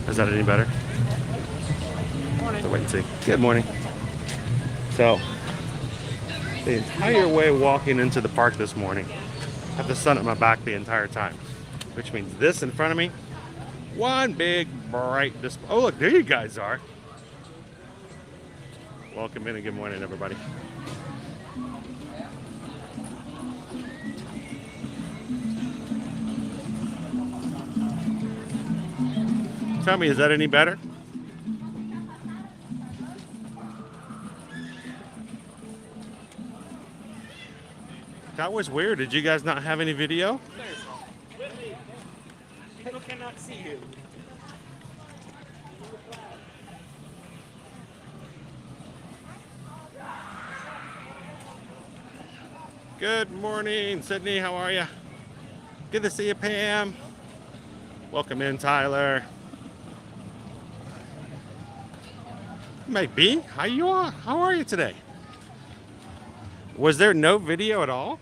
Is that any better? Morning. So wait and see. Good morning. So, the entire way walking into the park this morning, I have the sun at my back the entire time, which means this in front of me, one big bright display. Oh, look, there you guys are. Welcome in and good morning, everybody. Tell me, is that any better? That was weird. Did you guys not have any video? People cannot see you. Good morning, Sydney. How are you? Good to see you, Pam. Welcome in, Tyler. Maybe. How you are? How are you today? Was there no video at all?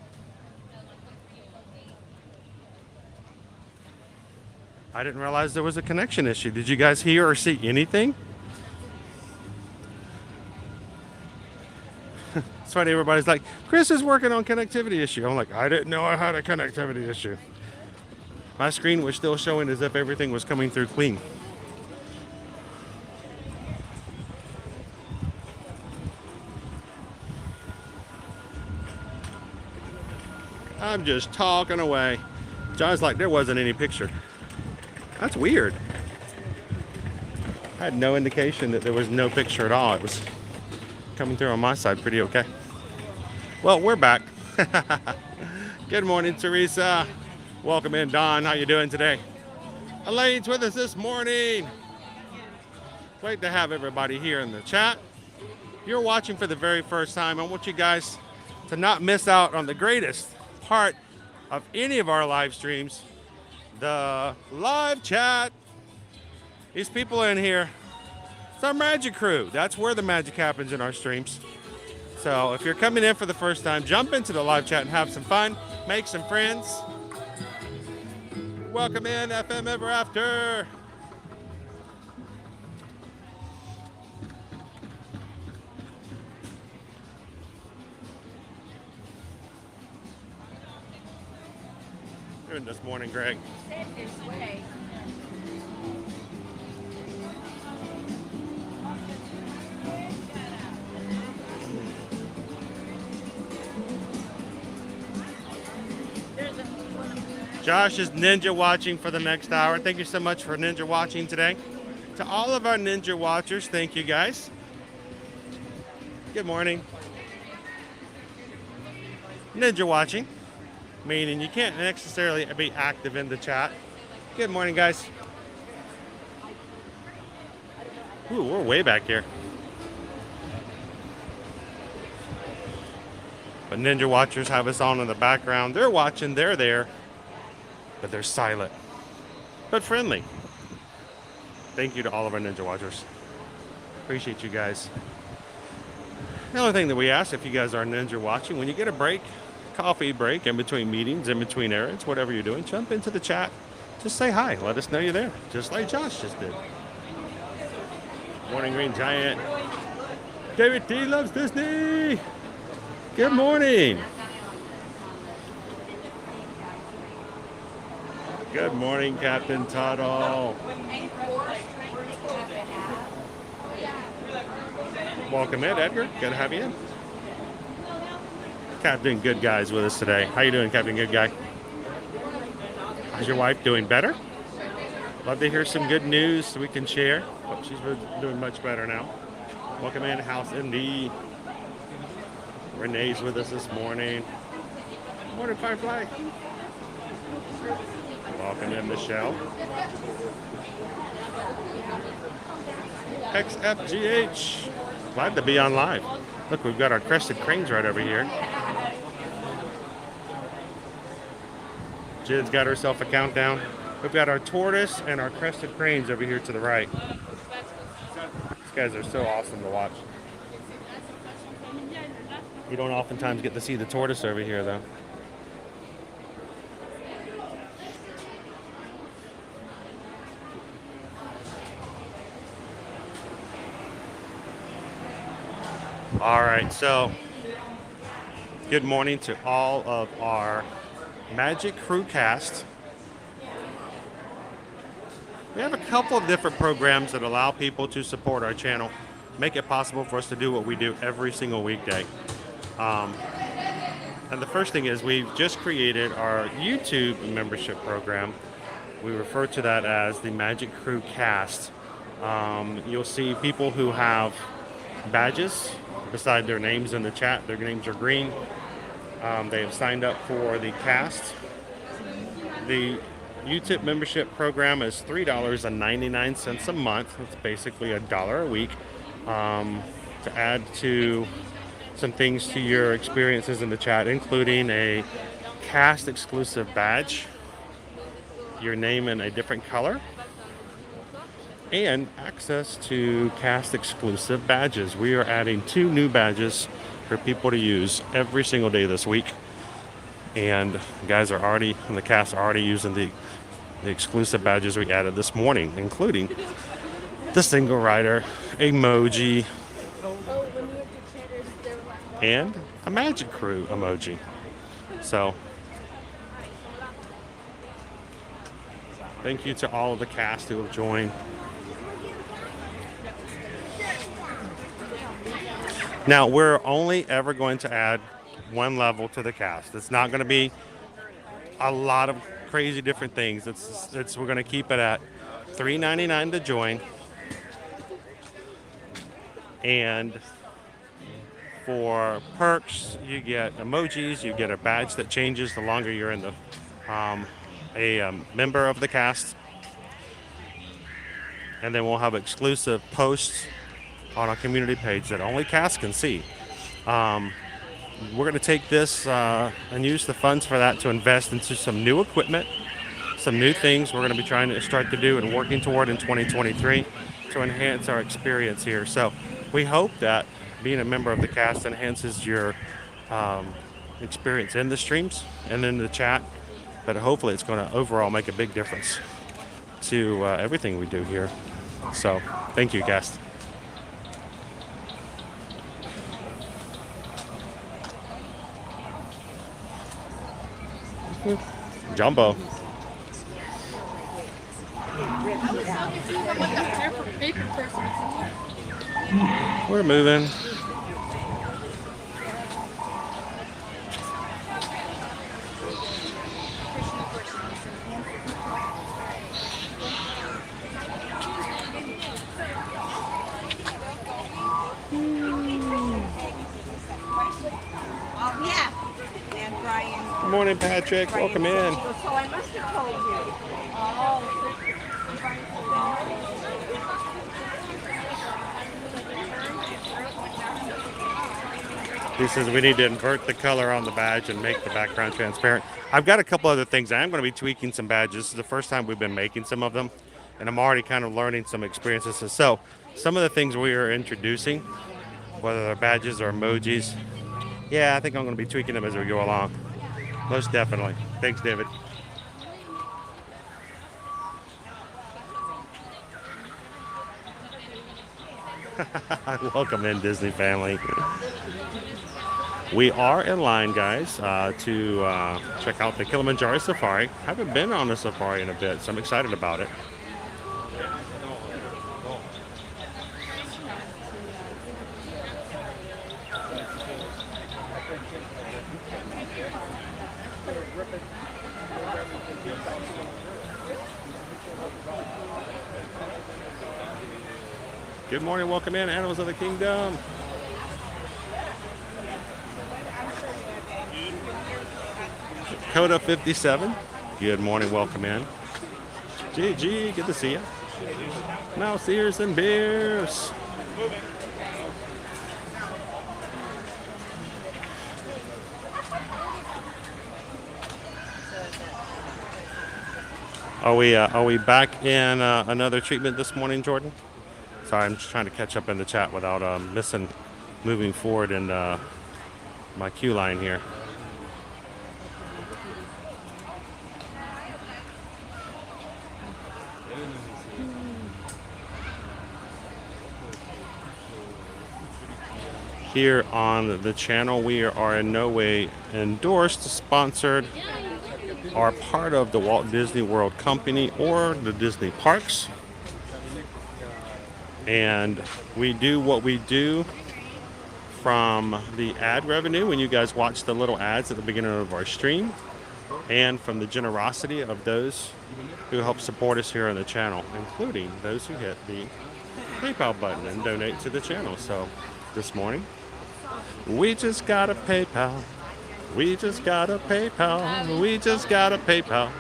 I didn't realize there was a connection issue. Did you guys hear or see anything? It's funny, everybody's like, Chris is working on connectivity issue. I'm like, I didn't know I had a connectivity issue. My screen was still showing as if everything was coming through clean. I'm just talking away. John's like, there wasn't any picture. That's weird. I had no indication that there was no picture at all. It was coming through on my side pretty okay. Well, we're back. Good morning, Teresa. Welcome in, Don. How you doing today? Elaine's with us this morning. Great to have everybody here in the chat. If you're watching for the very first time, I want you guys to not miss out on the greatest part of any of our live streams, the live chat. These people in here, it's our magic crew. That's where the magic happens in our streams. So if you're coming in for the first time, jump into the live chat and have some fun, make some friends. Welcome in, FM Ever After. Doing this morning, Greg. Josh is ninja watching for the next hour. Thank you so much for ninja watching today. To all of our ninja watchers, thank you guys. Good morning. Ninja watching, meaning you can't necessarily be active in the chat. Good morning, guys. Ooh, we're way back here. But ninja watchers have us on in the background. They're watching, they're there. But they're silent, but friendly. Thank you to all of our ninja watchers. Appreciate you guys. The only thing that we ask, if you guys are ninja watching, when you get a break, coffee break in between meetings, in between errands, whatever you're doing, jump into the chat. Just say hi. Let us know you're there, just like Josh just did. Morning, Green Giant. David T loves Disney. Good morning. Good morning, Captain Tuttle. Welcome in, Edgar. Good to have you in. Captain Good Guy's with us today. How you doing, Captain Good Guy? Is your wife doing better? Love to hear some good news so we can share. Hope she's doing much better now. Welcome in, House MD. Renee's with us this morning. Morning, Firefly. Welcome in, Michelle. XFGH. Glad to be on live. Look, we've got our crested cranes right over here. Jid's got herself a countdown. We've got our tortoise and our crested cranes over here to the right. These guys are so awesome to watch. You don't oftentimes get to see the tortoise over here, though. All right, so good morning to all of our Magic Crew cast. We have a couple of different programs that allow people to support our channel, make it possible for us to do what we do every single weekday. And the first thing is we've just created our YouTube membership program. We refer to that as the Magic Crew cast. You'll see people who have badges beside their names in the chat. Their names are green. They have signed up for the cast. The YouTube membership program is $3.99 a month. It's basically $1 a week to add to some things to your experiences in the chat, including a cast exclusive badge, your name in a different color, and access to cast exclusive badges. We are adding 2 new badges for people to use every single day this week. And guys are already, and the cast are already using the exclusive badges we added this morning, including the single rider emoji and a Magic Crew emoji. So thank you to all of the cast who have joined. Now, we're only ever going to add 1 level to the cast. It's not going to be a lot of crazy different things. We're going to keep it at $3.99 to join. And for perks, you get emojis, you get a badge that changes the longer you're in the a member of the cast. And then we'll have exclusive posts on our community page that only cast can see. We're going to take this and use the funds for that to invest into some new equipment, some new things we're going to be trying to start to do and working toward in 2023 to enhance our experience here. So we hope that being a member of the cast enhances your experience in the streams and in the chat, but hopefully it's going to overall make a big difference to everything we do here. So thank you, guys. Jumbo. We're moving. Good morning, Patrick. Welcome in. So I must have told you. He says we need to invert the color on the badge and make the background transparent. I've got a couple other things. I am going to be tweaking some badges. This is the first time we've been making some of them, and I'm already kind of learning some experiences. So some of the things we are introducing, whether they're badges or emojis, yeah, I think I'm going to be tweaking them as we go along. Most definitely. Thanks, David. Welcome in, Disney family. We are in line, guys, to check out the Kilimanjaro Safari. Haven't been on the safari in a bit, so I'm excited about it. Good morning, welcome in, Animals of the Kingdom. Coda 57. Good morning, welcome in. GG, good to see you. Mouse ears and beers. Are we back in another treatment this morning, Jordan? Sorry, I'm just trying to catch up in the chat without moving forward in my queue line here. here on the channel. We are in no way endorsed, sponsored, or part of the Walt Disney World Company or the Disney parks. And we do what we do from the ad revenue when you guys watch the little ads at the beginning of our stream, and from the generosity of those who help support us here on the channel, including those who hit the PayPal button and donate to the channel. So this morning, we just got a PayPal. We just got a PayPal. We just got a PayPal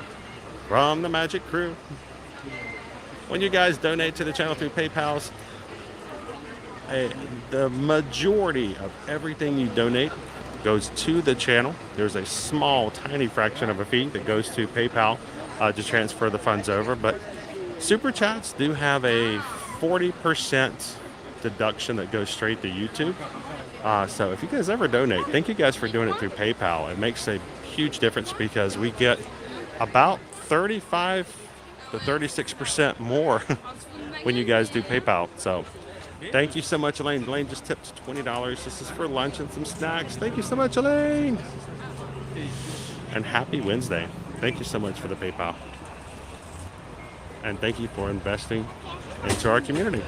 from the Magic Crew. When you guys donate to the channel through PayPal's, the majority of everything you donate goes to the channel. There's a small, tiny fraction of a fee that goes to PayPal to transfer the funds over. But Super Chats do have a 40% deduction that goes straight to YouTube. So if you guys ever donate, thank you guys for doing it through PayPal. It makes a huge difference because we get about 35 to 36% more when you guys do PayPal. So thank you so much, Elaine. Elaine just tipped $20. This is for lunch and some snacks. Thank you so much, Elaine. And happy Wednesday. Thank you so much for the PayPal. And thank you for investing into our community.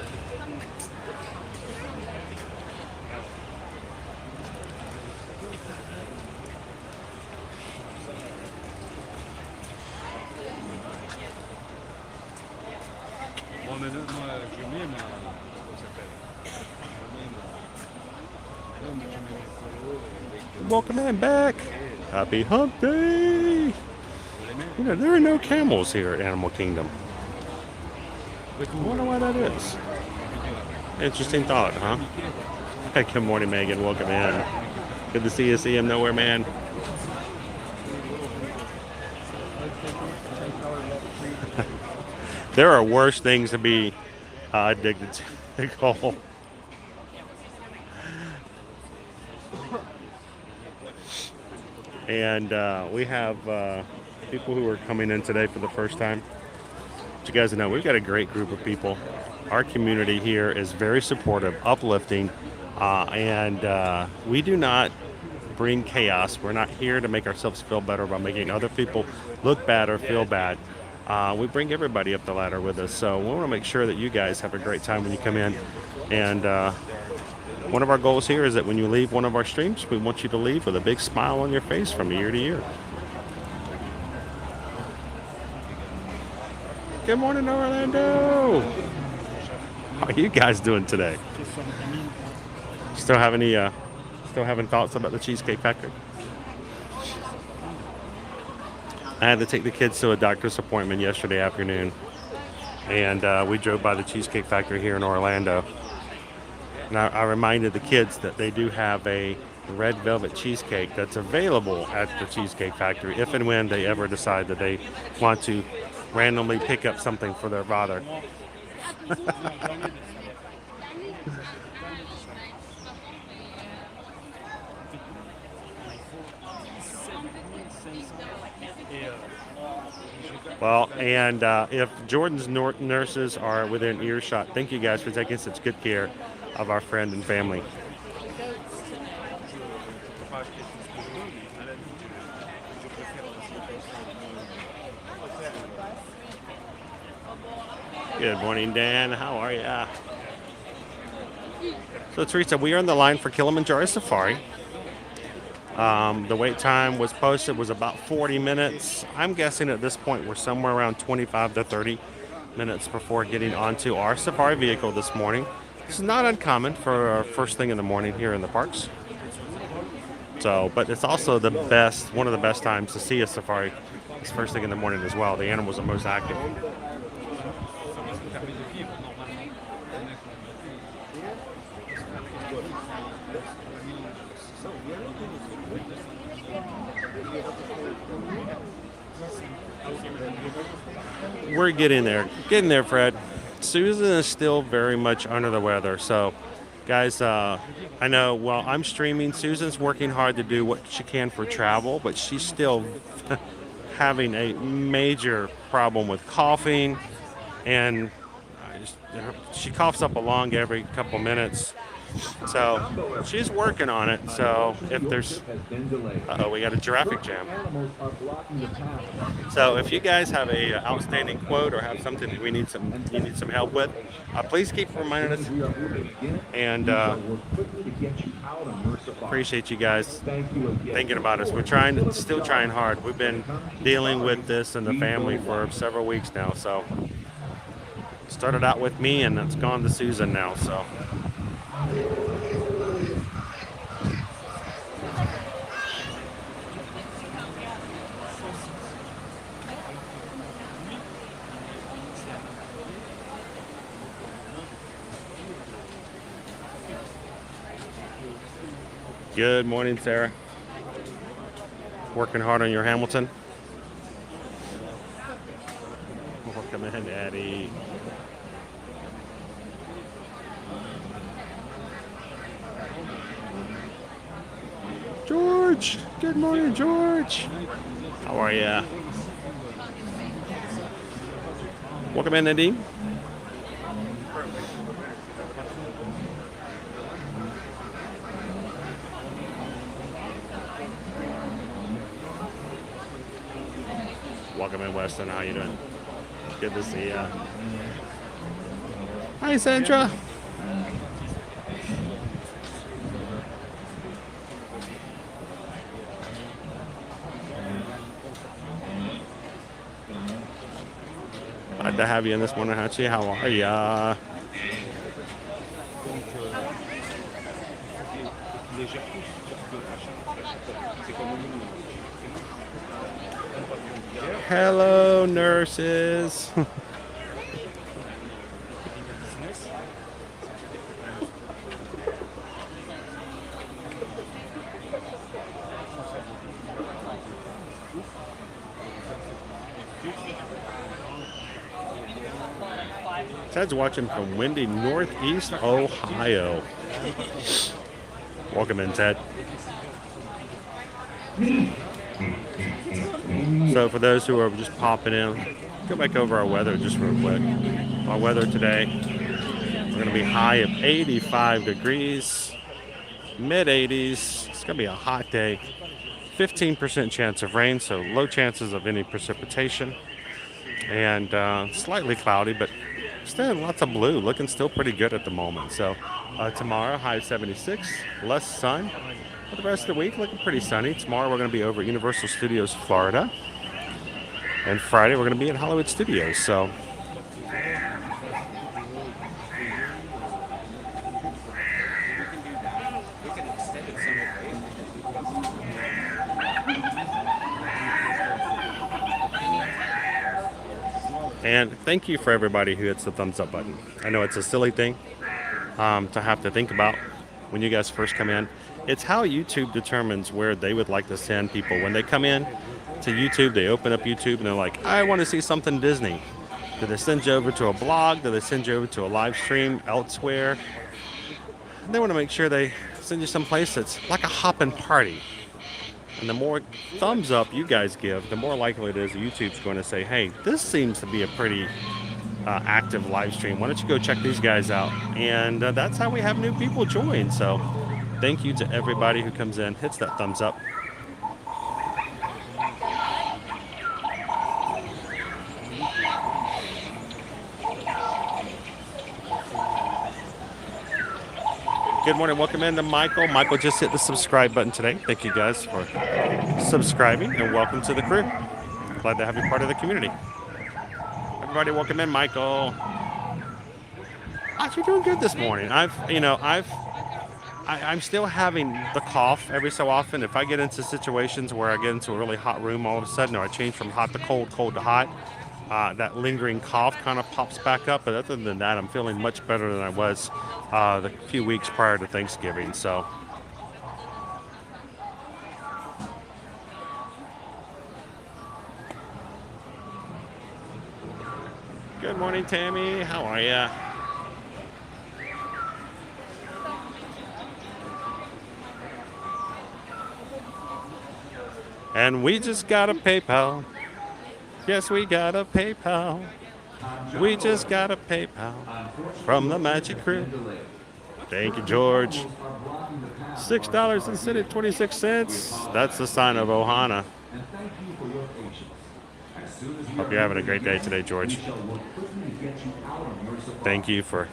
Welcome in back. Happy Hump Day. You know, there are no camels here at Animal Kingdom. I wonder why that is. Interesting thought, huh? Hey, good morning, Megan. Welcome in. Good to see you. See him nowhere, man. There are worse things to be addicted to, Nicole. And we have people who are coming in today for the first time. But you guys know we've got a great group of people. Our community here is very supportive, uplifting, and we do not bring chaos. We're not here to make ourselves feel better by making other people look bad or feel bad. We bring everybody up the ladder with us. So we want to make sure that you guys have a great time when you come in. And one of our goals here is that when you leave one of our streams, we want you to leave with a big smile on your face from year to year. Good morning, Orlando. How are you guys doing today? Still have any? Still having thoughts about the Cheesecake Factory? I had to take the kids to a doctor's appointment yesterday afternoon, and we drove by the Cheesecake Factory here in Orlando. And I reminded the kids that they do have a red velvet cheesecake that's available at the Cheesecake Factory if and when they ever decide that they want to randomly pick up something for their father. Well, and if Jordan's nurses are within earshot, thank you guys for taking such good care of our friend and family. Good morning, Dan. How are ya? So, Teresa, we are on the line for Kilimanjaro Safari. The wait time was posted was about 40 minutes. I'm guessing at this point we're somewhere around 25 to 30 minutes before getting onto our safari vehicle this morning. This is not uncommon for first thing in the morning here in the parks. So, but it's also the best, one of the best times to see a safari. It's first thing in the morning as well. The animals are most active. We're getting there, Fred. Susan is still very much under the weather. So, guys, I know while I'm streaming, Susan's working hard to do what she can for travel, but she's still having a major problem with coughing, and she coughs up a lung every couple minutes. So she's working on it. So if there's, we got a traffic jam. So if you guys have a outstanding quote or have something that you need some help with, please keep reminding us. And appreciate you guys thinking about us. We're still trying hard. We've been dealing with this in the family for several weeks now. So started out with me, and it's gone to Susan now. So. Good morning, Sarah. Working hard on your Hamilton. Welcome in, Addie. George! Good morning, George! How are ya? Welcome in, Nadine. Welcome in, Weston. How you doing? Good to see ya. Hi, Sandra. Glad to have you in this morning, Hachi. How are ya? Hello, nurses. Ted's watching from windy Northeast Ohio. Welcome in, Ted. So for those who are just popping in, go back over our weather just real quick. Our weather today, we're going to be high of 85 degrees, mid 80s. It's going to be a hot day. 15% chance of rain, so low chances of any precipitation. And slightly cloudy, but still lots of blue, looking still pretty good at the moment. So tomorrow, high 76, less sun. For the rest of the week, looking pretty sunny. Tomorrow, we're going to be over at Universal Studios, Florida. And Friday, we're going to be at Hollywood Studios. So and thank you for everybody who hits the thumbs up button. I know it's a silly thing to have to think about when you guys first come in. It's how YouTube determines where they would like to send people. When they come in to YouTube, they open up YouTube and they're like, I want to see something Disney. Do they send you over to a blog? Do they send you over to a live stream elsewhere? They want to make sure they send you someplace that's like a hopping party. And the more thumbs up you guys give, the more likely it is YouTube's going to say, hey, this seems to be a pretty active live stream. Why don't you go check these guys out? And that's how we have new people join. So thank you to everybody who comes in, hits that thumbs up. Good morning. Welcome in to Michael. Michael just hit the subscribe button today. Thank you guys for subscribing and welcome to the crew. Glad to have you part of the community. Everybody, welcome in, Michael. You're doing good this morning. I'm still having the cough every so often. If I get into situations where I get into a really hot room all of a sudden, or I change from hot to cold, cold to hot, that lingering cough kind of pops back up. But other than that, I'm feeling much better than I was the few weeks prior to Thanksgiving. So good morning, Tammy. How are ya? And we just got a PayPal. Yes, we got a PayPal. We just got a PayPal from the Magic Crew. Thank you, George. $6.26. That's the sign of Ohana. Hope you're having a great day today, George. Thank you for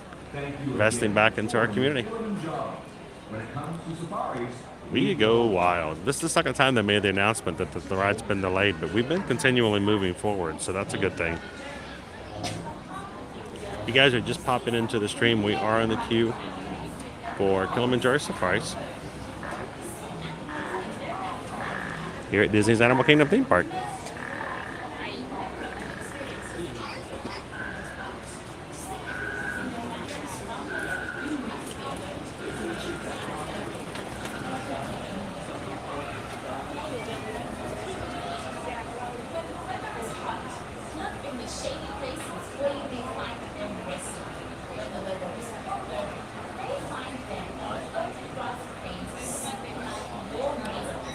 investing back into our community. We go wild. This is the second time they made the announcement that the ride's been delayed, but we've been continually moving forward, so that's a good thing. You guys are just popping into the stream. We are in the queue for Kilimanjaro safaris here at Disney's Animal Kingdom theme park.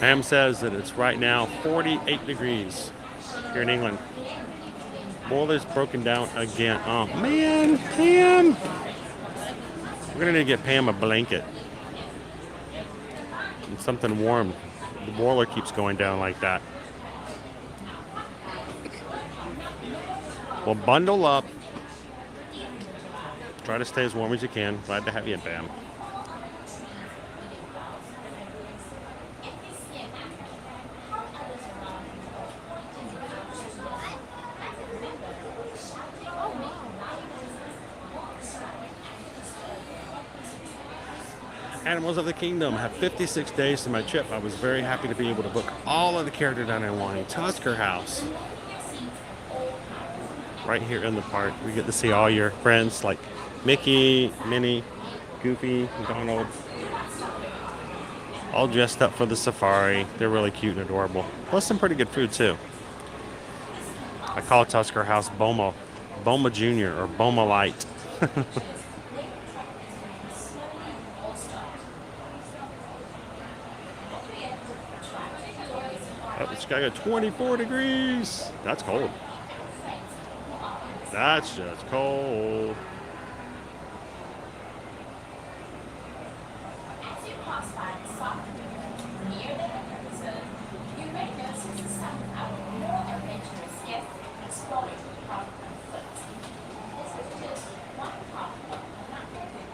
Pam says that it's right now 48 degrees here in England. Boiler's broken down again. Oh, man, Pam. We're going to need to get Pam a blanket and something warm. The boiler keeps going down like that. Well, bundle up. Try to stay as warm as you can. Glad to have you in, Pam. Animals of the Kingdom have 56 days to my trip. I was very happy to be able to book all of the characters down in one Tusker House. Right here in the park. We get to see all your friends like Mickey, Minnie, Goofy, Donald. All dressed up for the safari. They're really cute and adorable. Plus some pretty good food too. I call Tusker House Boma Jr. or Boma Light. It's got 24 degrees. That's cold. That's just cold. As you pass by the soft near the episode, you may notice some of our more adventurous guests exploring the park on foot. This is just one part of not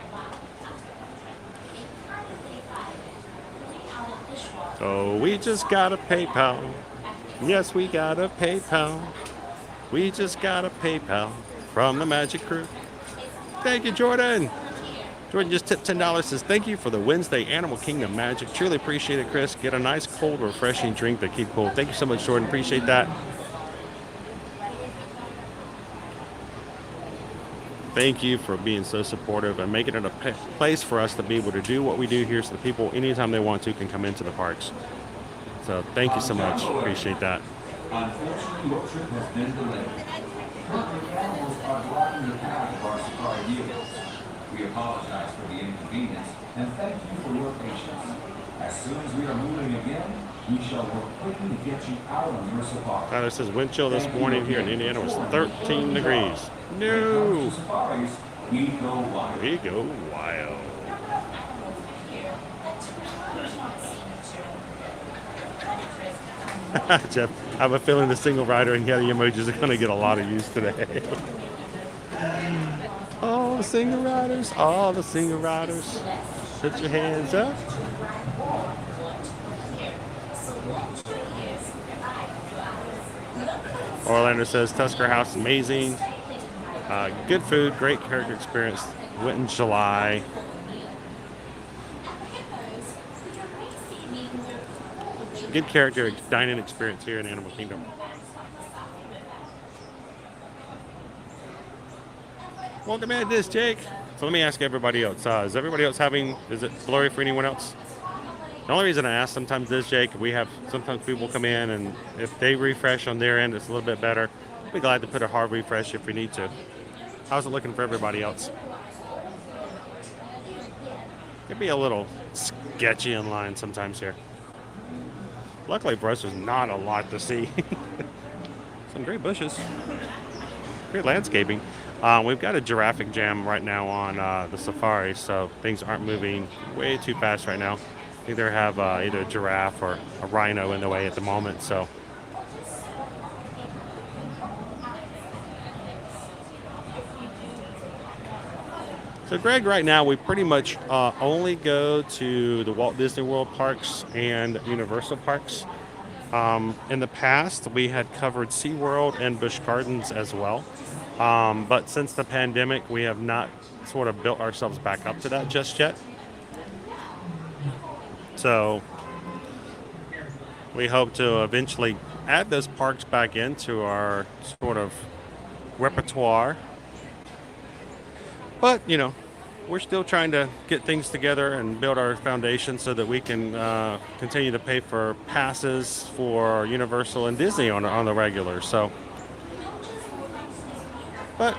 about in 1935, 3-hour dishwasher. Oh, we just got a PayPal. Yes, we got a PayPal. We just got a PayPal from the Magic Crew. Thank you, Jordan. Jordan just tipped $10. Says, thank you for the Wednesday Animal Kingdom magic. Truly appreciate it, Chris. Get a nice, cold, refreshing drink to keep cool. Thank you so much, Jordan. Appreciate that. Thank you for being so supportive and making it a place for us to be able to do what we do here so the people, anytime they want to, can come into the parks. So thank you so much. Appreciate that. Unfortunately, your trip has been delayed. Currently, animals are blocking the path of our safari vehicles. We apologize for the inconvenience and thank you for your patience. As soon as we are moving again, we shall work quickly to get you out on your safari. Tyler says wind chill this morning here in Indiana was 13 degrees. No! Safaris, we go wild. We go wild. Jeff, I have a feeling the single rider and Yeti emojis are going to get a lot of use today. All the single riders, all the single riders. Put your hands up. Orlando says Tusker House amazing. Good food, great character experience. Went in July. Good character dining experience here in Animal Kingdom. Welcome in, this Jake. So let me ask everybody else. Is everybody else is it blurry for anyone else? The only reason I ask sometimes is, Jake, sometimes people come in and if they refresh on their end, it's a little bit better. I'll be glad to put a hard refresh if we need to. How's it looking for everybody else? It'd be a little sketchy in line sometimes here. Luckily for us, there's not a lot to see. Some great bushes. Great landscaping. We've got a giraffe jam right now on the safari, so things aren't moving way too fast right now. Either have either a giraffe or a rhino in the way at the moment. So Greg, right now we pretty much only go to the Walt Disney World parks and Universal parks. In the past, we had covered SeaWorld and Busch Gardens as well. But since the pandemic, we have not sort of built ourselves back up to that just yet. So we hope to eventually add those parks back into our sort of repertoire. But, you know, we're still trying to get things together and build our foundation so that we can continue to pay for passes for Universal and Disney on the regular. So, but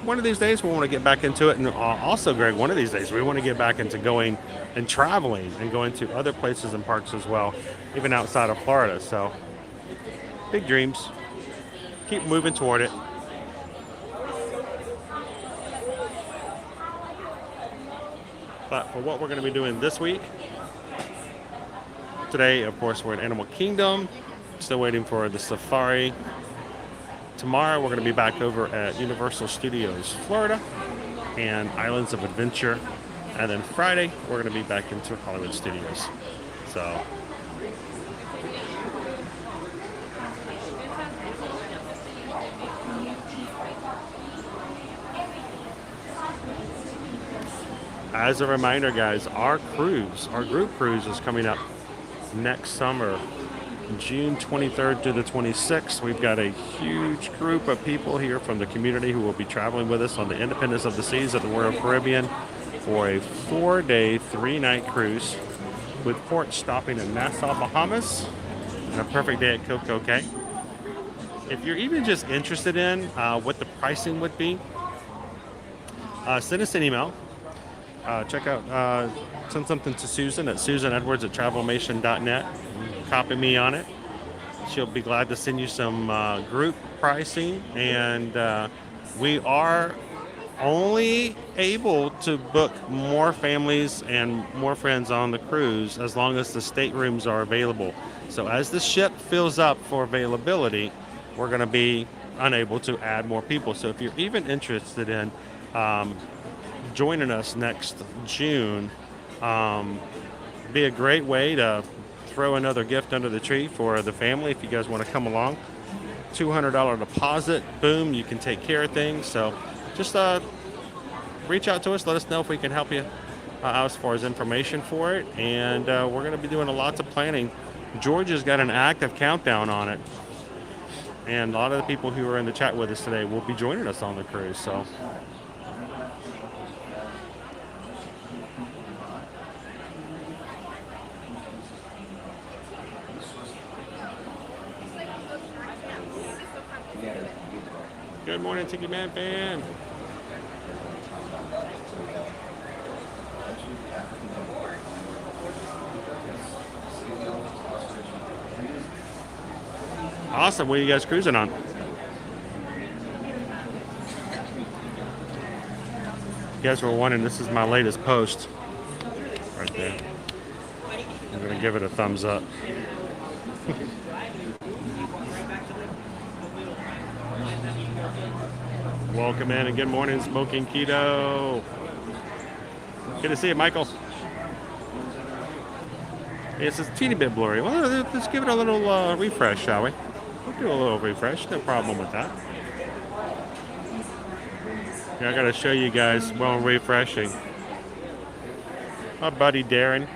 one of these days we want to get back into it. And also, Greg, one of these days we want to get back into going and traveling and going to other places and parks as well, even outside of Florida. So, big dreams. Keep moving toward it. But for what we're going to be doing this week, today, of course, we're in Animal Kingdom. Still waiting for the safari. Tomorrow, we're going to be back over at Universal Studios Florida and Islands of Adventure. And then Friday, we're going to be back into Hollywood Studios. So, as a reminder, guys, our group cruise is coming up next summer, June 23rd to the 26th. We've got a huge group of people here from the community who will be traveling with us on the Independence of the Seas of the Royal Caribbean for a 4-day, 3-night cruise with port stopping in Nassau, Bahamas, and a perfect day at Coco Cay. If you're even just interested in what the pricing would be, send us an email. Check out, send something to Susan at susanedwards@travelmation.net. Copy me on it. She'll be glad to send you some group pricing. And we are only able to book more families and more friends on the cruise as long as the staterooms are available. So as the ship fills up for availability, we're going to be unable to add more people. So if you're even interested in joining us next June, be a great way to throw another gift under the tree for the family if you guys want to come along. $200 deposit, boom, you can take care of things. So just reach out to us, let us know if we can help you out as far as information for it. And we're going to be doing lots of planning. Georgia's got an active countdown on it, and a lot of the people who are in the chat with us today will be joining us on the cruise. So good morning, Tiki Man fan. Awesome. What are you guys cruising on? You guys were wondering, this is my latest post. Right there. I'm going to give it a thumbs up. Welcome in and good morning, Smoking Keto. Good to see you, Michael. It's a teeny bit blurry. Well, let's give it a little refresh, shall we? We'll do a little refresh. No problem with that. Yeah, I got to show you guys while I'm refreshing. My buddy Darren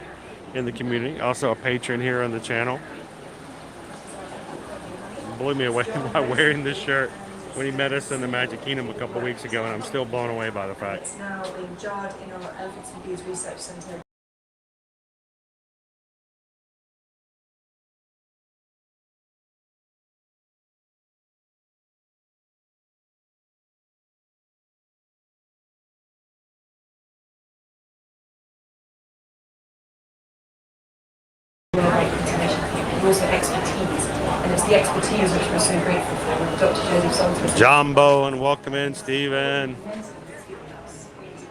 in the community, also a patron here on the channel, blew me away by wearing this shirt when he met us in the Magic Kingdom a couple weeks ago, and I'm still blown away by the fact. It's now being jarred in our Elephants and Views Research Centre. Also expertise, and it's the expertise which we're so grateful for. Dr. Joseph Salter. Jumbo, and welcome in, Steven.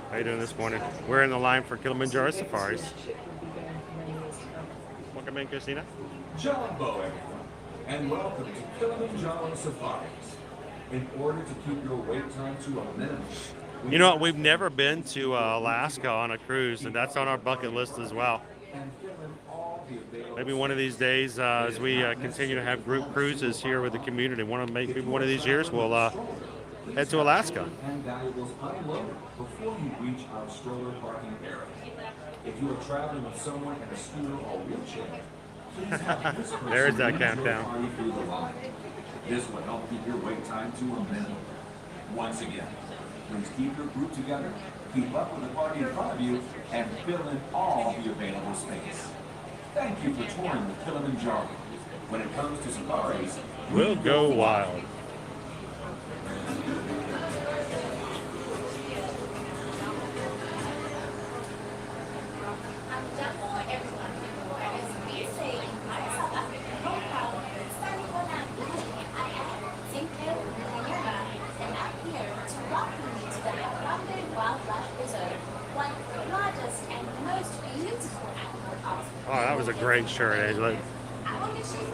How you doing this morning? We're in the line for Kilimanjaro safaris. Welcome in, Christina. Jumbo, everyone, and welcome to Kilimanjaro Safaris. In order to keep your wait time to a minimum, You know what? We've never been to Alaska on a cruise, and that's on our bucket list as well. and fill in all the available Maybe one of these days, as we continue to have group cruises here with the community, maybe one of these years we'll head to Alaska. and valuables unloaded before you reach our stroller parking area. If you are traveling with someone in a scooter or wheelchair, please have this person There's that lead your countdown. party through the line. This will help keep your wait time to a minimum. Once again, please keep your group together, keep up with the party in front of you, and fill in all the available space. Thank you for touring the Kilimanjaro. When it comes to safaris, We'll go wild. Oh, that was a great shirt, Age. Look,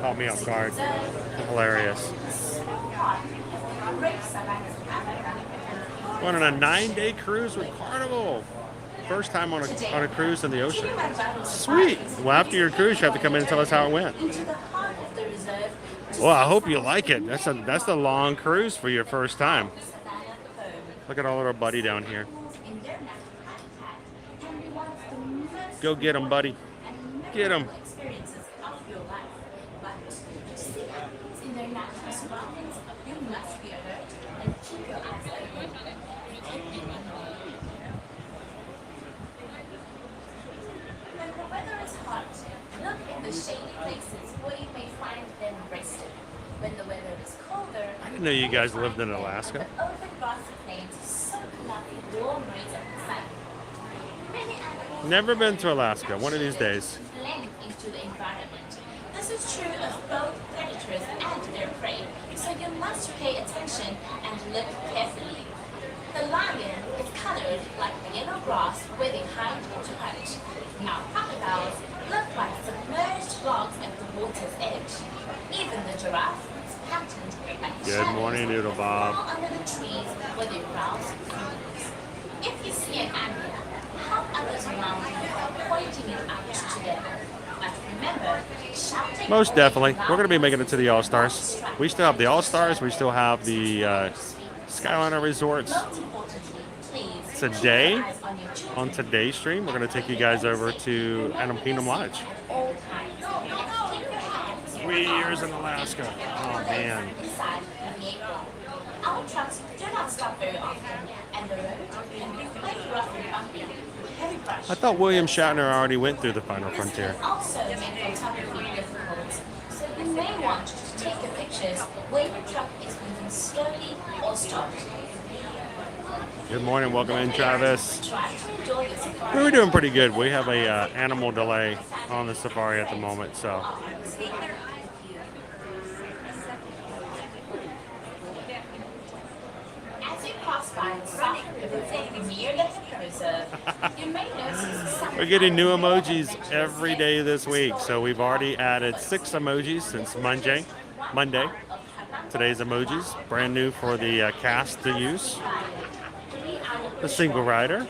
caught me off guard. Hilarious. Went on a 9-day cruise with Carnival. First time on a cruise in the ocean. Sweet. Well, after your cruise, you have to come in and tell us how it went. Well, I hope you like it. That's a long cruise for your first time. Look at our little buddy down here. Go get him, buddy. Get him. When the weather is colder, I didn't know you guys lived in Alaska. the open grassy plains soak up the warm rays of the sun. Many animals Never been to Alaska. One of these days. blend into the environment. This is true of both predators and their prey, so you must pay attention and look carefully. The lion is colored like the yellow grass with a hindwater punch. Now crocodiles look like submerged logs at the water's edge. Even the giraffe is patterned like Good shadows morning, Noodle Bob. fall under the trees where they browse fruits. If you see an animal, help others around you by pointing it out to them. But remember, shouting Most definitely. loud We're going to be making it to the All-Stars. distracts. We still have the All-Stars. We still have the Skyliner Resorts. Most importantly, please Today, keep your eyes on your children on today's stream, we're going to take you guys over to Kingdom Lodge. at all times. And keep your hands 3 years in Alaska. Oh, man. inside the vehicle. Our trucks do not stop very often, and the road can be quite rough and bumpy with heavy brush. I thought William Shatner already went through the Final This Frontier. can also make photography difficult, so you may want to take your pictures when your truck is moving slowly or stopped. Good morning. Welcome in, Travis. Try to enjoy your safari. We were doing pretty good. We have a animal delay on the safari at the moment, so As you cross by the Satu'li River near the Hippie Reserve, you may notice some we're getting new emojis every day this week. So we've already added 6 emojis since Monday. Today's emojis, brand new for the cast to use. The single rider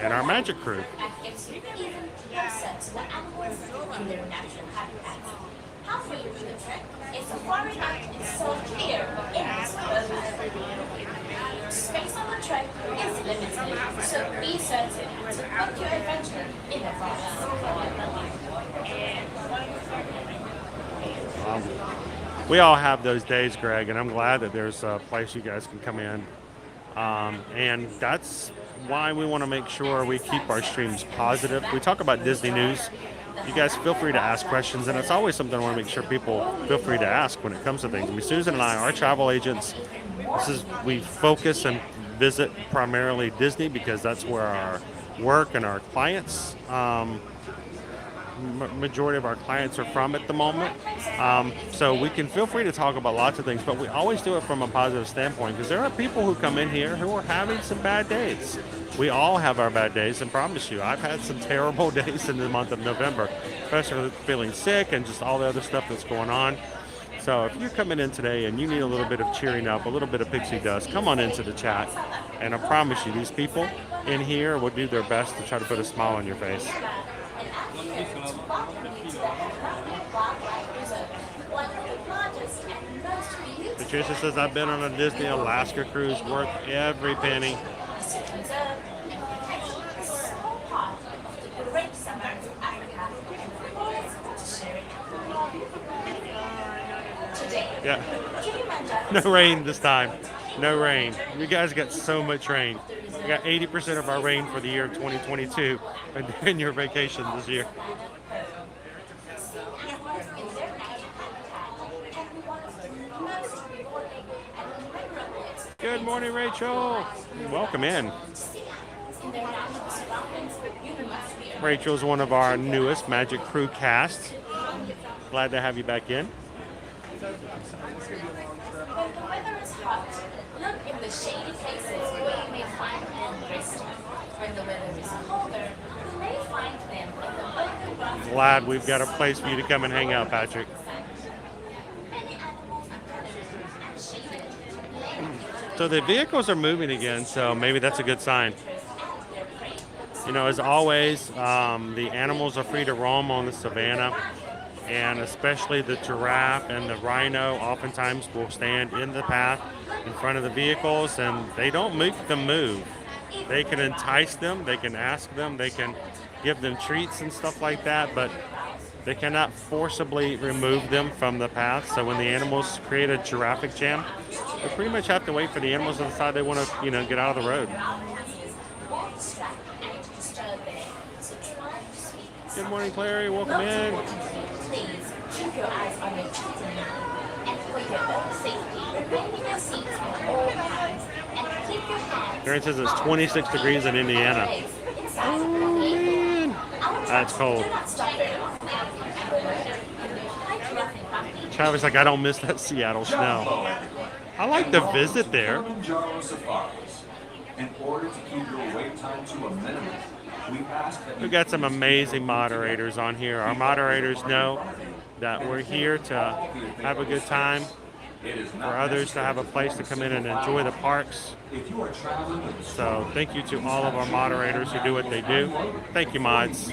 and our magic crew. and gets you even closer to the animals in their natural habitats. Halfway through the trip, a safari night is so clear of endless photos. Space on the trip is limited, so be certain to book your adventure in advance. We all have those days, Greg, and I'm glad that there's a place you guys can come in. And that's why we want to make sure we keep our streams positive. We talk about Disney news. You guys feel free to ask questions, and it's always something I want to make sure people feel free to ask when it comes to things. I mean, Susan and I are travel agents. We focus and visit primarily Disney because that's where our work and our clients majority of our clients are from at the moment. So we can feel free to talk about lots of things, but we always do it from a positive standpoint because there are people who come in here who are having some bad days. We all have our bad days, and promise you, I've had some terrible days in the month of November, especially feeling sick and just all the other stuff that's going on. So if you're coming in today and you need a little bit of cheering up, a little bit of pixie dust, come on into the chat. And I promise you, these people in here will do their best to try to put a smile on your face. Patricia says, I've been on a Disney Alaska cruise, worth every penny. Yeah. No rain this time. No rain. You guys got so much rain. We got 80% of our rain for the year 2022 in your vacation this year. Good morning, Rachel. Welcome in. Rachel's one of our newest Magic Crew cast. Glad to have you back in. When the weather is hot, look in the shady places where you may find them resting. When the weather is colder, you may find them in the open grass. Glad we've got a place for you to come and hang out, Patrick. Many animals are predators and shaded. So the vehicles are moving again, so maybe that's a good sign. You know, as always, the animals are free to roam on the savannah. And especially the giraffe and the rhino oftentimes will stand in the path in front of the vehicles, and they don't make them move. They can entice them, they can ask them, they can give them treats and stuff like that, but they cannot forcibly remove them from the path. So when the animals create a giraffic jam, they pretty much have to wait for the animals to decide they want to, get out of the road. Good morning, Clary. Welcome in. Please keep your eyes on your children and for your own safety, remain in your seats at all times and keep your hands. Karen says it's 26 degrees in Indiana. Oh, man. That's cold. Travis like, I don't miss that Seattle snow. I like to visit there. Kilimanjaro safaris. In order to keep your wait time to a minimum, we ask that We've got some amazing moderators on here. Our moderators know that we're here to have a good time, for others to have a place to come in and enjoy the parks. So thank you to all of our moderators who do what they do. Thank you, mods.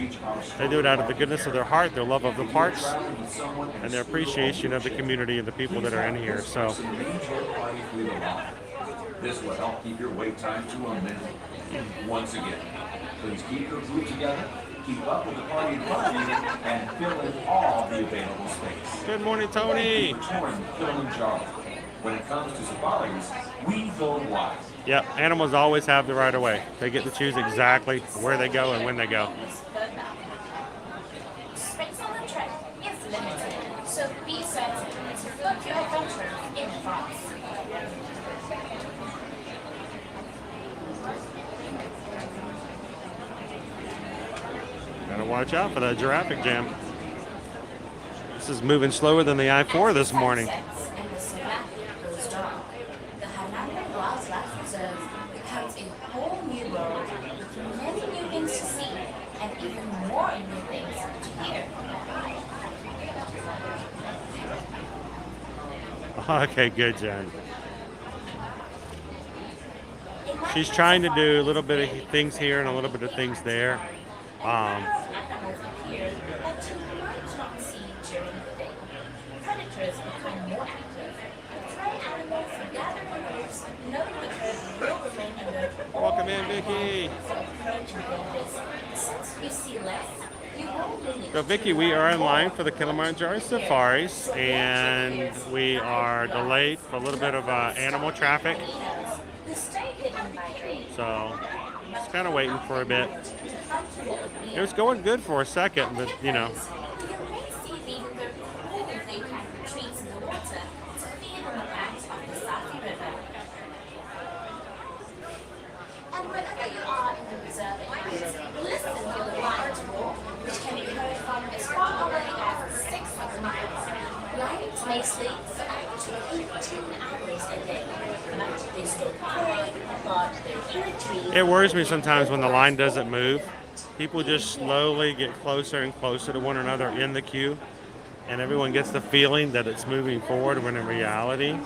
They do it out of the goodness of their heart, their love of the parks, and their appreciation of the community and the people that are in here. So this will help keep your wait time to a minimum. Once again, please keep your group together, keep up with the party and parking, and fill in all the available space. Good morning, Tony. Touring Kilimanjaro. When it comes to safaris, we go wide. Yep, animals always have the right of way. They get to choose exactly where they go and when they go. Space on the track is limited, so be certain to book your adventure in advance. Gotta watch out for that giraffic jam. This is moving slower than the I-4 this morning. And the savannah goes dark. The Hananda Wildlife Reserve becomes a whole new world with many new things to see and even more new things to hear. Okay, good, Jen. She's trying to do a little bit of things here and a little bit of things there. Here that you might not see during the day. Predators become more active. Prey animals gather in groups, knowing the herd will remain alert. Welcome in, Vicky. Since you see less, you won't leave. So, Vicky, we are in line for the Kilimanjaro safaris, and we are delayed for a little bit of animal traffic. Who stay hidden by day. So, just kind of waiting for a bit. It was going good for a second, but You may see even the cool daytime retreats in the water to feed on the banks of the Safi River. And Whenever you are in the reserve at night, listen for the lions roar, which can be heard from as far away as 600 miles. Lions may sleep for up to 18 hours a day, but they still prey, guard their territory. It worries me sometimes when the line doesn't move. People just slowly get closer and closer to one another in the queue, and everyone gets the feeling that it's moving forward when in reality,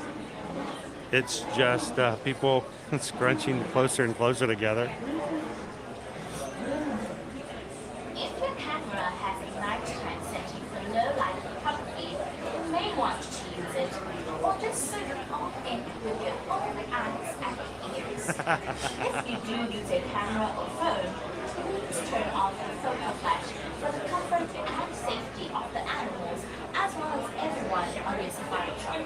it's just people scrunching closer and closer together. If your camera has a nighttime setting for low light photography, you may want to use it, or just switch it off in with your own eyes and ears. If you do use a camera or phone, please turn off the focal flash for the comfort and safety of the animals, as well as everyone on your safari trip.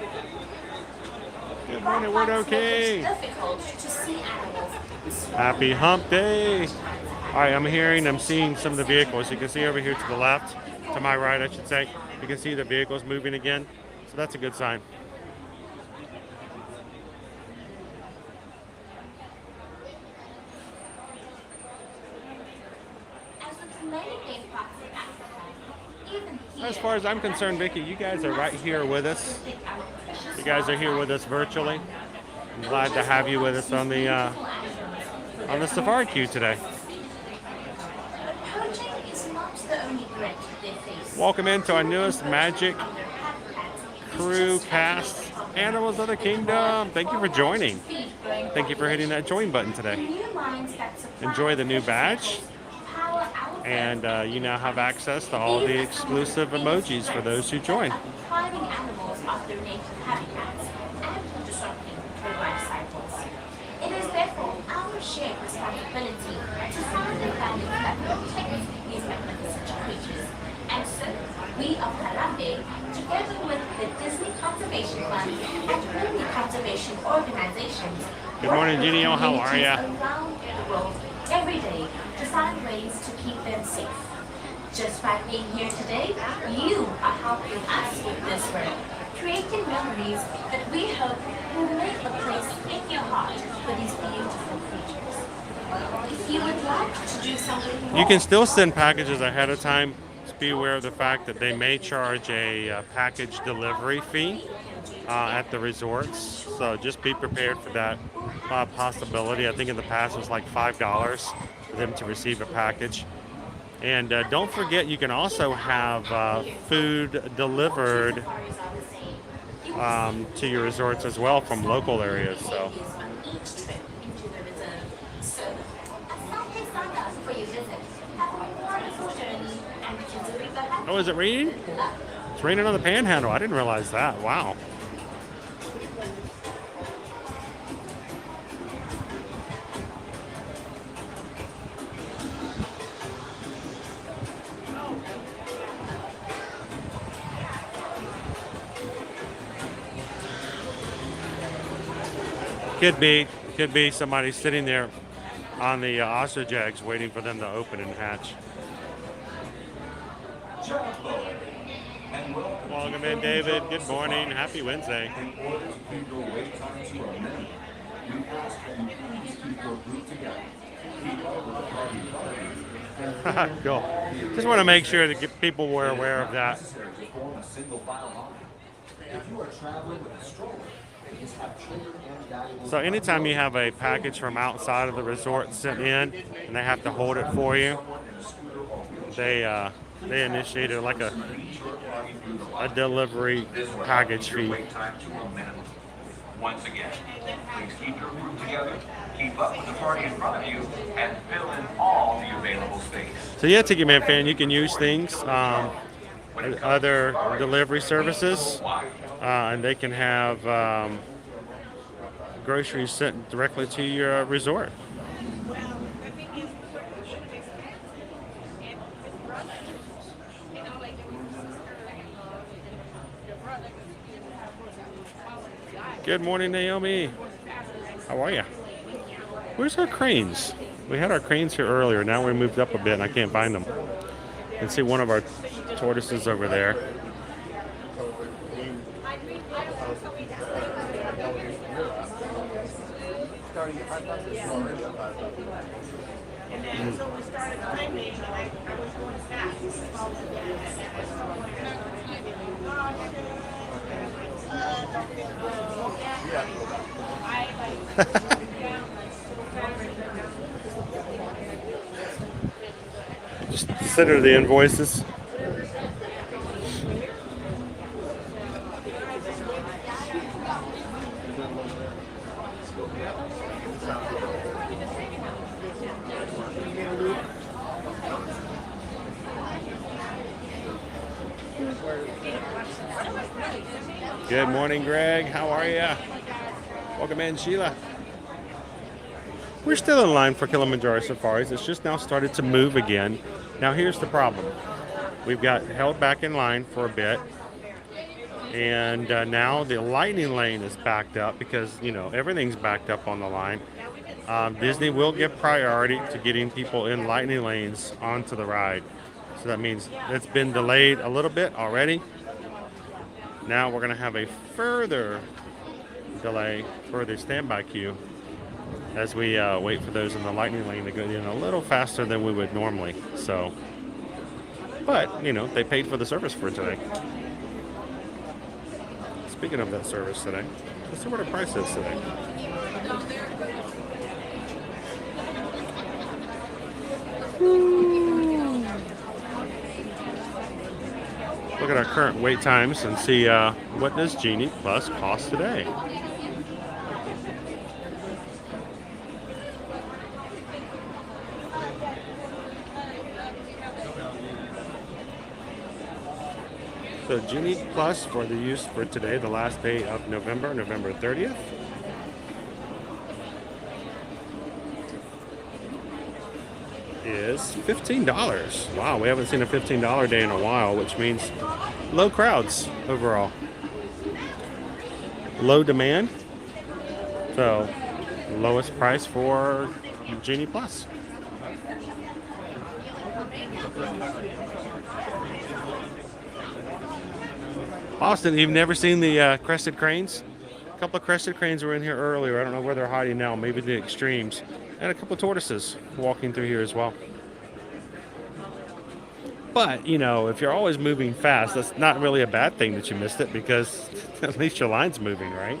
Good morning, we're okay. It's difficult to see animals. Happy hump day. All right, I'm seeing some of the vehicles. You can see over here to the left, to my right, I should say. You can see the vehicles moving again. So that's a good sign. As far as I'm concerned, Vicky, you guys are right here with us. You guys are here with us virtually. I'm glad to have you with us on the safari queue today. Welcome into our newest Magic Crew cast, Animals of the Kingdom. Thank you for joining. Thank you for hitting that join button today. Enjoy the new badge. And you now have access to all the exclusive emojis for those who join. Depriving animals of their native habitats and disrupting their life cycles. It is therefore our shared responsibility to find the values that protect these magnificent creatures. And so, we of Harambe, together with the Disney Conservation Fund and many conservation organizations, Good morning, Genie. How are you? around the world every day to find ways to keep them safe. Just by being here today, you are helping us with this work, creating memories that we hope will make a place in your heart for these beautiful creatures. If you would like to do something more, You can still send packages ahead of time. Just be aware of the fact that they may charge a package delivery fee at the resorts. So just be prepared for that possibility. I think in the past it was like $5 for them to receive a package. And don't forget, you can also have food delivered to your resorts as well from local areas. So. Oh, is it raining? It's raining on the Panhandle. I didn't realize that. Wow. Could be somebody sitting there on the ostrich eggs waiting for them to open and hatch. Welcome in, David. Good morning. Happy Wednesday. In order to keep your wait time to a minimum, we ask that you please keep your group together. Keep up with the party. Cool. Just want to make sure that people were aware of that. Necessary to form a single file line. If you are traveling with a stroller, please have children and valuables. So anytime you have a package from outside of the resort sent in and they have to hold it for you, they initiated like a delivery package fee. Once again, please keep your group together, keep up with the party in front of you, and fill in all the available space. So yeah, Ticket Man fan, you can use things, other delivery services, and they can have groceries sent directly to your resort. Good morning, Naomi. How are you? Where's our cranes? We had our cranes here earlier. Now we moved up a bit and I can't find them. You can see one of our tortoises over there. And then so we started timing, and I was going fast. Just consider the invoices. Good morning, Greg. How are you? Welcome in, Sheila. We're still in line for Kilimanjaro safaris. It's just now started to move again. Now here's the problem. We've got held back in line for a bit. And now the lightning lane is backed up because, you know, everything's backed up on the line. Disney will give priority to getting people in lightning lanes onto the ride. So that means it's been delayed a little bit already. Now we're going to have a further delay, further standby queue as we wait for those in the lightning lane to go in a little faster than we would normally. So, but, you know, they paid for the service for today. Speaking of that service today, let's see what the price is today. Look at our current wait times and see what does Genie Plus cost today. So Genie Plus for the use for today, the last day of November, November 30th. Is $15. Wow, we haven't seen a $15 day in a while, which means low crowds overall. Low demand. So lowest price for Genie Plus. Austin, you've never seen the crested cranes? A couple of crested cranes were in here earlier. I don't know where they're hiding now. Maybe the extremes. And a couple of tortoises walking through here as well. But, you know, if you're always moving fast, that's not really a bad thing that you missed it because at least your line's moving, right?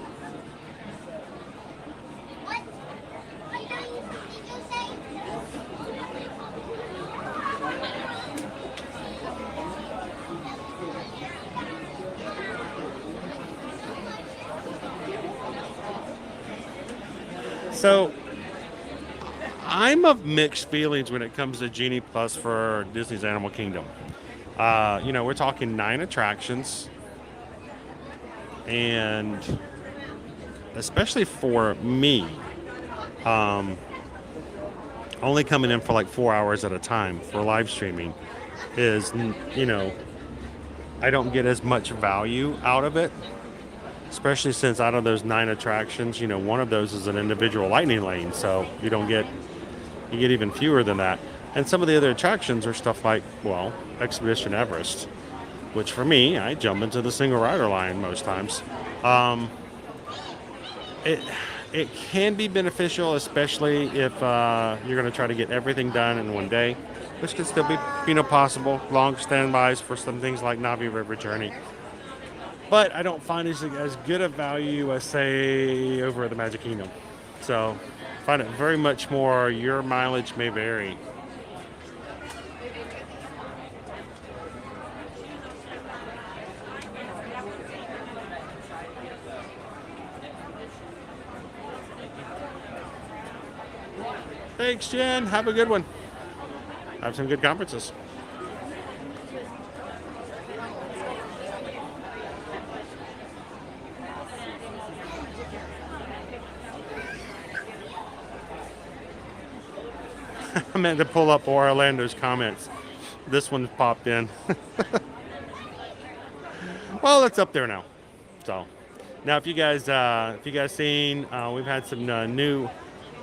So, I'm of mixed feelings when it comes to Genie Plus for Disney's Animal Kingdom. You know, we're talking 9 attractions. And especially for me, only coming in for like 4 hours at a time for live streaming is, you know, I don't get as much value out of it. Especially since out of those 9 attractions, you know, one of those is an individual lightning lane. So you get even fewer than that. And some of the other attractions are stuff like, well, Expedition Everest, which for me, I jump into the single rider line most times. It can be beneficial, especially if you're going to try to get everything done in one day, which can still be, you know, possible. Long standbys for some things like Navi River Journey. But I don't find it as good a value as, say, over at the Magic Kingdom. So I find it very much more your mileage may vary. Thanks, Jen. Have a good one. Have some good conferences. I meant to pull up Orlando's comments. This one popped in. Well, it's up there now. So now, if you guys seen, we've had some new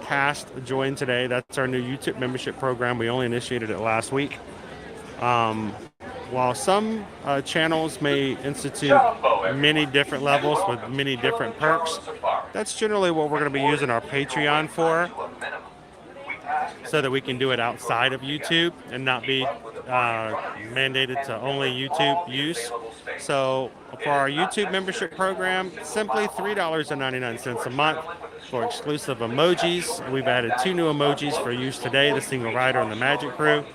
cast join today. That's our new YouTube membership program. We only initiated it last week. While some channels may institute many different levels with many different perks, That's generally what we're going to be using our Patreon for, so that we can do it outside of YouTube and not be mandated to only YouTube use. So for our YouTube membership program, simply $3.99 a month for exclusive emojis. We've added 2 new emojis for use today, the Single Rider and the Magic Crew.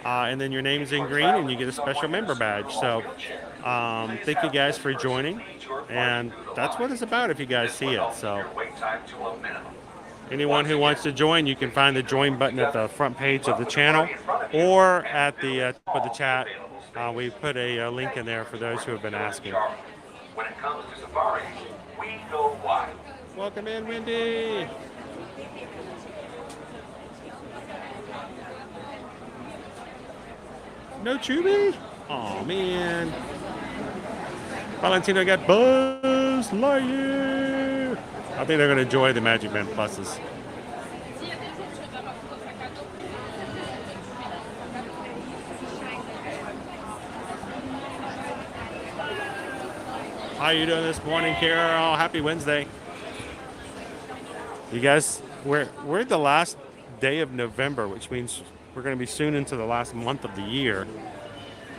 And then your name's in green and you get a special member badge. So thank you guys for joining. And that's what it's about if you guys see it. So anyone who wants to join, you can find the join button at the front page of the channel or at the top of the chat. We put a link in there for those who have been asking. When it comes to safari, we go wild. Welcome in, Wendy. No Chubby? Oh man. Valentino got Buzz Lightyear. I think they're going to enjoy the Magic Band Pluses. How you doing this morning, Carol? Happy Wednesday. You guys, we're at the last day of November, which means we're going to be soon into the last month of the year.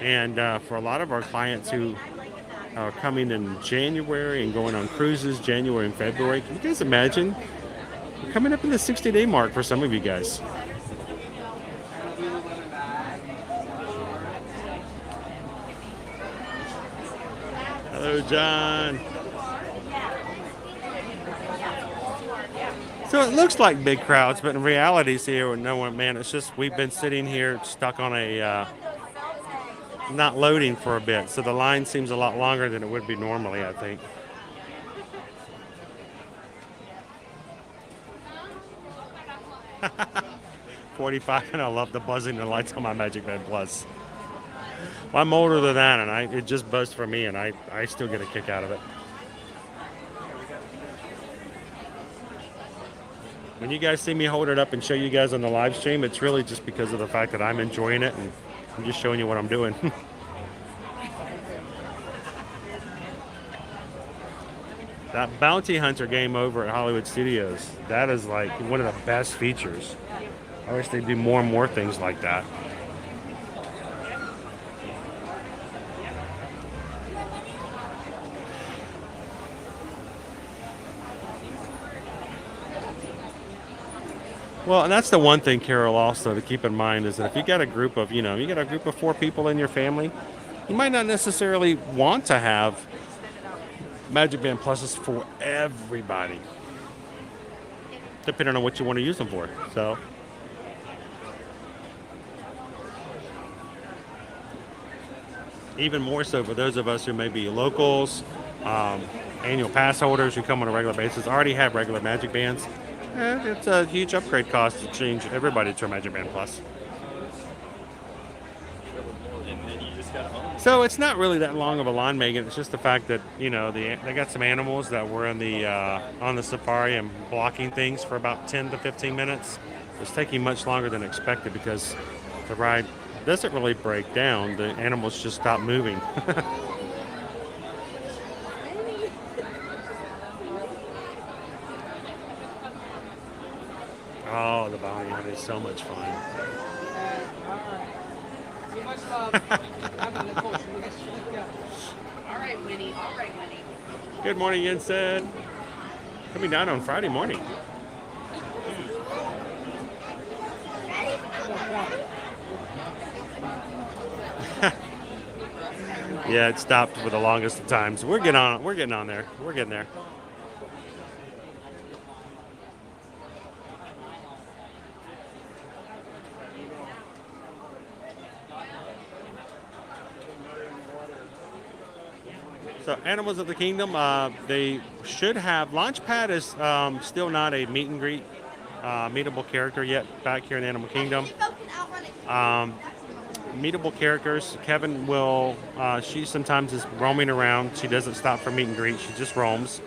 And for a lot of our clients who are coming in January and going on cruises January and February, can you guys imagine? We're coming up in the 60-day mark for some of you guys. Hello, John. So it looks like big crowds, but in reality, here, no one, man, it's just we've been sitting here stuck on a not loading for a bit, so the line seems a lot longer than it would be normally, I think. $45, and I love the buzzing and lights on my Magic Band Plus. Well, I'm older than that, and it just buzzed for me, and I still get a kick out of it. When you guys see me hold it up and show you guys on the live stream, it's really just because of the fact that I'm enjoying it, and I'm just showing you what I'm doing. That Bounty Hunter game over at Hollywood Studios, that is like one of the best features. I wish they'd do more and more things like that. Well, and that's the one thing, Carol, also to keep in mind is that if you got a group of, you got a group of 4 people in your family, you might not necessarily want to have Magic Band Pluses for everybody, depending on what you want to use them for. So, even more so for those of us who may be locals, annual pass holders who come on a regular basis, already have regular Magic Bands. It's a huge upgrade cost to change everybody to a Magic Band Plus. So it's not really that long of a line, Megan. It's just the fact that they got some animals that were in the on the safari and blocking things for about 10 to 15 minutes. It's taking much longer than expected because the ride doesn't really break down. The animals just stop moving. Oh, the bounty hunt is so much fun. All right, Winnie. All right, Winnie. Good morning, Yensid. Coming down on Friday morning. Yeah, it stopped for the longest of times. We're getting on there. We're getting there. So Animals of the Kingdom, they should have, Launchpad is still not a meet and greet meetable character yet back here in Animal Kingdom. Meetable characters, Kevin will, she sometimes is roaming around. She doesn't stop for meet and greet, she just roams.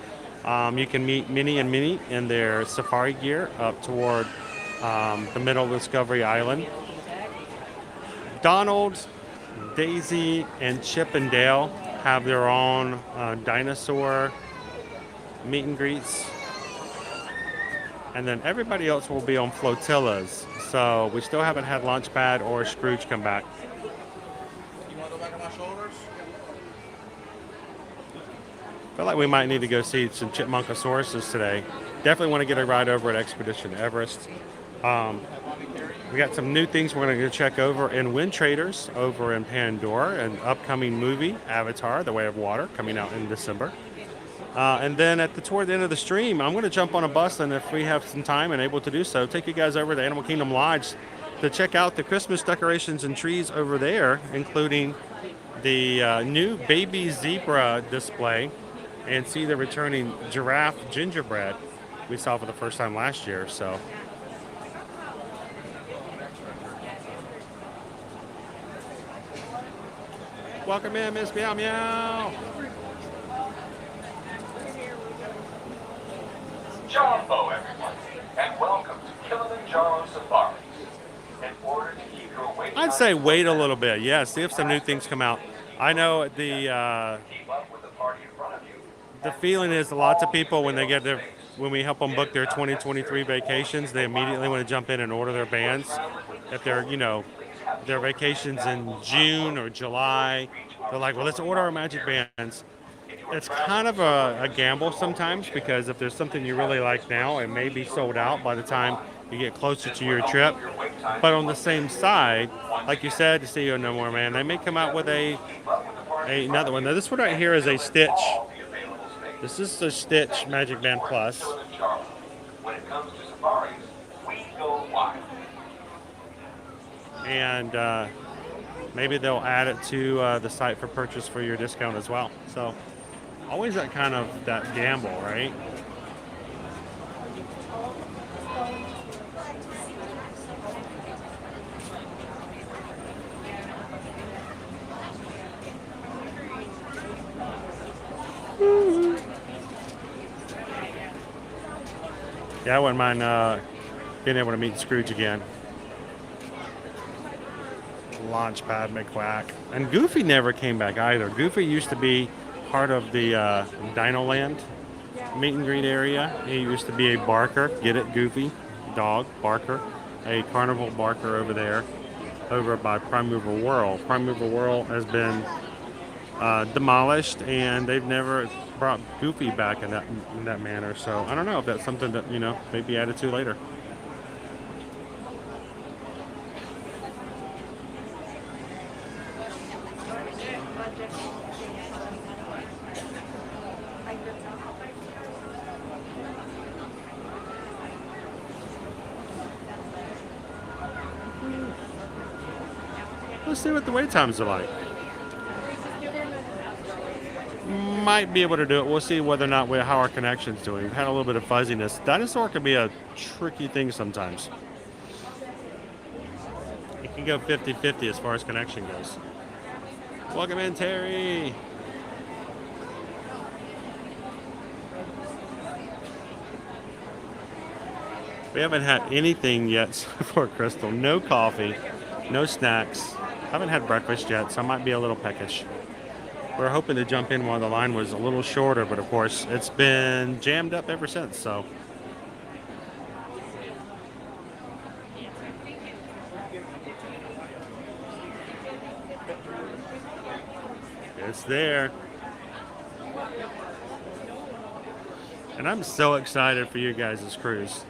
You can meet Minnie and Minnie in their safari gear up toward the middle of Discovery Island. Donald, Daisy, and Chip and Dale have their own Dinosaur meet and greets And then everybody else will be on flotillas. So we still haven't had Launchpad or Scrooge come back. Feel like we might need to go see some Chipmunkosauruses today. Definitely want to get a ride over at Expedition Everest. We got some new things we're going to go check over in Wind Traders over in Pandora, an upcoming movie, Avatar, The Way of Water, coming out in December. And then toward the end of the stream, I'm going to jump on a bus, and if we have some time and able to do so, take you guys over to Animal Kingdom Lodge to check out the Christmas decorations and trees over there, including the new baby zebra display, and see the returning giraffe gingerbread we saw for the first time last year. So welcome in, Miss Meow Meow. Jumbo, everyone, and welcome to Kilimanjaro Safaris. In order to keep your wait I'd say wait a little bit. Yeah, see if some new things come out. I know keep up with the party in front of you. the feeling is lots of people when we help them book their 2023 vacations, they immediately want to jump in and order their bands. If they're, their vacations in June or July, they're like, well, let's order our magic bands. It's kind of a gamble sometimes, because if there's something you really like now, it may be sold out by the time you get closer to your trip. But on the same side, like you said, to see you no more, man, they may come out with another one. Now, this one right here is a Stitch. This is the Stitch Magic Band Plus. When it comes to safaris, we go wild. And maybe they'll add it to the site for purchase for your discount as well. So always that kind of that gamble, right? Yeah, I wouldn't mind being able to meet Scrooge again. Launchpad McQuack. And Goofy never came back either. Goofy used to be part of the Dino Land meet and greet area. He used to be a barker. Get it, Goofy? Dog, barker. A carnival barker over there, over by Primeval World. Primeval World has been demolished, and they've never brought Goofy back in that manner. So I don't know if that's something that, maybe added to later. Let's see what the wait times are like. Might be able to do it. We'll see whether or not how our connection's doing. We've had a little bit of fuzziness. Dinosaur can be a tricky thing sometimes. It can go 50-50 as far as connection goes. Welcome in, Terry. We haven't had anything yet for Crystal. No coffee, no snacks. Haven't had breakfast yet, so I might be a little peckish. We're hoping to jump in while the line was a little shorter, but of course, it's been jammed up ever since, so. It's there. And I'm so excited for you guys' cruise.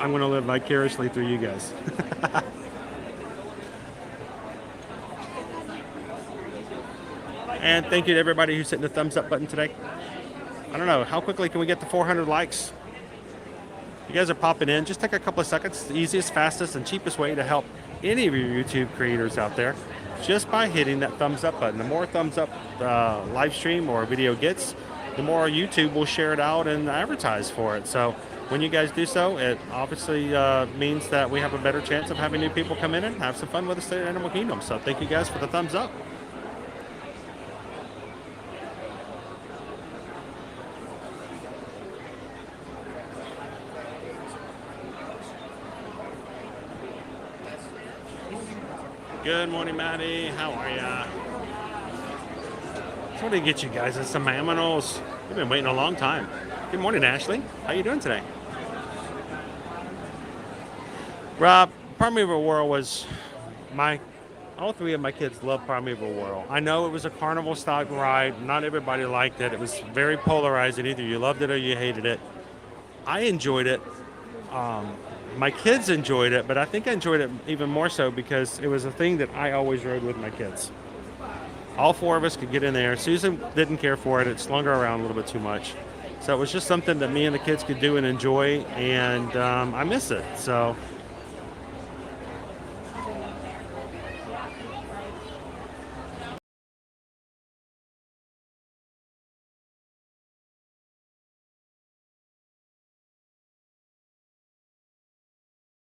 I'm going to live vicariously through you guys. And thank you to everybody who's hitting the thumbs up button today. I don't know, how quickly can we get to 400 likes? You guys are popping in. Just take a couple of seconds. The easiest, fastest, and cheapest way to help any of your YouTube creators out there, just by hitting that thumbs up button. The more thumbs up live stream or video gets, the more YouTube will share it out and advertise for it. So when you guys do so, it obviously means that we have a better chance of having new people come in and have some fun with us at Animal Kingdom. So thank you guys for the thumbs up. Good morning, Maddie. How are ya? Just want to get you guys some aminos. We've been waiting a long time. Good morning, Ashley. How you doing today? Rob, Primeval World was all three of my kids loved Primeval World. I know it was a carnival style ride. Not everybody liked it. It was very polarizing. Either you loved it or you hated it. I enjoyed it. My kids enjoyed it, but I think I enjoyed it even more so because it was a thing that I always rode with my kids. All four of us could get in there. Susan didn't care for it. It slung her around a little bit too much. So it was just something that me and the kids could do and enjoy, and I miss it. So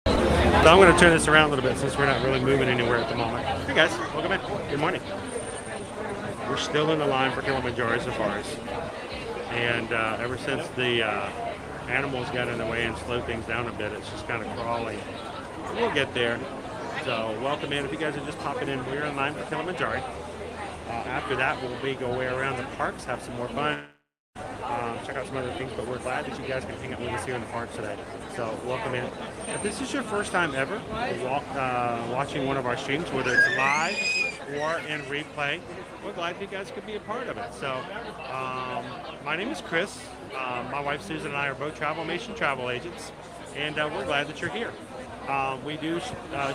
I'm going to turn this around a little bit since we're not really moving anywhere at the moment. Hey guys, welcome in. Good morning. We're still in the line for Kilimanjaro safaris. And ever since the animals got in the way and slowed things down a bit, it's just kind of crawling. We'll get there. So welcome in. If you guys are just popping in, we're in line for Kilimanjaro. After that, we'll go way around the parks, have some more fun. Check out some other things, but we're glad that you guys can hang out with us here in the park today. So welcome in. If this is your first time ever watching one of our streams, whether it's live or in replay, we're glad you guys could be a part of it. So my name is Chris. My wife Susan and I are both Travelmation travel agents, and we're glad that you're here. We do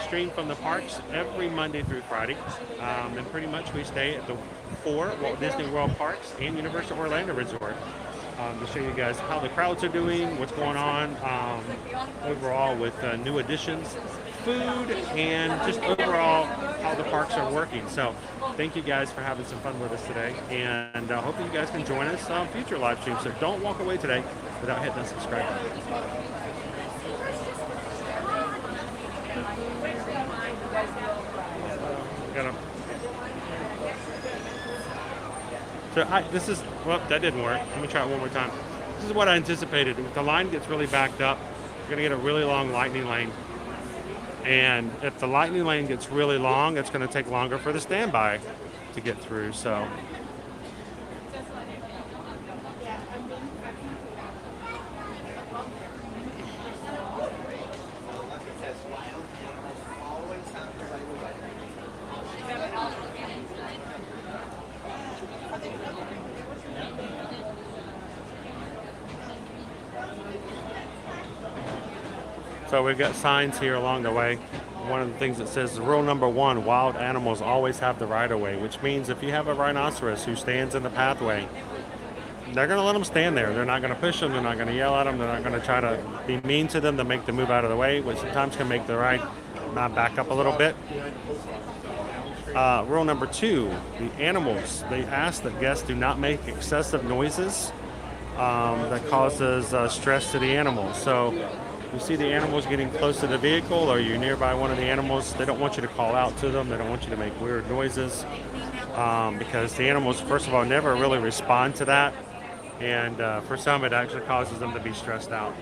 stream from the parks every Monday through Friday, and pretty much we stay at the 4 Walt Disney World parks and Universal Orlando Resort to show you guys how the crowds are doing, what's going on overall with new additions, food, and just overall how the parks are working. So thank you guys for having some fun with us today, and I hope that you guys can join us on future live streams. So don't walk away today without hitting the subscribe button. Well, that didn't work. Let me try it one more time. This is what I anticipated. If the line gets really backed up, you're going to get a really long lightning lane. And if the lightning lane gets really long, it's going to take longer for the standby to get through. So So we've got signs here along the way. One of the things that says rule number 1, wild animals always have the right of way, which means if you have a rhinoceros who stands in the pathway, they're going to let them stand there. They're not going to push them. They're not going to yell at them. They're not going to try to be mean to them to make them move out of the way, which sometimes can make the ride not back up a little bit. Rule number 2, the animals, they ask that guests do not make excessive noises that causes stress to the animals. So you see the animals getting close to the vehicle, or you're nearby one of the animals, they don't want you to call out to them. They don't want you to make weird noises because the animals, first of all, never really respond to that. And for some, it actually causes them to be stressed out.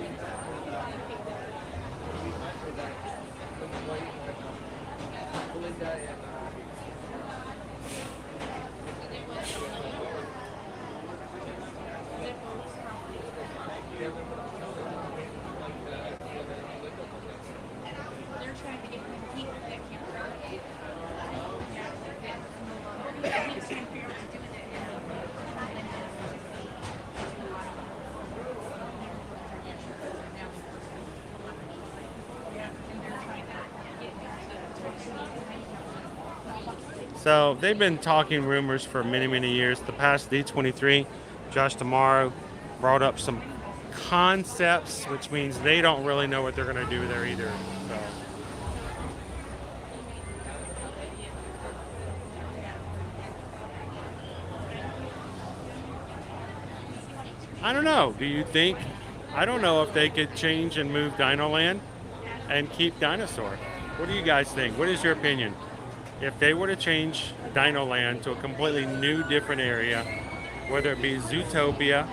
So they've been talking rumors for many, many years. The past D23, Josh Tomorrow brought up some concepts, which means they don't really know what they're going to do there either. So I don't know. Do you think? I don't know if they could change and move Dino Land and keep Dinosaur. What do you guys think? What is your opinion? If they were to change Dino Land to a completely new, different area, whether it be Zootopia,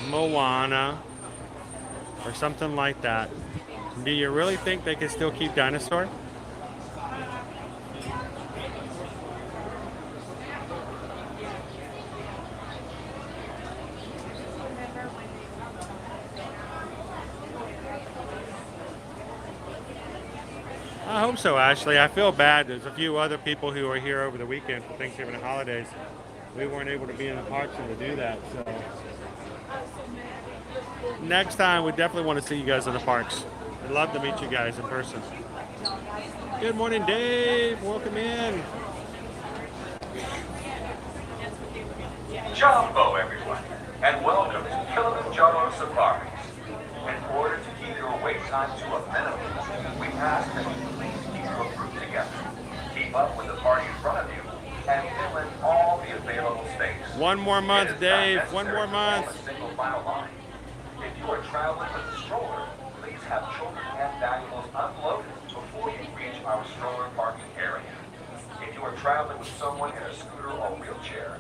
Moana, or something like that, do you really think they could still keep Dinosaur? I hope so, Ashley. I feel bad. There's a few other people who are here over the weekend for Thanksgiving and holidays. We weren't able to be in the parks and to do that. So next time, we definitely want to see you guys in the parks. I'd love to meet you guys in person. Good morning, Dave. Welcome in. Jumbo, everyone, and welcome to Kilimanjaro Safaris. In order to keep your wait time to a minimum, we ask that you please keep your group together, keep up with the party in front of you, and fill in all the available space. One more month, It is not Dave. necessary One more to month. form a single file line. If you are traveling with a stroller, please have children and valuables unloaded before you reach our stroller parking area. If you are traveling with someone in a scooter or wheelchair,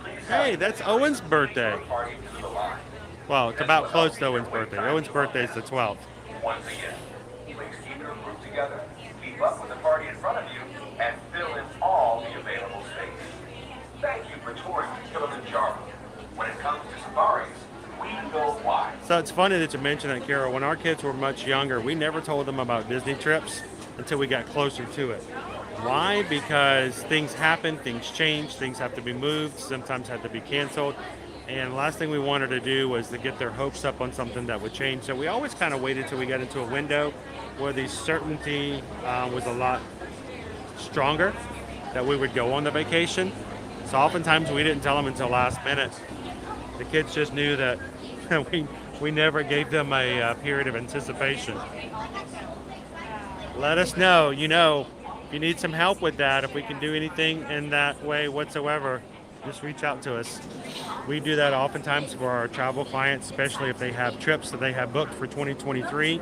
please have Hey, that's Owen's birthday. your party to the line. Well, it's about close to Owen's birthday. Owen's birthday is the 12th. Once again, please keep your group together, keep up with the party in front of you, and fill in all the available space. Thank you for touring Kilimanjaro. When it comes to safaris, we go wide. So it's funny that you mentioned that, Carol. When our kids were much younger, we never told them about Disney trips until we got closer to it. Why? Because things happen, things change, things have to be moved, sometimes have to be canceled. And the last thing we wanted to do was to get their hopes up on something that would change. So we always kind of waited till we got into a window where the certainty was a lot stronger that we would go on the vacation. So oftentimes we didn't tell them until last minute. The kids just knew that we never gave them a period of anticipation. Let us know, if you need some help with that, if we can do anything in that way whatsoever, just reach out to us. We do that oftentimes for our travel clients, especially if they have trips that they have booked for 2023.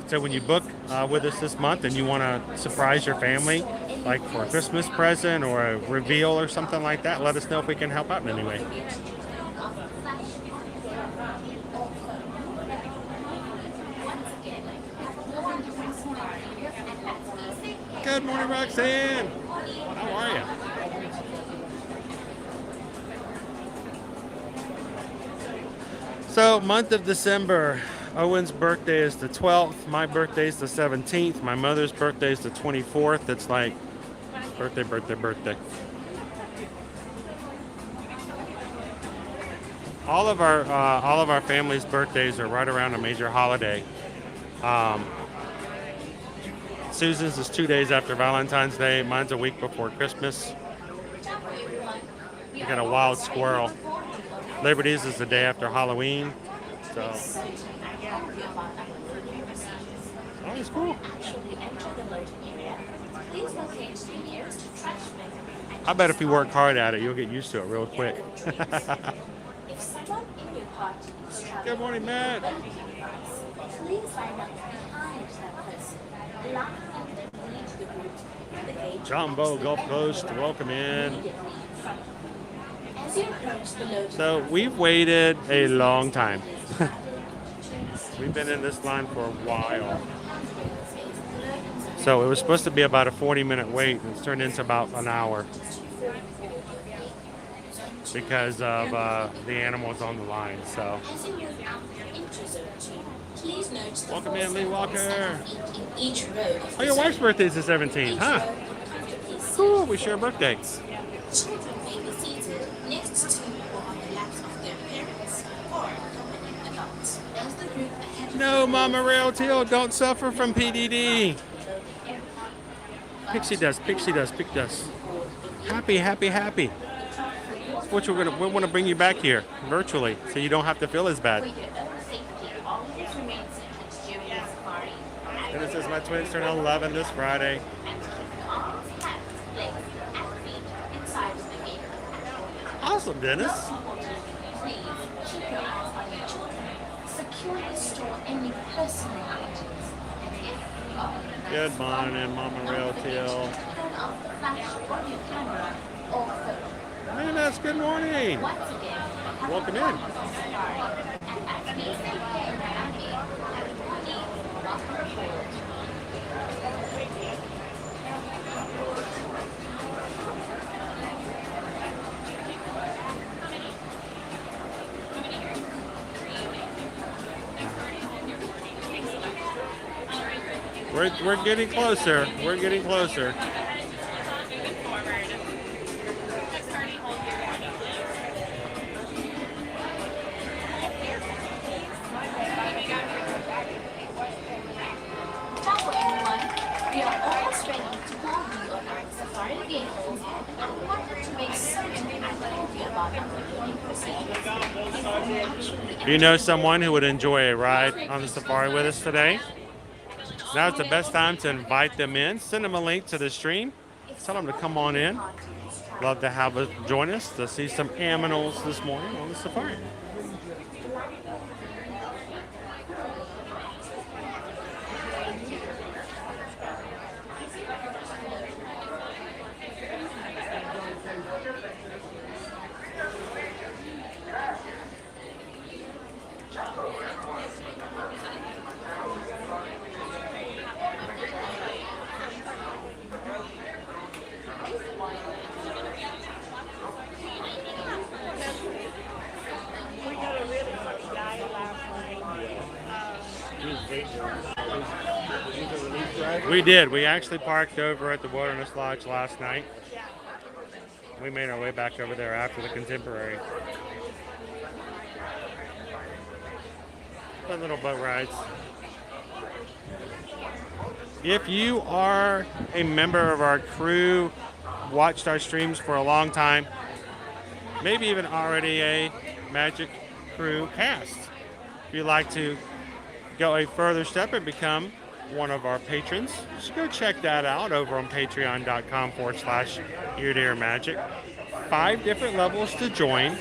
So when you book with us this month and you want to surprise your family, like for a Christmas present or a reveal or something like that, let us know if we can help out in any way. Good morning, Roxanne. How are you? So, month of December. Owen's birthday is the 12th. My birthday is the 17th. My mother's birthday is the 24th. It's like birthday. All of our family's birthdays are right around a major holiday. Susan's is 2 days after Valentine's Day. Mine's a week before Christmas. We got a wild squirrel. Liberty's is the day after Halloween. So, oh, it's cool. I bet if you work hard at it, you'll get used to it real quick. Good morning, Matt. Please find out behind that person. Jumbo Gulf Coast, welcome in. As you approach the load, So we've waited a long time. We've been in this line for a while. So it was supposed to be about a 40-minute wait, and it's turned into about an hour because of the animals on the line. So as you move out into zone 2, please note the welcome in, Lee Walker. in each row of Oh, your wife's birthday is the 17th, huh? Cool, we share birthdays. Children may be seated next to or on the laps of their parents or accompanying adults. As the group ahead No, Mama Rail Teal, don't suffer from PDD. Pixie dust. Happy. Which we want to bring you back here virtually, so you don't have to feel as bad. for your own safety, always remain seated during the safari. And it says my twins turn 11 this Friday. Arms, hands, legs, and feet inside of the gate. Awesome, Dennis. Please keep your eyes on your children. Securely store any personal items. And if you are Good morning, Mama Rail Teal. turn off the flash on your camera or phone. Dennis, good morning. Once again, Welcome in. and as we say here in Miami, everybody, welcome aboard. We're getting closer. We're getting closer. Hello everyone, we are almost ready to board you on our safari vehicles and wanted to make certain I told you about our boarding procedures. Before we actually You know someone who would enjoy a ride on the safari with us today? Now's the best time to invite them in. Send them a link to the stream. Tell them to come on in. Love to have us join us to see some aminals this morning on the safari. We got a really funny guy last night. We did. We actually parked over at the Wilderness Lodge last night. We made our way back over there after the Contemporary. Fun little boat rides. If you are a member of our crew, watched our streams for a long time, maybe even already a Magic Crew cast, if you'd like to go a further step and become one of our patrons, just go check that out over on patreon.com/ear-to-ear-magic. 5 different levels to join.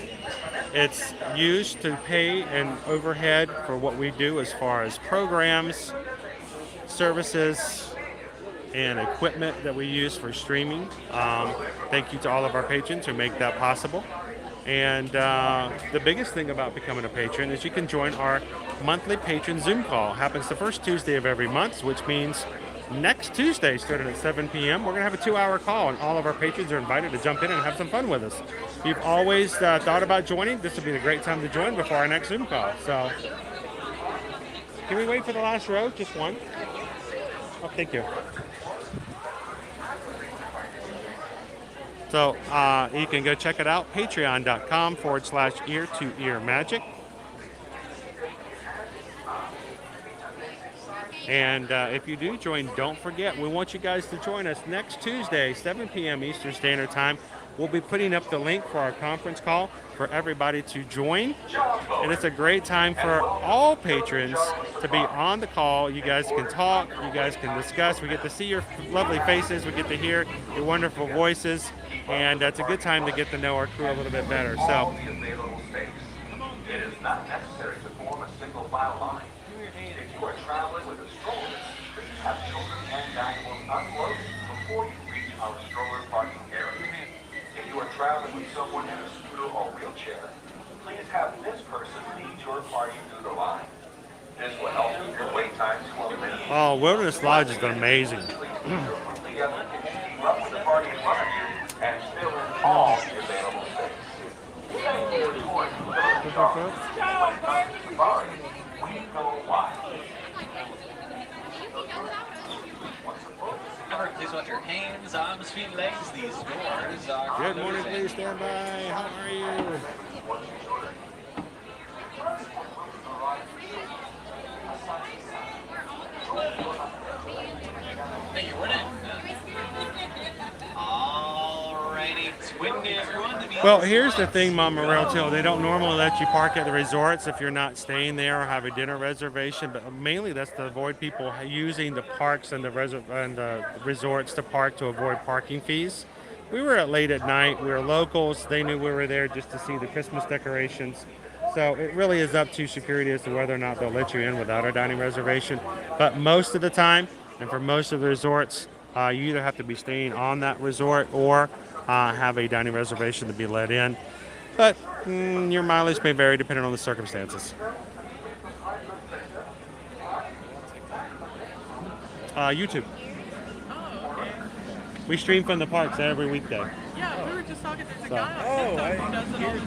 It's used to pay an overhead for what we do as far as programs, services, and equipment that we use for streaming. Thank you to all of our patrons who make that possible. And the biggest thing about becoming a patron is you can join our monthly patron Zoom call. It happens the first Tuesday of every month, which means next Tuesday, starting at 7 p.m., we're going to have a 2-hour call, and all of our patrons are invited to jump in and have some fun with us. If you've always thought about joining, this would be a great time to join before our next Zoom call. So, can we wait for the last row? Just one? Oh, thank you. So you can go check it out, patreon.com/ear-to-ear-magic. And if you do join, don't forget, we want you guys to join us next Tuesday, 7 p.m. Eastern Standard Time. We'll be putting up the link for our conference call for everybody to join. And it's a great time for all patrons to be on the call. You guys can talk, you guys can discuss. We get to see your lovely faces, we get to hear your wonderful voices, and it's a good time to get to know our crew a little bit better. So, The available space. It is not necessary to form a single file line. If you are traveling with a stroller, please have children and animals unloaded before you reach our stroller parking area. If you are traveling with someone in a scooter or wheelchair, please have this person lead your party through the line. This will help keep your wait time to a minimum. oh, Wilderness Lodge is amazing. Please keep your group together and keep up with the party in front of you and fill in all the available space. Thank you for joining Kilimanjaro. When it comes to safari, we know why. Remember, please watch your hands, arms, feet, legs. These doors are Good morning, please stand by. How are you? Thank you, Renee. Alrighty, it's windy, everyone. Well, here's the thing, Mama Rail, they don't normally let you park at the resorts if you're not staying there or have a dinner reservation, but mainly that's to avoid people using the parks and the resorts to park to avoid parking fees. We were at late at night. We were locals. They knew we were there just to see the Christmas decorations. So it really is up to security as to whether or not they'll let you in without a dining reservation. But most of the time, and for most of the resorts, you either have to be staying on that resort or have a dining reservation to be let in. But your mileage may vary depending on the circumstances. YouTube. We stream from the parks every weekday. Yeah, we were just talking to the So- guy on TikTok who does it all the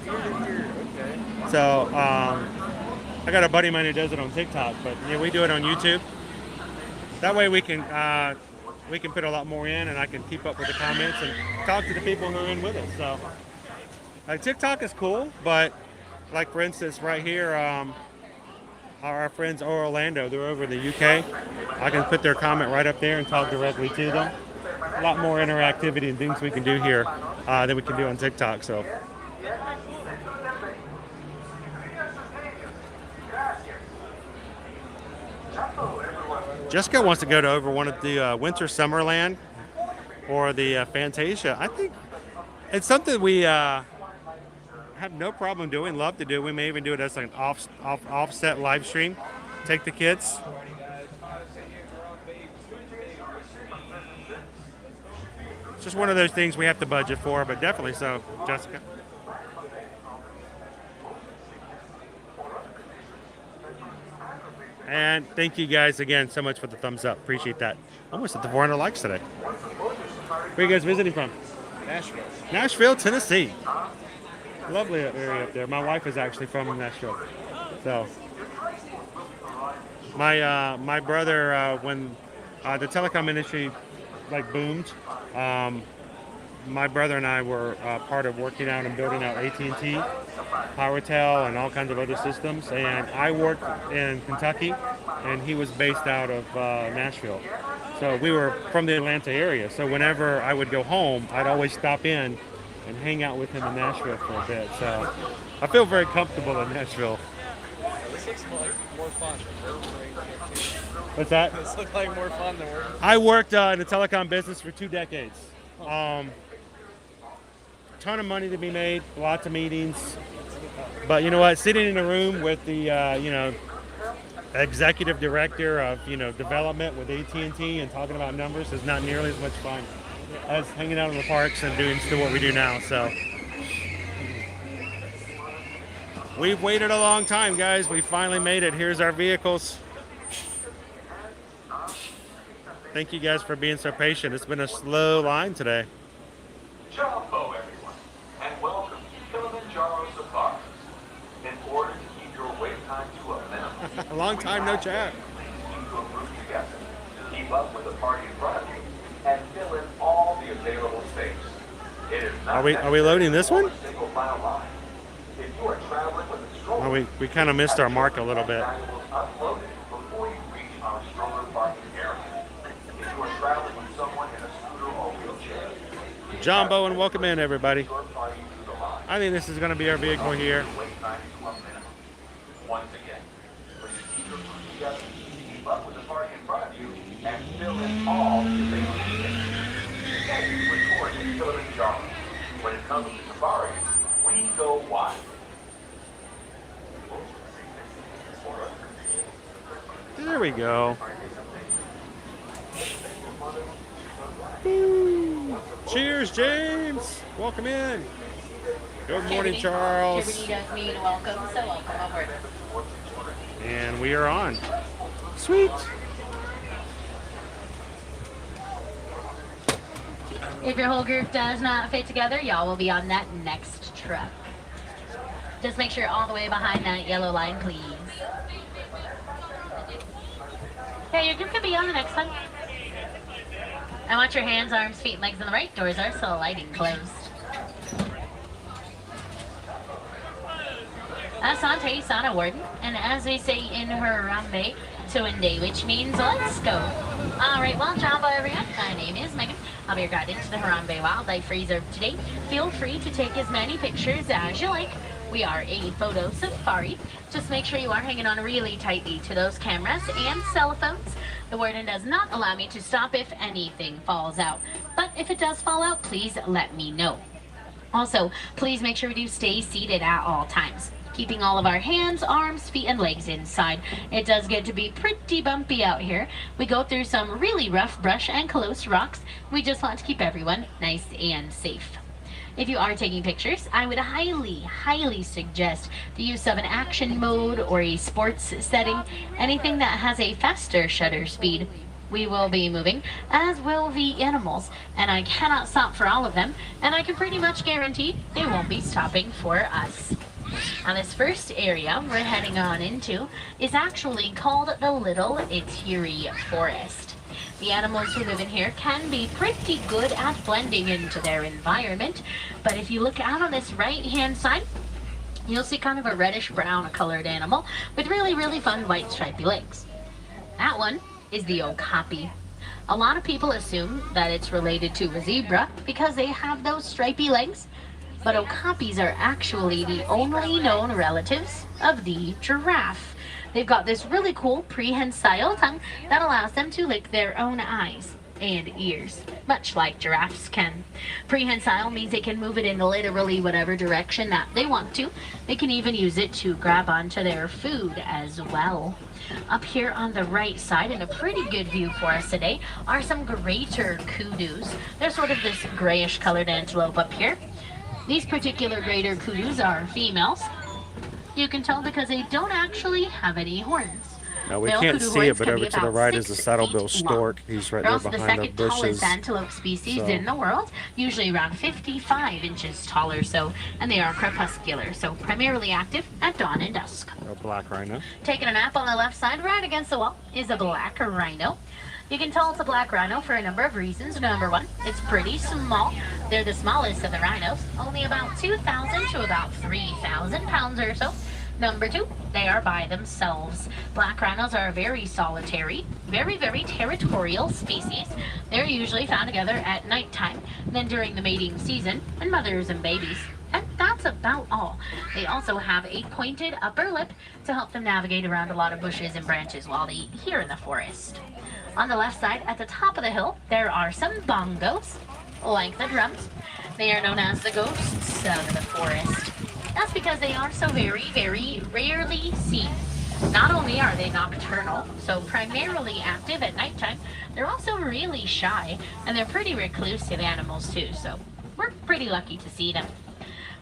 time. So I got a buddy of mine who does it on TikTok, but yeah, we do it on YouTube. That way we can put a lot more in, and I can keep up with the comments and talk to the people who are in with us. So TikTok is cool, but like for instance, right here, our friends in Orlando, they're over in the UK. I can put their comment right up there and talk directly to them. A lot more interactivity and things we can do here than we can do on TikTok. So. Jessica wants to go to over one of the Winter Summerland or the Fantasia. I think it's something we have no problem doing, love to do. We may even do it as an offset live stream. Take the kids. It's just one of those things we have to budget for, but definitely so, Jessica. And thank you guys again so much for the thumbs up. Appreciate that. Almost at the 400 likes today. Where are you guys visiting from? Nashville. Nashville, Tennessee. Lovely area up there. My wife is actually from Nashville. So, my brother, when the telecom industry like boomed, my brother and I were part of working out and building out AT&T, PowerTel, and all kinds of other systems. And I worked in Kentucky, and he was based out of Nashville. So we were from the Atlanta area. So whenever I would go home, I'd always stop in and hang out with him in Nashville for a bit. So I feel very comfortable in Nashville. This looks like more fun. What's that? This looks like more fun than working. I worked in the telecom business for 2 decades. Ton of money to be made, lots of meetings. But you know what? Sitting in a room with the executive director of development with AT&T and talking about numbers is not nearly as much fun as hanging out in the parks and doing still what we do now. So we've waited a long time, guys. We finally made it. Here's our vehicles. Thank you guys for being so patient. It's been a slow line today. Jumbo, everyone, and welcome to Kilimanjaro Safari. In order to keep your wait time to a minimum, A long time no chat. keep your group together, keep up with the party in front of you, and fill in all the available space. It is not Are we loading this one? a single file line. If you are traveling with a stroller, Well, we kind of missed our mark a little bit. manuals uploaded before you reach our stroller parking area. If you are traveling with someone in a scooter or wheelchair, Jumbo, and welcome in, everybody. your party through the line. I think this is going to be our vehicle here. Wait time to a minimum. Once again, when you keep your group together, keep up with the party in front of you, and fill in all the available space. Hey, recording in Kilimanjaro. When it comes to safari, we go wide. There we go. Woo. Cheers, James. Welcome in. Good morning, Charles. Germany does mean welcome, so welcome aboard. And we are on. Sweet. If your whole group does not fit together, y'all will be on that next truck. Just make sure you're all the way behind that yellow line, please. Yeah, your group could be on the next one. I want your hands, arms, feet, and legs on the right. Doors are sliding closed. Asante Sana Warden, and as we say in Harambe, Tuende, which means let's go. Alright, well, Jamba everyone, my name is Megan. I'll be your guide into the Harambe Wildlife Reserve today. Feel free to take as many pictures as you like. We are a photo safari. Just make sure you are hanging on really tightly to those cameras and cell phones. The warden does not allow me to stop if anything falls out. But if it does fall out, please let me know. Also, please make sure we do stay seated at all times, keeping all of our hands, arms, feet, and legs inside. It does get to be pretty bumpy out here. We go through some really rough brush and close rocks. We just want to keep everyone nice and safe. If you are taking pictures, I would highly suggest the use of an action mode or a sports setting, anything that has a faster shutter speed. We will be moving, as will the animals, and I cannot stop for all of them, and I can pretty much guarantee they won't be stopping for us. Now this first area we're heading on into is actually called the Little Itiri Forest. The animals who live in here can be pretty good at blending into their environment, but if you look out on this right-hand side, you'll see kind of a reddish-brown colored animal with really fun white stripy legs. That one is the okapi. A lot of people assume that it's related to a zebra because they have those stripy legs, but okapis are actually the only known relatives of the giraffe. They've got this really cool prehensile tongue that allows them to lick their own eyes and ears, much like giraffes can. Prehensile means they can move it in literally whatever direction that they want to. They can even use it to grab onto their food as well. Up here on the right side, and a pretty good view for us today, are some greater kudus. They're sort of this grayish colored antelope up here. These particular greater kudus are females. You can tell because they don't actually have any horns. Now we Male can't kudu see it, horns but can over be to the about right is the 6 saddle-bill feet stork. long. He's right They're there also the behind the second tallest bushes. antelope species So- in the world, usually around 55 inches tall or so, and they are crepuscular, so primarily active at dawn and dusk. A black rhino. Taking a nap on the left side, right against the wall, is a black rhino. You can tell it's a black rhino for a number of reasons. Number one, it's pretty small. They're the smallest of the rhinos, only about 2,000 to about 3,000 pounds or so. Number two, they are by themselves. Black rhinos are a very solitary, very territorial species. They're usually found together at nighttime, then during the mating season, and mothers and babies. And that's about all. They also have a pointed upper lip to help them navigate around a lot of bushes and branches while they eat here in the forest. On the left side, at the top of the hill, there are some bongos, like the drums. They are known as the ghosts of the forest. That's because they are so very rarely seen. Not only are they nocturnal, so primarily active at nighttime, they're also really shy, and they're pretty reclusive animals too, so we're pretty lucky to see them.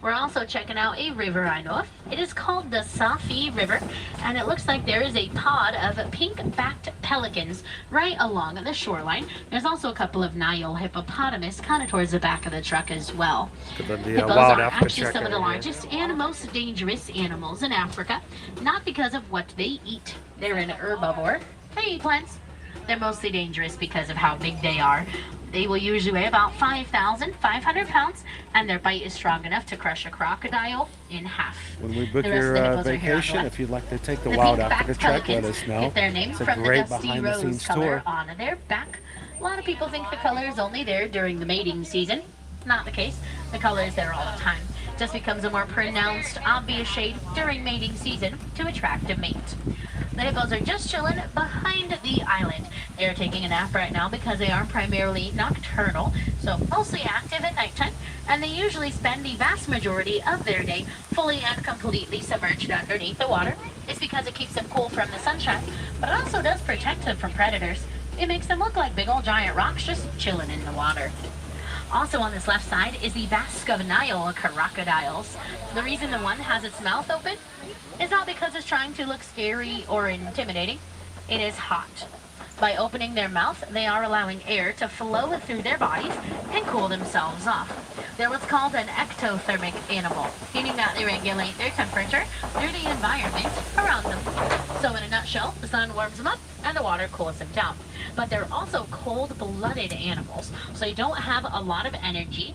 We're also checking out a river I know of. It is called the Safi River, and it looks like there is a pod of pink-backed pelicans right along the shoreline. There's also a couple of Nile hippopotamus kind of towards the back of the truck as well. Hippos wild are Africa actually some of the checker here. largest and most dangerous animals in Africa, not because of what they eat. They're an herbivore. They eat plants. They're mostly dangerous because of how big they are. They will usually weigh about 5,500 pounds, and their bite is strong enough to crush a crocodile in half. When we book The rest your of the hippos are here on the vacation, left. if you'd like to take the The Wild pink-backed Africa trek, let pelicans us know. get their name It's a from the great dusty behind-the-scenes rose color tour. on their back. A lot of people think the color is only there during the mating season. Not the case. The color is there all the time. Just becomes a more pronounced, obvious shade during mating season to attract a mate. The hippos are just chilling behind the island. They are taking a nap right now because they are primarily nocturnal, so mostly active at nighttime, and they usually spend the vast majority of their day fully and completely submerged underneath the water. It's because it keeps them cool from the sunshine, but it also does protect them from predators. It makes them look like big old giant rocks just chilling in the water. Also on this left side is the Basque of Nile crocodiles. The reason the one has its mouth open is not because it's trying to look scary or intimidating. It is hot. By opening their mouth, they are allowing air to flow through their bodies and cool themselves off. They're what's called an ectothermic animal, meaning that they regulate their temperature through the environment around them. So in a nutshell, the sun warms them up and the water cools them down. But they're also cold-blooded animals, so they don't have a lot of energy.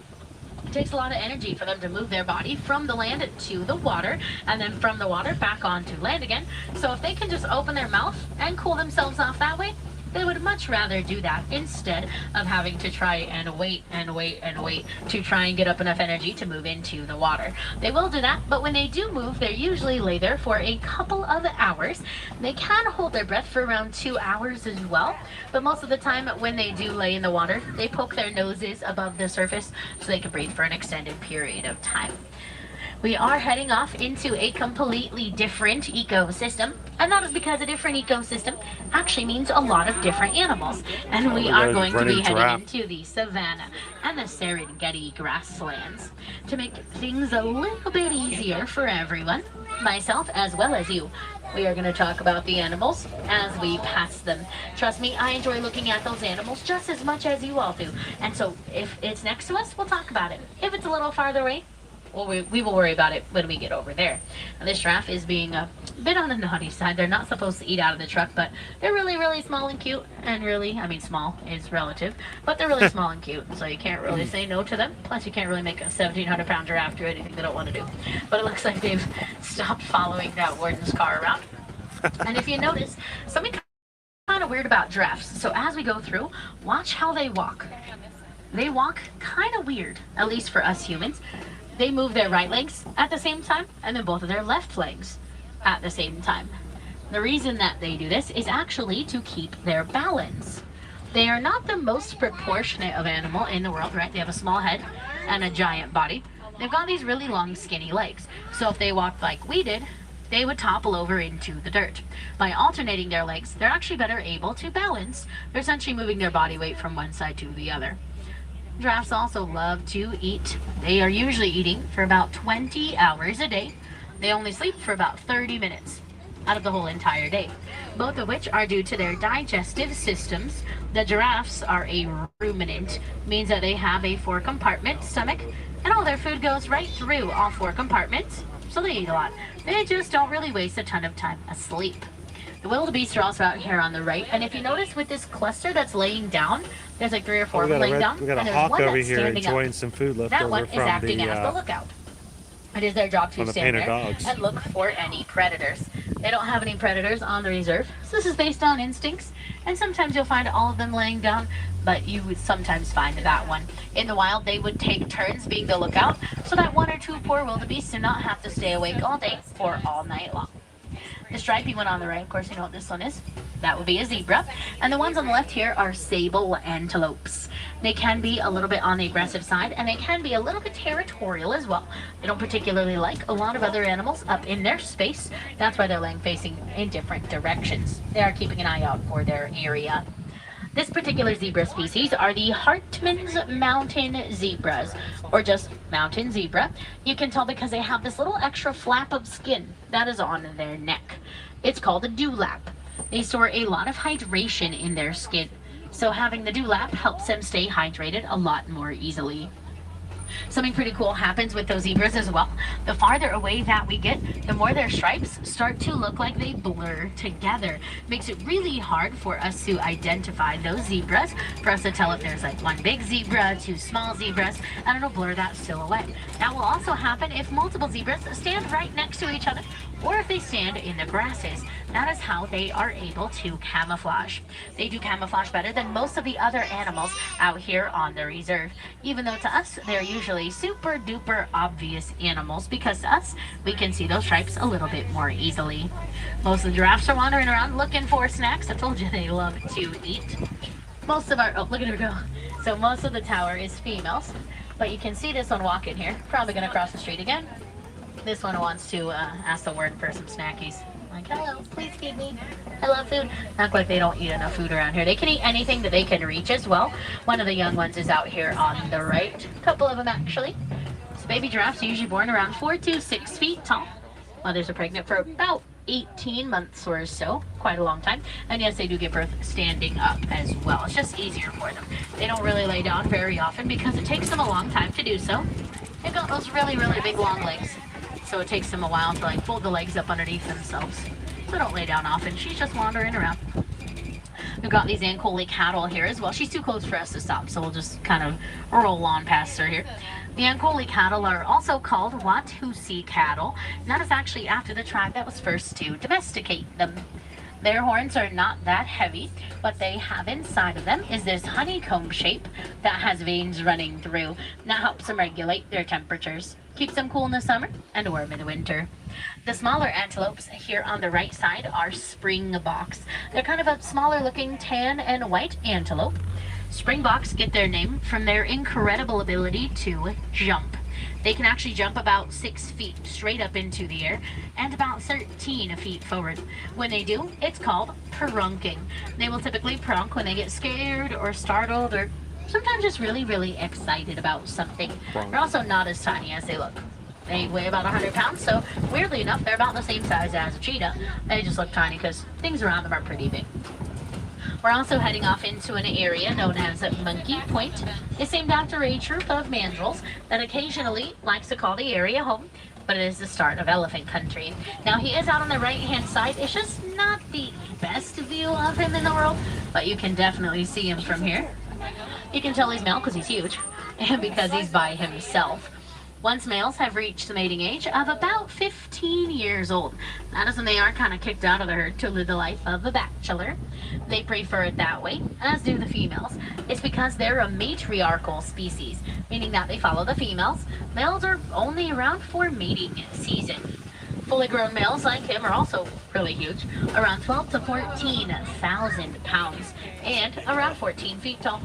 It takes a lot of energy for them to move their body from the land to the water, and then from the water back onto land again. So if they can just open their mouth and cool themselves off that way, they would much rather do that instead of having to try and wait to try and get up enough energy to move into the water. They will do that, but when they do move, they usually lay there for a couple of hours. They can hold their breath for around 2 hours as well, but most of the time when they do lay in the water, they poke their noses above the surface so they can breathe for an extended period of time. We are heading off into a completely different ecosystem, and that is because a different ecosystem actually means a lot of different animals. And we are going to be heading into the savanna and the Serengeti grasslands. To make things a little bit easier for everyone, myself as well as you, we are going to talk about the animals as we pass them. Trust me, I enjoy looking at those animals just as much as you all do. And so if it's next to us, we'll talk about it. If it's a little farther away, Well, we will worry about it when we get over there. Now, this giraffe is being a bit on the naughty side. They're not supposed to eat out of the truck, but they're really, really small and cute. And really, I mean, small is relative, but they're really small and cute. So you can't really say no to them. Plus, you can't really make a 1,700-pound giraffe do anything they don't want to do. But it looks like they've stopped following that warden's car around. And if you notice, something kind of weird about giraffes. So as we go through, watch how they walk. They walk kind of weird, at least for us humans. They move their right legs at the same time, and then both of their left legs at the same time. The reason that they do this is actually to keep their balance. They are not the most proportionate of animal in the world, right? They have a small head and a giant body. They've got these really long, skinny legs. So if they walked like we did, they would topple over into the dirt. By alternating their legs, they're actually better able to balance. They're essentially moving their body weight from one side to the other. Giraffes also love to eat. They are usually eating for about 20 hours a day. They only sleep for about 30 minutes out of the whole entire day, both of which are due to their digestive systems. The giraffes are a ruminant, means that they have a 4-compartment stomach, and all their food goes right through all 4 compartments, so they eat a lot. They just don't really waste a ton of time asleep. The wildebeest are also out here on the right, and if you notice with this cluster that's laying down, there's like 3 or 4 of them laying down. We got and a there's hawk one over that's here standing enjoying up. some food left That over one is from acting as the lookout. It is their job to stand there dogs. and look for any predators. They don't have any predators on the reserve, so this is based on instincts, and sometimes you'll find all of them laying down, but you would sometimes find that one. In the wild, they would take turns being the lookout, so that 1 or 2 poor wildebeest do not have to stay awake all day or all night long. The stripy one on the right, of course, you know what this one is. That would be a zebra. And the ones on the left here are sable antelopes. They can be a little bit on the aggressive side, and they can be a little bit territorial as well. They don't particularly like a lot of other animals up in their space. That's why they're laying facing in different directions. They are keeping an eye out for their area. This particular zebra species are the Hartmann's mountain zebras, or just mountain zebra. You can tell because they have this little extra flap of skin that is on their neck. It's called a dewlap. They store a lot of hydration in their skin, so having the dewlap helps them stay hydrated a lot more easily. Something pretty cool happens with those zebras as well. The farther away that we get, the more their stripes start to look like they blur together. Makes it really hard for us to identify those zebras, for us to tell if there's like 1 big zebra, 2 small zebras, and it'll blur that silhouette. That will also happen if multiple zebras stand right next to each other, or if they stand in the grasses. That is how they are able to camouflage. They do camouflage better than most of the other animals out here on the reserve, even though to us they're usually super duper obvious animals, because to us we can see those stripes a little bit more easily. Most of the giraffes are wandering around looking for snacks. I told you they love to eat. Most of our, oh, look at her go. So most of the tower is females, but you can see this one walking here, probably gonna cross the street again. This one wants to ask the warden for some snackies. Like, hello, please feed me. I love food. Act like they don't eat enough food around here. They can eat anything that they can reach as well. One of the young ones is out here on the right. A couple of them actually. So baby giraffes are usually born around 4 to 6 feet tall. Mothers are pregnant for about 18 months or so, quite a long time. And yes, they do give birth standing up as well. It's just easier for them. They don't really lay down very often because it takes them a long time to do so. They've got those really, really big long legs. So it takes them a while to like fold the legs up underneath themselves. So don't lay down often. She's just wandering around. We've got these Ankole cattle here as well. She's too close for us to stop, so we'll just kind of roll on past her here. The Ankole cattle are also called Watusi cattle, and that is actually after the tribe that was first to domesticate them. Their horns are not that heavy. What they have inside of them is this honeycomb shape that has veins running through. And that helps them regulate their temperatures. Keeps them cool in the summer and warm in the winter. The smaller antelopes here on the right side are springboks. They're kind of a smaller looking tan and white antelope. Springboks get their name from their incredible ability to jump. They can actually jump about 6 feet straight up into the air and about 13 feet forward. When they do, it's called prunking. They will typically prunk when they get scared or startled or sometimes just really, really excited about something. They're also not as tiny as they look. They weigh about 100 pounds, so weirdly enough, they're about the same size as a cheetah. They just look tiny because things around them are pretty big. We're also heading off into an area known as Monkey Point. It's named after a troop of mandrills that occasionally likes to call the area home, but it is the start of elephant country. Now he is out on the right hand side. It's just not the best view of him in the world, but you can definitely see him from here. You can tell he's male because he's huge and because he's by himself. Once males have reached the mating age of about 15 years old, that is when they are kind of kicked out of the herd to live the life of a bachelor. They prefer it that way, as do the females. It's because they're a matriarchal species, meaning that they follow the females. Males are only around for mating season. Fully grown males like him are also really huge, around 12 to 14,000 pounds and around 14 feet tall.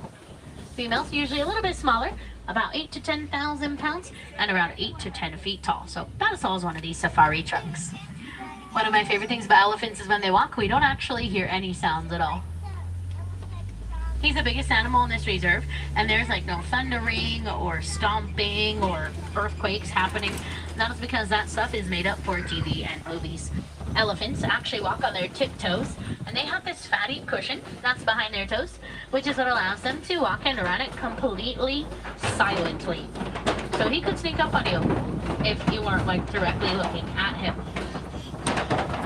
Females usually a little bit smaller, about 8 to 10,000 pounds and around 8 to 10 feet tall. So about as tall as one of these safari trucks. One of my favorite things about elephants is when they walk, we don't actually hear any sounds at all. He's the biggest animal in this reserve, and there's like no thundering or stomping or earthquakes happening. That is because that stuff is made up for TV and movies. Elephants actually walk on their tiptoes, and they have this fatty cushion that's behind their toes, which is what allows them to walk and run it completely silently. So he could sneak up on you if you weren't like directly looking at him.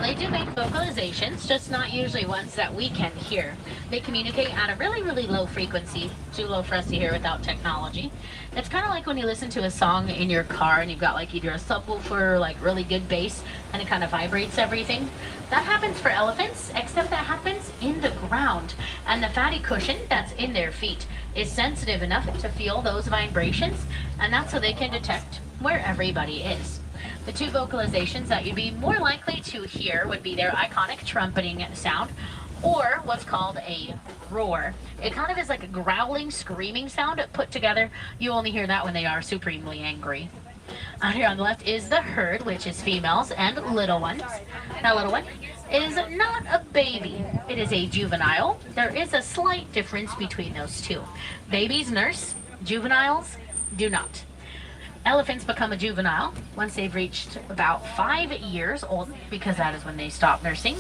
They do make vocalizations, just not usually ones that we can hear. They communicate at a really, really low frequency, too low for us to hear without technology. It's kind of like when you listen to a song in your car and you've got like either a subwoofer or like really good bass and it kind of vibrates everything. That happens for elephants, except that happens in the ground. And the fatty cushion that's in their feet is sensitive enough to feel those vibrations, and that's so they can detect where everybody is. The two vocalizations that you'd be more likely to hear would be their iconic trumpeting sound, or what's called a roar. It kind of is like a growling, screaming sound put together. You only hear that when they are supremely angry. Out here on the left is the herd, which is females and little ones. Now, little one is not a baby. It is a juvenile. There is a slight difference between those two. Babies nurse, juveniles do not. Elephants become a juvenile once they've reached about 5 years old, because that is when they stop nursing.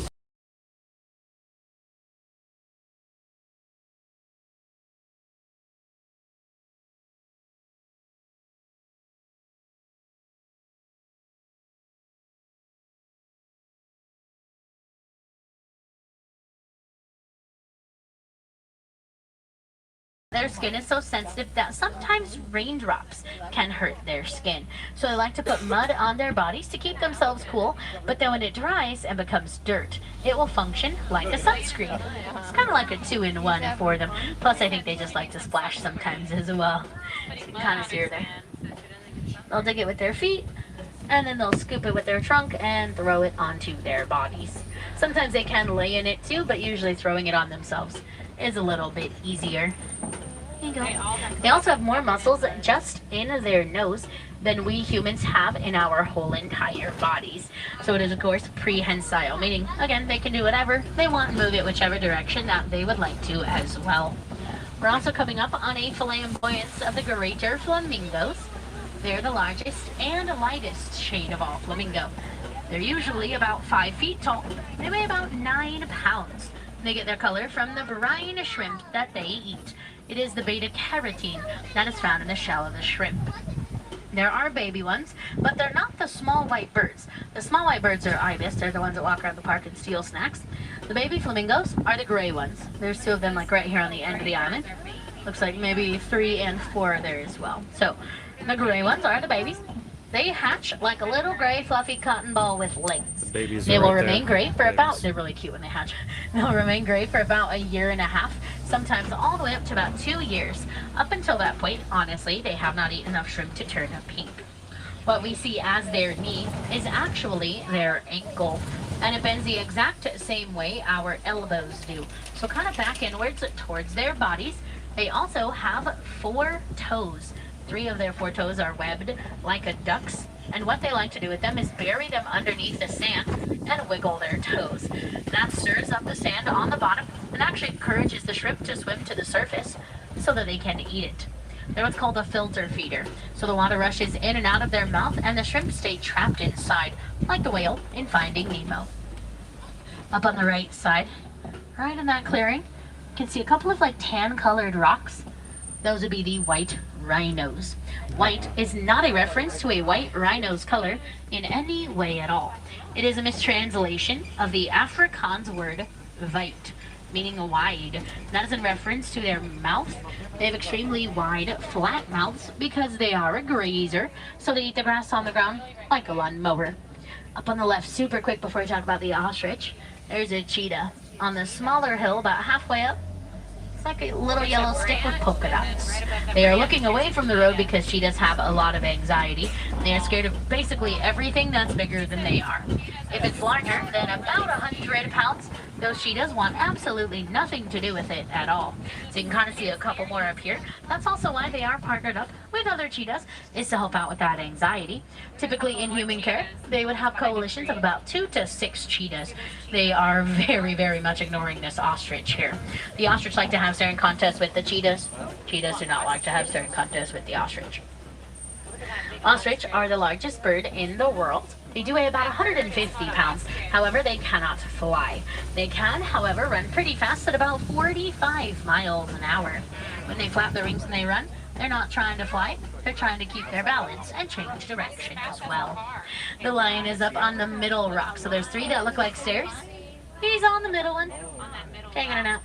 Their skin is so sensitive that sometimes raindrops can hurt their skin. So they like to put mud on their bodies to keep themselves cool, but then when it dries and becomes dirt, it will function like a sunscreen. It's kind of like a 2-in-1 for them. Plus, I think they just like to splash sometimes as well. You can kind of see her there. They'll dig it with their feet, and then they'll scoop it with their trunk and throw it onto their bodies. Sometimes they can lay in it too, but usually throwing it on themselves is a little bit easier. Here you go. They also have more muscles just in their nose than we humans have in our whole entire bodies. So it is, of course, prehensile, meaning, again, they can do whatever they want and move it whichever direction that they would like to as well. We're also coming up on a flamboyance of the greater flamingos. They're the largest and lightest shade of all flamingo. They're usually about 5 feet tall. They weigh about 9 pounds. They get their color from the brine shrimp that they eat. It is the beta carotene that is found in the shell of the shrimp. There are baby ones, but they're not the small white birds. The small white birds are ibis. They're the ones that walk around the park and steal snacks. The baby flamingos are the gray ones. There's 2 of them like right here on the end of the island. Looks like maybe 3 and 4 there as well. So the gray ones are the babies. They hatch like a little gray fluffy cotton ball with legs. The babies They are will right remain there. gray for about, they're really cute when they hatch. They'll remain gray for about 1.5 years, sometimes all the way up to about 2 years. Up until that point, honestly, they have not eaten enough shrimp to turn pink. What we see as their knee is actually their ankle, and it bends the exact same way our elbows do. So kind of back inwards towards their bodies. They also have 4 toes. 3 of their 4 toes are webbed like a duck's, and what they like to do with them is bury them underneath the sand and wiggle their toes. That stirs up the sand on the bottom and actually encourages the shrimp to swim to the surface so that they can eat it. They're what's called a filter feeder, so the water rushes in and out of their mouth and the shrimp stay trapped inside, like the whale in Finding Nemo. Up on the right side, right in that clearing, can see a couple of like tan colored rocks. Those would be the white rhinos. White is not a reference to a white rhino's color in any way at all. It is a mistranslation of the Afrikaans word weit, meaning wide. That is in reference to their mouth. They have extremely wide, flat mouths because they are a grazer, so they eat the grass on the ground like a lawnmower. Up on the left, super quick before we talk about the ostrich, there's a cheetah. On the smaller hill, about halfway up, it's like a little yellow stick with polka dots. They are looking away from the road because cheetahs have a lot of anxiety. They are scared of basically everything that's bigger than they are. If it's larger than about 100 pounds, those cheetahs want absolutely nothing to do with it at all. So you can kind of see a couple more up here. That's also why they are partnered up with other cheetahs, is to help out with that anxiety. Typically in human care, they would have coalitions of about 2 to 6 cheetahs. They are very, very much ignoring this ostrich here. The ostrich like to have staring contests with the cheetahs. Cheetahs do not like to have staring contests with the ostrich. Ostrich are the largest bird in the world. They do weigh about 150 pounds. However, they cannot fly. They can, however, run pretty fast at about 45 miles an hour. When they flap their wings and they run, they're not trying to fly. They're trying to keep their balance and change direction as well. The lion is up on the middle rock. So there's 3 that look like stairs. He's on the middle one, taking a nap.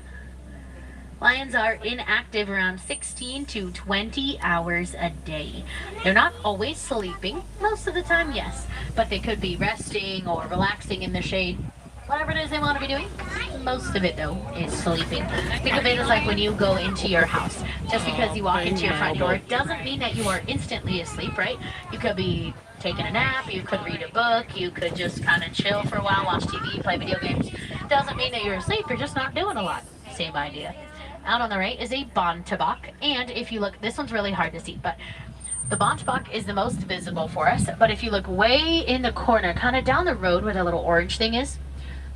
Lions are inactive around 16 to 20 hours a day. They're not always sleeping. Most of the time, yes. But they could be resting or relaxing in the shade. Whatever it is they want to be doing. Most of it, though, is sleeping. Think of it as like when you go into your house. Just because you walk into your front door doesn't mean that you are instantly asleep, right? You could be taking a nap, you could read a book, you could just kind of chill for a while, watch TV, play video games. Doesn't mean that you're asleep, you're just not doing a lot. Same idea. Out on the right is a bontebok, and if you look, this one's really hard to see, but the bontebok is the most visible for us. But if you look way in the corner, kind of down the road where the little orange thing is,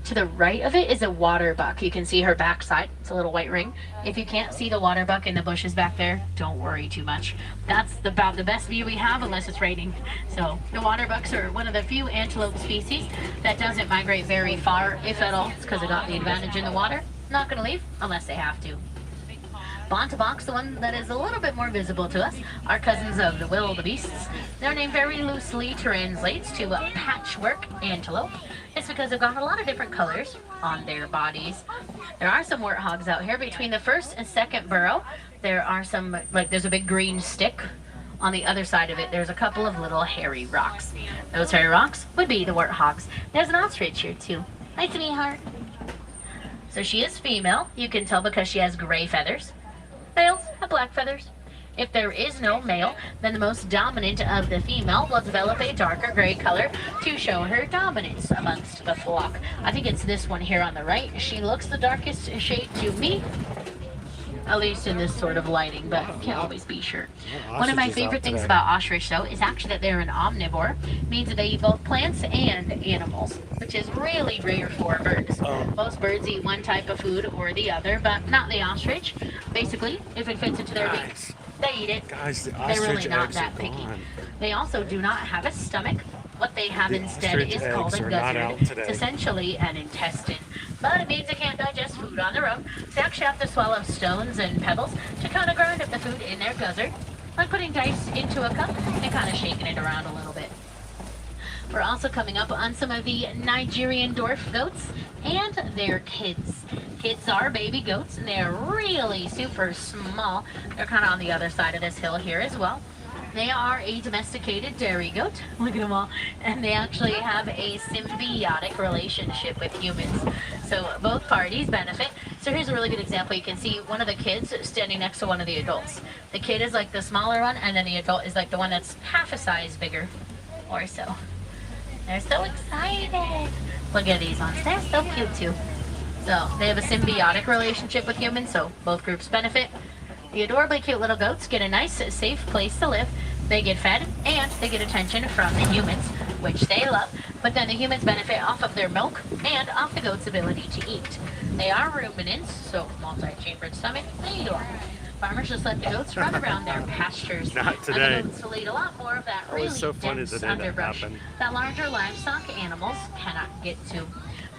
to the right of it is a water buck. You can see her backside. It's a little white ring. If you can't see the water buck in the bushes back there, don't worry too much. That's about the best view we have unless it's raining. So the water bucks are one of the few antelope species that doesn't migrate very far, if at all. It's because they got the advantage in the water. Not going to leave unless they have to. Bonteboks, the one that is a little bit more visible to us, are cousins of the wildebeests. Their name very loosely translates to patchwork antelope. It's because they've got a lot of different colors on their bodies. There are some warthogs out here. Between the first and second burrow, there are some, like there's a big green stick. On the other side of it, there's a couple of little hairy rocks. Those hairy rocks would be the warthogs. There's an ostrich here too. Nice to meet her. So she is female. You can tell because she has gray feathers. Males have black feathers. If there is no male, then the most dominant of the female will develop a darker gray color to show her dominance amongst the flock. I think it's this one here on the right. She looks the darkest shade to me, at least in this sort of lighting, but can't always be sure. One of my favorite things about ostrich, though, is actually that they're an omnivore. It means that they eat both plants and animals, which is really rare for birds. Most birds eat one type of food or the other, but not the ostrich. Basically, if it fits into their beak, they eat it. Guys, the They're ostrich really not eggs that are picky. gone. They also do not have a stomach. What they have The instead ostrich is called eggs a are not out gizzard. today. It's essentially an intestine. But it means they can't digest food on their own. They actually have to swallow stones and pebbles to kind of grind up the food in their gizzard, like putting dice into a cup and kind of shaking it around a little bit. We're also coming up on some of the Nigerian dwarf goats and their kids. Kids are baby goats, and they're really super small. They're kind of on the other side of this hill here as well. They are a domesticated dairy goat. Look at them all. And they actually have a symbiotic relationship with humans. So both parties benefit. So here's a really good example. You can see one of the kids standing next to one of the adults. The kid is like the smaller one, and then the adult is like the one that's half a size bigger or so. They're so excited. Look at these ones. They're so cute too. So they have a symbiotic relationship with humans, so both groups benefit. The adorably cute little goats get a nice, safe place to live. They get fed, and they get attention from the humans, which they love. But then the humans benefit off of their milk and off the goat's ability to eat. They are ruminants, so multi-chambered stomach. Farmers just let the goats run around their pastures. Not today. And the goats will eat a lot more of that really so funny dense today that underbrush happened. that larger livestock animals cannot get to.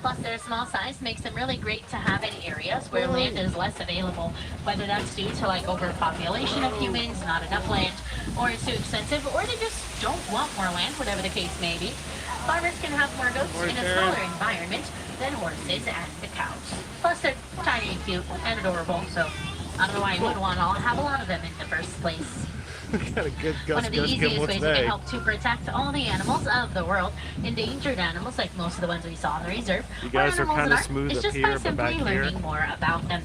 Plus, their small size makes them really great to have in areas where land is less available, whether that's due to like overpopulation of humans, not enough land, or it's too expensive, or they just don't want more land, whatever the case may be. Farmers can have more goats in a smaller environment than horses and the cows. Plus, they're tiny and cute and adorable, so I don't know why you would want to have a lot of them in the first place. Got a good One of the easiest ways we can help to protect all the animals of the world, endangered animals like most of the ones we saw in the reserve, You guys are kind of is smooth up just by here, but back simply here. learning more about them.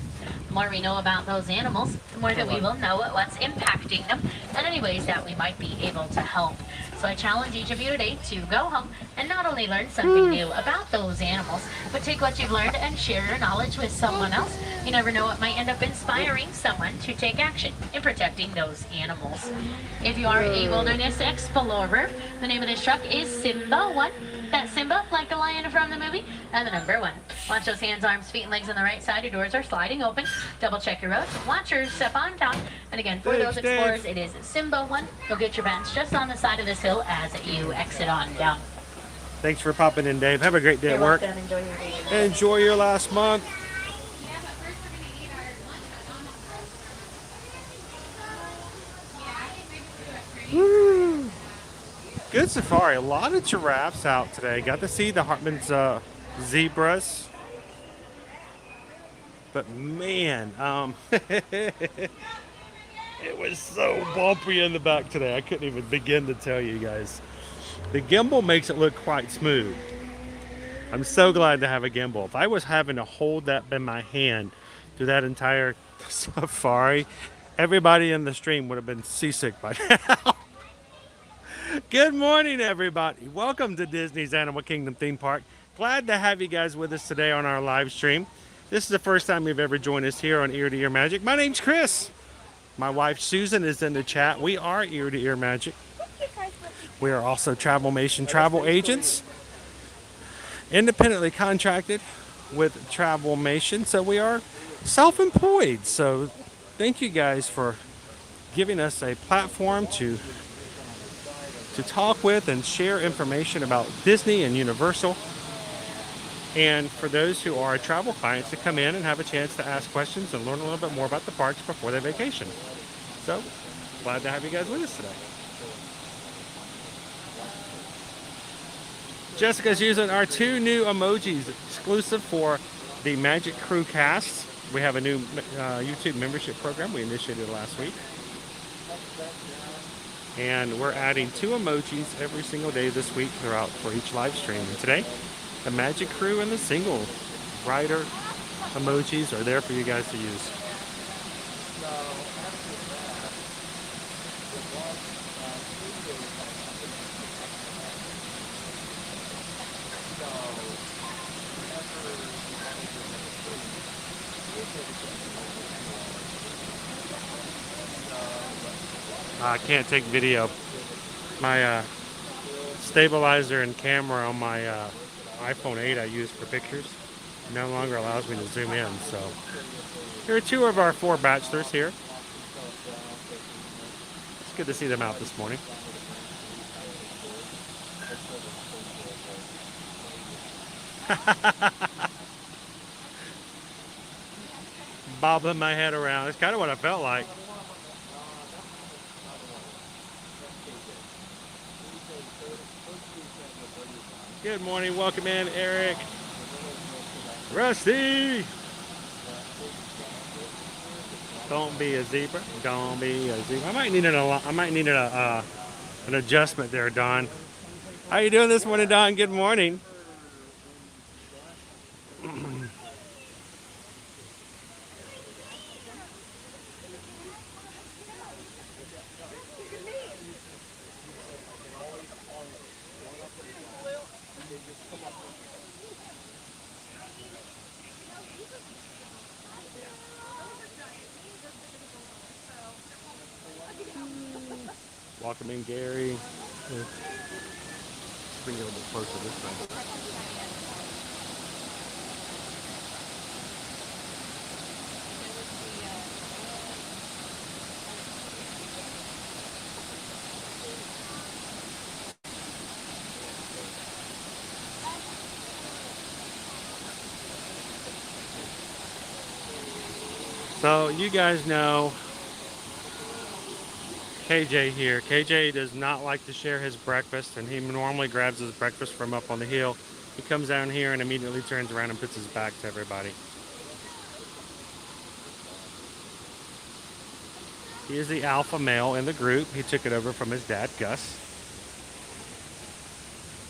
The more we know about those animals, the more that we will know what's impacting them and any ways that we might be able to help. So I challenge each of you today to go home and not only learn something new about those animals, but take what you've learned and share your knowledge with someone else. You never know, it might end up inspiring someone to take action in protecting those animals. If you are a wilderness explorer, the name of this truck is Simba 1. That's Simba, like the lion from the movie, and the number 1. Watch those hands, arms, feet, and legs on the right side. Your doors are sliding open. Double check your road. Watch your step on down. And again, for those explorers, it is Simba 1. You'll get your bands just on the side of this hill as you exit on down. Thanks for popping in, Dave. Have a great day You're at work. welcome. Enjoy your day. Enjoy your last month. Woo. Good safari. A lot of giraffes out today. Got to see the Hartman's zebras. But man, it was so bumpy in the back today. I couldn't even begin to tell you guys. The gimbal makes it look quite smooth. I'm so glad to have a gimbal. If I was having to hold that in my hand through that entire safari, everybody in the stream would have been seasick by now. Good morning, everybody. Welcome to Disney's Animal Kingdom theme park. Glad to have you guys with us today on our live stream. This is the first time you've ever joined us here on Ear to Ear Magic. My name's Chris. My wife Susan is in the chat. We are Ear to Ear Magic. We are also Travelmation travel agents, independently contracted with Travelmation, so we are self-employed. So thank you guys for giving us a platform to talk with and share information about Disney and Universal. And for those who are travel clients to come in and have a chance to ask questions and learn a little bit more about the parks before their vacation. So glad to have you guys with us today. Jessica's using our 2 new emojis exclusive for the Magic Crew cast. We have a new YouTube membership program we initiated last week. And we're adding 2 emojis every single day this week throughout for each live stream. And today, the Magic Crew and the single rider emojis are there for you guys to use. I can't take video. My stabilizer and camera on my iPhone 8 I use for pictures no longer allows me to zoom in. So here are 2 of our 4 bachelors here. It's good to see them out this morning. Bobbling my head around. It's kind of what I felt like. Good morning, welcome in, Eric. Rusty! Don't be a zebra. Don't be a zebra. I might need an adjustment there, Don. How you doing this morning, Don? Good morning. Welcome in, Gary. Let's bring it a little bit closer this way. So you guys know KJ here. KJ does not like to share his breakfast, and he normally grabs his breakfast from up on the hill. He comes down here and immediately turns around and puts his back to everybody. He is the alpha male in the group. He took it over from his dad, Gus,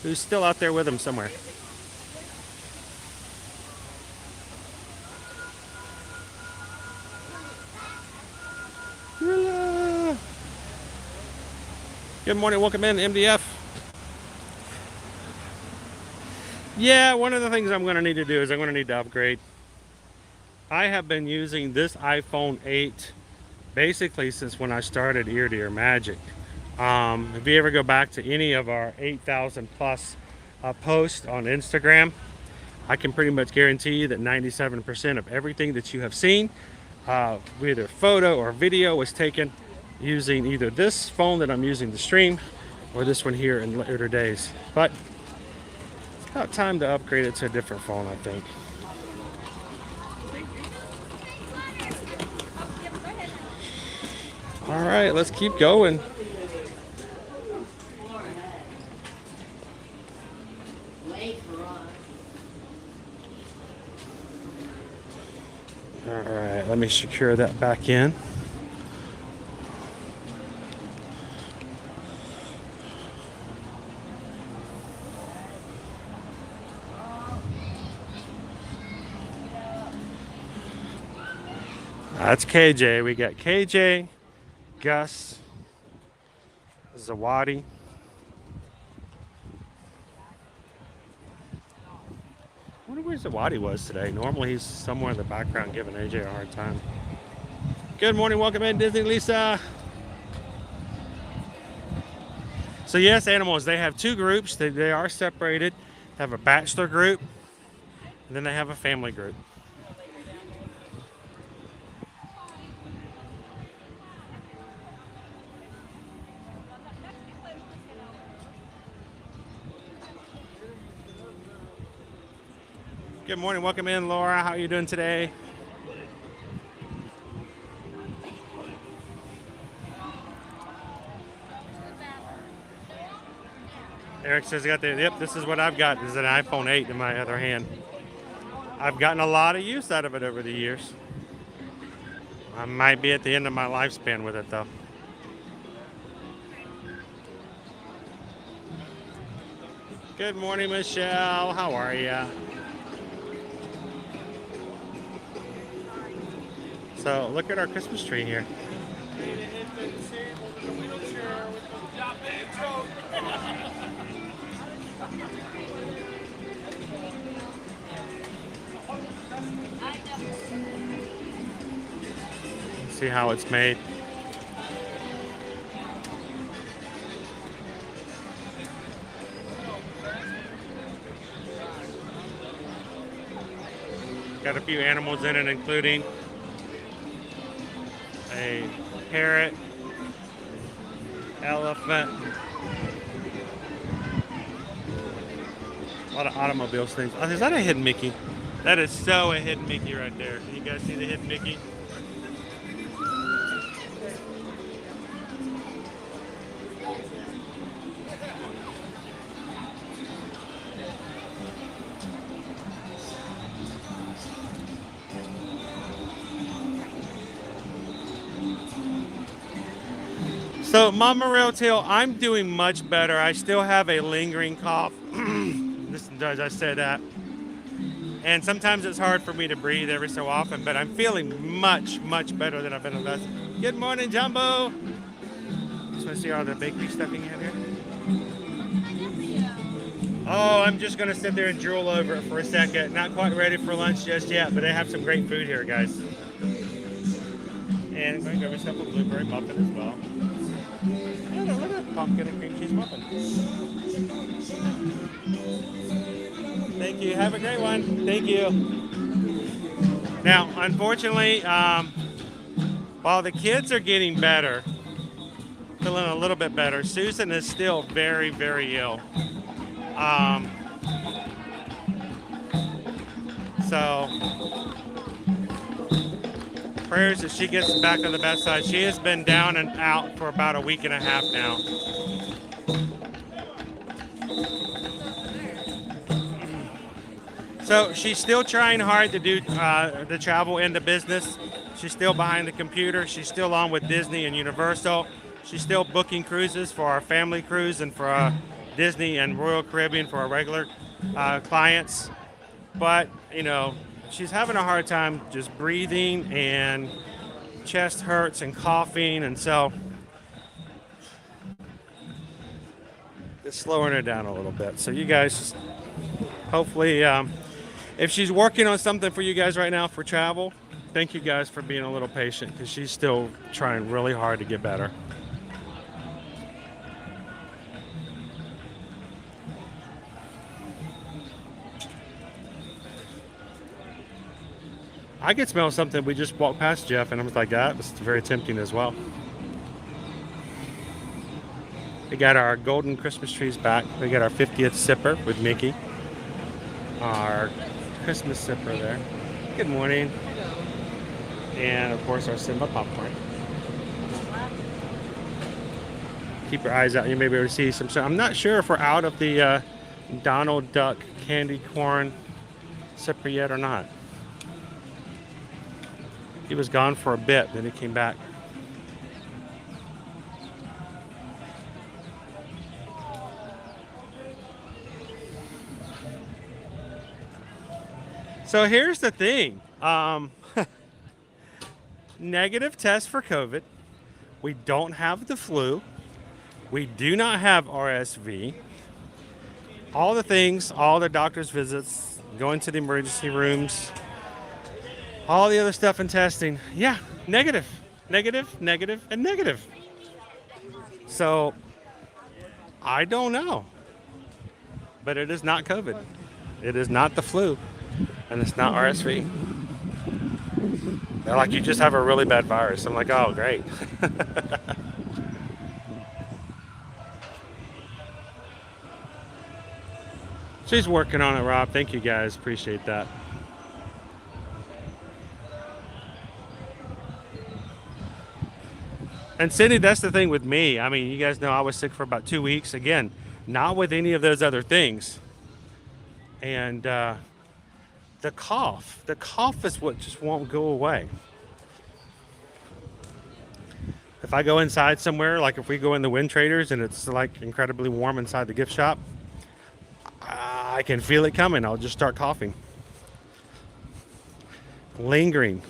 who's still out there with him somewhere. Good morning, welcome in, MDF. Yeah, one of the things I'm going to need to do is I'm going to need to upgrade. I have been using this iPhone 8 basically since when I started Ear to Ear Magic. If you ever go back to any of our 8,000 plus posts on Instagram, I can pretty much guarantee you that 97% of everything that you have seen, either photo or video, was taken using either this phone that I'm using to stream or this one here in later days. But it's about time to upgrade it to a different phone, I think. All right, let's keep going. All right, let me secure that back in. That's KJ. We got KJ, Gus, Zawadi. I wonder where Zawadi was today. Normally he's somewhere in the background giving AJ a hard time. Good morning, welcome in, Disney Lisa. So yes, animals, they have two groups. They are separated. They have a bachelor group, and then they have a family group. Good morning, welcome in, Laura. How are you doing today? Eric says, "Got the yep." This is what I've got. This is an iPhone 8 in my other hand. I've gotten a lot of use out of it over the years. I might be at the end of my lifespan with it, though. Good morning, Michelle. How are you? So look at our Christmas tree here. See how it's made. Got a few animals in it, including a parrot, elephant, a lot of automobiles things. Oh, is that a hidden Mickey? That is so a hidden Mickey right there. Can you guys see the hidden Mickey? So, Mama Railtail, I'm doing much better. I still have a lingering cough. As I said that. And sometimes it's hard for me to breathe every so often, but I'm feeling much, much better than I've been in the last. Good morning, Jumbo. Just want to see all the bakery stuff you have here. Oh, I'm just going to sit there and drool over it for a second. Not quite ready for lunch just yet, but they have some great food here, guys. And I'm going to grab myself a blueberry muffin as well. Oh, look at that pumpkin and cream cheese muffin. Thank you. Have a great one. Thank you. Now, unfortunately, while the kids are getting better, feeling a little bit better, Susan is still very, very ill. So Prayers that she gets back on the best side. She has been down and out for about a week and a half now. So she's still trying hard to do the travel into business. She's still behind the computer. She's still on with Disney and Universal. She's still booking cruises for our family cruise and for Disney and Royal Caribbean for our regular clients. But, you know, she's having a hard time just breathing, and chest hurts and coughing, and so it's slowing her down a little bit. So you guys, just hopefully, if she's working on something for you guys right now for travel, thank you guys for being a little patient, because she's still trying really hard to get better. I could smell something. We just walked past Jeff, and I was like, that was very tempting as well. We got our golden Christmas trees back. We got our 50th sipper with Mickey. Our Christmas sipper there. Good morning. And of course our Simba popcorn. Keep your eyes out. You may be able to see some. I'm not sure if we're out of the Donald Duck candy corn sipper yet or not. He was gone for a bit, then he came back. So here's the thing. Negative test for COVID. We don't have the flu. We do not have RSV. All the things, all the doctor's visits, going to the emergency rooms, all the other stuff and testing, yeah, negative, negative, negative, and negative. So, I don't know. But it is not COVID. It is not the flu. And it's not RSV. They're like, you just have a really bad virus. I'm like, oh, great. She's working on it, Rob. Thank you, guys. Appreciate that. And Cindy, that's the thing with me. I mean, you guys know I was sick for about 2 weeks. Again, not with any of those other things. And the cough is what just won't go away. If I go inside somewhere, like if we go in the Wind Traders and it's like incredibly warm inside the gift shop, I can feel it coming. I'll just start coughing. Lingering.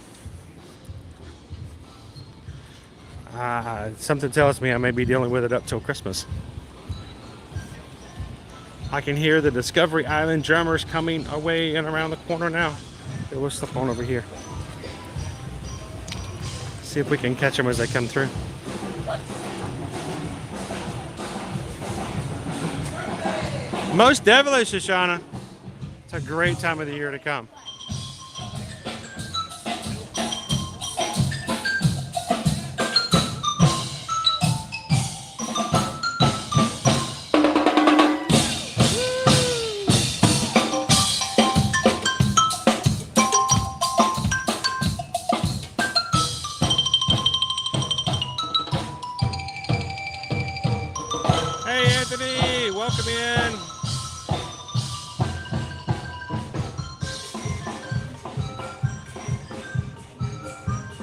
Something tells me I may be dealing with it up till Christmas. I can hear the Discovery Island drummers coming away and around the corner now. Hey, we'll slip on over here. See if we can catch them as they come through. Most definitely, Shoshana. It's a great time of the year to come.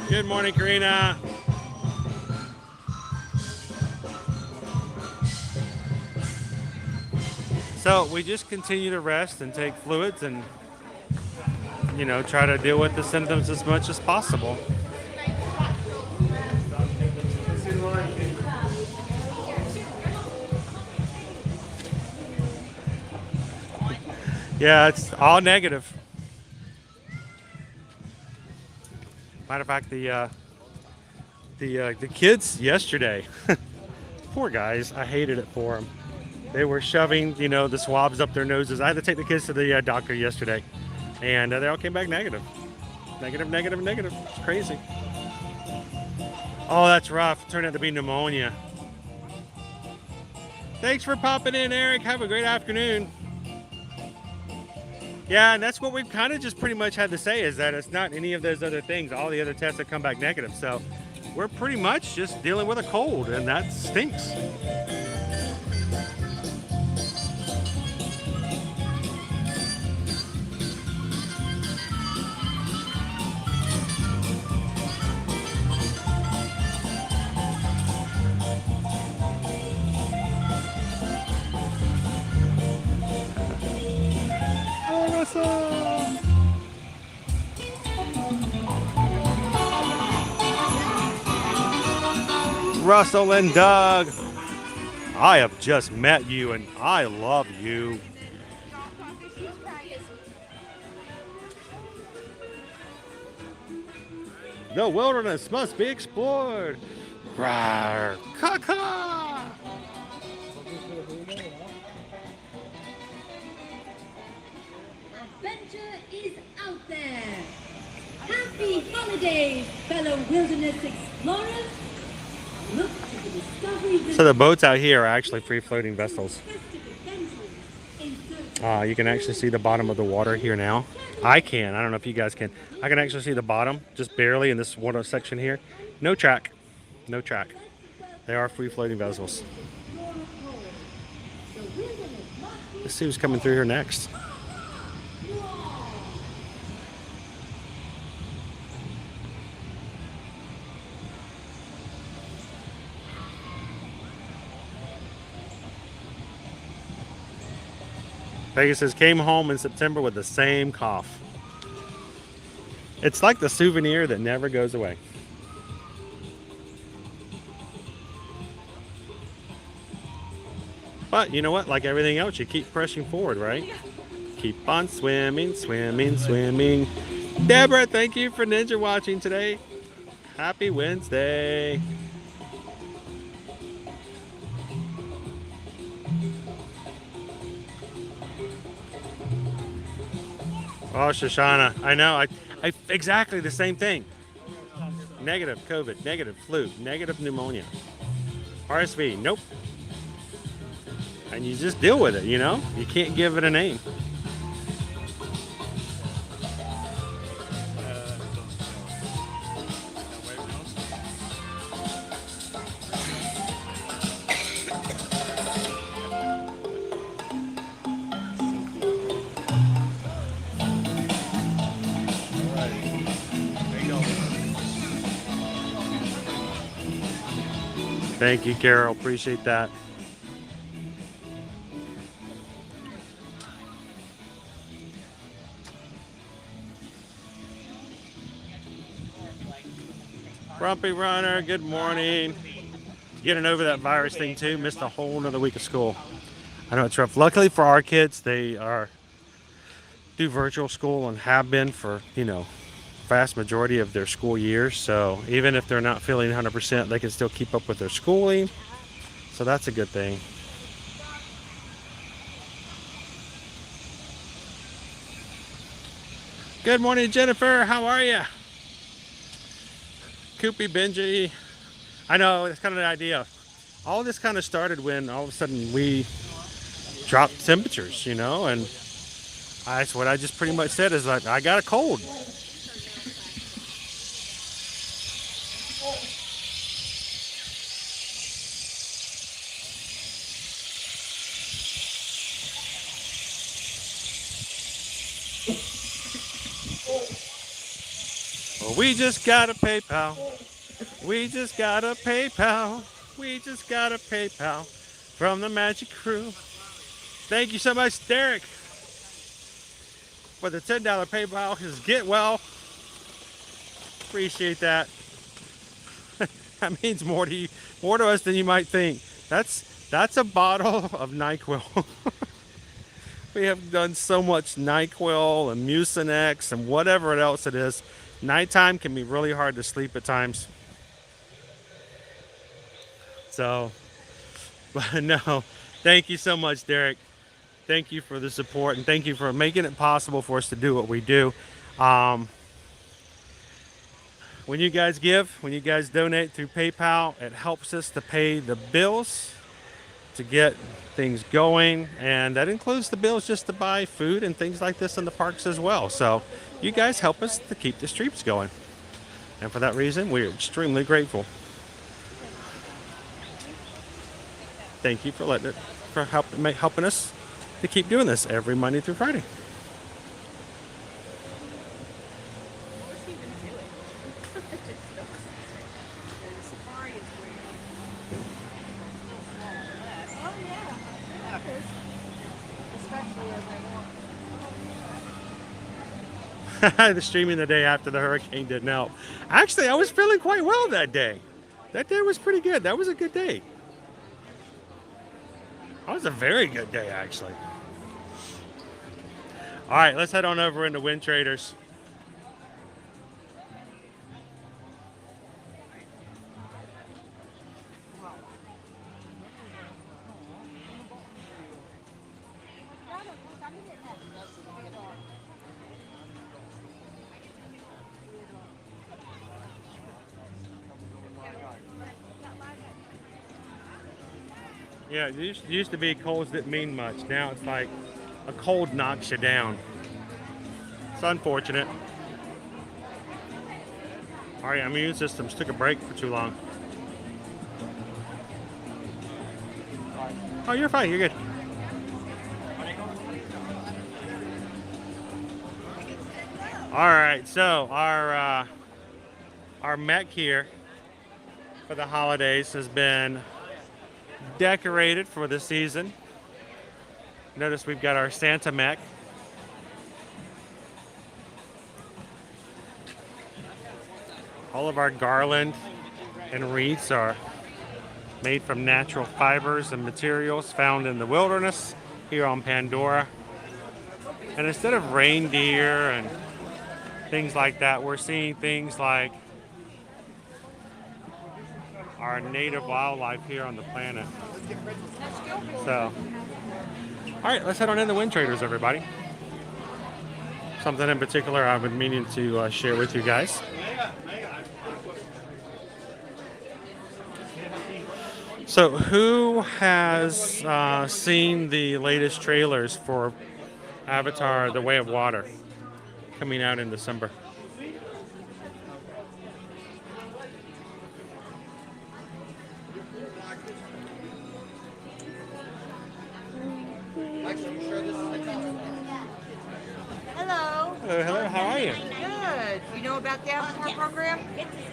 Good morning, Karina. So we just continue to rest and take fluids and, you know, try to deal with the symptoms as much as possible. Yeah, it's all negative. Matter of fact, the kids yesterday, poor guys, I hated it for them. They were shoving, you know, the swabs up their noses. I had to take the kids to the doctor yesterday, and they all came back negative. Negative, negative, negative. It's crazy. Oh, that's rough. It turned out to be pneumonia. Thanks for popping in, Eric. Have a great afternoon. Yeah, and that's what we've kind of just pretty much had to say is that it's not any of those other things. All the other tests have come back negative. So we're pretty much just dealing with a cold, and that stinks. Russell and Doug, I have just met you and I love you. The wilderness must be explored. Rawr, caw-caw. Adventure is out there. Happy holidays, fellow wilderness explorers. Look to the discovery. So the boats out here are actually free-floating vessels. You can actually see the bottom of the water here now. I can. I don't know if you guys can. I can actually see the bottom, just barely in this water section here. No track. No track. They are free-floating vessels. Let's see who's coming through here next. Vegas says, came home in September with the same cough. It's like the souvenir that never goes away. But you know what? Like everything else, you keep pressing forward, right? Keep on swimming, swimming, swimming. Deborah, thank you for ninja watching today. Happy Wednesday. Oh, Shoshana, I know. I exactly the same thing. Negative COVID, negative flu, negative pneumonia. RSV, nope. And you just deal with it, you know? You can't give it a name. Thank you, Carol. Appreciate that. Grumpy Runner, good morning. Getting over that virus thing too. Missed a whole another week of school. I know it's rough. Luckily for our kids, they do virtual school and have been for, you know, vast majority of their school years. So even if they're not feeling 100%, they can still keep up with their schooling. So that's a good thing. Good morning, Jennifer. How are you? Koopy Benji. I know, it's kind of the idea. All this kind of started when all of a sudden we dropped temperatures, you know, and that's what I just pretty much said is like, I got a cold. Well, we just got a PayPal. We just got a PayPal. We just got a PayPal from the Magic Crew. Thank you so much, Derek, for the $10 PayPal. Because get well. Appreciate that. That means more to you, more to us than you might think. That's a bottle of NyQuil. We have done so much NyQuil and Mucinex and whatever else it is. Nighttime can be really hard to sleep at times. So, but no, thank you so much, Derek. Thank you for the support and thank you for making it possible for us to do what we do. When you guys give, when you guys donate through PayPal, it helps us to pay the bills to get things going, and that includes the bills just to buy food and things like this in the parks as well. So you guys help us to keep the streets going, and for that reason we're extremely grateful. Thank you for helping us to keep doing this every Monday through Friday. The streaming the day after the hurricane didn't help. Actually, I was feeling quite well that day. That day was pretty good. That was a good day. That was a very good day, actually. All right, let's head on over into Wind Traders. Yeah, it used to be colds didn't mean much. Now it's like a cold knocks you down. It's unfortunate. Our immune systems took a break for too long. Oh, you're fine. You're good. All right, so our mech here for the holidays has been decorated for the season. Notice we've got our Santa mech. All of our garland and wreaths are made from natural fibers and materials found in the wilderness here on Pandora. And instead of reindeer and things like that, we're seeing things like our native wildlife here on the planet. So, all right, let's head on into Wind Traders, everybody. Something in particular I've been meaning to share with you guys. So, who has seen the latest trailers for Avatar: The Way of Water coming out in December? Hello. Hello, hello, how are you? Good. You know about the Avatar program?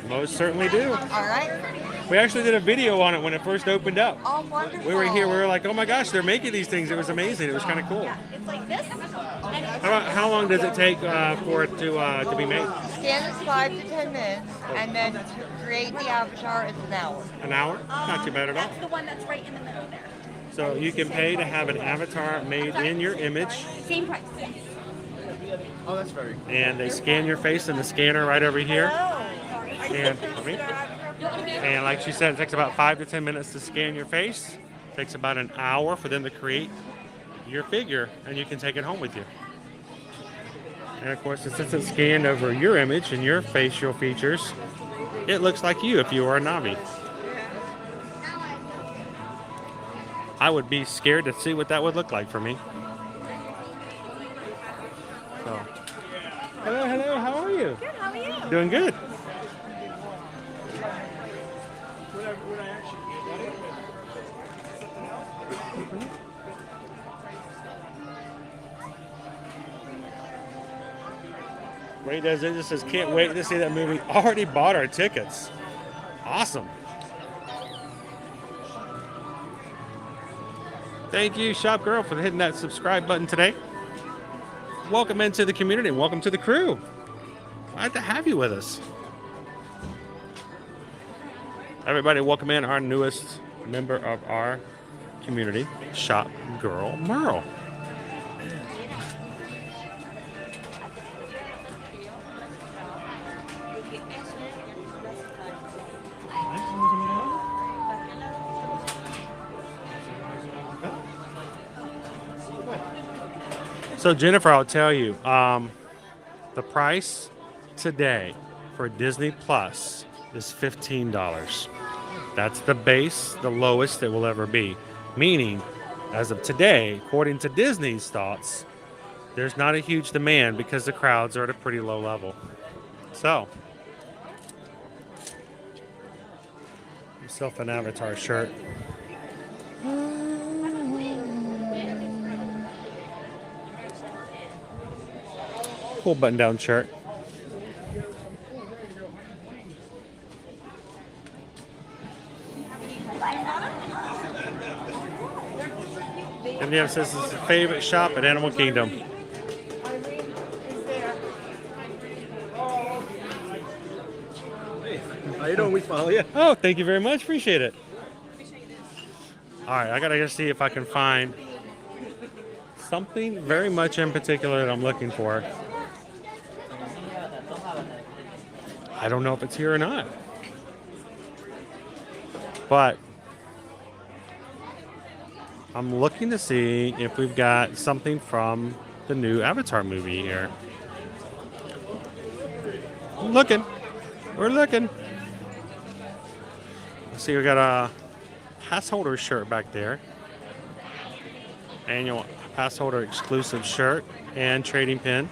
Most certainly do. All right. We actually did a video on it when it first opened up. Oh, wonderful. We were here, we were like, oh my gosh, they're making these things. It was amazing. It was kind of cool. It's like this. How long does it take for it to be made? Scan is 5 to 10 minutes, and then to create the avatar is an hour. An hour? Not too bad at all. That's the one that's right in the middle there. So you can pay to have an avatar made in your image. Same price, yes. Oh, that's very cool. And they scan your face in the scanner right over here. And like she said, it takes about 5 to 10 minutes to scan your face. It takes about an hour for them to create your figure, and you can take it home with you. And of course, since it's scanned over your image and your facial features, it looks like you if you are a Navi. I would be scared to see what that would look like for me. So, hello, hello, how are you? Good, how are you? Doing good. Ray does it, just says, can't wait to see that movie. Already bought our tickets. Awesome. Thank you, Shop Girl, for hitting that subscribe button today. Welcome into the community. Welcome to the crew. Glad to have you with us. Everybody, welcome in our newest member of our community, Shop Girl Merle. So Jennifer, I'll tell you, the price today for Disney Plus is $15. That's the base, the lowest it will ever be. Meaning, as of today, according to Disney's thoughts, there's not a huge demand because the crowds are at a pretty low level. So, yourself an Avatar shirt. Cool button-down shirt. MDM says it's his favorite shop at Animal Kingdom. How you doing? We follow you. Oh, thank you very much. Appreciate it. All right, I gotta just see if I can find something very much in particular that I'm looking for. I don't know if it's here or not, but I'm looking to see if we've got something from the new Avatar movie here. I'm looking. We're looking. Let's see, we got a pass holder shirt back there. Annual pass holder exclusive shirt and trading pin.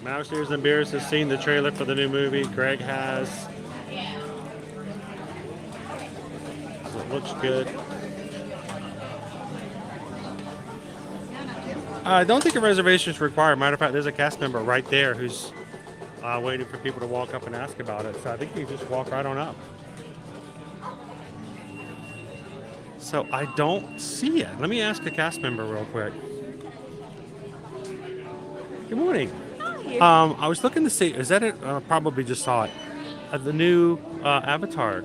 Mouse and Beers has seen the trailer for the new movie. Greg has. It looks good. I don't think a reservation is required. Matter of fact, there's a cast member right there who's waiting for people to walk up and ask about it. So I think you just walk right on up. So I don't see it. Let me ask a cast member real quick. Good morning. I was looking to see, is that it? Probably just saw it. The new Avatar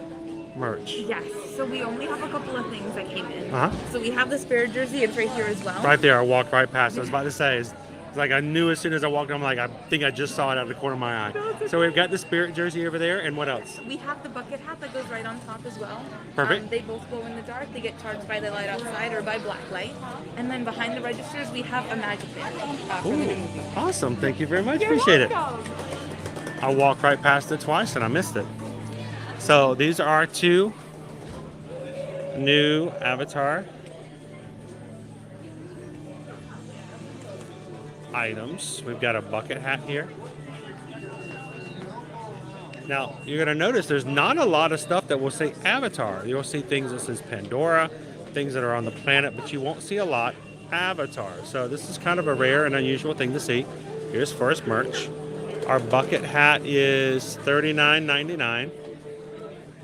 merch. Yes, so we only have a couple of things that came in. Uh-huh. So we have the Spirit jersey, it's right here as well. Right there, I walked right past. I was about to say, it's like I knew as soon as I walked, I'm like, I think I just saw it out of the corner of my eye. No, So we've got the Spirit jersey over there, and what else? We have the bucket hat that goes right on top as well. Perfect. They both glow in the dark. They get charged by the light outside or by black light. And then behind the registers, we have a magic band from the new movie. Awesome, thank you very much. You're Appreciate welcome. it. I walked right past it twice and I missed it. So these are our two new Avatar items. We've got a bucket hat here. Now, you're going to notice there's not a lot of stuff that will say Avatar. You'll see things that says Pandora, things that are on the planet, but you won't see a lot Avatar. So this is kind of a rare and unusual thing to see. Here's first merch. Our bucket hat is $39.99.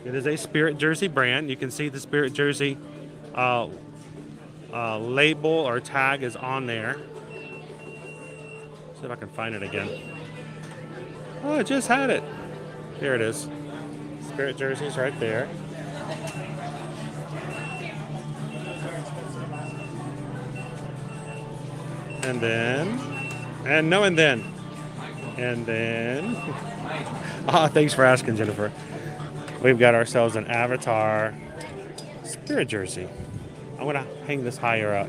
It is a Spirit Jersey brand. You can see the Spirit Jersey label or tag is on there. See if I can find it again. Oh, I just had it. Here it is. Spirit Jersey's right there. And then, and then, thanks for asking, Jennifer. We've got ourselves an Avatar Spirit Jersey. I'm gonna hang this higher up.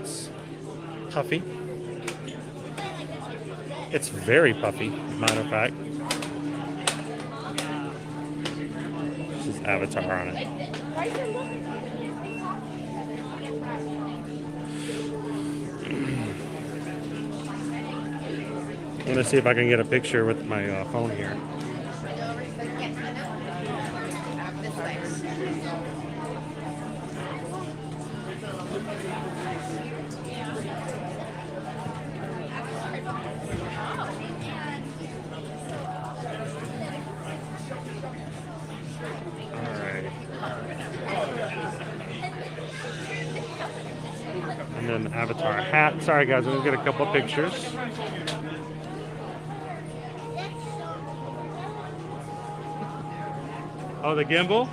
It's puffy. It's very puffy, matter of fact. This is Avatar on it. I'm gonna see if I can get a picture with my phone here. And then Avatar hat. Sorry guys, I'm gonna get a couple of pictures. Oh, the gimbal?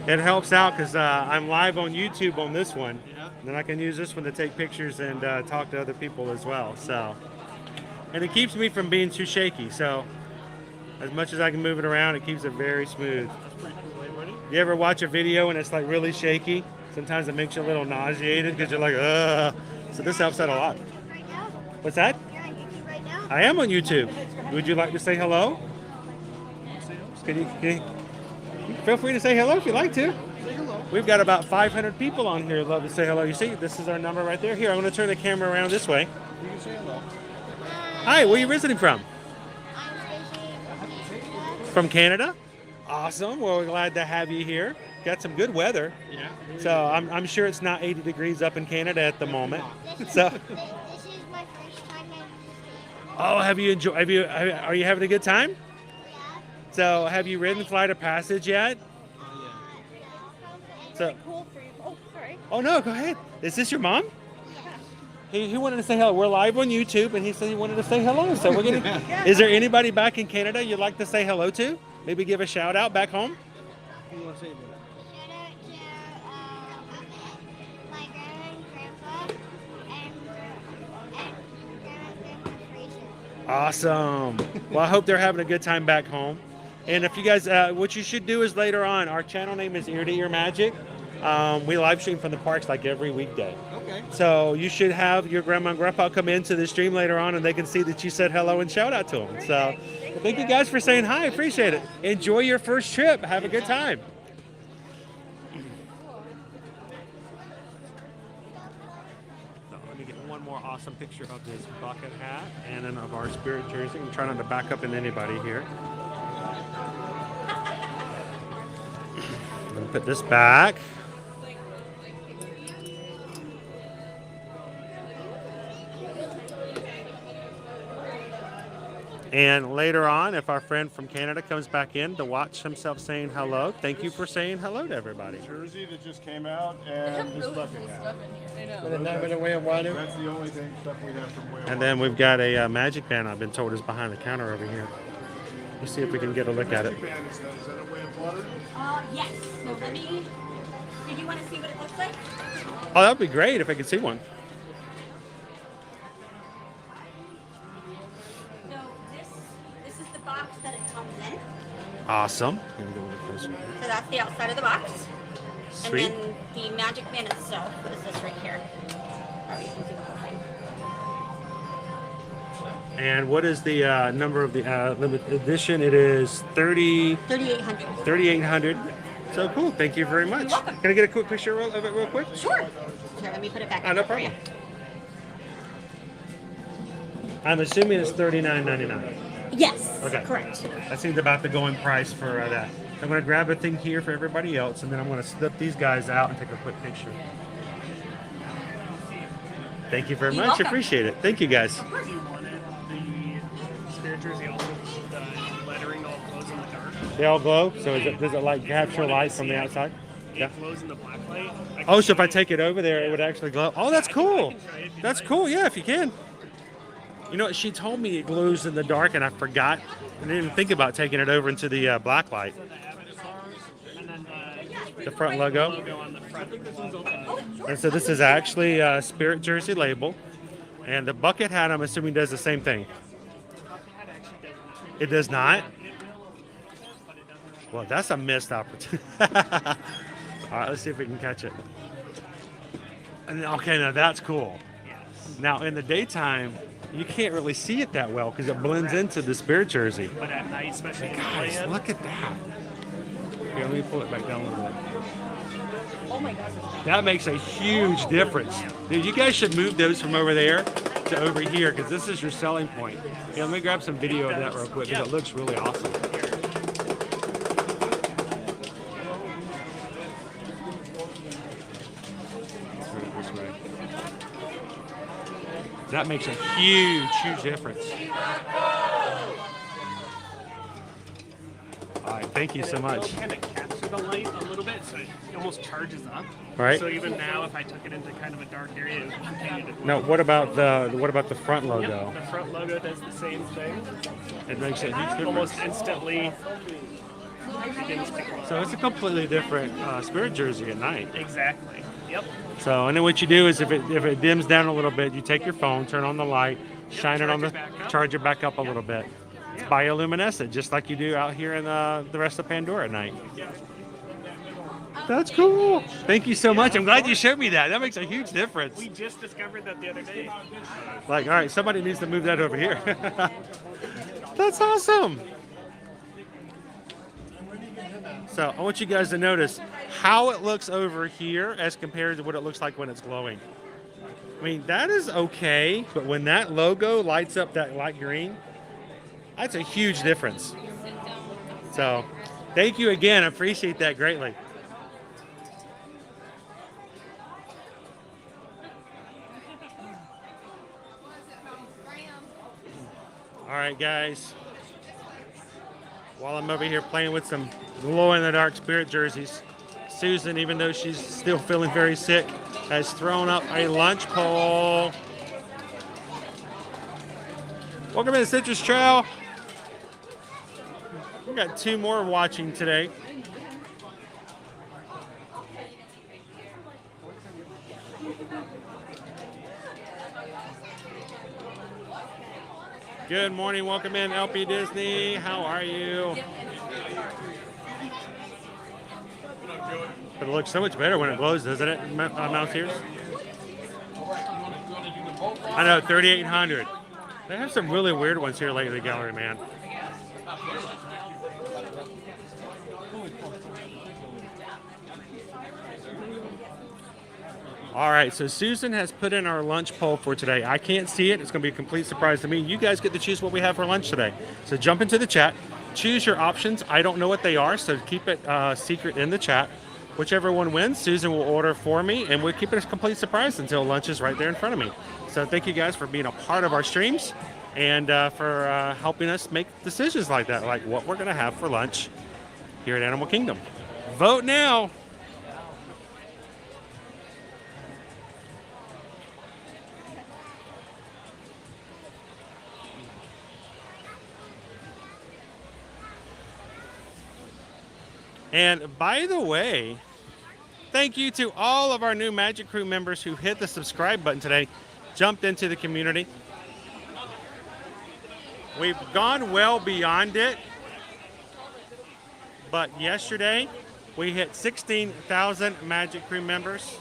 It helps out because I'm live on YouTube on this one. And then I can use this one to take pictures and talk to other people as well. So, and it keeps me from being too shaky. So, as much as I can move it around, it keeps it very smooth. You ever watch a video and it's like really shaky? Sometimes it makes you a little nauseated because you're like, ugh. So this helps out a lot. What's that? I am on YouTube. Would you like to say hello? Can you feel free to say hello if you like to. We've got about 500 people on here who love to say hello. You see, this is our number right there. Here, I'm going to turn the camera around this way. You can say hello. Hi, where are you visiting from? From Canada? Awesome. Well, we're glad to have you here. Got some good weather. Yeah. So I'm sure it's not 80 degrees up in Canada at the moment. So. This is my first time in Oh, have you enjoyed? Are you having a good time? So, have you ridden Flight of Passage yet? So. cool for you. Oh, sorry. Oh no, go ahead. Is this your mom? He wanted to say hello. We're live on YouTube, and he said he wanted to say hello. So we're gonna. Is there anybody back in Canada you'd like to say hello to? Maybe give a shout out back home. What do you want to say? Shout out to my grandma and grandpa and grandma Fraser. Awesome. Well, I hope they're having a good time back home. And if you guys, what you should do is later on, our channel name is Ear to Ear Magic. We live stream from the parks like every weekday. Okay. So you should have your grandma and grandpa come into the stream later on, and they can see that you said hello and shout out to them. So thank you guys for saying hi. Appreciate it. Enjoy your first trip. Have a good time. So let me get one more awesome picture of this bucket hat and then of our spirit jersey. I'm trying not to back up into anybody here. I'm gonna put this back. And later on, if our friend from Canada comes back in to watch himself saying hello, thank you for saying hello to everybody. Jersey that just came out and this bucket hat. With a way of water. That's the only thing stuff we have from Wales. And then we've got a magic band I've been told is behind the counter over here. Let's see if we can get a look at it. Is that a way of water? Yes. So let me. Did you want to see what it looks like? Oh, that would be great if I could see one. So this is the box that it comes in. Awesome. So that's the outside of the box. Sweet. And then the magic band itself is this right here. Oh, you can see the whole thing. And what is the number of the limited edition? It is 3,800. 3,800. So cool. Thank you very much. You're welcome. Can I get a quick picture of it real quick? Sure. Here, let me put it back. No for you. problem. I'm assuming it's $39.99. Yes. Okay. Correct. That seems about the going price for that. I'm going to grab a thing here for everybody else, and then I'm going to slip these guys out and take a quick picture. Thank you very You're much. welcome. Appreciate it. Thank you guys. Do you want it? The spirit jersey also, the lettering all glows in the dark. They all glow? So does it like capture light from the outside? It glows in the black light. Oh, so if I take it over there, it would actually glow? Oh, that's cool. That's cool. Yeah, if you can. You know what? She told me it glows in the dark, and I forgot. I didn't even think about taking it over into the black light. The front logo. And so this is actually a Spirit Jersey label. And the bucket hat, I'm assuming, does the same thing. It does not? Well, that's a missed opportunity. All right, let's see if we can catch it. And, okay, now that's cool. Now, in the daytime, you can't really see it that well because it blends into the Spirit Jersey. But at night, especially Guys, look at that. Here, let me pull it back down a little bit. Oh my gosh. That makes a huge difference. Dude, you guys should move those from over there to over here because this is your selling point. Yeah, let me grab some video of that real quick because it looks really awesome. Let's move it this way. That makes a huge, huge difference. All right, thank you so much. Kind of capture the light a little bit, so it almost charges up. Right. So even now, if I took it into kind of a dark area, it would continue to. Now, what about the front logo? Yep, the front logo does the same thing. It makes a huge difference. Almost instantly begins to glow. So it's a completely different spirit jersey at night. Exactly. Yep. So, and then what you do is if it dims down a little bit, you take your phone, turn on the light, shine it on the, charge it back up a little bit. It's bioluminescent, just like you do out here in the rest of Pandora at night. That's cool. Thank you so much. I'm glad you showed me that. That makes a huge difference. We just discovered that the other day. Like, all right, somebody needs to move that over here. That's awesome. So I want you guys to notice how it looks over here as compared to what it looks like when it's glowing. I mean, that is okay, but when that logo lights up that light green, that's a huge difference. So thank you again. I appreciate that greatly. All right, guys. While I'm over here playing with some glow-in-the-dark spirit jerseys, Susan, even though she's still feeling very sick, has thrown up a lunch pole. Welcome to the Citrus Trail. We got 2 more watching today. Good morning, welcome in LP Disney. How are you? But it looks so much better when it glows, doesn't it, Mountaineers? I know, 3,800. They have some really weird ones here lately, gallery man. All right, so Susan has put in our lunch poll for today. I can't see it. It's going to be a complete surprise to me. You guys get to choose what we have for lunch today. So jump into the chat. Choose your options. I don't know what they are, so keep it secret in the chat. Whichever one wins, Susan will order for me, and we'll keep it a complete surprise until lunch is right there in front of me. So thank you guys for being a part of our streams and for helping us make decisions like that, like what we're going to have for lunch here at Animal Kingdom. Vote now. And by the way, thank you to all of our new Magic Crew members who hit the subscribe button today, jumped into the community. We've gone well beyond it, but yesterday we hit 16,000 Magic Crew members.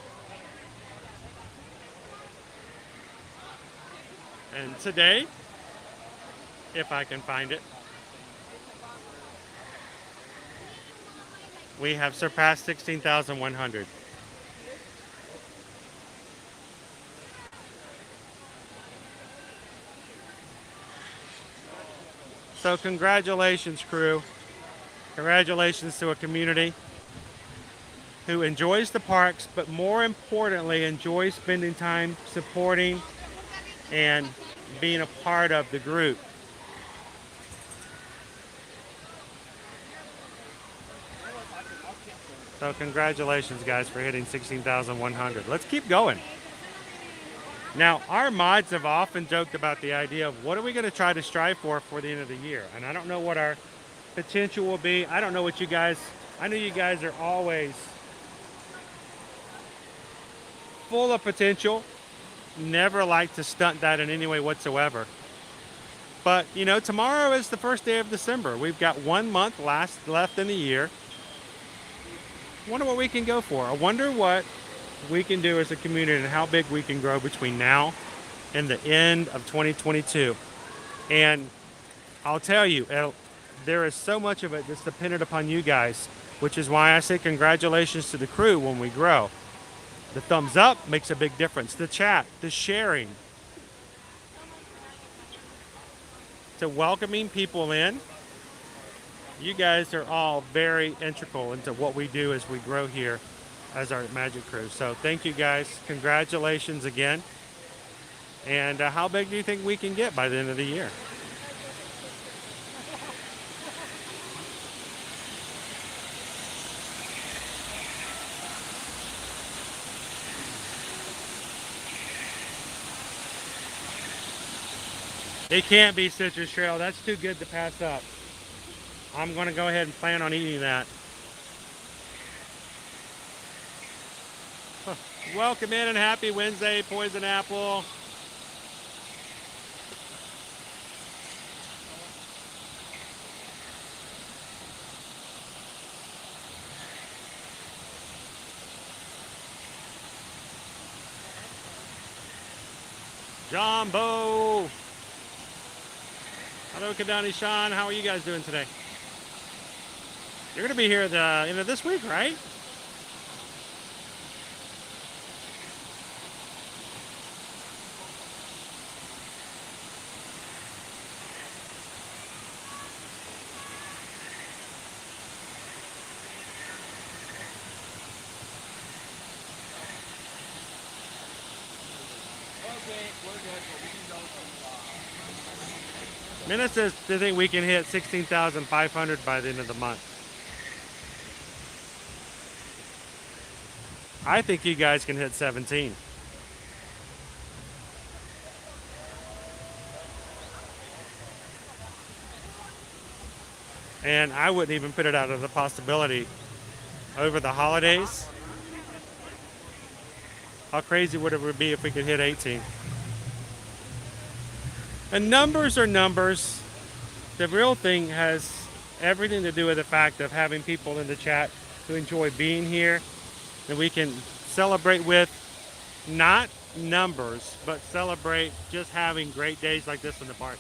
And today, if I can find it, we have surpassed 16,100. So congratulations, crew. Congratulations to a community who enjoys the parks, but more importantly, enjoys spending time supporting and being a part of the group. So congratulations, guys, for hitting 16,100. Let's keep going. Now, our mods have often joked about the idea of what are we going to try to strive for the end of the year. And I don't know what our potential will be. I don't know what you guys, I know you guys are always full of potential. Never like to stunt that in any way whatsoever. But, you know, tomorrow is the first day of December. We've got 1 month left in the year. I wonder what we can go for. I wonder what we can do as a community and how big we can grow between now and the end of 2022. And I'll tell you, there is so much of it that's dependent upon you guys, which is why I say congratulations to the crew when we grow. The thumbs up makes a big difference. The chat, the sharing, to welcoming people in. You guys are all very integral into what we do as we grow here as our Magic Crew. So thank you guys. Congratulations again. And how big do you think we can get by the end of the year? It can't be Citrus Trail. That's too good to pass up. I'm going to go ahead and plan on eating that. Huh. Welcome in and happy Wednesday, Poison Apple. Jumbo. Hello, Kadani Sean. How are you guys doing today? You're going to be here at the end of this week, right? Minna says they think we can hit 16,500 by the end of the month. I think you guys can hit 17. And I wouldn't even put it out of the possibility over the holidays. How crazy would it be if we could hit 18? And numbers are numbers. The real thing has everything to do with the fact of having people in the chat who enjoy being here, that we can celebrate with, not numbers, but celebrate just having great days like this in the park.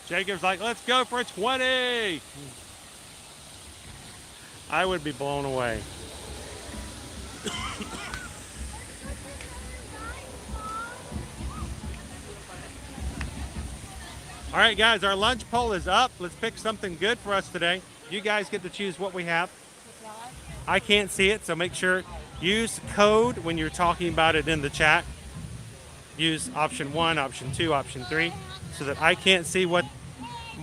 Jacob's like, let's go for 20. I would be blown away. All right, guys, our lunch poll is up. Let's pick something good for us today. You guys get to choose what we have. I can't see it, so make sure use code when you're talking about it in the chat. Use option 1, option 2, option 3, so that I can't see what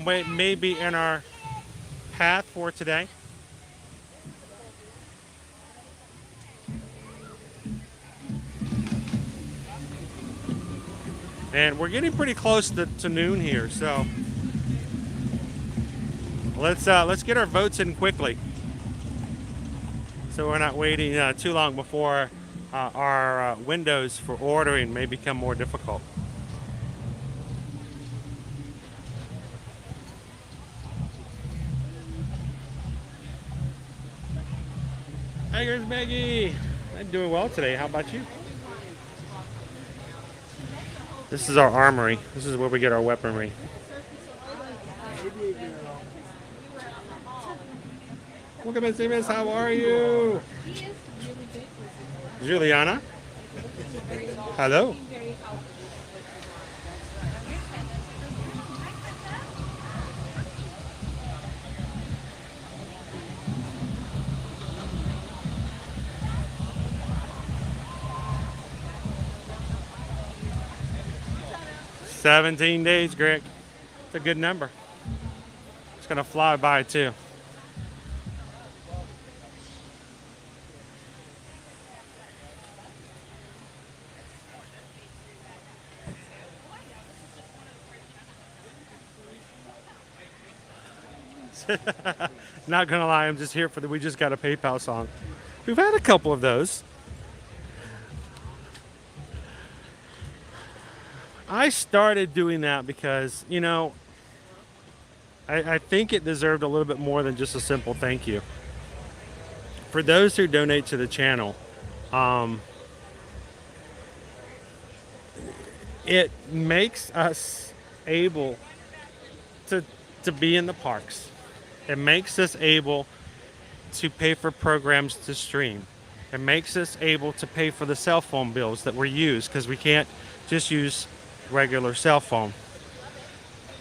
may be in our path for today. And we're getting pretty close to noon here, so let's get our votes in quickly, so we're not waiting too long before our windows for ordering may become more difficult. Hey, here's Maggie. I'm doing well today. How about you? This is our armory. This is where we get our weaponry. Welcome in, Siemens. How are you? Juliana? Hello. $17 days, Greg. It's a good number. It's gonna fly by too. Not gonna lie, I'm just here for the We Just Got a PayPal song. We've had a couple of those. I started doing that because, you know, I think it deserved a little bit more than just a simple thank you. For those who donate to the channel, it makes us able to be in the parks. It makes us able to pay for programs to stream. It makes us able to pay for the cell phone bills that we use, because we can't just use regular cell phone,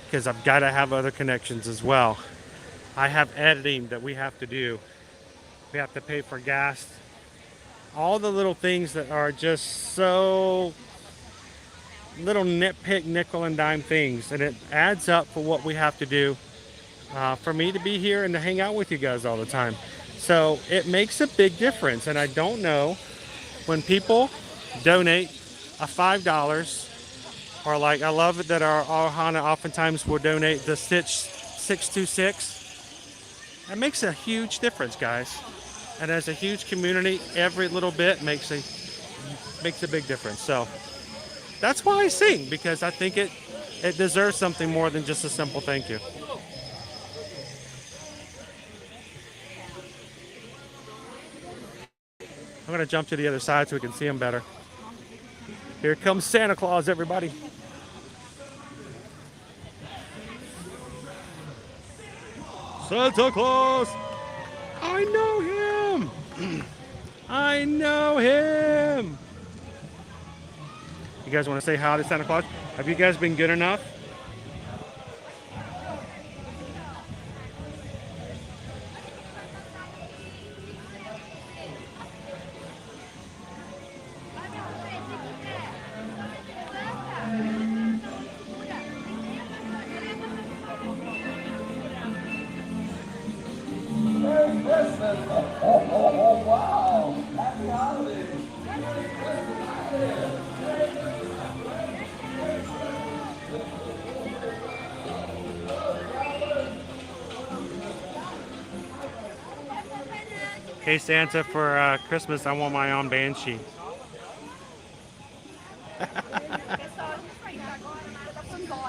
because I've got to have other connections as well. I have editing that we have to do. We have to pay for gas. All the little things that are just so little nitpick, nickel and dime things, and it adds up for what we have to do for me to be here and to hang out with you guys all the time. So it makes a big difference. And I don't know, when people donate a $5, or like, I love it that our Ohana oftentimes will donate the Stitch 626. That makes a huge difference, guys. And as a huge community, every little bit makes a big difference. So that's why I sing, because I think it deserves something more than just a simple thank you. I'm gonna jump to the other side so we can see him better. Here comes Santa Claus, everybody. Santa Claus! I know him! I know him! You guys want to say hi to Santa Claus? Have you guys been good enough? Hey Santa, for Christmas I want my own Banshee.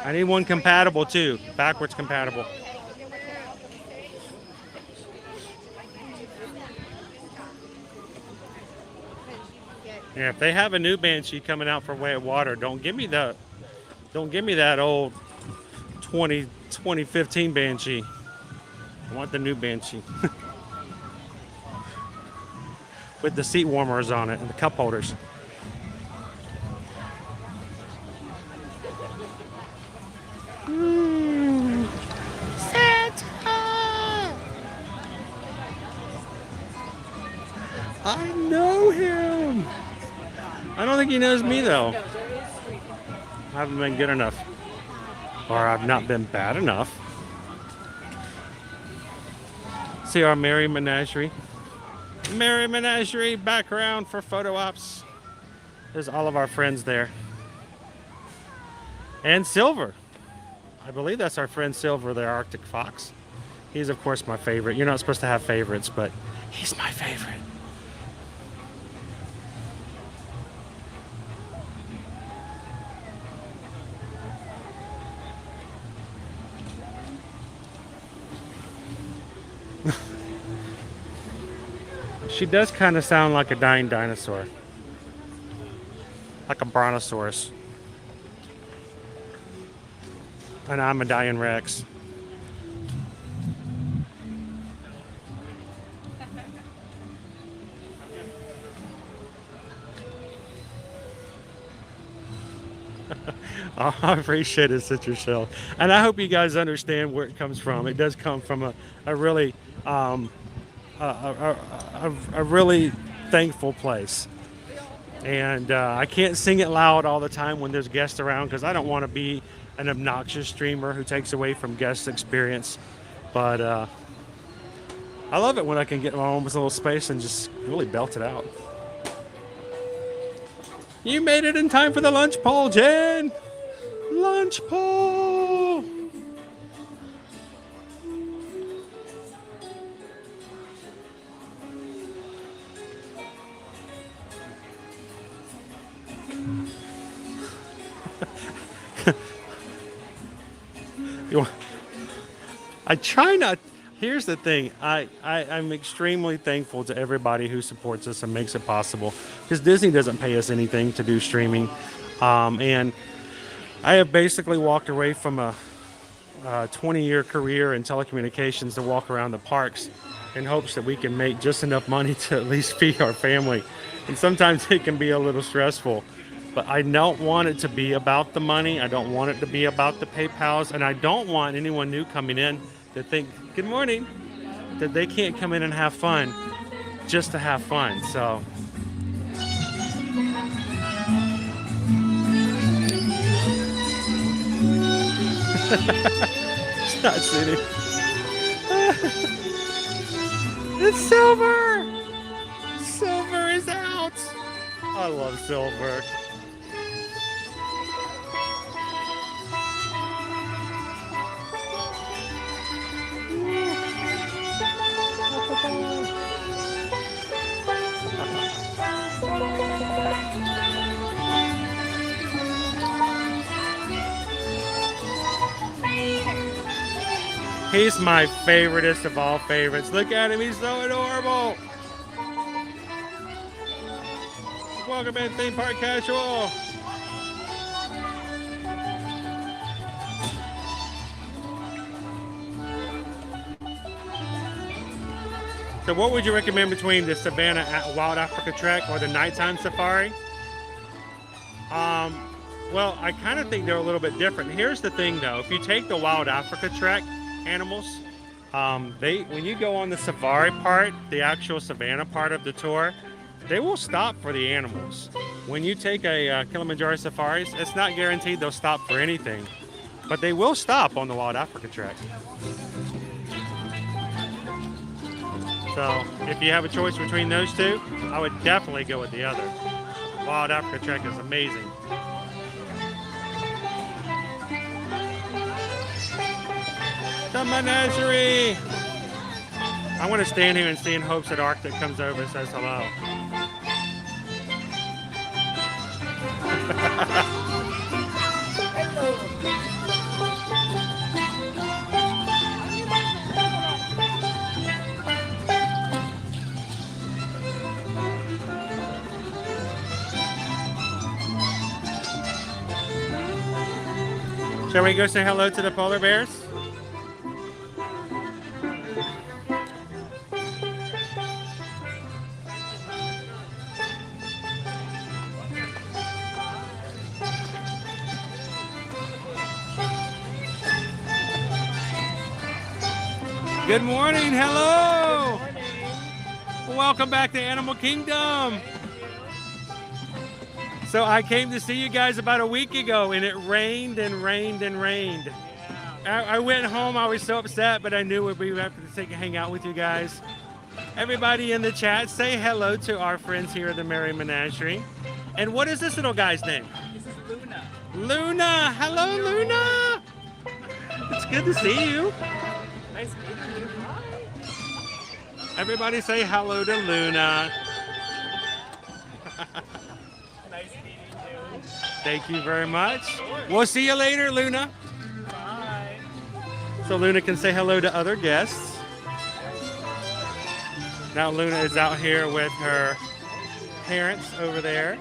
I need one compatible too, backwards compatible. Yeah, if they have a new Banshee coming out for Way of Water, don't give me that old 2015 Banshee. I want the new Banshee. With the seat warmers on it and the cup holders. Santa! I know him! I don't think he knows me though. I haven't been good enough. Or I've not been bad enough. See our Merry Menagerie. Merry Menagerie background for photo ops. There's all of our friends there. And Silver. I believe that's our friend Silver, the Arctic Fox. He's of course my favorite. You're not supposed to have favorites, but he's my favorite. She does kind of sound like a dying dinosaur. Like a brontosaurus. And I'm a dying Rex. I appreciate it, Citrus Shell. And I hope you guys understand where it comes from. It does come from a really a really thankful place, and I can't sing it loud all the time when there's guests around because I don't want to be an obnoxious streamer who takes away from guest experience, but I love it when I can get my own little space and just really belt it out. You made it in time for the lunch poll, Jen! Lunch poll! I try not. Here's the thing. I'm extremely thankful to everybody who supports us and makes it possible, because Disney doesn't pay us anything to do streaming, and I have basically walked away from a 20-year career in telecommunications to walk around the parks in hopes that we can make just enough money to at least feed our family, and sometimes it can be a little stressful. But I don't want it to be about the money. I don't want it to be about the PayPals. And I don't want anyone new coming in to think, good morning, that they can't come in and have fun just to have fun. So. It's not sitting. It's Silver! Silver is out! I love Silver. He's my favoriteest of all favorites. Look at him, he's so adorable. Welcome in, Theme Park Casual. So what would you recommend between the Savannah Wild Africa Trek or the nighttime safari? Well, I kind of think they're a little bit different. Here's the thing though, if you take the Wild Africa Trek animals, when you go on the safari part, the actual Savannah part of the tour, they will stop for the animals. When you take a Kilimanjaro safaris, it's not guaranteed they'll stop for anything, but they will stop on the Wild Africa Trek. So if you have a choice between those two, I would definitely go with the other. Wild Africa Trek is amazing. The Menagerie! I want to stand here and see in hopes that Arctic comes over and says hello. Shall we go say hello to the polar bears? Good morning, hello! Good morning. Welcome back to Animal Kingdom. So I came to see you guys about a week ago and it rained and rained and rained. I went home, I was so upset, but I knew we would have to take a hang out with you guys. Everybody in the chat, say hello to our friends here at the Merry Menagerie. And what is this little guy's name? This is Luna. Luna! Hello, Luna! It's good to see you. Nice meeting you. Hi. Everybody say hello to Luna. Nice meeting you. Thank you very much. We'll see you later, Luna. Bye. So Luna can say hello to other guests. Now Luna is out here with her parents over there.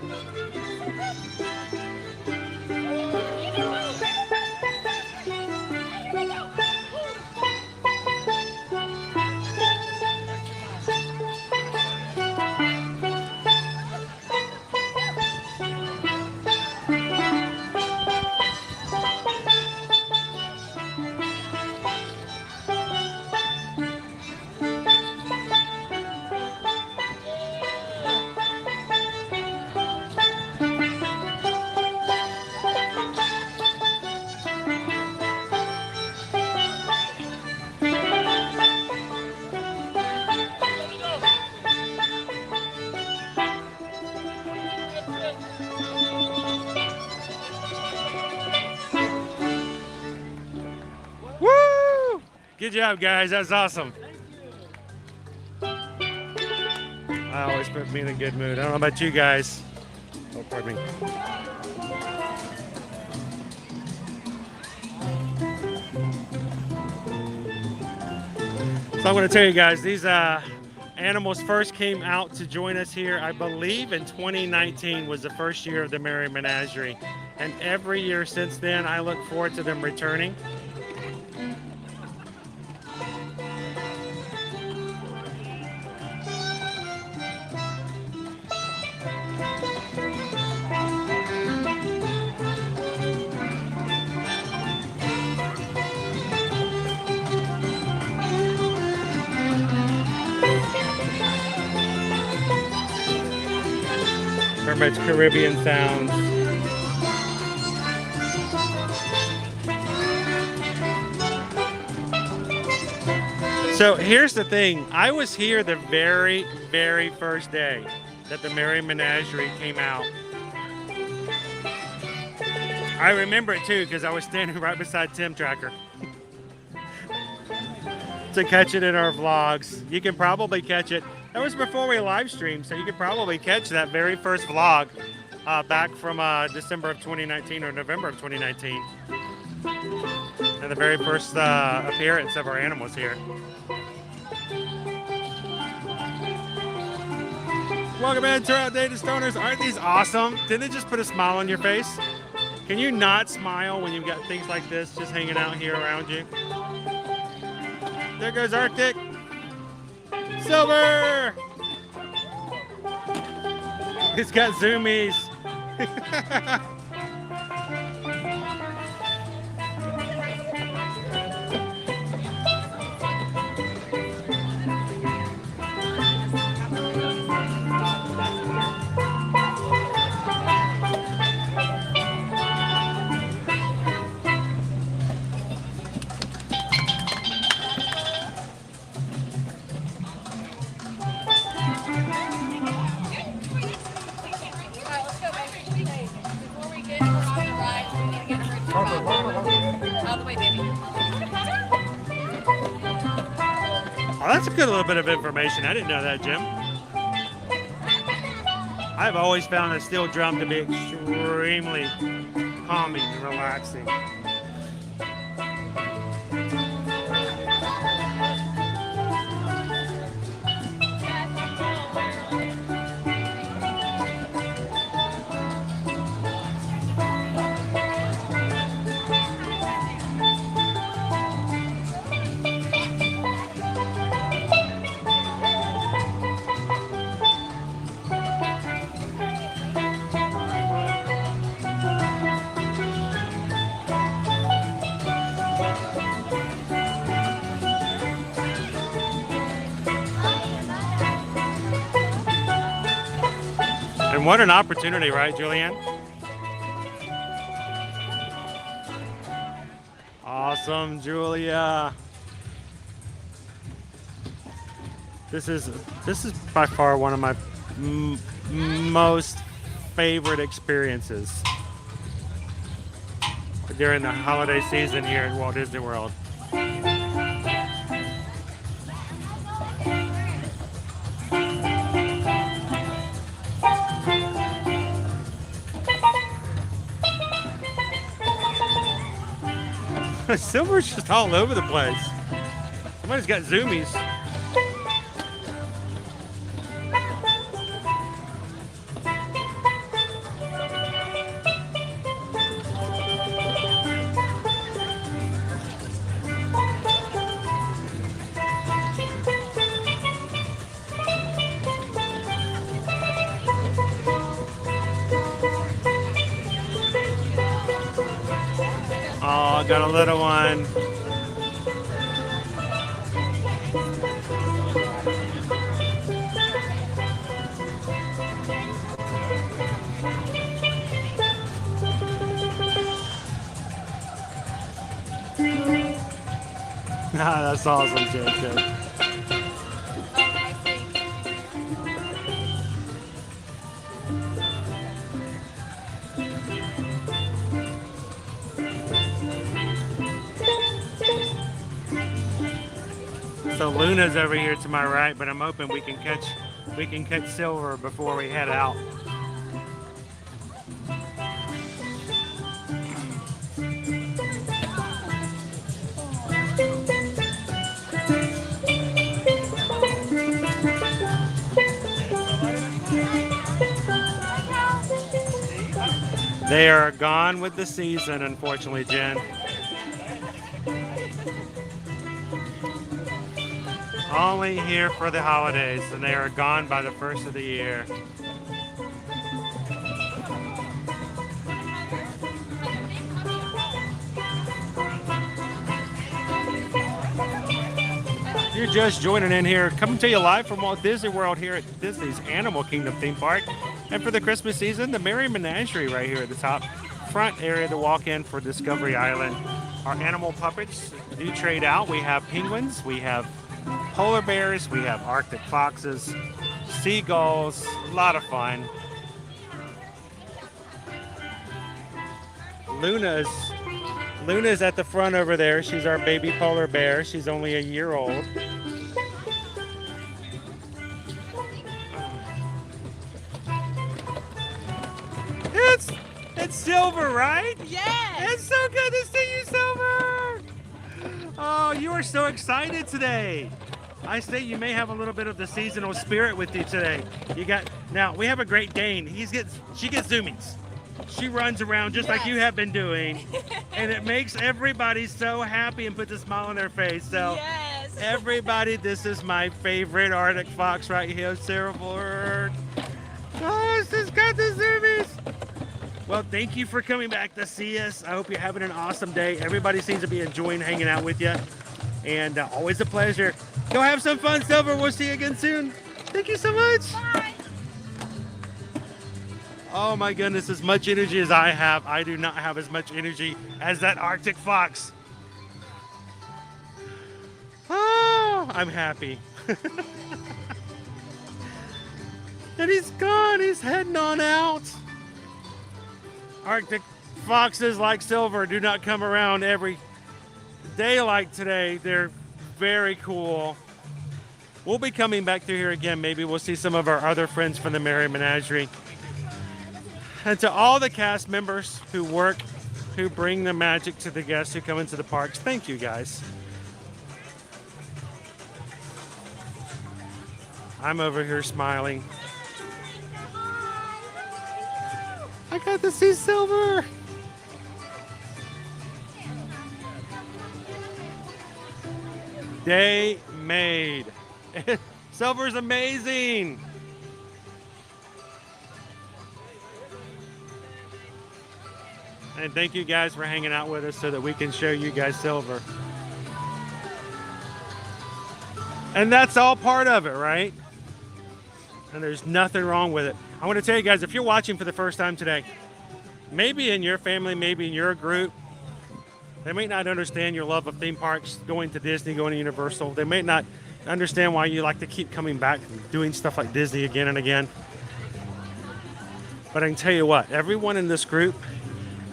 Good job, guys. That's awesome. I always put me in a good mood. I don't know about you guys. Oh, pardon me. So I'm going to tell you guys, these animals first came out to join us here, I believe in 2019 was the first year of the Merry Menagerie. And every year since then, I look forward to them returning. Mermaid's Caribbean sounds. So here's the thing. I was here the very, very first day that the Merry Menagerie came out. I remember it too because I was standing right beside Tim Tracker to catch it in our vlogs. You can probably catch it. That was before we live streamed, so you could probably catch that very first vlog back from December of 2019 or November of 2019. And the very first appearance of our animals here. Welcome in to our Data Stoners. Aren't these awesome? Didn't they just put a smile on your face? Can you not smile when you've got things like this just hanging out here around you? There goes Arctic. Silver! He's got zoomies. Oh, that's a good little bit of information. I didn't know that, Jim. I've always found a steel drum to be extremely calming and relaxing. And what an opportunity, right, Julianne? Awesome, Julia. This is by far one of my most favorite experiences during the holiday season here at Walt Disney World. Silver's just all over the place. Somebody's got zoomies. Oh, got a little one. That's awesome, Jacob. So Luna's over here to my right, but I'm hoping we can catch Silver before we head out. They are gone with the season, unfortunately, Jen. Only here for the holidays, and they are gone by the first of the year. If you're just joining in here, coming to you live from Walt Disney World here at Disney's Animal Kingdom theme park. And for the Christmas season, the Merry Menagerie right here at the top front area to walk in for Discovery Island. Our animal puppets do trade out. We have penguins, we have polar bears, we have Arctic foxes, seagulls, a lot of fun. Luna's at the front over there. She's our baby polar bear. She's only a year old. It's Silver, right? Yes! It's so good to see you, Silver! Oh, you are so excited today. I say you may have a little bit of the seasonal spirit with you today. Now we have a Great Dane. She gets zoomies. She runs around just like you have been doing, and it makes everybody so happy and puts a smile on their face. So, yes. Everybody, this is my favorite Arctic fox right here, Silver. Oh, she's got the zoomies. Well, thank you for coming back to see us. I hope you're having an awesome day. Everybody seems to be enjoying hanging out with you, and always a pleasure. Go have some fun, Silver. We'll see you again soon. Thank you so much. Bye. Oh my goodness, as much energy as I have, I do not have as much energy as that Arctic fox. Oh, I'm happy. And he's gone. He's heading on out. Arctic foxes like Silver do not come around every day like today. They're very cool. We'll be coming back through here again. Maybe we'll see some of our other friends from the Merry Menagerie. And to all the cast members who work, who bring the magic to the guests who come into the parks, thank you guys. I'm over here smiling. I got to see Silver. Day made. Silver's amazing. And thank you guys for hanging out with us so that we can show you guys Silver. And that's all part of it, right? And there's nothing wrong with it. I want to tell you guys, if you're watching for the first time today, maybe in your family, maybe in your group, they may not understand your love of theme parks, going to Disney, going to Universal. They may not understand why you like to keep coming back and doing stuff like Disney again and again. But I can tell you what, everyone in this group,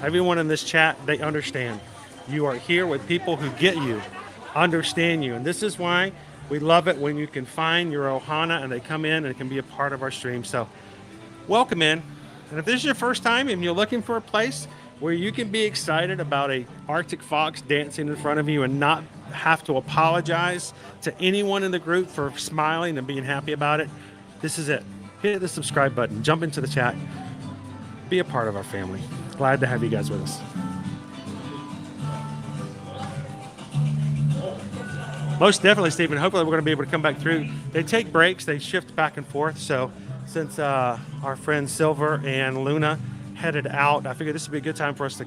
everyone in this chat, they understand. You are here with people who get you, understand you. And this is why we love it when you can find your Ohana and they come in and can be a part of our stream. So welcome in. And if this is your first time and you're looking for a place where you can be excited about a Arctic fox dancing in front of you and not have to apologize to anyone in the group for smiling and being happy about it, this is it. Hit the subscribe button, jump into the chat, be a part of our family. Glad to have you guys with us. Most definitely, Stephen. Hopefully we're going to be able to come back through. They take breaks. They shift back and forth. So since our friends Silver and Luna headed out, I figured this would be a good time for us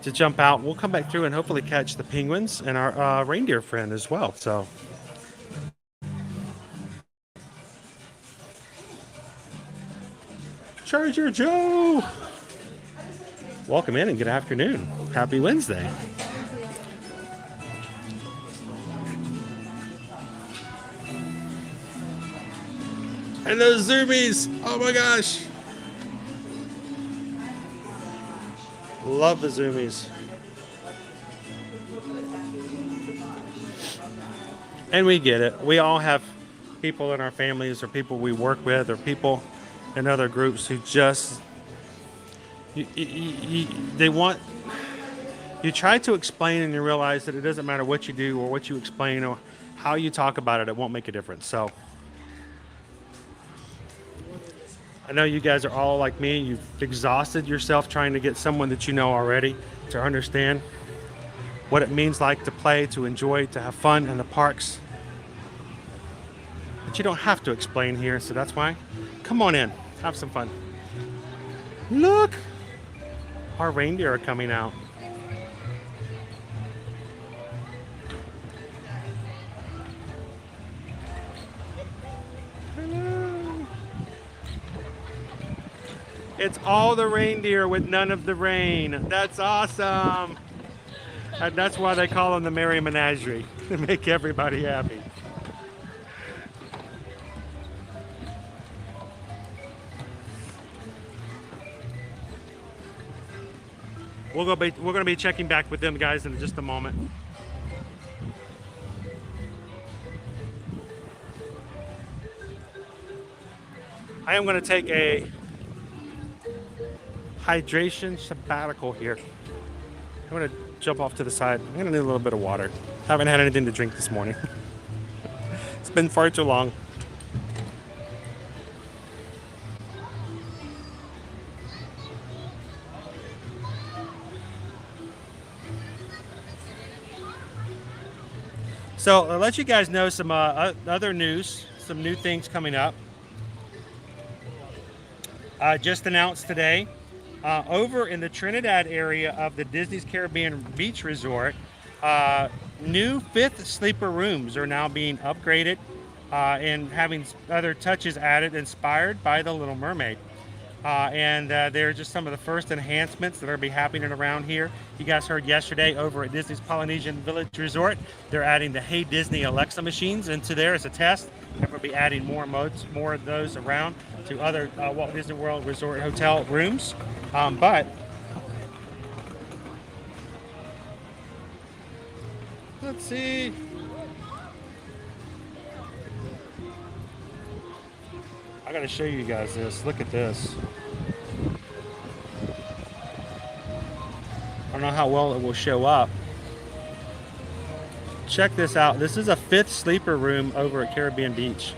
to jump out. We'll come back through and hopefully catch the penguins and our reindeer friend as well. So Charger Joe, welcome in and good afternoon. Happy Wednesday. And those zoomies, oh my gosh. Love the zoomies. And we get it. We all have people in our families or people we work with or people in other groups who just, they want, you try to explain and you realize that it doesn't matter what you do or what you explain or how you talk about it, it won't make a difference. So I know you guys are all like me. You've exhausted yourself trying to get someone that you know already to understand what it means like to play, to enjoy, to have fun in the parks. But you don't have to explain here, so that's why. Come on in, have some fun. Look, our reindeer are coming out. It's all the reindeer with none of the rain. That's awesome. And that's why they call them the Merry Menagerie, to make everybody happy. we're going to be checking back with them guys in just a moment. I am going to take a hydration sabbatical here. I'm going to jump off to the side. I'm going to need a little bit of water. Haven't had anything to drink this morning. It's been far too long. So I'll let you guys know some other news, some new things coming up. Just announced today, over in the Trinidad area of the Disney's Caribbean Beach Resort, new 5th sleeper rooms are now being upgraded and having other touches added, inspired by The Little Mermaid. And they're just some of the first enhancements that are be happening around here. You guys heard yesterday over at Disney's Polynesian Village Resort, they're adding the Hey Disney Alexa machines into there as a test. And we'll be adding more of those around to other Walt Disney World Resort hotel rooms. But let's see. I gotta show you guys this. Look at this. I don't know how well it will show up. Check this out. This is a 5th sleeper room over at Caribbean Beach.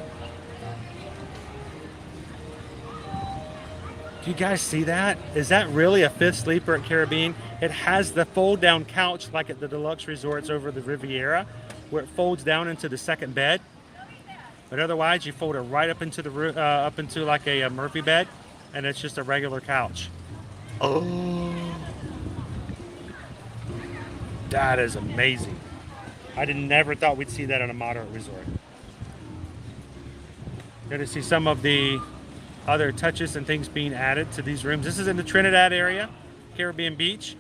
Do you guys see that? Is that really a 5th sleeper at Caribbean? It has the fold down couch like at the deluxe resorts over the Riviera, where it folds down into the second bed. But otherwise, you fold it right up into the up into like a Murphy bed, and it's just a regular couch. Oh, that is amazing! I never thought we'd see that in a moderate resort. Going to see some of the other touches and things being added to these rooms. This is in the Trinidad area, Caribbean Beach.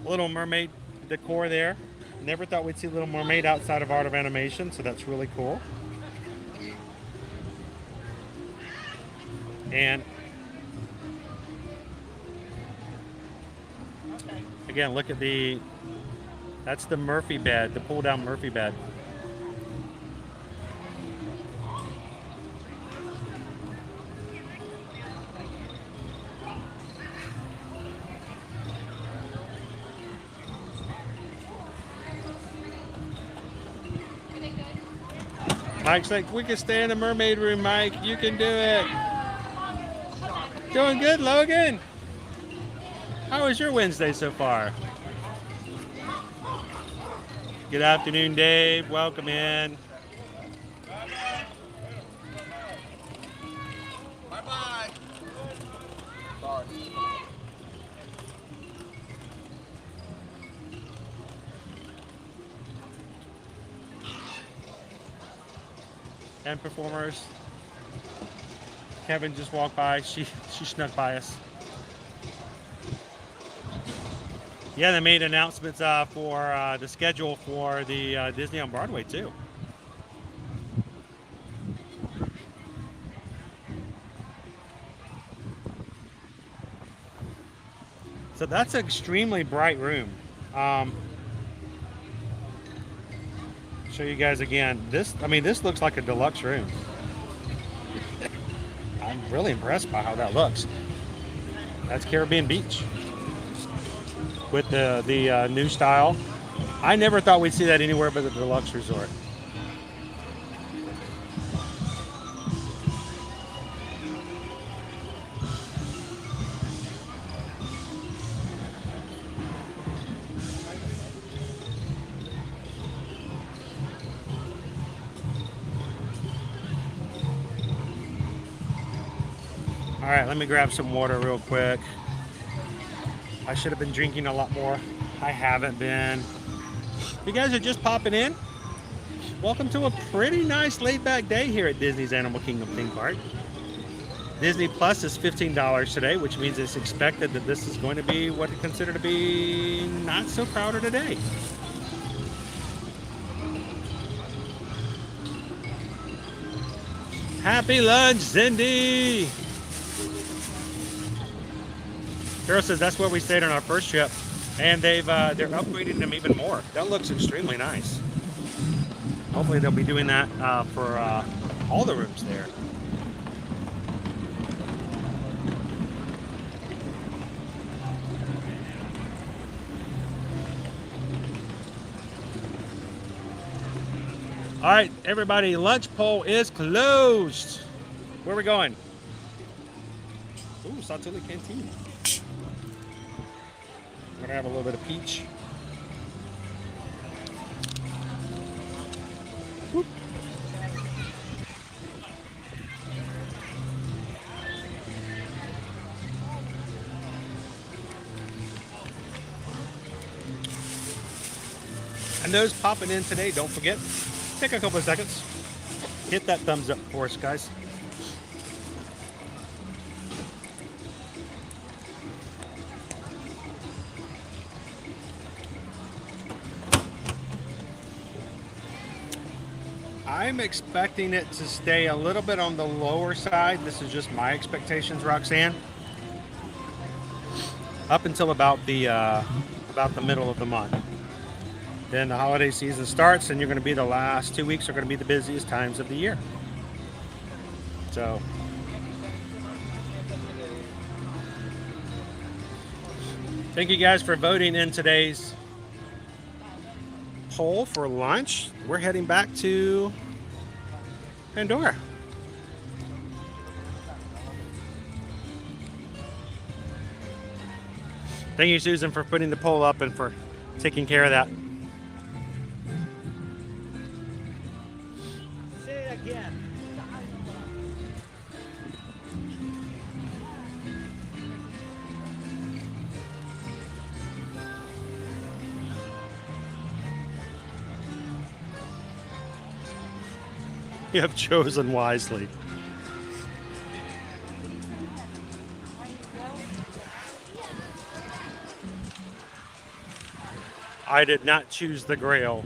Little Mermaid decor there. Never thought we'd see Little Mermaid outside of Art of Animation, so that's really cool. And again, look at that's the Murphy bed, the pull down Murphy bed. Mike's like, we can stay in the mermaid room, Mike. You can do it. Doing good, Logan. How was your Wednesday so far? Good afternoon, Dave. Welcome in. Bye-bye. Sorry. And performers. Kevin just walked by. She snuck by us. Yeah, they made announcements for the schedule for the Disney on Broadway too. So that's an extremely bright room. Show you guys again. This looks like a deluxe room. I'm really impressed by how that looks. That's Caribbean Beach with the new style. I never thought we'd see that anywhere but the deluxe resort. All right, let me grab some water real quick. I should have been drinking a lot more. I haven't been. If you guys are just popping in, welcome to a pretty nice laid-back day here at Disney's Animal Kingdom theme park. Disney Plus is $15 today, which means it's expected that this is going to be what is considered to be not so crowded a day. Happy lunch, Cindy! Carol says that's where we stayed on our first trip, and they're upgrading them even more. That looks extremely nice. Hopefully they'll be doing that for all the rooms there. All right, everybody, lunch poll is closed. Where are we going? Ooh, Satu'li Canteen. We're gonna have a little bit of peach. Whoop. And those popping in today, don't forget, take a couple of seconds. Hit that thumbs up for us, guys. I'm expecting it to stay a little bit on the lower side. This is just my expectations, Roxanne. Up until about the middle of the month. Then the holiday season starts, and you're going to be the last 2 weeks are going to be the busiest times of the year. So, thank you guys for voting in today's poll for lunch. We're heading back to Pandora. Thank you, Susan, for putting the poll up and for taking care of that. Say it again. You have chosen wisely. I did not choose the Grail.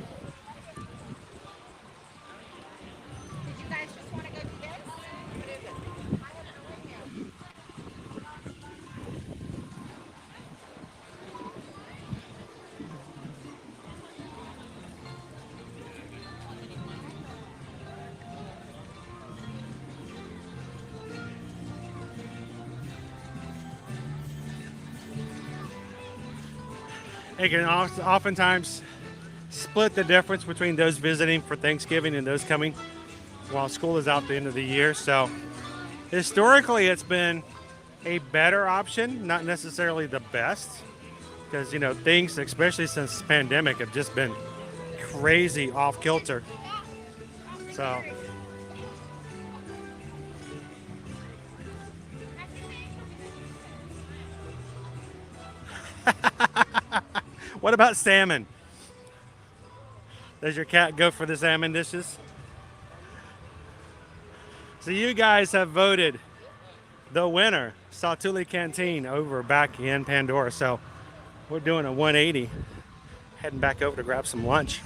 You guys just want to go to this? What is it? It can oftentimes split the difference between those visiting for Thanksgiving and those coming while school is out the end of the year. So historically, it's been a better option, not necessarily the best, because, you know, things, especially since the pandemic, have just been crazy off kilter. So what about salmon? Does your cat go for the salmon dishes? So you guys have voted the winner, Satu'li Canteen, over back in Pandora. So we're doing a 180, heading back over to grab some lunch.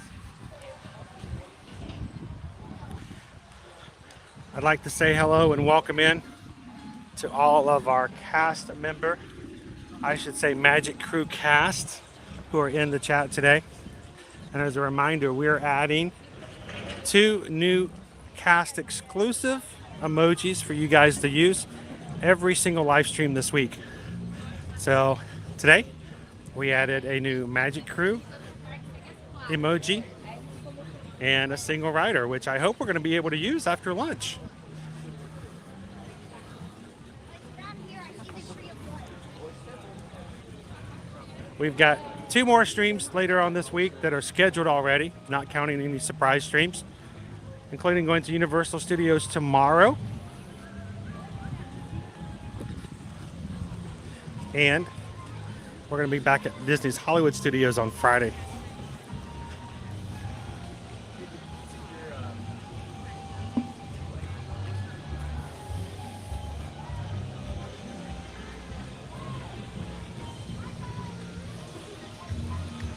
I'd like to say hello and welcome in to all of our cast member, I should say Magic Crew cast, who are in the chat today. And as a reminder, we're adding 2 new cast exclusive emojis for you guys to use every single live stream this week. So today we added a new Magic Crew emoji and a single rider, which I hope we're going to be able to use after lunch. We've got 2 more streams later on this week that are scheduled already, not counting any surprise streams, including going to Universal Studios tomorrow. And we're going to be back at Disney's Hollywood Studios on Friday.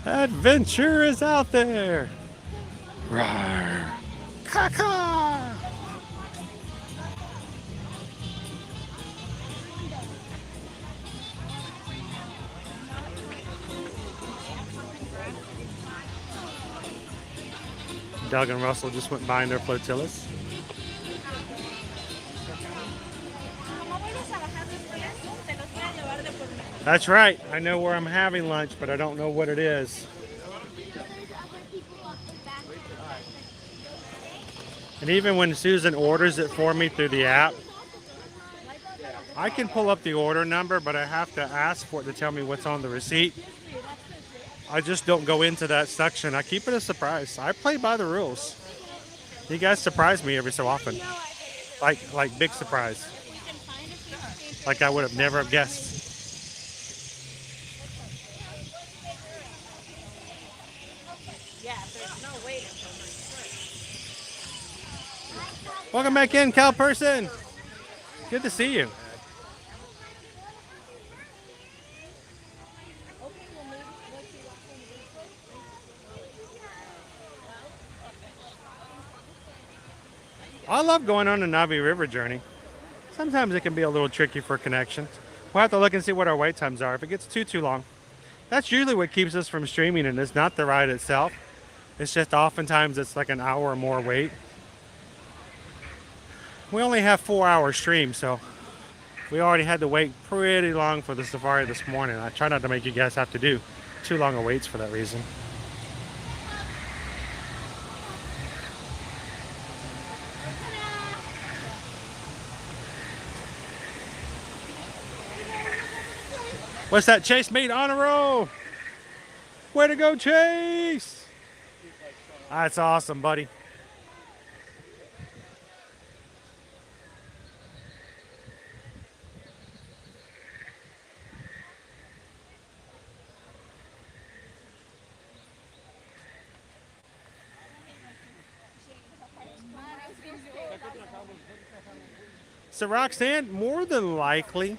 Adventure is out there. Rawr. Caca. Doug and Russell just went by in their flotillas. That's right. I know where I'm having lunch, but I don't know what it is. And even when Susan orders it for me through the app, I can pull up the order number, but I have to ask for it to tell me what's on the receipt. I just don't go into that section. I keep it a surprise. I play by the rules. You guys surprise me every so often. Like big surprise. Like I would have never have guessed. Welcome back in, Cal Person. Good to see you. I love going on the Navi River journey. Sometimes it can be a little tricky for connections. We'll have to look and see what our wait times are. If it gets too long, that's usually what keeps us from streaming, and it's not the ride itself. It's just oftentimes it's like an hour or more wait. We only have 4-hour stream, so we already had to wait pretty long for the safari this morning. I try not to make you guys have to do too long of waits for that reason. What's that, Chase made on a roll? Way to go, Chase! That's awesome, buddy. So Roxanne, more than likely,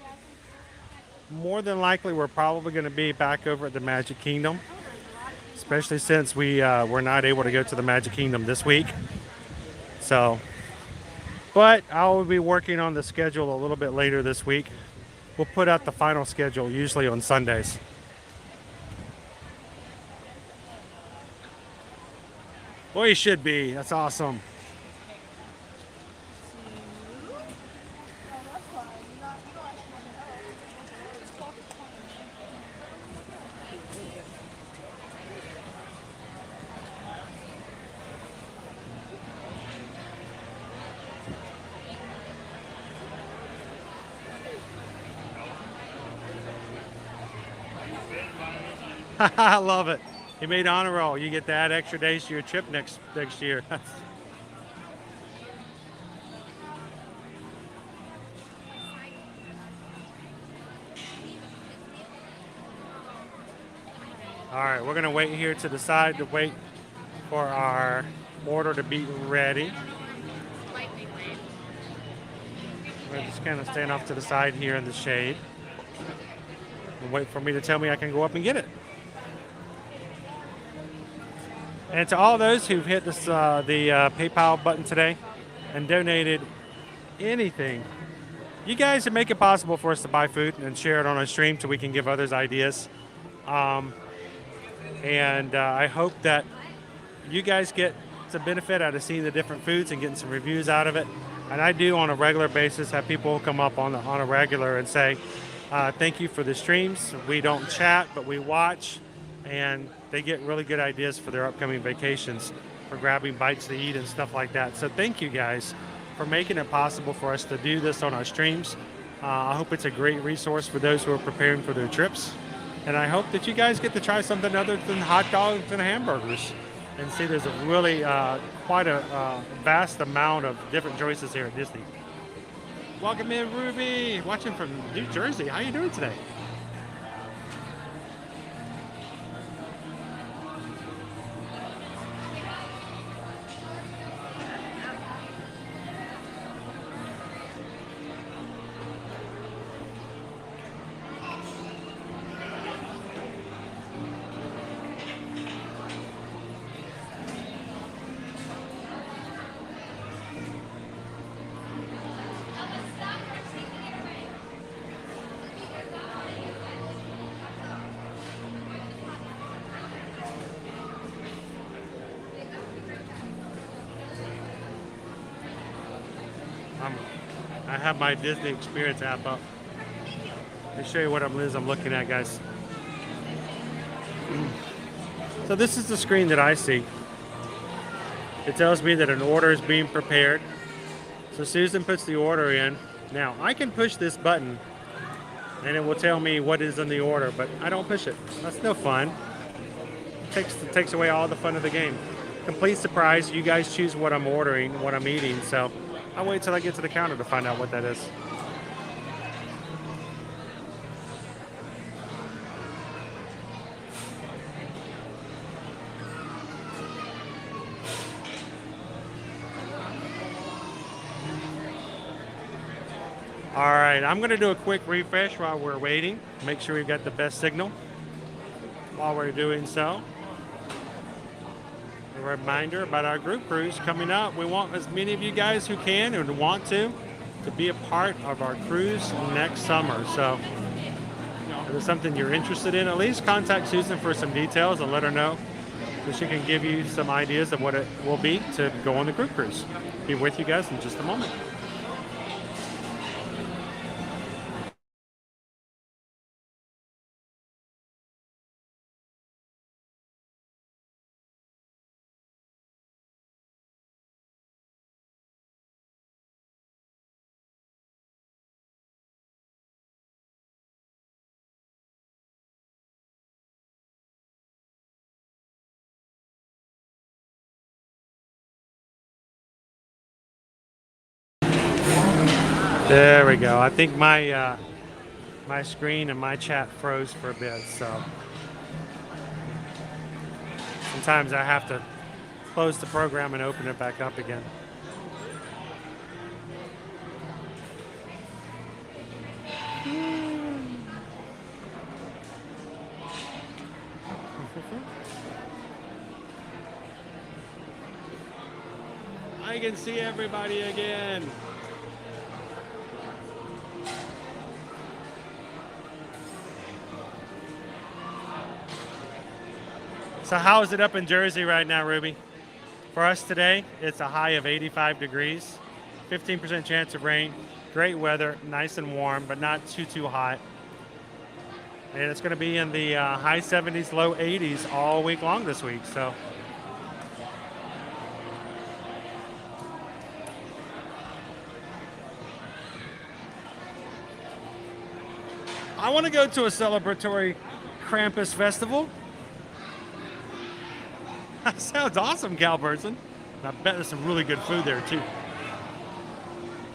we're probably going to be back over at the Magic Kingdom, especially since we were not able to go to the Magic Kingdom this week. So, but I will be working on the schedule a little bit later this week. We'll put out the final schedule usually on Sundays. Well, you should be. That's awesome. I love it. You made honor roll. You get to add extra days to your trip next year. All right, we're gonna wait here to the side to wait for our order to be ready. We're just kind of stand off to the side here in the shade and wait for me to tell me I can go up and get it. And to all those who've hit this, the PayPal button today and donated anything, you guys make it possible for us to buy food and share it on our stream so we can give others ideas. And I hope that you guys get some benefit out of seeing the different foods and getting some reviews out of it. And I do on a regular basis have people come up on a regular and say, thank you for the streams. We don't chat, but we watch. And they get really good ideas for their upcoming vacations, for grabbing bites to eat and stuff like that. So thank you guys for making it possible for us to do this on our streams. I hope it's a great resource for those who are preparing for their trips. And I hope that you guys get to try something other than hot dogs and hamburgers. And see, there's a really quite a vast amount of different choices here at Disney. Welcome in, Ruby, watching from New Jersey. How you doing today? I have my Disney Experience app up. Let me show you what I'm looking at, guys. So this is the screen that I see. It tells me that an order is being prepared. So Susan puts the order in. Now I can push this button and it will tell me what is in the order, but I don't push it. That's no fun. It takes away all the fun of the game. Complete surprise. You guys choose what I'm ordering, what I'm eating. So I'll wait till I get to the counter to find out what that is. All right, I'm gonna do a quick refresh while we're waiting. Make sure we've got the best signal while we're doing so. A reminder about our group cruise coming up. We want as many of you guys who can and want to be a part of our cruise next summer. So if there's something you're interested in, at least contact Susan for some details and let her know so she can give you some ideas of what it will be to go on the group cruise. Be with you guys in just a moment. There we go. I think my my screen and my chat froze for a bit, so sometimes I have to close the program and open it back up again. I can see everybody again. So how is it up in Jersey right now, Ruby? For us today, it's a high of 85 degrees, 15% chance of rain, great weather, nice and warm, but not too hot. And it's going to be in the high 70s, low 80s all week long this week. So I want to go to a celebratory Krampus festival. That sounds awesome, Cal Person. I bet there's some really good food there, too.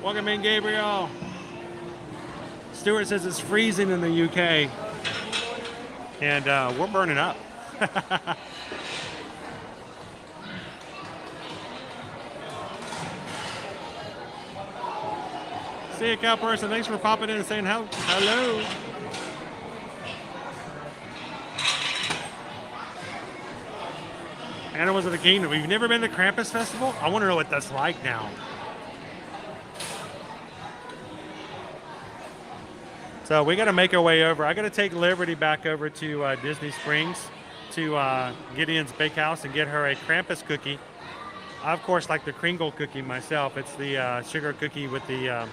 Welcome in, Gabriel. Stuart says it's freezing in the UK. And we're burning up. See you, Cal Person. Thanks for popping in and saying hello. Animals of the Kingdom. We've never been to Krampus Festival? I want to know what that's like now. So we got to make our way over. I got to take Liberty back over to Disney Springs to Gideon's Bakehouse and get her a Krampus cookie. I, of course, like the Kringle cookie myself. It's the sugar cookie with the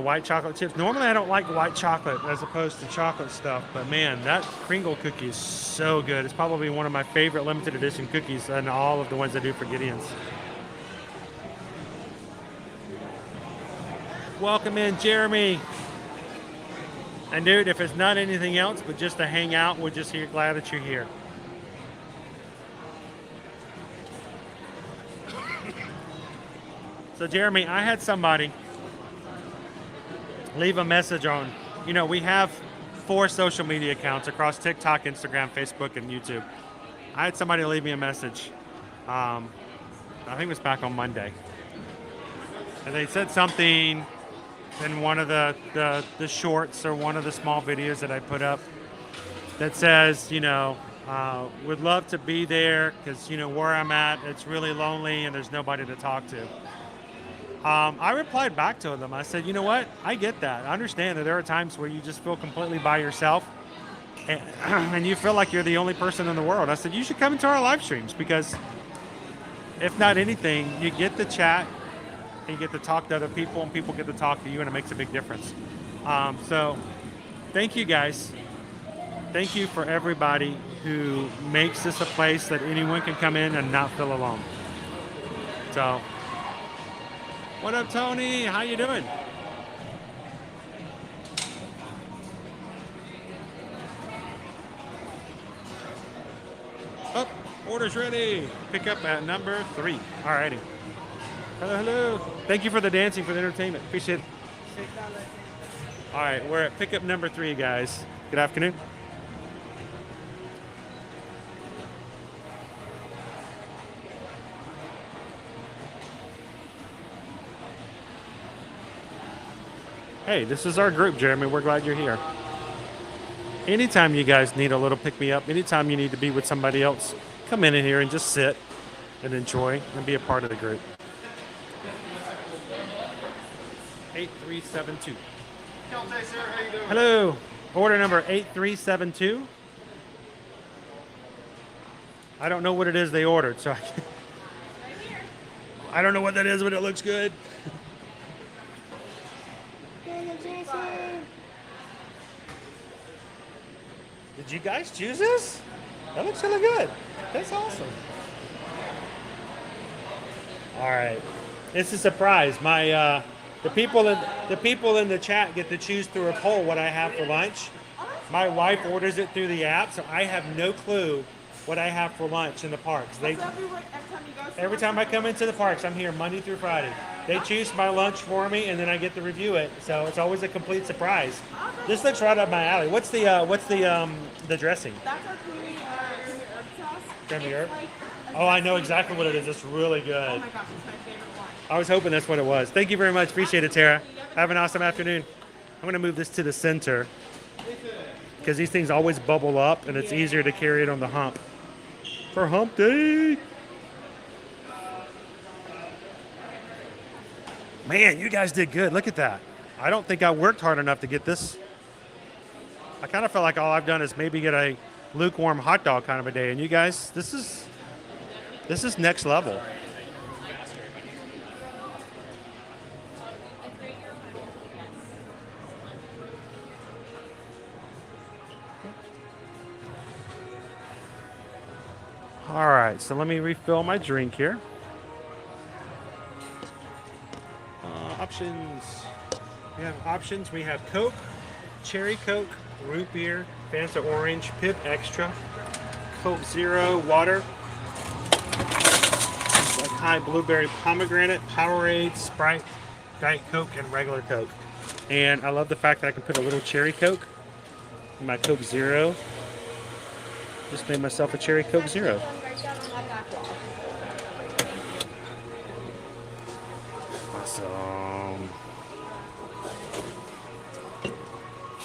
white chocolate chips. Normally I don't like white chocolate as opposed to chocolate stuff, but man, that Kringle cookie is so good. It's probably one of my favorite limited edition cookies and all of the ones I do for Gideon's. Welcome in, Jeremy. And dude, if it's not anything else but just to hang out, we're just here, glad that you're here. So Jeremy, I had somebody leave a message on, we have 4 social media accounts across TikTok, Instagram, Facebook, and YouTube. I had somebody leave me a message, I think it was back on Monday. And they said something in one of the shorts or one of the small videos that I put up that says, would love to be there because, where I'm at, it's really lonely and there's nobody to talk to. I replied back to them. I said, you know what? I get that. I understand that there are times where you just feel completely by yourself and you feel like you're the only person in the world. I said, you should come into our live streams because if not anything, you get to chat and you get to talk to other people, and people get to talk to you, and it makes a big difference. So thank you guys. Thank you for everybody who makes this a place that anyone can come in and not feel alone. So, what up, Tony? How you doing? Up, order's ready. Pick up at number 3. Alrighty. Hello, hello. Thank you for the dancing, for the entertainment. Appreciate it. All right, we're at pickup number 3, guys. Good afternoon. Hey, this is our group, Jeremy. We're glad you're here. Anytime you guys need a little pick-me-up, anytime you need to be with somebody else, come in here and just sit and enjoy and be a part of the group. 8372. Hello, order number 8372. I don't know what it is they ordered, so I don't know what that is, but it looks good. Did you guys choose this? That looks really good. That's awesome. All right, it's a surprise. My the people in the chat get to choose through a poll what I have for lunch. My wife orders it through the app, so I have no clue what I have for lunch in the parks. Every time I come into the parks, I'm here Monday through Friday. They choose my lunch for me, and then I get to review it. So it's always a complete surprise. This looks right up my alley. What's the dressing? That's our creamy herb sauce. Creamy herb? Oh, I know exactly what it is. It's really good. Oh my gosh, it's my favorite one. I was hoping that's what it was. Thank you very much. Appreciate it, Tara. Have an awesome afternoon. I'm going to move this to the center because these things always bubble up, and it's easier to carry it on the hump. For hump day. Man, you guys did good. Look at that. I don't think I worked hard enough to get this. I kind of feel like all I've done is maybe get a lukewarm hot dog kind of a day. And you guys, this is next level. All right, so let me refill my drink here. Options. We have options. We have Coke, Cherry Coke, Root Beer, Fanta Orange, Pip Extra, Coke Zero, Water, High Blueberry Pomegranate, Powerade, Sprite, Diet Coke, and regular Coke. And I love the fact that I can put a little Cherry Coke in my Coke Zero. Just made myself a Cherry Coke Zero. Awesome.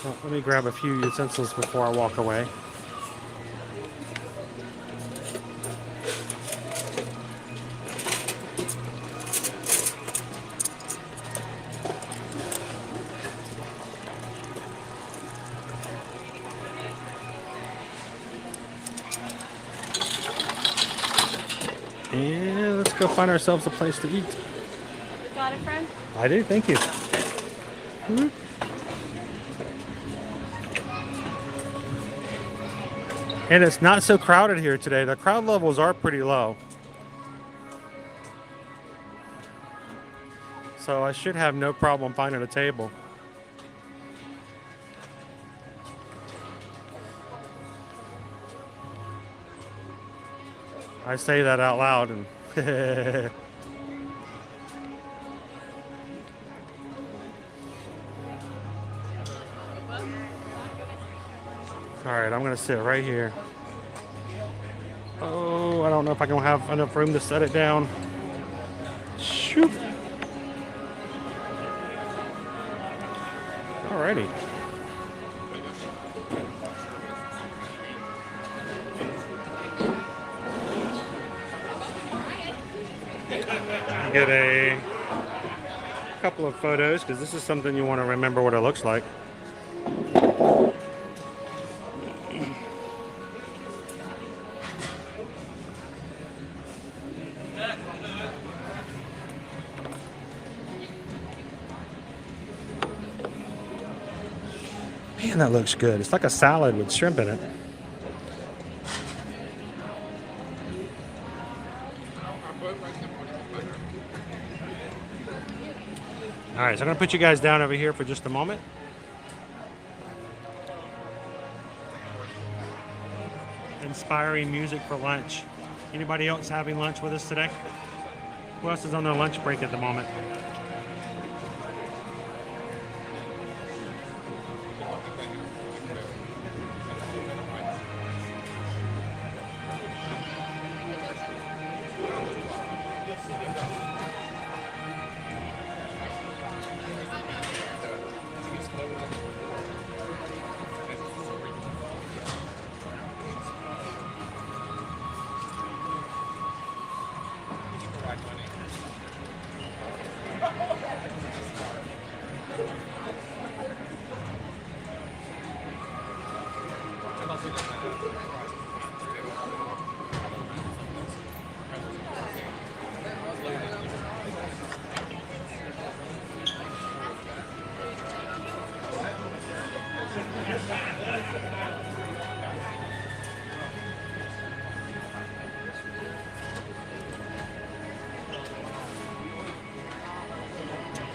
Well, let me grab a few utensils before I walk away. And let's go find ourselves a place to eat. Got it, friend? I do, thank you. And it's not so crowded here today. The crowd levels are pretty low. So I should have no problem finding a table. I say that out loud and all right, I'm gonna sit right here. Oh, I don't know if I can have enough room to set it down. Shoot. Alrighty. Get a couple of photos because this is something you want to remember what it looks like. Man, that looks good. It's like a salad with shrimp in it. All right, so I'm gonna put you guys down over here for just a moment. Inspiring music for lunch. Anybody else having lunch with us today? Who else is on their lunch break at the moment?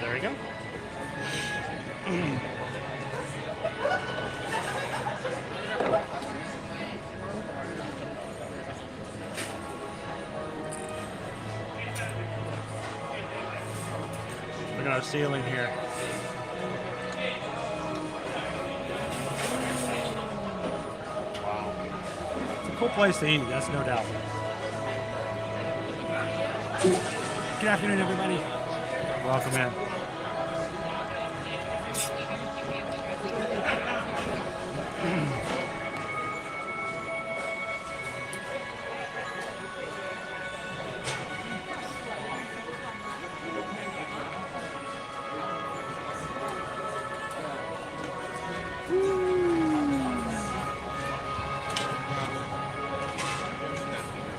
There we go. Look at our ceiling here. Wow. It's a cool place to eat, that's no doubt. Good afternoon, everybody. Welcome in.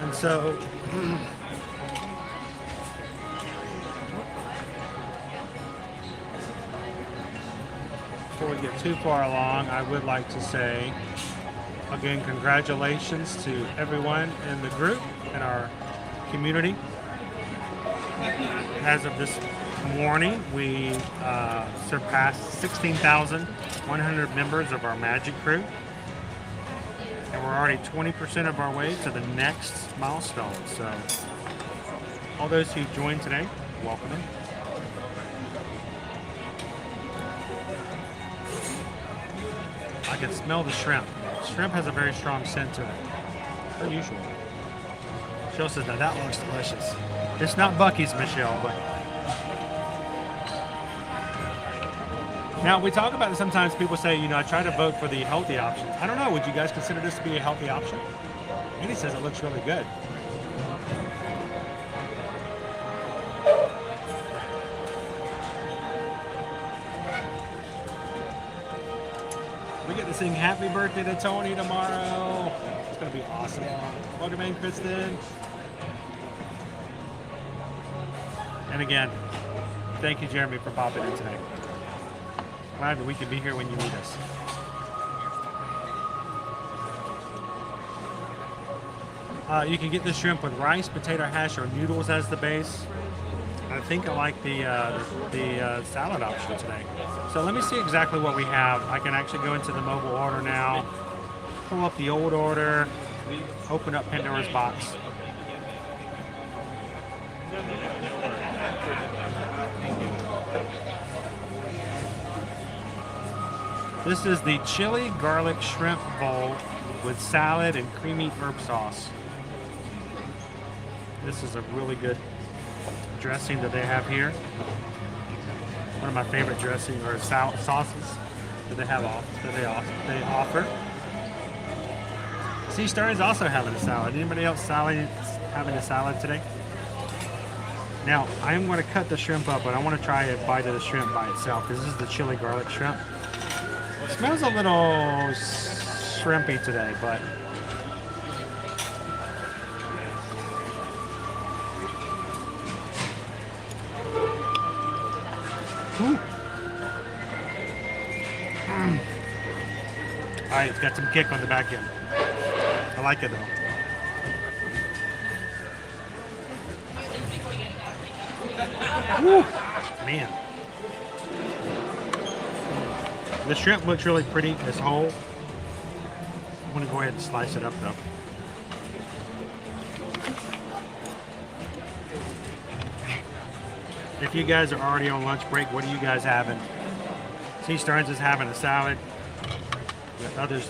And so before we get too far along, I would like to say again, congratulations to everyone in the group and our community. As of this morning, we surpassed 16,100 members of our Magic crew. And we're already 20% of our way to the next milestone. So all those who joined today, welcome in. I can smell the shrimp. Shrimp has a very strong scent to it, per usual. Michelle says, now that looks delicious. It's not Buc-ee's, Michelle, but... Now, we talk about it sometimes, people say, you know, I try to vote for the healthy options. I don't know, would you guys consider this to be a healthy option? Andy says it looks really good. We get to sing happy birthday to Tony tomorrow. It's going to be awesome. Welcome in, Kristen. And again, thank you, Jeremy, for popping in today. Glad that we could be here when you need us. You can get the shrimp with rice, potato hash, or noodles as the base. I think I like the salad option today. So let me see exactly what we have. I can actually go into the mobile order now, pull up the old order, open up Pandora's box. This is the chili garlic shrimp bowl with salad and creamy herb sauce. This is a really good dressing that they have here. One of my favorite dressing or sauces that they have they offer. Sea Star is also having a salad. Anybody else having a salad today? Now I am going to cut the shrimp up, but I want to try a bite of the shrimp by itself because this is the chili garlic shrimp. It smells a little shrimpy today, but right, it's got some kick on the back end. I like it though. Woo, man. The shrimp looks really pretty as whole. I'm gonna go ahead and slice it up though. If you guys are already on lunch break, what are you guys having? See, Stearns is having a salad. The others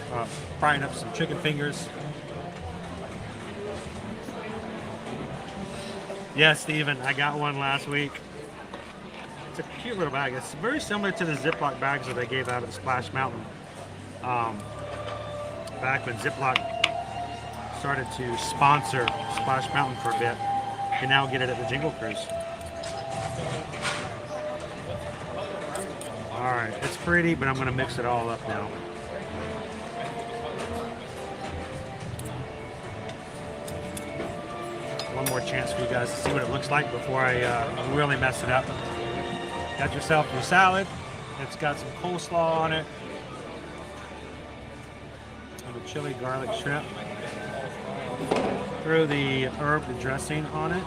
frying up some chicken fingers. Yeah, Steven, I got one last week. It's a cute little bag. It's very similar to the Ziploc bags that they gave out at Splash Mountain. Back when Ziploc started to sponsor Splash Mountain for a bit. You can now get it at the Jingle Cruise. Alright, it's pretty, but I'm going to mix it all up now. One more chance for you guys to see what it looks like before I really mess it up. Got yourself your salad. It's got some coleslaw on it. And the chili garlic shrimp. Throw the herb dressing on it.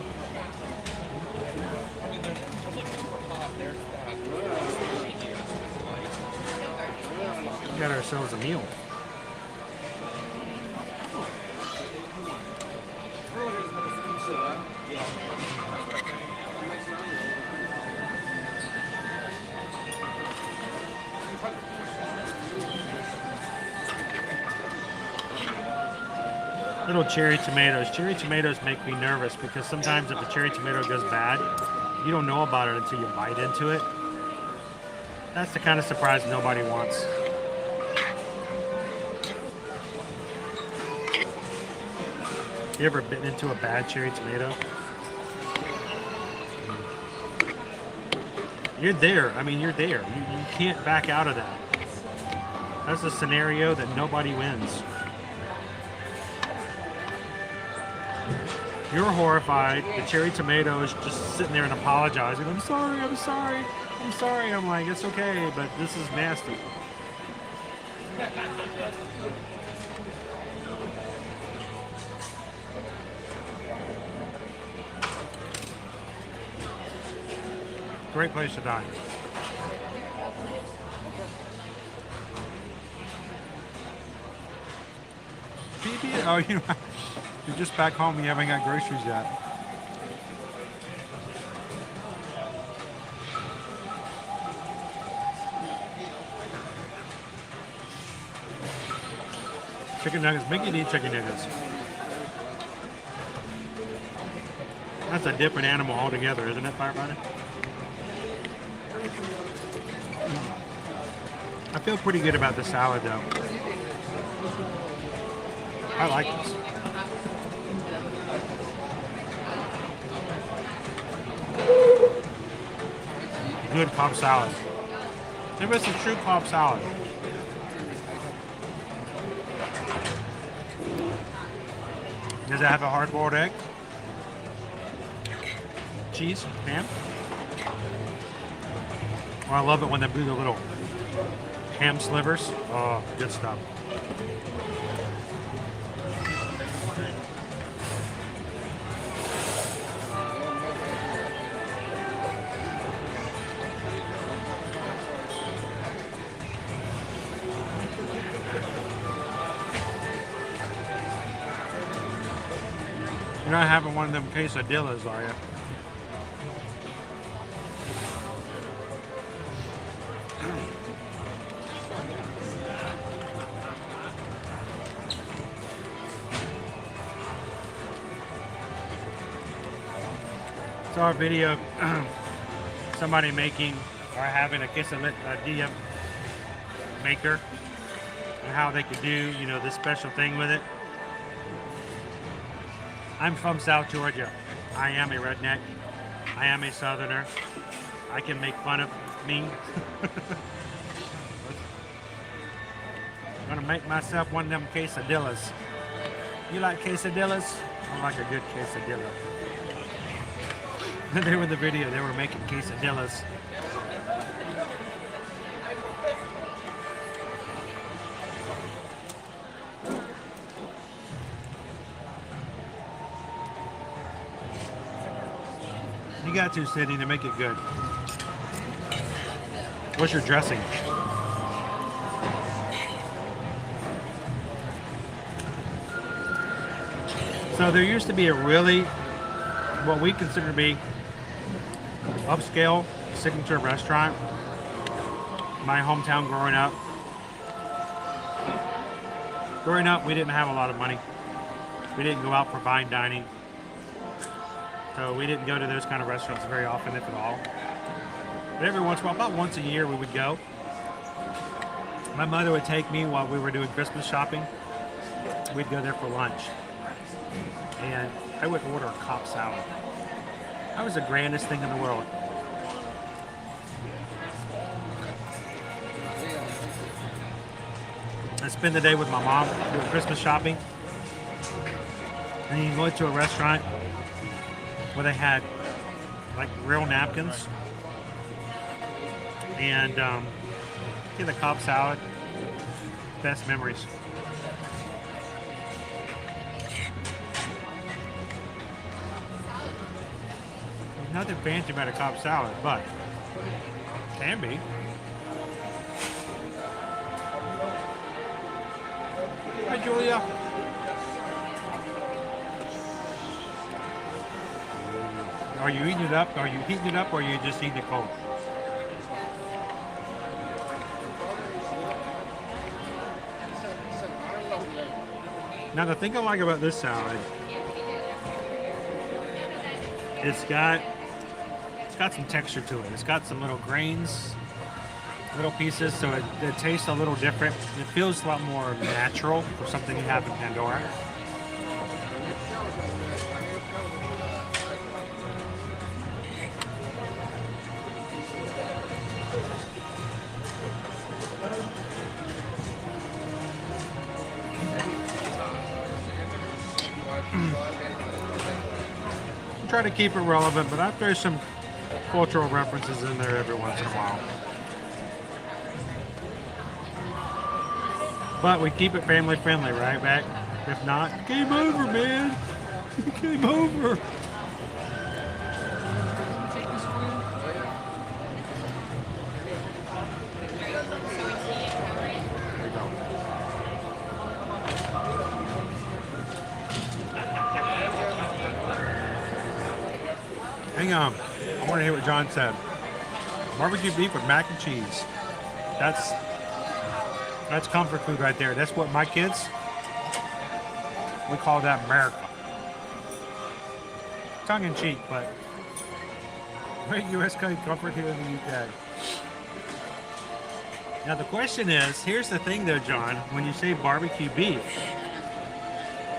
Got ourselves a meal. Little cherry tomatoes. Cherry tomatoes make me nervous because sometimes if the cherry tomato goes bad, you don't know about it until you bite into it. That's the kind of surprise nobody wants. You ever bitten into a bad cherry tomato? You're there. I mean, you're there. You can't back out of that. That's a scenario that nobody wins. You're horrified. The cherry tomato is just sitting there and apologizing. I'm sorry, I'm sorry, I'm sorry. I'm like, it's okay, but this is nasty. Great place to dine. Oh, you're just back home. You haven't got groceries yet. Chicken nuggets. Make you eat chicken nuggets. That's a different animal altogether, isn't it, Firefighter? I feel pretty good about the salad, though. I like this. Good Cobb salad. Maybe it's a true Cobb salad. Does it have a hard-boiled egg? Cheese? Ham? Oh, I love it when they do the little ham slivers. Oh, good stuff. You're not having one of them quesadillas, are you? Saw a video somebody making or having a quesadilla maker and how they could do, this special thing with it. I'm from South Georgia. I am a redneck. I am a southerner. I can make fun of me. I'm gonna make myself one of them quesadillas. You like quesadillas? I like a good quesadilla. They were in the video, they were making quesadillas. You got to, Sydney, to make it good. What's your dressing? So there used to be a really, what we consider to be upscale signature restaurant. My hometown growing up. Growing up, we didn't have a lot of money. We didn't go out for fine dining. So we didn't go to those kind of restaurants very often, if at all. But every once in a while, about once a year, we would go. My mother would take me while we were doing Christmas shopping. We'd go there for lunch. And I would order a Cobb salad. That was the grandest thing in the world. I spend the day with my mom doing Christmas shopping. And then you go into a restaurant where they had like real napkins and get a Cobb salad. Best memories. There's nothing fancy about a Cobb salad, but can be. Hi, Julia. Are you eating it up? Are you heating it up, or are you just eating it cold? Now, the thing I like about this salad, it's got some texture to it. It's got some little grains, little pieces, so it tastes a little different. It feels a lot more natural for something you have in Pandora. Try to keep it relevant, but I throw some cultural references in there every once in a while. But we keep it family friendly, right, Mac? If not, game over, man. Game over. Hang on. I want to hear what John said. Barbecue beef with mac and cheese. That's comfort food right there. That's what my kids, we call that America. Tongue in cheek, but great U.S. comfort here in the UK. Now the question is, here's the thing though, John, when you say barbecue beef,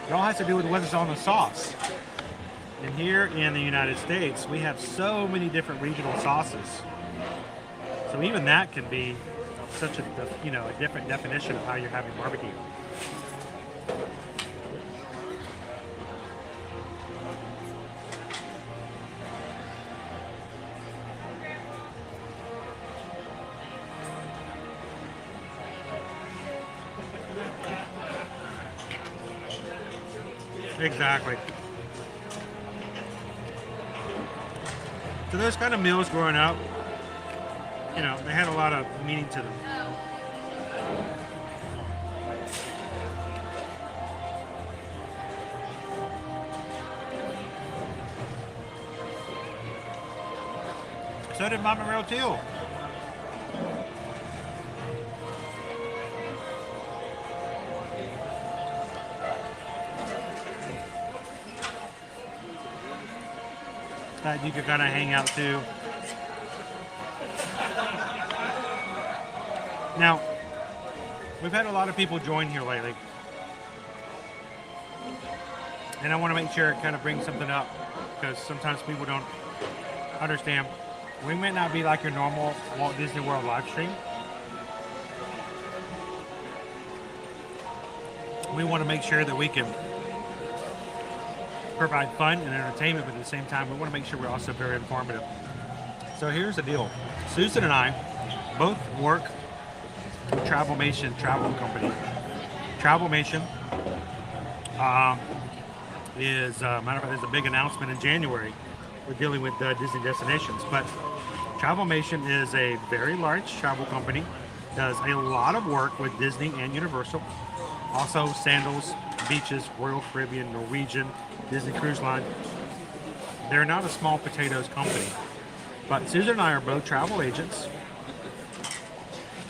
it all has to do with what's on the sauce. And here in the United States, we have so many different regional sauces. So even that can be such a, a different definition of how you're having barbecue. Exactly. So those kind of meals growing up, they had a lot of meaning to them. So did Mama Real too. That you could kind of hang out to. Now, we've had a lot of people join here lately. And I want to make sure it kind of brings something up, because sometimes people don't understand. We may not be like your normal Walt Disney World live stream. We want to make sure that we can provide fun and entertainment, but at the same time, we want to make sure we're also very informative. So here's the deal. Susan and I both work for Travelmation Travel Company. Travelmation is, matter of fact, there's a big announcement in January we're dealing with Disney destinations. But Travelmation is a very large travel company, does a lot of work with Disney and Universal. Also Sandals, Beaches, Royal Caribbean, Norwegian, Disney Cruise Line. They're not a small potatoes company. But Susan and I are both travel agents.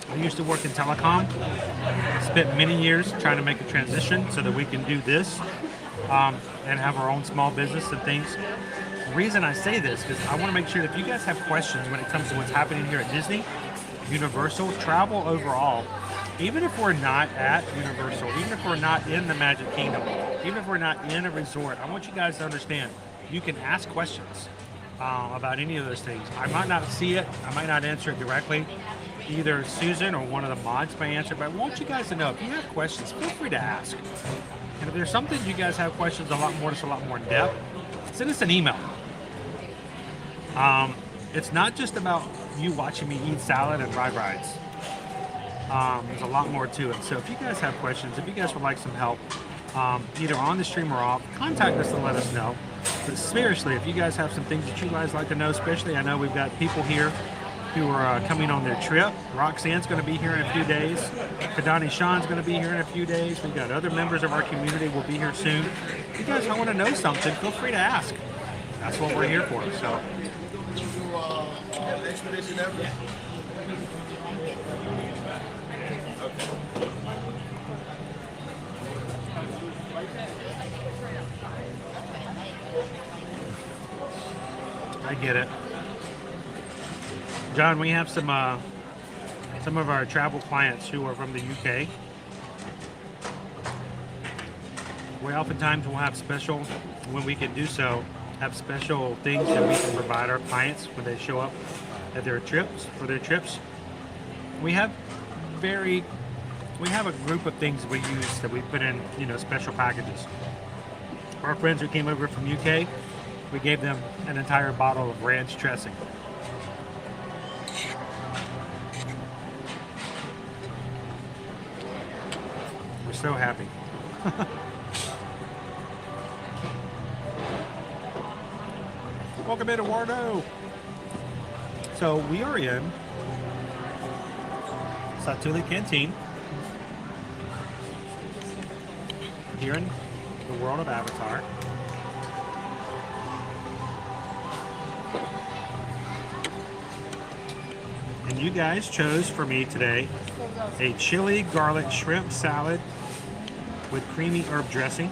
I used to work in telecom. Spent many years trying to make a transition so that we can do this and have our own small business and things. The reason I say this is I want to make sure that if you guys have questions when it comes to what's happening here at Disney, Universal, travel overall, even if we're not at Universal, even if we're not in the Magic Kingdom, even if we're not in a resort, I want you guys to understand you can ask questions about any of those things. I might not see it, I might not answer it directly. Either Susan or one of the mods may answer, but I want you guys to know if you have questions, feel free to ask. And if there's something you guys have questions a lot more in depth, send us an email. It's not just about you watching me eat salad and ride rides. There's a lot more to it. So if you guys have questions, if you guys would like some help, either on the stream or off, contact us and let us know. But seriously, if you guys have some things that you guys like to know, especially I know we've got people here who are coming on their trip. Roxanne's going to be here in a few days. Kadani Sean's going to be here in a few days. We've got other members of our community will be here soon. If you guys want to know something, feel free to ask. That's what we're here for. So. Expedition ever? I get it. John, we have some of our travel clients who are from the UK. We oftentimes will have special, when we can do so, have special things that we can provide our clients when they show up at their trips, for their trips. We have a group of things we use that we put in, special packages. Our friends who came over from UK, we gave them an entire bottle of ranch dressing. We're so happy. Welcome in, Eduardo. So we are in Satu'li Canteen here in the world of Avatar. And you guys chose for me today a chili garlic shrimp salad with creamy herb dressing.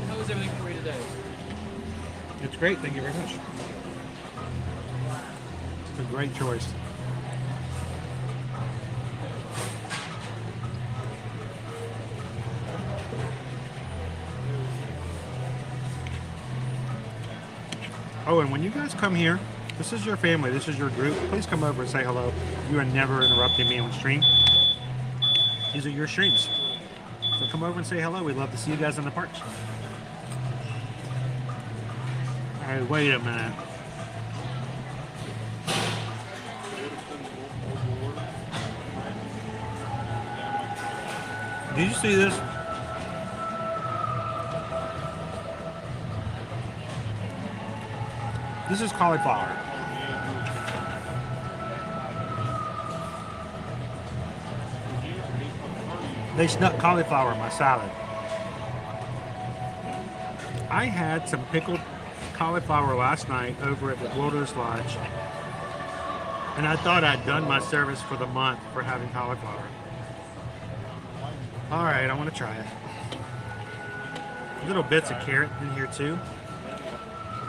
How was everything for you today? It's great, thank you very much. It's a great choice. Oh, and when you guys come here, this is your family, this is your group, please come over and say hello. You are never interrupting me on stream. These are your streams. So come over and say hello. We'd love to see you guys in the parks. All right, wait a minute. Did you see this? This is cauliflower. They snuck cauliflower in my salad. I had some pickled cauliflower last night over at the Wilderness Lodge, and I thought I'd done my service for the month for having cauliflower. All right, I want to try it. Little bits of carrot in here too.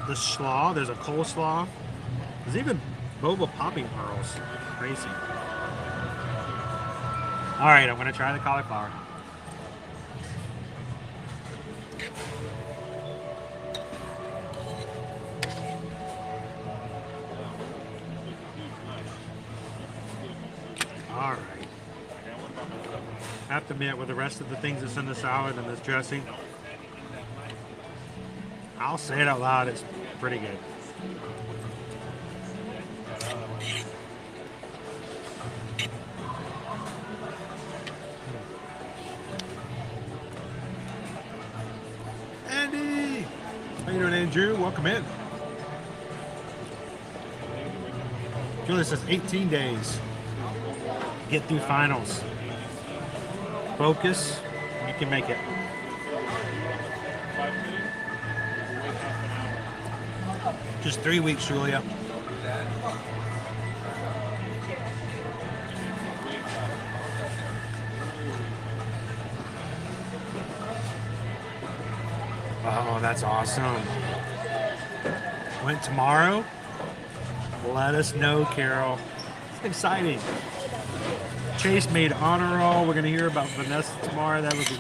The slaw, there's a coleslaw. There's even boba popping pearls. Crazy. All right, I'm gonna try the cauliflower. All right. I have to admit, with the rest of the things that's in the salad and this dressing, I'll say it out loud, it's pretty good. morning, Drew. Welcome in. Julie says 18 days. Get through finals. Focus. You can make it. Just 3 weeks, Julia. Oh, that's awesome. Went tomorrow? Let us know, Carol. It's exciting. Chase made honor roll. We're going to hear about Vanessa tomorrow. That would be...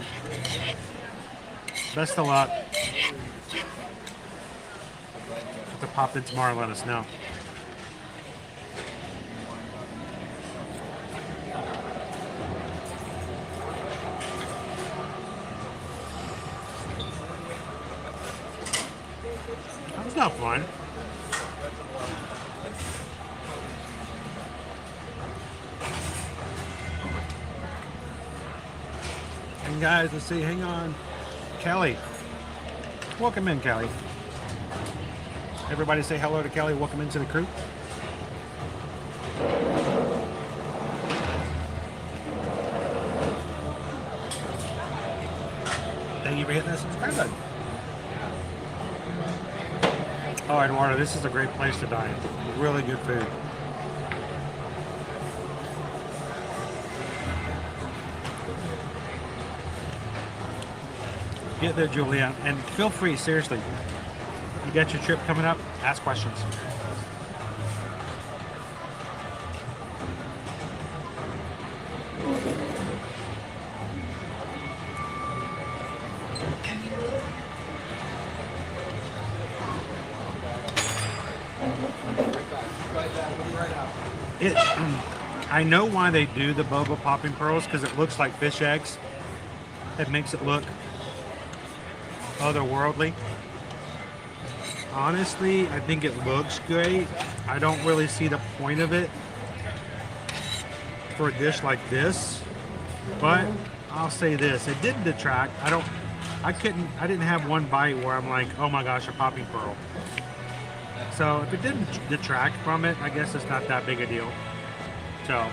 Best of luck. Have to pop in tomorrow and let us know. That was not fun. And guys, let's see, hang on. Kelly. Welcome in, Kelly. Everybody say hello to Kelly. Welcome into the crew. Thank you for hitting that subscribe button. Oh, Eduardo, this is a great place to dine. Really good food. Get there, Julia, and feel free, seriously. You got your trip coming up? Ask questions. I know why they do the boba popping pearls, because it looks like fish eggs. It makes it look otherworldly. Honestly, I think it looks great. I don't really see the point of it for a dish like this, but I'll say this, it didn't detract. I didn't have one bite where I'm like, oh my gosh, a popping pearl. So if it didn't detract from it, I guess it's not that big a deal. So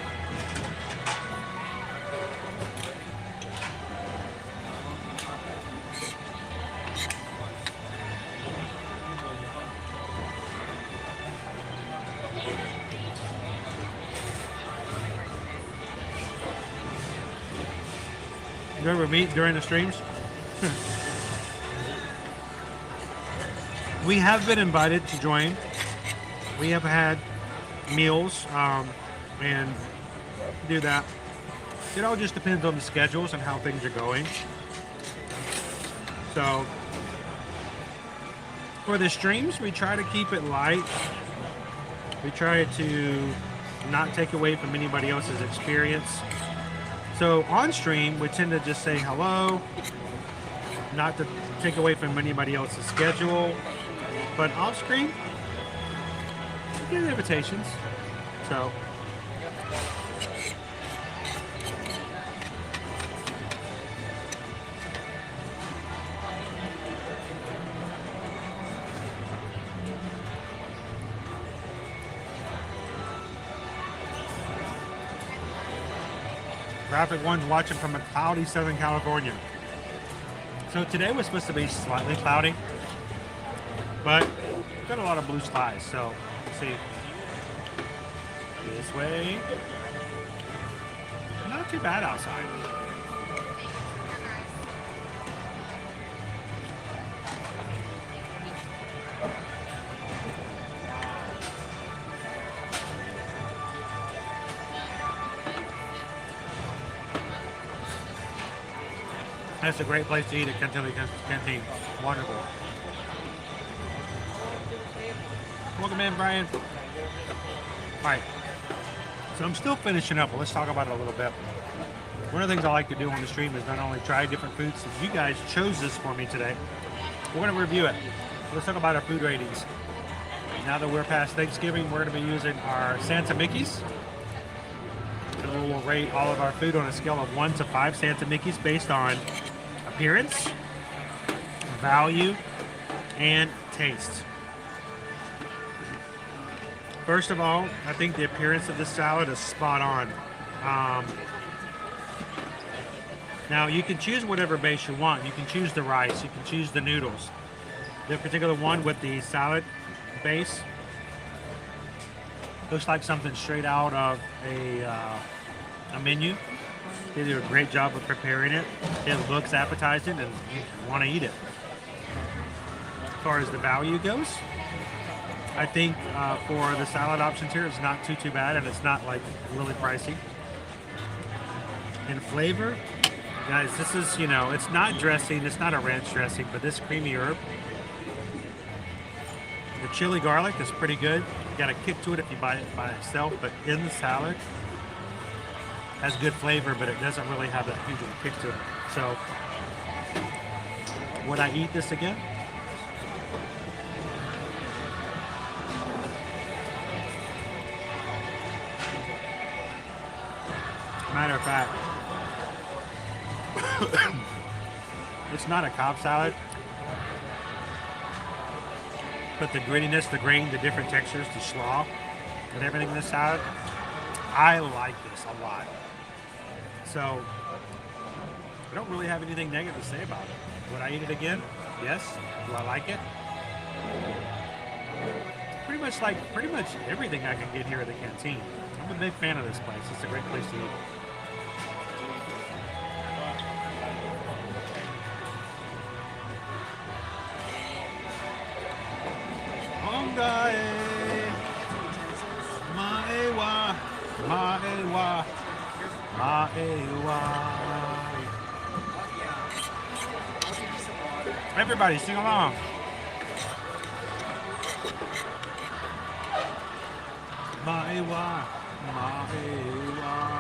you ever meet during the streams? We have been invited to join. We have had meals and do that. It all just depends on the schedules and how things are going. So for the streams, we try to keep it light. We try to not take away from anybody else's experience. So on stream, we tend to just say hello, not to take away from anybody else's schedule. But off screen, we get invitations. So Graphic One's watching from a cloudy Southern California. So today was supposed to be slightly cloudy, but got a lot of blue skies. So let's see. This way. Not too bad outside. That's a great place to eat at Canteen. Wonderful. Welcome in, Brian. All right. So I'm still finishing up, but let's talk about it a little bit. One of the things I like to do on the stream is not only try different foods, since you guys chose this for me today, we're going to review it. Let's talk about our food ratings. Now that we're past Thanksgiving, we're going to be using our Santa Mickeys. And we'll rate all of our food on a scale of 1 to 5 Santa Mickeys based on appearance, value, and taste. First of all, I think the appearance of this salad is spot on. Now you can choose whatever base you want. You can choose the rice, you can choose the noodles. The particular one with the salad base looks like something straight out of a menu. They do a great job of preparing it. It looks appetizing and you want to eat it. As far as the value goes, I think for the salad options here, it's not too bad, and it's not like really pricey. In flavor, guys, this is, you know, it's not dressing, it's not a ranch dressing, but this creamy herb, the chili garlic is pretty good. You got a kick to it if you buy it by itself, but in the salad, has good flavor, but it doesn't really have that huge of a kick to it. So, would I eat this again? Matter of fact, it's not a Cobb salad, but the grittiness, the grain, the different textures, the slaw, and everything in this salad, I like this a lot. So, I don't really have anything negative to say about it. Would I eat it again? Yes. Do I like it? Pretty much everything I can get here at the Canteen. I'm a big fan of this place. It's a great place to eat. Everybody sing along. Maewa, maewa.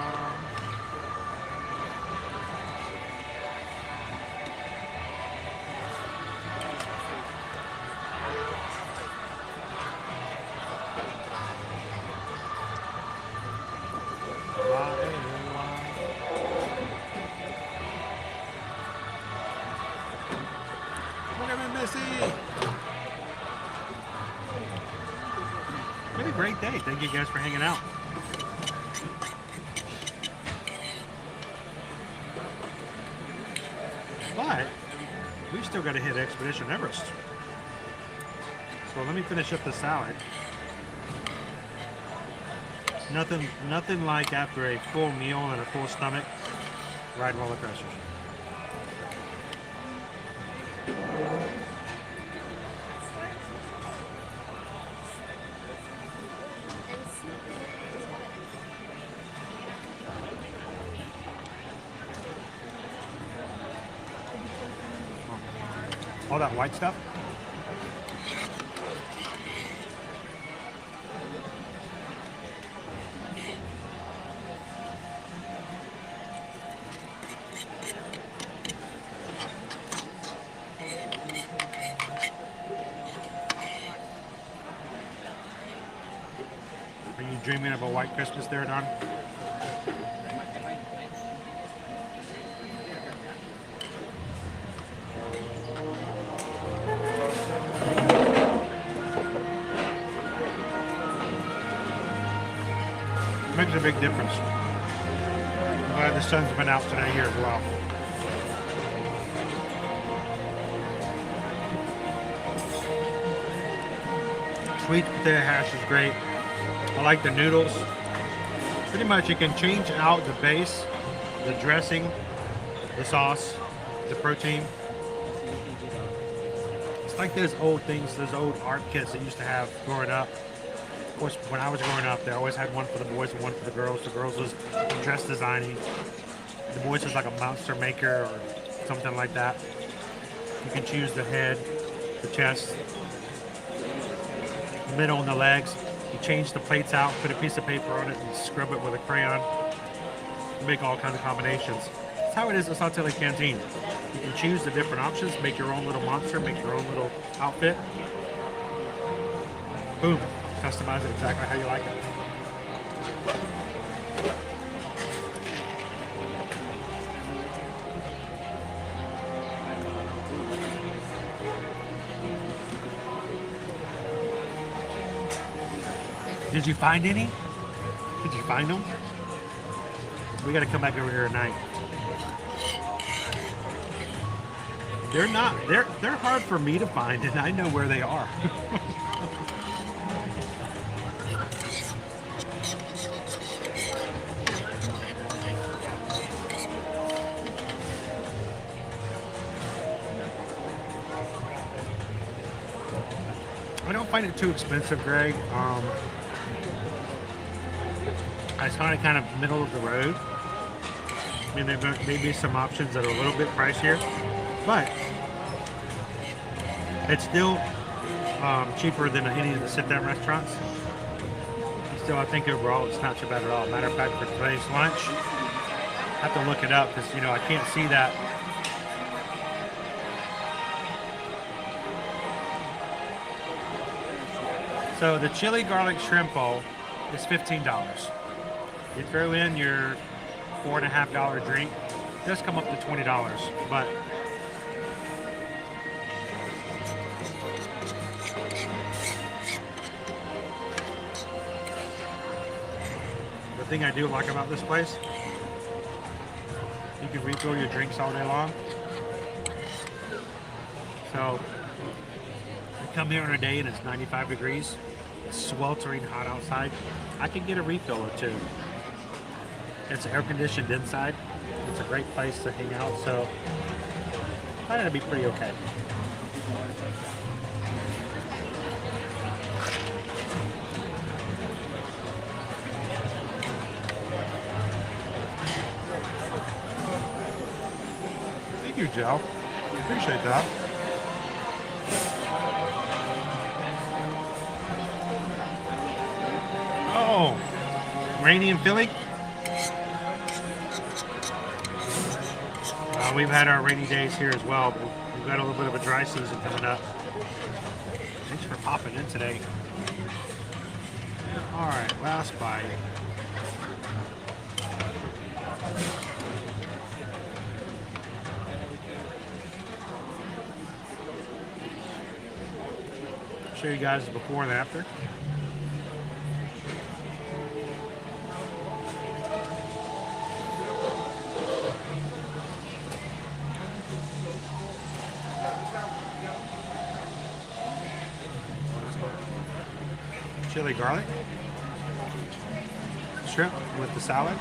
What a great day. Thank you guys for hanging out. But we've still got to hit Expedition Everest. So let me finish up the salad. Nothing like after a full meal and a full stomach, ride roller coasters. All that white stuff. Are you dreaming of a white Christmas there, Don? Makes a big difference. Glad the sun's been out today here as well. Sweet potato hash is great. I like the noodles. Pretty much you can change out the base, the dressing, the sauce, the protein. It's like those old things, those old art kits that used to have growing up. Of course, when I was growing up, they always had one for the boys and one for the girls. The girls was dress designing. The boys was like a monster maker or something like that. You can choose the head, the chest, the middle, and the legs. You change the plates out, put a piece of paper on it, and scrub it with a crayon. You make all kinds of combinations. That's how it is at Satu'li Canteen. You can choose the different options, make your own little monster, make your own little outfit. Boom. Customize it exactly how you like it. Did you find any? Did you find them? We got to come back over here at night. They're not. They're hard for me to find, and I know where they are. I don't find it too expensive, Greg. I find it kind of middle of the road. I mean, there may be some options that are a little bit pricier, but it's still cheaper than any of the sit-down restaurants. Still, I think overall it's not too bad at all. Matter of fact, for today's lunch, I have to look it up because, you know, I can't see that. So the chili garlic shrimp bowl is $15. You throw in your $4.50 drink, it does come up to $20, but the thing I do like about this place, you can refill your drinks all day long. So you come here on a day and it's 95 degrees, it's sweltering hot outside, I can get a refill or two. It's air conditioned inside. It's a great place to hang out, so I thought it'd be pretty okay. Thank you, Joe. Appreciate that. Oh, rainy in Philly? We've had our rainy days here as well, but we've got a little bit of a dry season coming up. Thanks for popping in today. All right, last bite. Show you guys the before and after. Chili garlic, shrimp with the salad.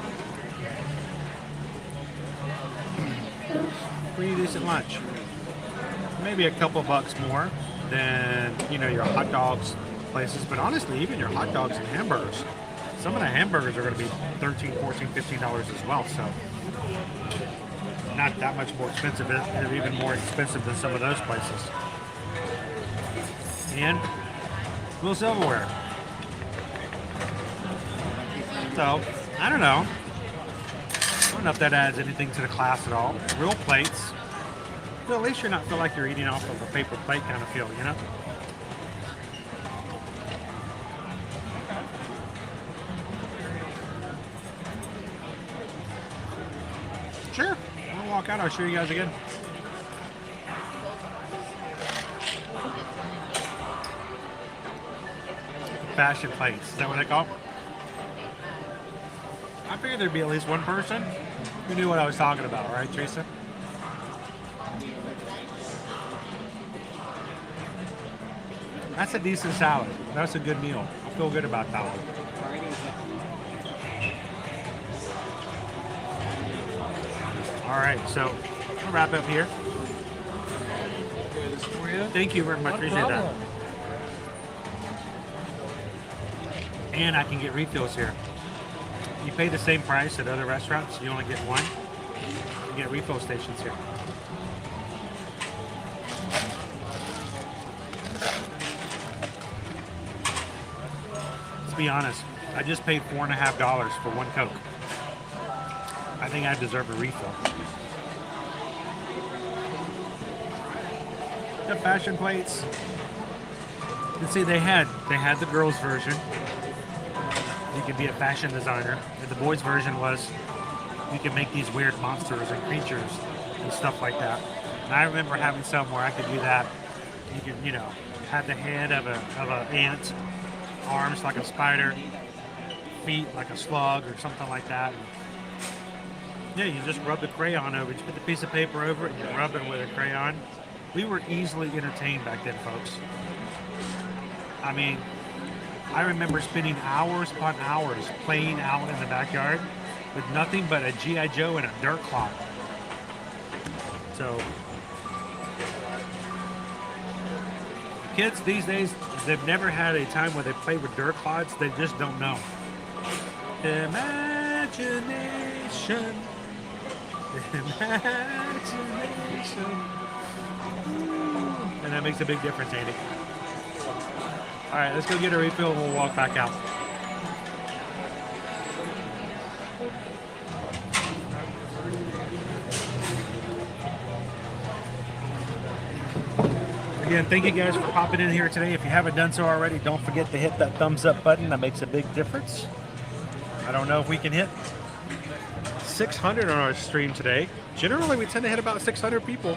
Pretty decent lunch. Maybe a couple bucks more than, you know, your hot dogs places, but honestly, even your hot dogs and hamburgers, some of the hamburgers are going to be $13, $14, $15 as well, so not that much more expensive, and even more expensive than some of those places. And little silverware. So, I don't know. I don't know if that adds anything to the class at all. Real plates. But at least you're not feel like you're eating off of a paper plate kind of feel, you know? Sure. I'll walk out. I'll show you guys again. Fashion plates. Is that what they call them? I figured there'd be at least one person who knew what I was talking about, right, Teresa? That's a decent salad. That's a good meal. I feel good about that one. All right, so I'll wrap up here. Thank you very much. Appreciate that. And I can get refills here. You pay the same price at other restaurants. You only get one. You get refill stations here. Let's be honest. I just paid $4.50 for one Coke. I think I deserve a refill. The fashion plates. You can see they had the girls' version. You could be a fashion designer. And the boys' version was you can make these weird monsters and creatures and stuff like that. And I remember having some where I could do that. You could, you know, have the head of an ant arms like a spider, feet like a slug or something like that. And yeah, you just rub the crayon over it. You put the piece of paper over it and you rub it with a crayon. We were easily entertained back then, folks. I mean, I remember spending hours upon hours playing out in the backyard with nothing but a G.I. Joe and a dirt clod. So, kids these days, they've never had a time where they play with dirt clods. They just don't know. Imagination. Imagination. And that makes a big difference, Andy. All right, let's go get a refill and we'll walk back out. Again, thank you guys for popping in here today. If you haven't done so already, don't forget to hit that thumbs up button. That makes a big difference. I don't know if we can hit 600 on our stream today. Generally, we tend to hit about 600 people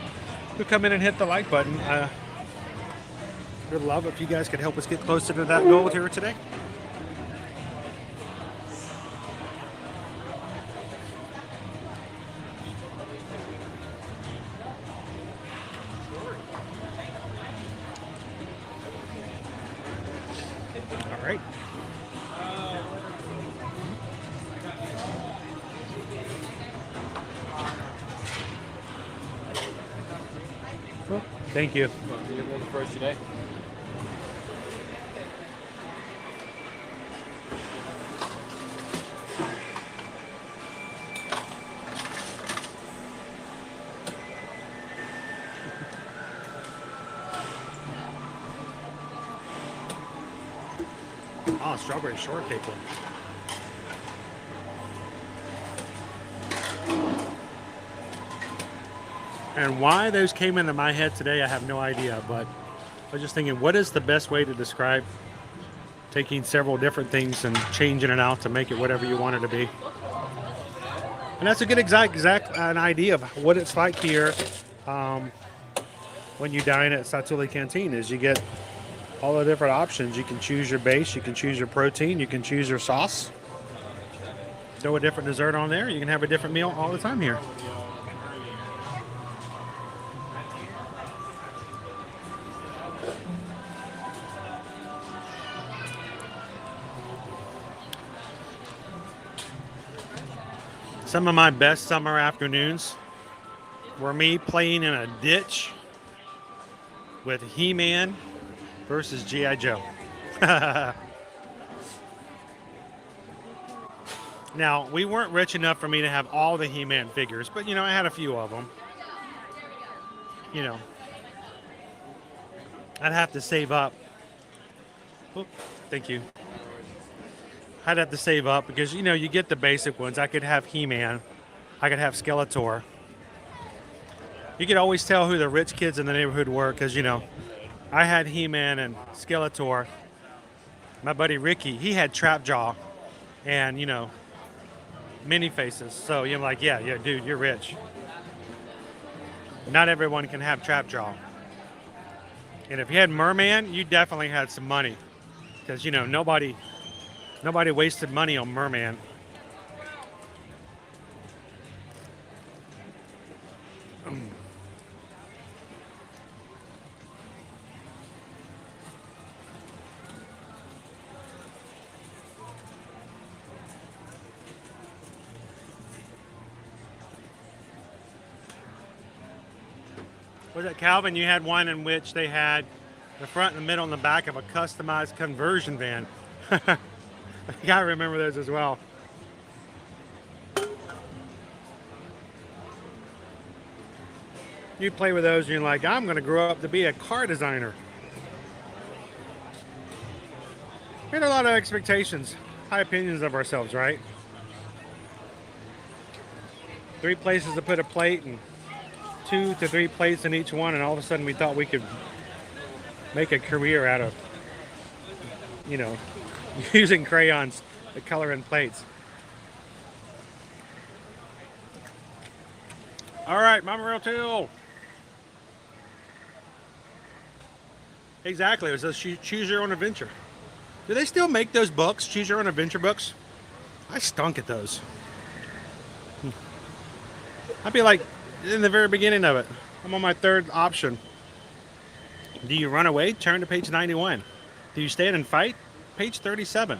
who come in and hit the like button. Would love if you guys could help us get closer to that goal here today. All right. Well, thank you. You're the first today. Oh, strawberry shortcake one. And why those came into my head today, I have no idea. But I was just thinking, what is the best way to describe taking several different things and changing it out to make it whatever you want it to be? And that's a good an idea of what it's like here when you dine at Satu'li Canteen. Is you get all the different options. You can choose your base, you can choose your protein, you can choose your sauce. Throw a different dessert on there. You can have a different meal all the time here. Some of my best summer afternoons were me playing in a ditch with He-Man versus G.I. Joe. Now, we weren't rich enough for me to have all the He-Man figures, but, you know, I had a few of them. You know, I'd have to save up. Oh, thank you. I'd have to save up because, you know, you get the basic ones. I could have He-Man. I could have Skeletor. You could always tell who the rich kids in the neighborhood were because, you know, I had He-Man and Skeletor. My buddy Ricky, he had Trapjaw and, you know, mini faces. So you're like, yeah, dude, you're rich. Not everyone can have Trapjaw. And if you had Merman, you definitely had some money because, you know, nobody wasted money on Merman. Was it Calvin? You had one in which they had the front and the middle and the back of a customized conversion van. I gotta remember those as well. You play with those and you're like, I'm gonna grow up to be a car designer. We had a lot of expectations, high opinions of ourselves, right? 3 places to put a plate and 2 to 3 plates in each one, and all of a sudden we thought we could make a career out of, you know, using crayons to color in plates. All right, Mama Real Tool. Exactly, it was a choose your own adventure. Do they still make those books, Choose Your Own Adventure books? I stunk at those. I'd be like in the very beginning of it. I'm on my third option. Do you run away? Turn to page 91. Do you stand and fight? Page 37.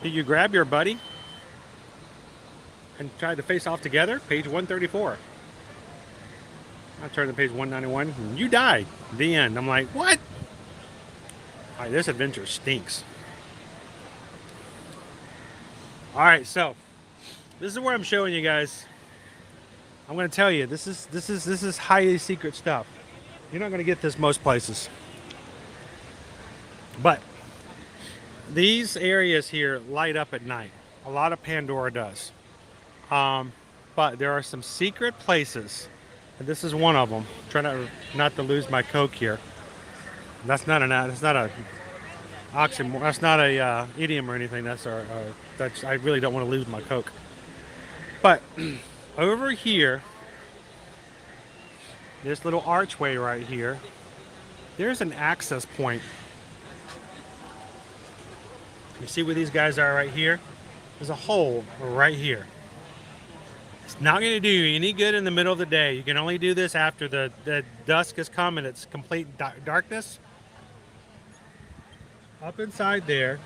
Do you grab your buddy and try to face off together? Page 134. I turn to page 191. And you die. The end. I'm like, what? All right, this adventure stinks. All right, so this is where I'm showing you guys. I'm going to tell you, this is highly secret stuff. You're not going to get this most places. But these areas here light up at night. A lot of Pandora does. But there are some secret places, and this is one of them. Trying not to lose my Coke here. That's not a oxymoron. That's not a idiom or anything. That's I really don't want to lose my Coke. But over here, this little archway right here, there's an access point. You see where these guys are right here? There's a hole right here. It's not going to do you any good in the middle of the day. You can only do this after the dusk has come and it's complete darkness. Up inside there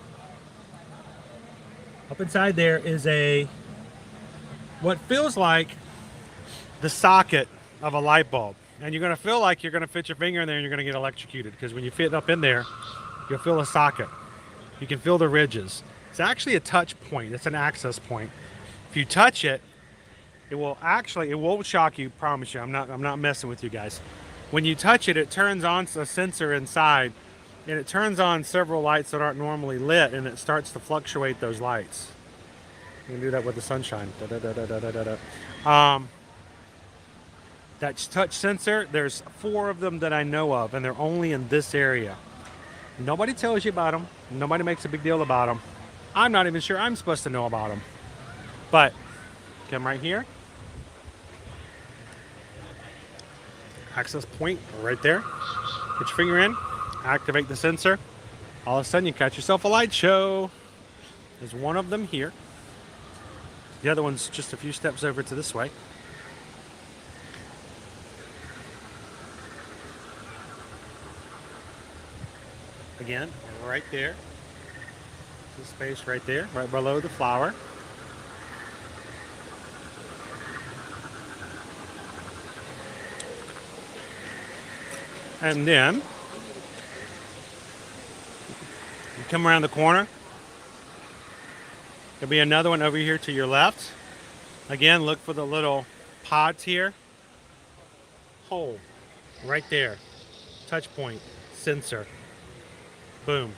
is what feels like the socket of a light bulb. And you're going to feel like you're going to fit your finger in there and you're going to get electrocuted, because when you fit up in there, you'll feel a socket. You can feel the ridges. It's actually a touch point. It's an access point. If you touch it, it won't shock you, promise you. I'm not messing with you guys. When you touch it, it turns on a sensor inside, and it turns on several lights that aren't normally lit, and it starts to fluctuate those lights. You can do that with the sunshine. That touch sensor, there's 4 of them that I know of, and they're only in this area. Nobody tells you about them. Nobody makes a big deal about them. I'm not even sure I'm supposed to know about them. But come right here. Access point right there. Put your finger in. Activate the sensor. All of a sudden you catch yourself a light show. There's one of them here. The other one's just a few steps over to this way. Again, right there. The space right there, right below the flower. And then you come around the corner. There'll be another one over here to your left. Again, look for the little pods here. Hole right there. Touch point, sensor. Boom.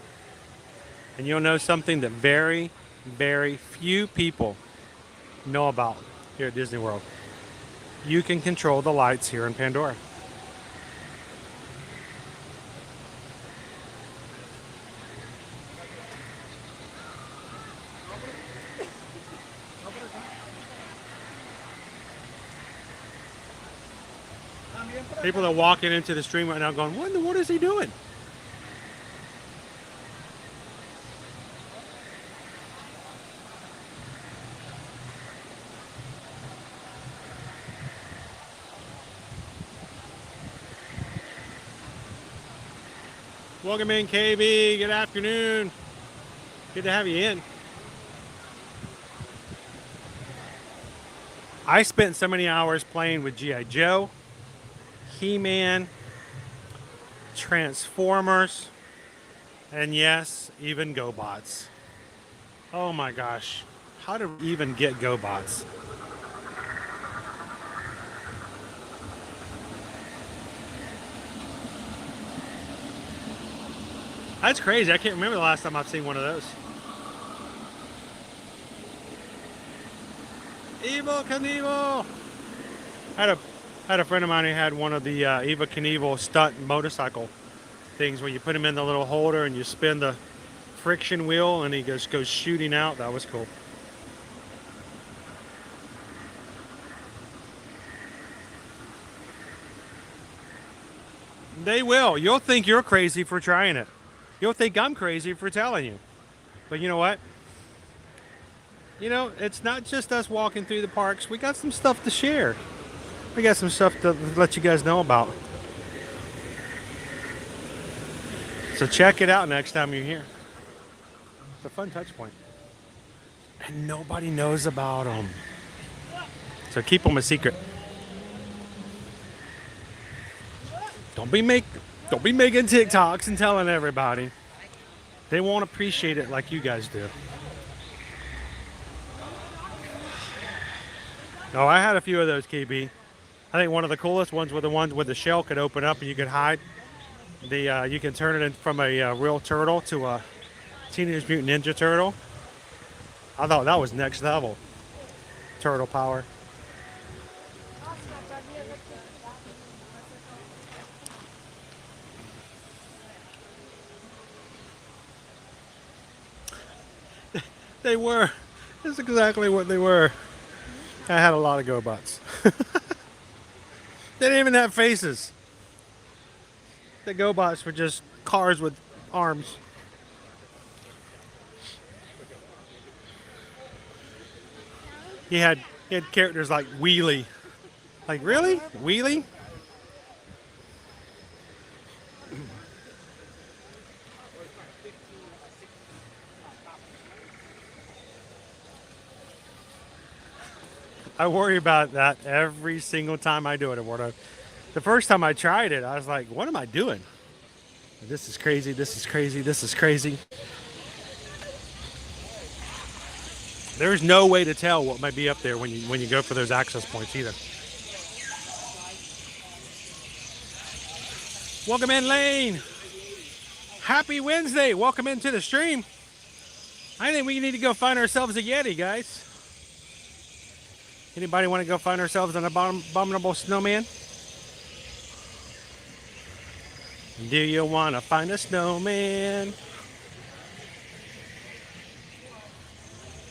And you'll know something that very, very few people know about here at Disney World. You can control the lights here in Pandora. People are walking into the stream right now going, what in the world is he doing? Welcome in, KB. Good afternoon. Good to have you in. I spent so many hours playing with G.I. Joe, He-Man, Transformers, and yes, even GoBots. Oh my gosh. How to even get GoBots? That's crazy. I can't remember the last time I've seen one of those. Evel Knievel! I had a friend of mine who had one of the Evel Knievel stunt motorcycle things where you put him in the little holder and you spin the friction wheel and he just goes shooting out. That was cool. They will. You'll think you're crazy for trying it. You'll think I'm crazy for telling you. But you know what? You know, it's not just us walking through the parks. We got some stuff to share. We got some stuff to let you guys know about. So check it out next time you're here. It's a fun touch point. And nobody knows about them. So keep them a secret. Don't be making TikToks and telling everybody. They won't appreciate it like you guys do. Oh, I had a few of those, KB. I think one of the coolest ones were the ones where the shell could open up and you could hide. You can turn it in from a real turtle to a Teenage Mutant Ninja Turtle. I thought that was next level. Turtle power. They were. That's exactly what they were. I had a lot of GoBots. They didn't even have faces. The GoBots were just cars with arms. He had characters like Wheelie. Like, really? Wheelie? I worry about that every single time I do it, Eduardo. The first time I tried it, I was like, what am I doing? This is crazy, this is crazy, this is crazy. There's no way to tell what might be up there when you go for those access points either. Welcome in, Lane. Happy Wednesday. Welcome into the stream. I think we need to go find ourselves a Yeti, guys. Anybody want to go find ourselves an abominable snowman? Do you want to find a snowman?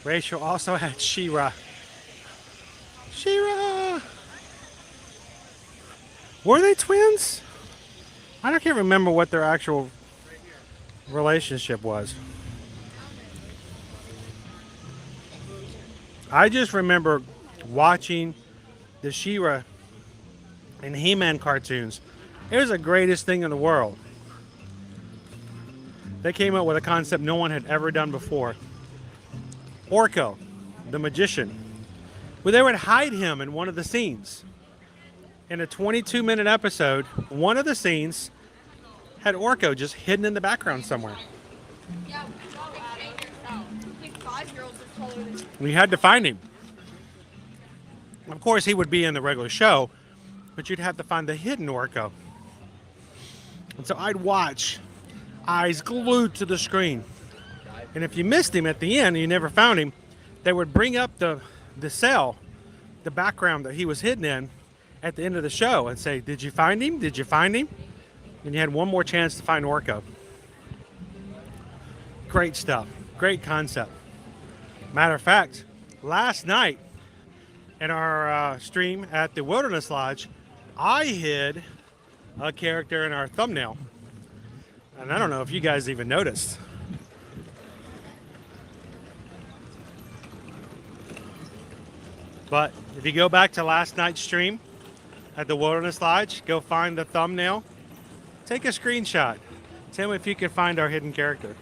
Rachel also had She-Ra. She-Ra! Were they twins? I can't remember what their actual relationship was. I just remember watching the She-Ra and He-Man cartoons. It was the greatest thing in the world. They came up with a concept no one had ever done before. Orko, the magician. Well, they would hide him in one of the scenes. In a 22-minute episode, one of the scenes had Orko just hidden in the background somewhere. We had to find him. Of course, he would be in the regular show, but you'd have to find the hidden Orko. And so I'd watch, eyes glued to the screen. And if you missed him at the end, you never found him, they would bring up the cell, the background that he was hidden in, at the end of the show and say, did you find him? Did you find him? And you had one more chance to find Orko. Great stuff. Great concept. Matter of fact, last night in our stream at the Wilderness Lodge, I hid a character in our thumbnail. And I don't know if you guys even noticed. But if you go back to last night's stream at the Wilderness Lodge, go find the thumbnail, take a screenshot. Tell me if you can find our hidden character.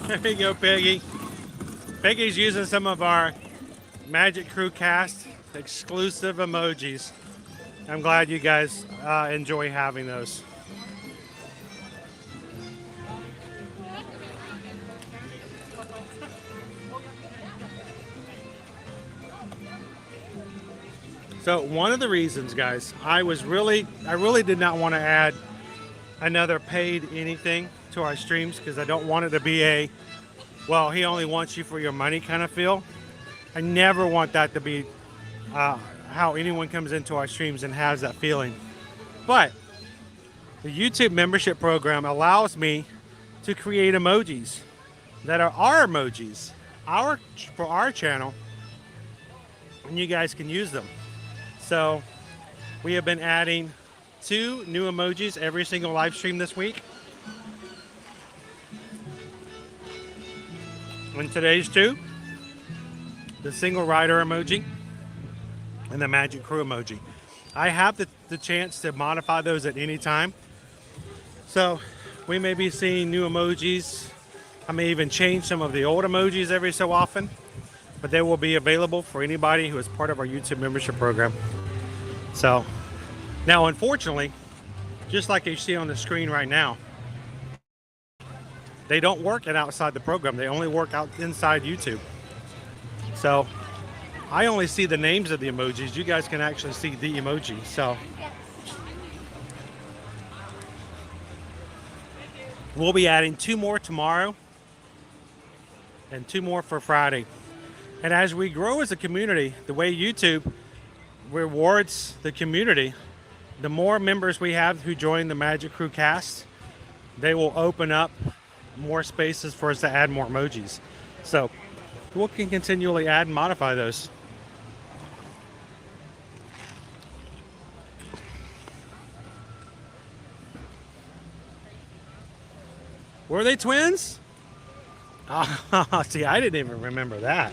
There you go, Peggy. Peggy's using some of our Magic Crew Cast exclusive emojis. I'm glad you guys enjoy having those. So one of the reasons, guys, I really did not want to add another paid anything to our streams because I don't want it to be a, well, he only wants you for your money kind of feel. I never want that to be how anyone comes into our streams and has that feeling. But the YouTube membership program allows me to create emojis that are our emojis, for our channel, and you guys can use them. So we have been adding 2 new emojis every single live stream this week. And today's 2, the single rider emoji and the magic crew emoji. I have the chance to modify those at any time. So we may be seeing new emojis. I may even change some of the old emojis every so often, but they will be available for anybody who is part of our YouTube membership program. So now, unfortunately, just like you see on the screen right now, they don't work outside the program. They only work out inside YouTube. So I only see the names of the emojis. You guys can actually see the emoji. So we'll be adding 2 more tomorrow and 2 more for Friday. And as we grow as a community, the way YouTube rewards the community, the more members we have who join the Magic Crew cast, they will open up more spaces for us to add more emojis. So we can continually add and modify those. Were they twins? Oh, see, I didn't even remember that.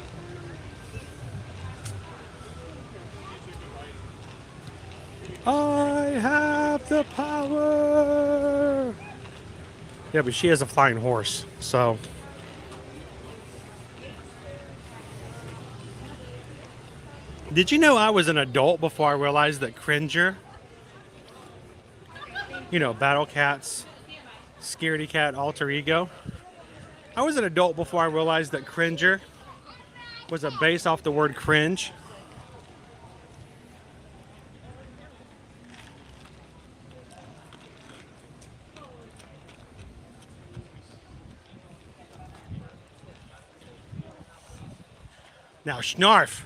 I have the power. Yeah, but she has a flying horse, so. Did you know I was an adult before I realized that Cringer, you know, Battle Cat's Scaredy Cat alter ego? I was an adult before I realized that Cringer was a base off the word cringe. Now, Snarf.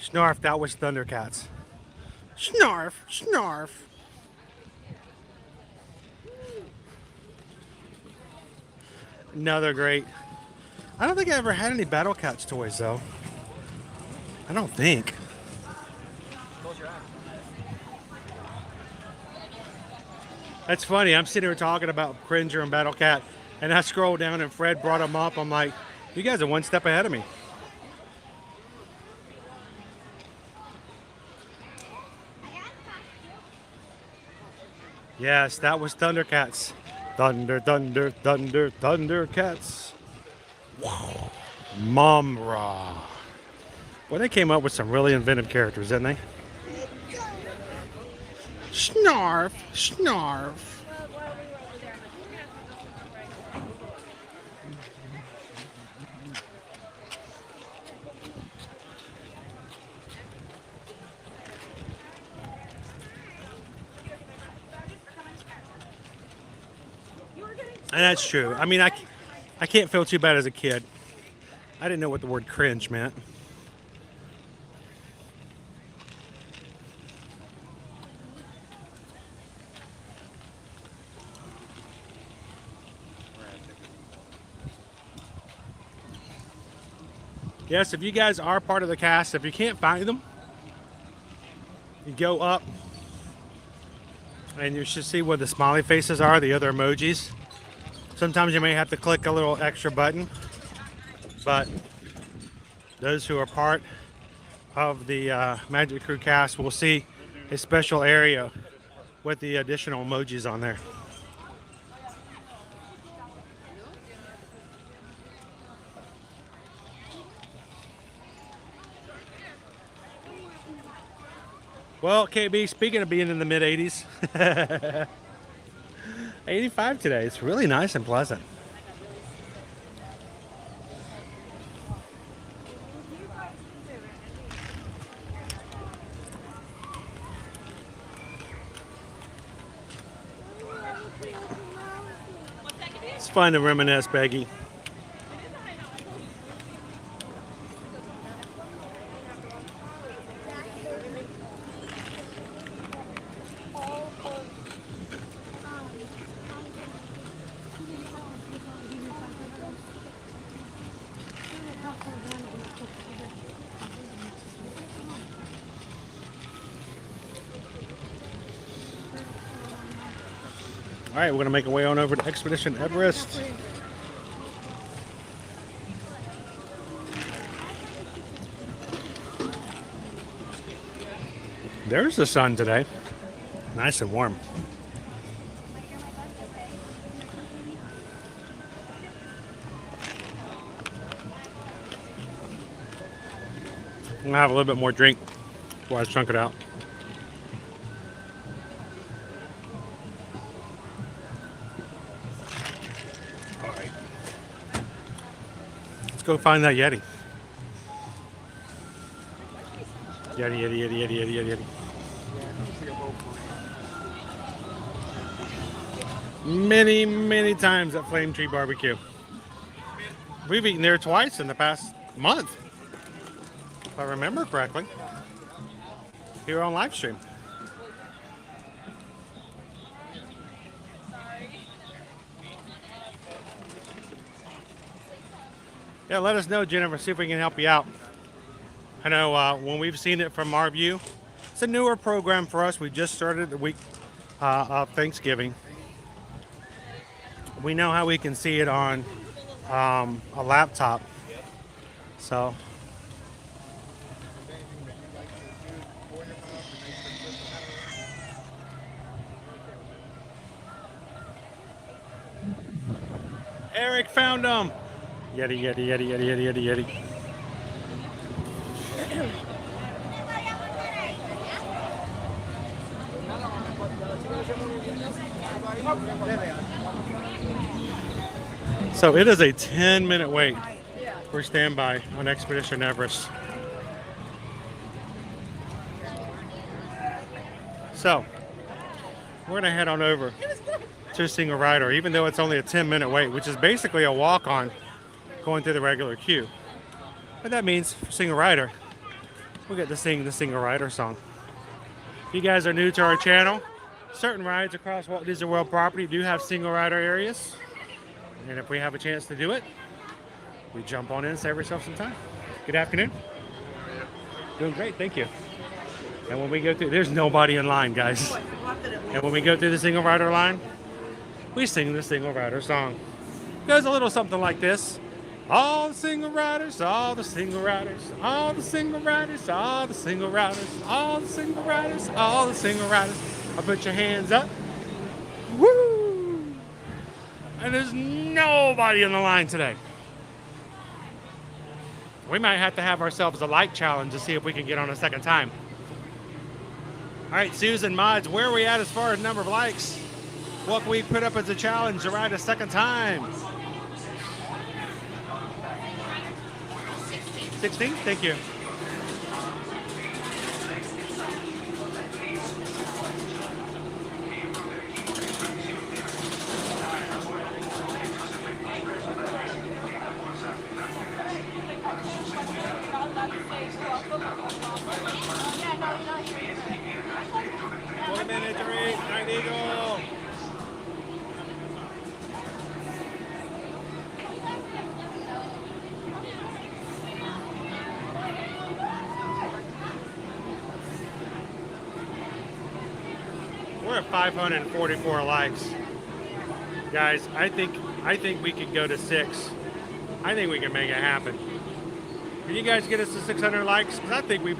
Snarf, that was Thundercats. Snarf, Snarf. Another great. I don't think I ever had any Battle Cats toys, though. I don't think. That's funny. I'm sitting here talking about Cringer and Battle Cat, and I scroll down and Fred brought them up. I'm like, you guys are one step ahead of me. Yes, that was Thundercats. Thunder, thunder, thunder, Thundercats. Wow. Mumra. Well, they came up with some really inventive characters, didn't they? Snarf, Snarf. And that's true. I mean, I can't feel too bad as a kid. I didn't know what the word cringe meant. Yes, if you guys are part of the cast, if you can't find them, you go up and you should see where the smiley faces are, the other emojis. Sometimes you may have to click a little extra button, but those who are part of the Magic Crew cast will see a special area with the additional emojis on there. Well, KB, speaking of being in the mid-80s, 85 today. It's really nice and pleasant. fun to reminisce, Peggy. All right, we're gonna make our way on over to Expedition Everest. There's the sun today, nice and warm. I'm gonna have a little bit more drink before I chunk it out. Go find that Yeti. Yeti. Many times at Flame Tree Barbecue. We've eaten there twice in the past month, if I remember correctly, here on live stream. Yeah, let us know, Jennifer, see if we can help you out. I know when we've seen it from our view, it's a newer program for us. We just started the week of Thanksgiving. We know how we can see it on a laptop. So. Eric found them. Yeti. So it is a 10-minute wait for standby on Expedition Everest. So we're gonna head on over to Single Rider, even though it's only a 10-minute wait, which is basically a walk-on going through the regular queue. But that means for Single Rider, we'll get to sing the Single Rider song. If you guys are new to our channel, certain rides across Walt Disney World property do have Single Rider areas. And if we have a chance to do it, we jump on in and save ourselves some time. Good afternoon. Doing great, thank you. And when we go through, there's nobody in line, guys. And when we go through the Single Rider line, we sing the Single Rider song. It goes a little something like this. All the single riders, all the single riders, all the single riders, all the single riders, all the single riders, all the single riders. I'll put your hands up. Woo! And there's nobody in the line today. We might have to have ourselves a like challenge to see if we can get on a second time. All right, Susan Mods, where are we at as far as number of likes? What can we put up as a challenge to ride a second time? 16? Thank you. Menagerie, Night Eagle. We're at 544 likes. Guys, I think we could go to 6. I think we can make it happen. Can you guys get us to 600 likes? Because I think we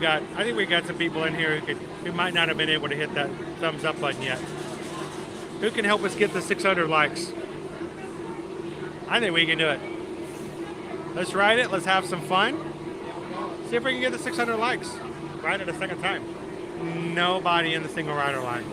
got some people in here who might not have been able to hit that thumbs up button yet. Who can help us get the 600 likes? I think we can do it. Let's ride it. Let's have some fun. See if we can get the 600 likes. Ride it a second time. Nobody in the Single Rider line.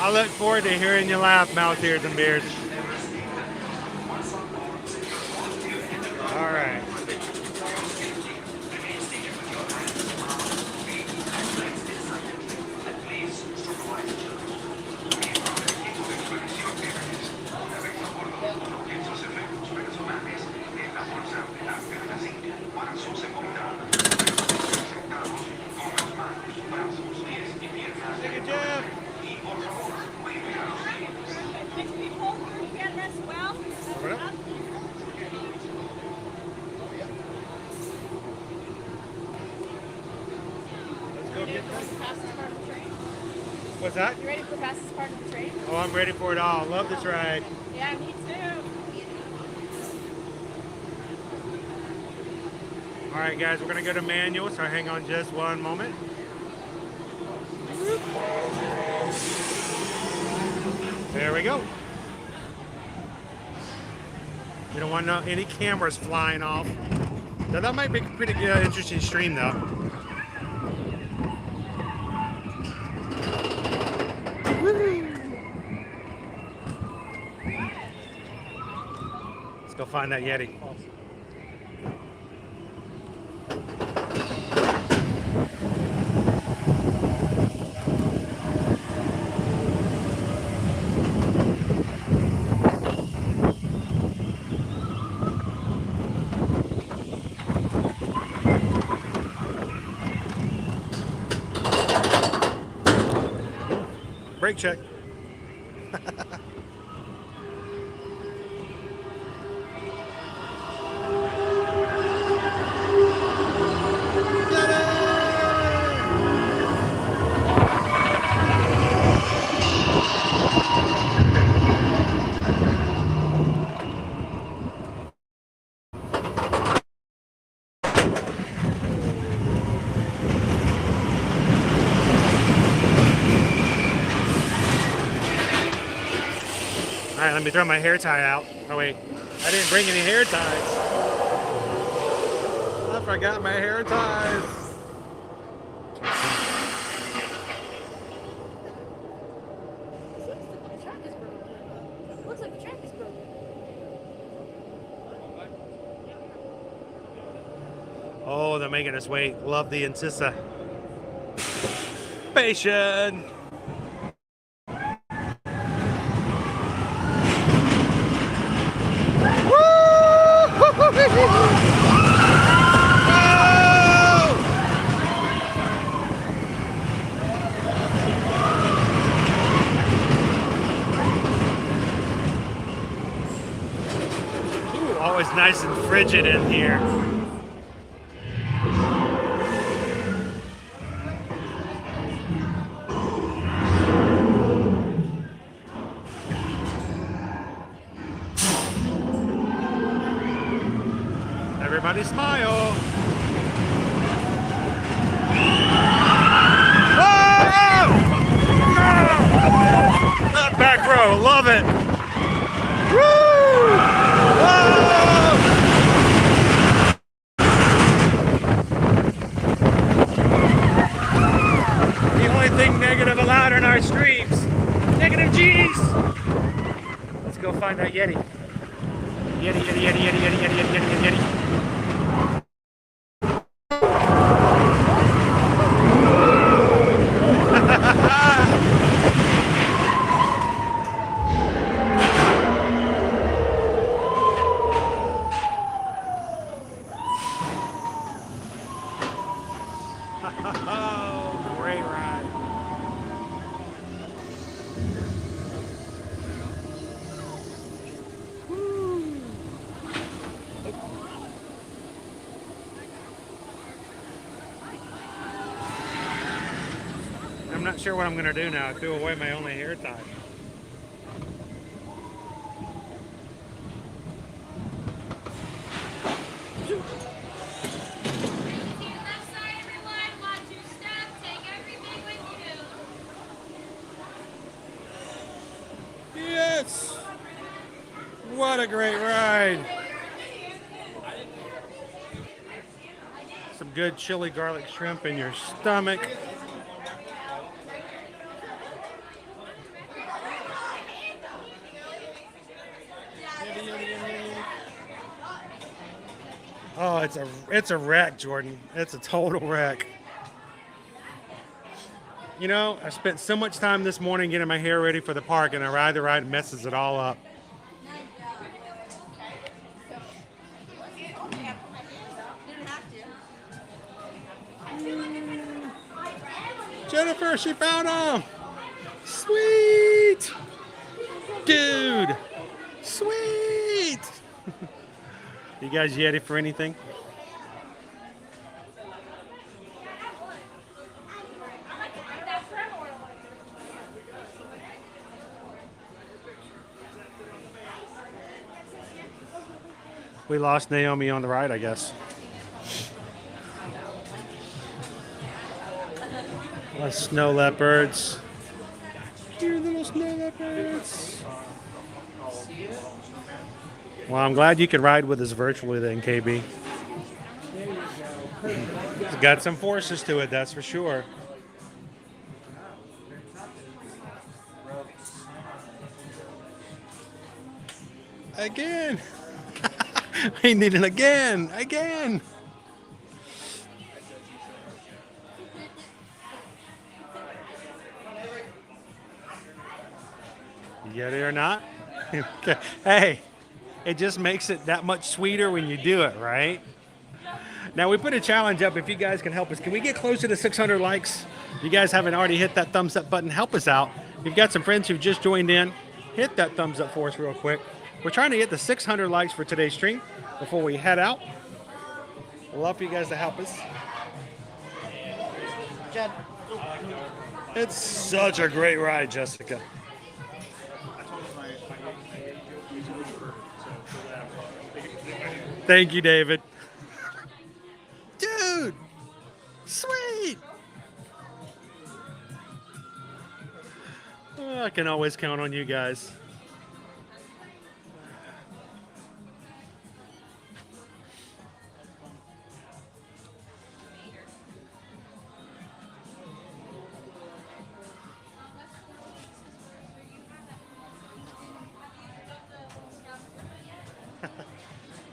I look forward to hearing you laugh, mouth, ears, and beards. All right. What's that? You ready for the fastest part of the train? Oh, I'm ready for it all. Love this ride. Yeah, me too. All right, guys, we're going to go to manual, so hang on just one moment. There we go. We don't want any cameras flying off. Now, that might be a pretty interesting stream, though. Let's go find that Yeti. Brake check. All right, let me throw my hair tie out. Oh wait, I didn't bring any hair ties. I forgot my hair ties. Looks like the track is broken. Oh, they're making us wait. Love the anticipation. Ooh, always nice and frigid in here. Everybody smile. That back row, love it. Woo! Whoa! The only thing negative allowed in our streams. Negative G's. Let's go find that Yeti. Yeti, Yeti, Yeti, Yeti, Yeti, Yeti, Yeti, Yeti, Yeti. Oh, great ride. I'm not sure what I'm going to do now. I threw away my only hair tie. Yes! What a great ride! Some good chili garlic shrimp in your stomach. Oh, it's a wreck, Jordan. It's a total wreck. You know, I spent so much time this morning getting my hair ready for the park, and I ride the ride messes it all up. Jennifer, she found him! Sweet! Dude! Sweet! You guys ready for anything? We lost Naomi on the ride, I guess. Snow leopards. Dear little snow leopards. Well, I'm glad you can ride with us virtually then, KB. It's got some forces to it, that's for sure. Again. We need it again. Again. You get it or not? Okay. Hey, it just makes it that much sweeter when you do it, right? Now, we put a challenge up. If you guys can help us, can we get closer to 600 likes? If you guys haven't already hit that thumbs up button, help us out. If you've got some friends who've just joined in, hit that thumbs up for us real quick. We're trying to get the 600 likes for today's stream before we head out. I'd love for you guys to help us. Judd. It's such a great ride, Jessica. Thank you, David. Dude! Sweet! Oh, I can always count on you guys.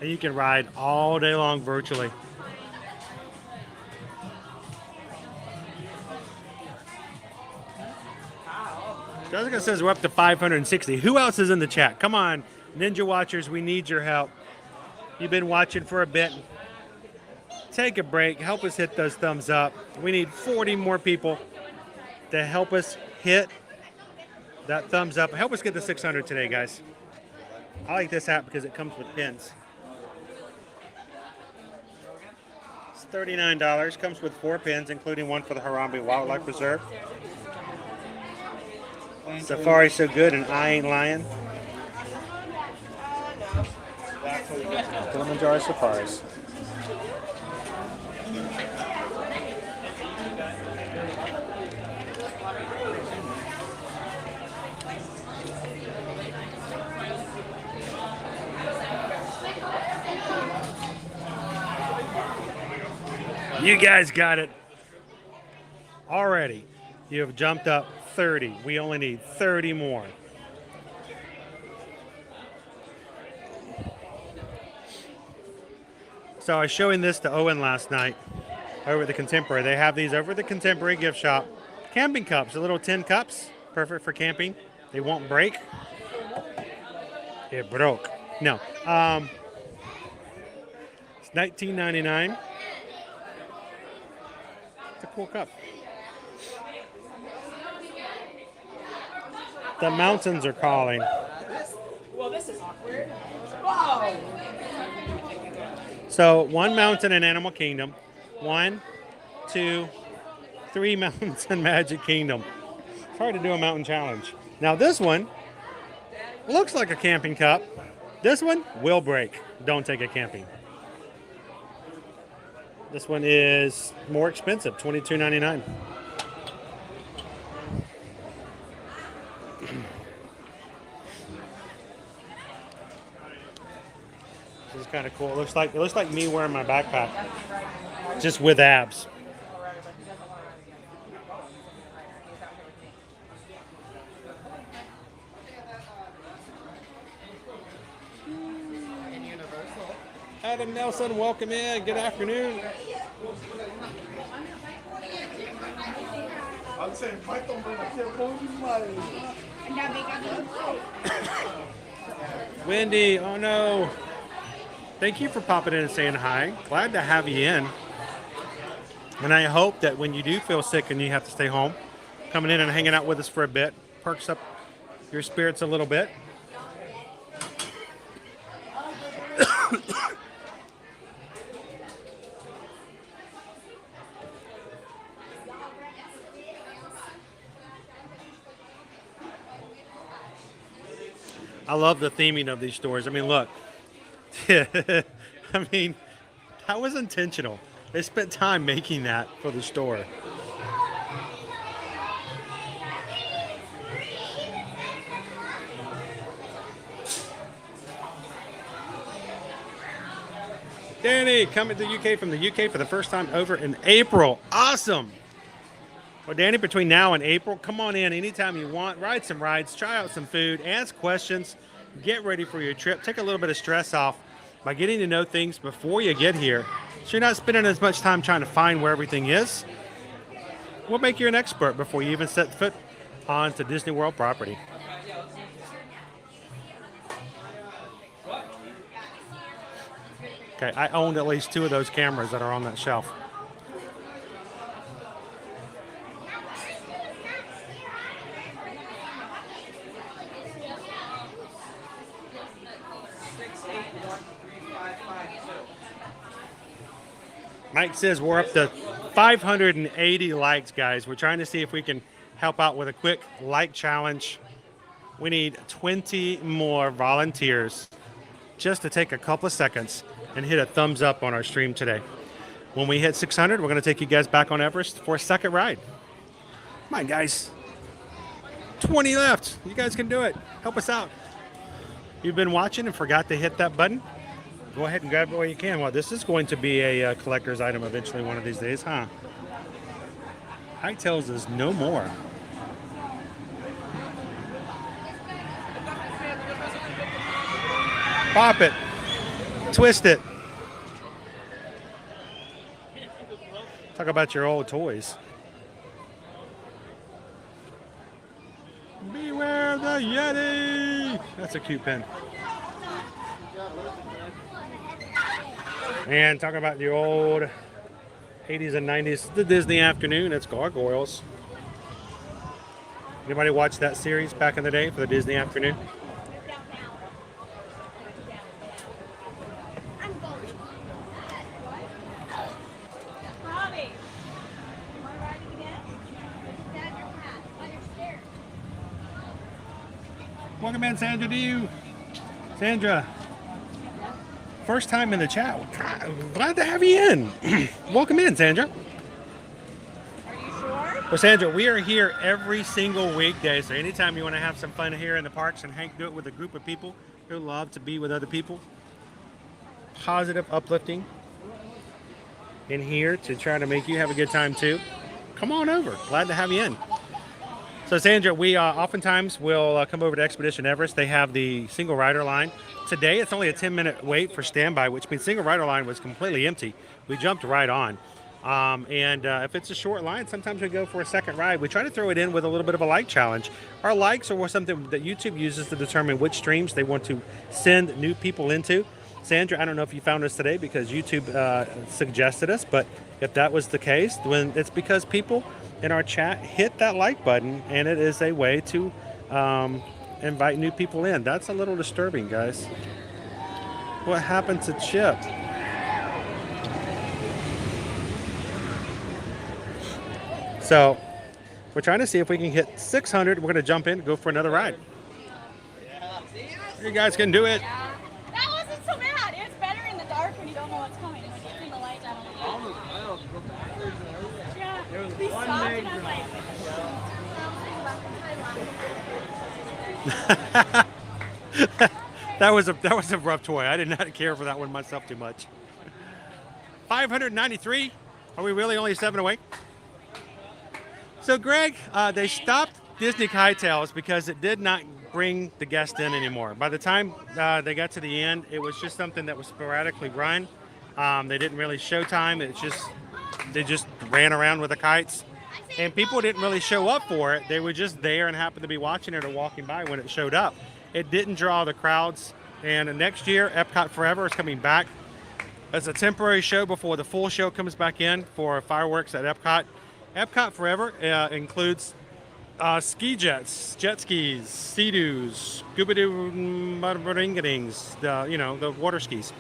And you can ride all day long virtually. Jessica says we're up to 560. Who else is in the chat? Come on, Ninja Watchers, we need your help. You've been watching for a bit. Take a break. Help us hit those thumbs up. We need 40 more people to help us hit that thumbs up. Help us get to 600 today, guys. I like this app because it comes with pins. It's $39. Comes with 4 pins, including one for the Harambe Wildlife Reserve. Safari so good and I ain't lying. Kilimanjaro Safaris. You guys got it. Already, you have jumped up 30. We only need 30 more. So I was showing this to Owen last night over at the Contemporary. They have these over at the Contemporary gift shop. Camping cups, the little tin cups, perfect for camping. They won't break. It broke. No. It's $19.99. It's a cool cup. The mountains are calling. Well, this is awkward. Whoa! So 1 mountain in Animal Kingdom. 1, 2, 3 mountains in Magic Kingdom. It's hard to do a mountain challenge. Now this one looks like a camping cup. This one will break. Don't take it camping. This one is more expensive, $22.99. This is kind of cool. It looks like me wearing my backpack, just with abs. Adam Nelson, welcome in. Good afternoon. Wendy, oh no. Thank you for popping in and saying hi. Glad to have you in. And I hope that when you do feel sick and you have to stay home, coming in and hanging out with us for a bit perks up your spirits a little bit. I love the theming of these stores. I mean, look. I mean, that was intentional. They spent time making that for the store. Danny, coming to the UK from the UK for the first time over in April. Awesome. Well, Danny, between now and April, come on in anytime you want. Ride some rides, try out some food, ask questions, get ready for your trip. Take a little bit of stress off by getting to know things before you get here. So you're not spending as much time trying to find where everything is. We'll make you an expert before you even set foot onto Disney World property. Okay, I owned at least 2 of those cameras that are on that shelf. Mike says we're up to 580 likes, guys. We're trying to see if we can help out with a quick like challenge. We need 20 more volunteers just to take a couple of seconds and hit a thumbs up on our stream today. When we hit 600, we're going to take you guys back on Everest for a second ride. Come on, guys. 20 left. You guys can do it. Help us out. You've been watching and forgot to hit that button? Go ahead and grab it while you can. Well, this is going to be a collector's item eventually one of these days, huh? Hightails is no more. Pop it. Twist it. Talk about your old toys. Beware the Yeti. That's a cute pen. And talking about the old 80s and 90s, the Disney afternoon, it's Gargoyles. Anybody watch that series back in the day for the Disney afternoon? Welcome in, Sandra. To you, Sandra. First time in the chat. Glad to have you in. Welcome in, Sandra. Are you sure? Well, Sandra, we are here every single weekday. So anytime you want to have some fun here in the parks and do it with a group of people who love to be with other people, positive, uplifting, in here to try to make you have a good time too. Come on over. Glad to have you in. So Sandra, we oftentimes will come over to Expedition Everest. They have the single rider line. Today, it's only a 10-minute wait for standby, which means single rider line was completely empty. We jumped right on. If it's a short line, sometimes we go for a second ride. We try to throw it in with a little bit of a like challenge. Our likes are something that YouTube uses to determine which streams they want to send new people into. Sandra, I don't know if you found us today because YouTube suggested us, but if that was the case, then it's because people in our chat hit that like button, and it is a way to invite new people in. That's a little disturbing, guys. What happened to Chip? So we're trying to see if we can hit 600. We're going to jump in and go for another ride. You guys can do it. That wasn't so bad. It's better in the dark when you don't know what's coming. When you turn the light down. Yeah. We stopped and I'm like... that was a rough toy. I did not care for that one myself too much. 593. Are we really only 7 away? So Greg, they stopped Disney Hightails because it did not bring the guest in anymore. By the time they got to the end, it was just something that was sporadically run. They didn't really show time. They just ran around with the kites, and people didn't really show up for it. They were just there and happened to be watching it or walking by when it showed up. It didn't draw the crowds. And next year, Epcot Forever is coming back as a temporary show before the full show comes back in for fireworks at Epcot. Epcot Forever includes ski jets, jet skis, sea-doos, scuba-doo-ringadings, the water skis.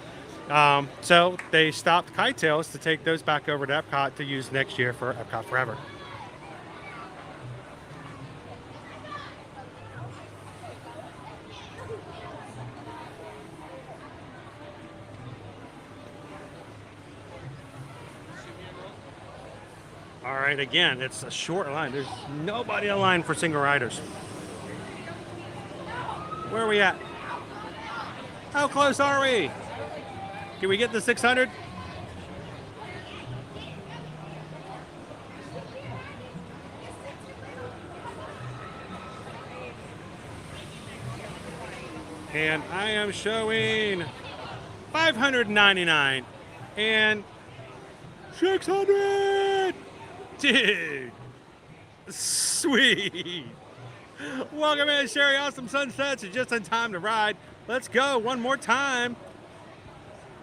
So they stopped Kite-Tails to take those back over to Epcot to use next year for Epcot Forever. All right, again, it's a short line. There's nobody in line for single riders. Where are we at? How close are we? Can we get the 600? And I am showing 599 and 600. Dude, sweet. Welcome in, Sherry. Awesome sunsets. You're just in time to ride. Let's go one more time.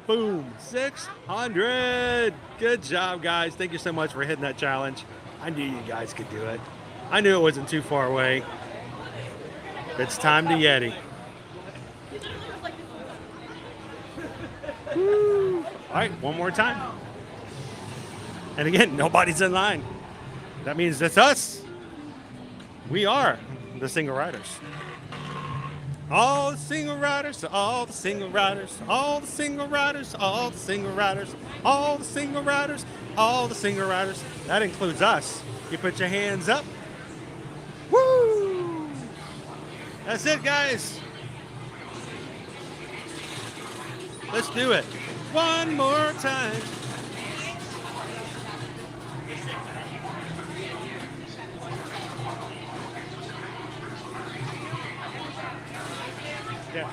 Boom, 600. Good job, guys. Thank you so much for hitting that challenge. I knew you guys could do it. I knew it wasn't too far away. It's time to Yeti. Woo. All right, one more time. And again, nobody's in line. That means it's us. We are the single riders. All the single riders, all the single riders, all the single riders, all the single riders, all the single riders, all the single riders. That includes us. You put your hands up. Woo! That's it, guys. Let's do it. One more time. Yeah.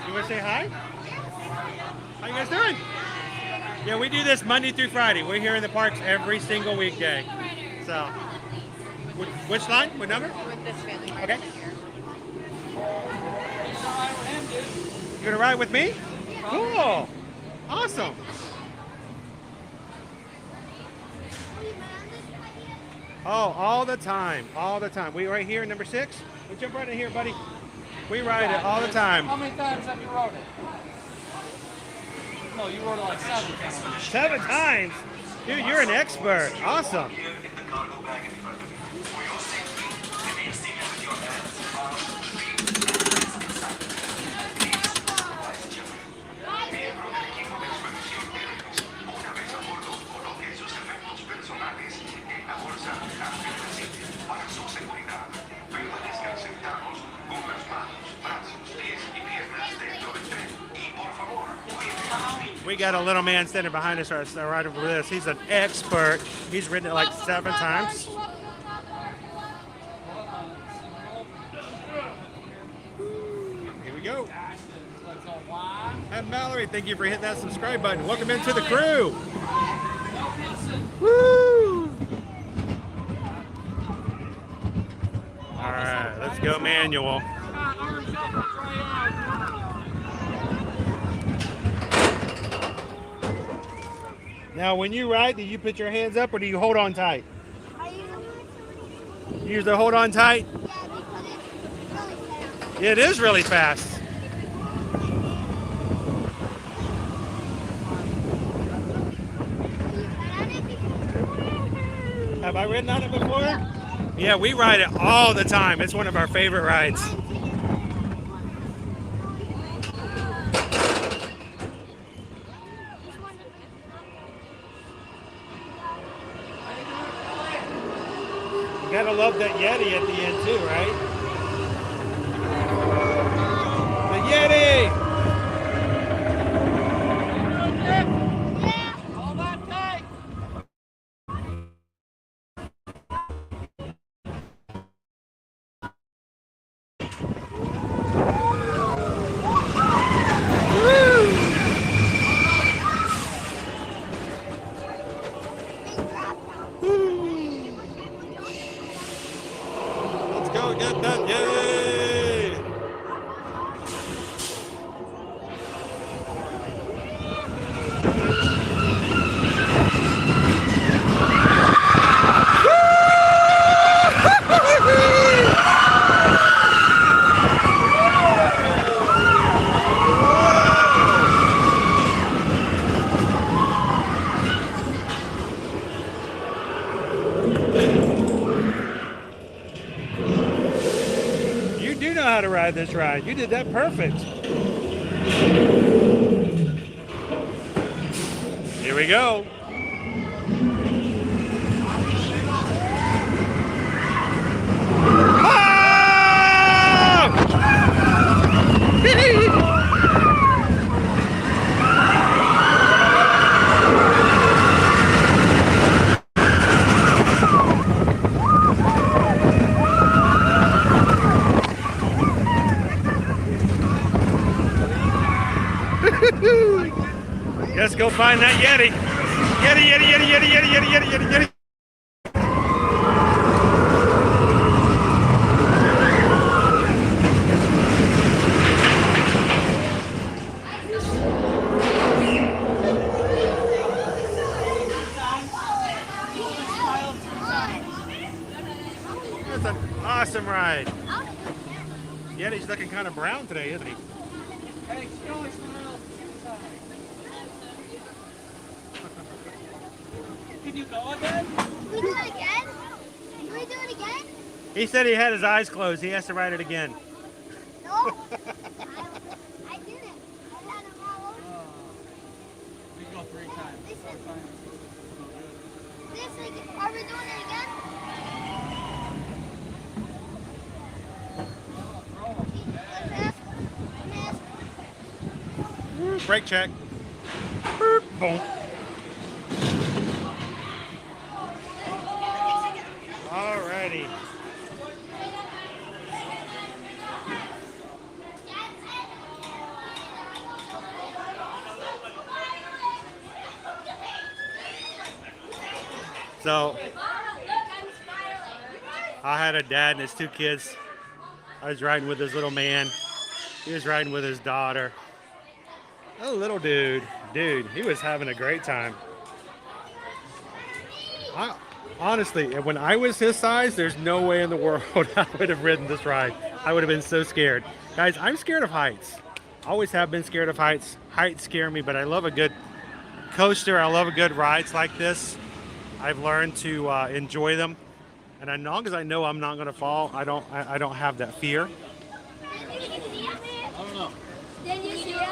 You want to say hi? How you guys doing? Yeah, we do this Monday through Friday. We're here in the parks every single weekday. So, which line? What number? With this family. Okay. You gonna ride with me? Cool. Awesome. Oh, all the time. All the time. We right here, number 6. We jump right in here, buddy. We ride it all the time. How many times have you rode it? No, you rode it like 7 times. 7 times? Dude, you're an expert. Awesome. We got a little man standing behind us right over this. He's an expert. He's ridden it like 7 times. Here we go. And Mallory, thank you for hitting that subscribe button. Welcome into the crew. Woo! All right, let's go manual. Now, when you ride, do you put your hands up or do you hold on tight? You use the hold on tight? Yeah, it is really fast. Have I ridden on it before? Yeah, we ride it all the time. It's one of our favorite rides. You gotta love that Yeti at the end too, right? The Yeti! ride this ride. You did that perfect. Here we go. Let's go find that Yeti. Yeti, Yeti, Yeti, Yeti, Yeti, Yeti, Yeti, Yeti, Yeti. That's an awesome ride. Yeti's looking kind of brown today, isn't he? Hey, she always smiles. Can you go again? Can we do it again? Can we do it again? He said he had his eyes closed. He has to ride it again. No. I didn't. I had them all over. We go 3 times. Are we doing it again? Brake check. Boop, boom. Alrighty. So, I had a dad and his 2 kids. I was riding with this little man. He was riding with his daughter. A little dude, he was having a great time. Honestly, when I was his size, there's no way in the world I would have ridden this ride. I would have been so scared. Guys, I'm scared of heights. Always have been scared of heights. Heights scare me, but I love a good coaster. I love a good rides like this. I've learned to enjoy them. And as long as I know I'm not gonna fall, I don't have that fear. I don't know. Did you see us?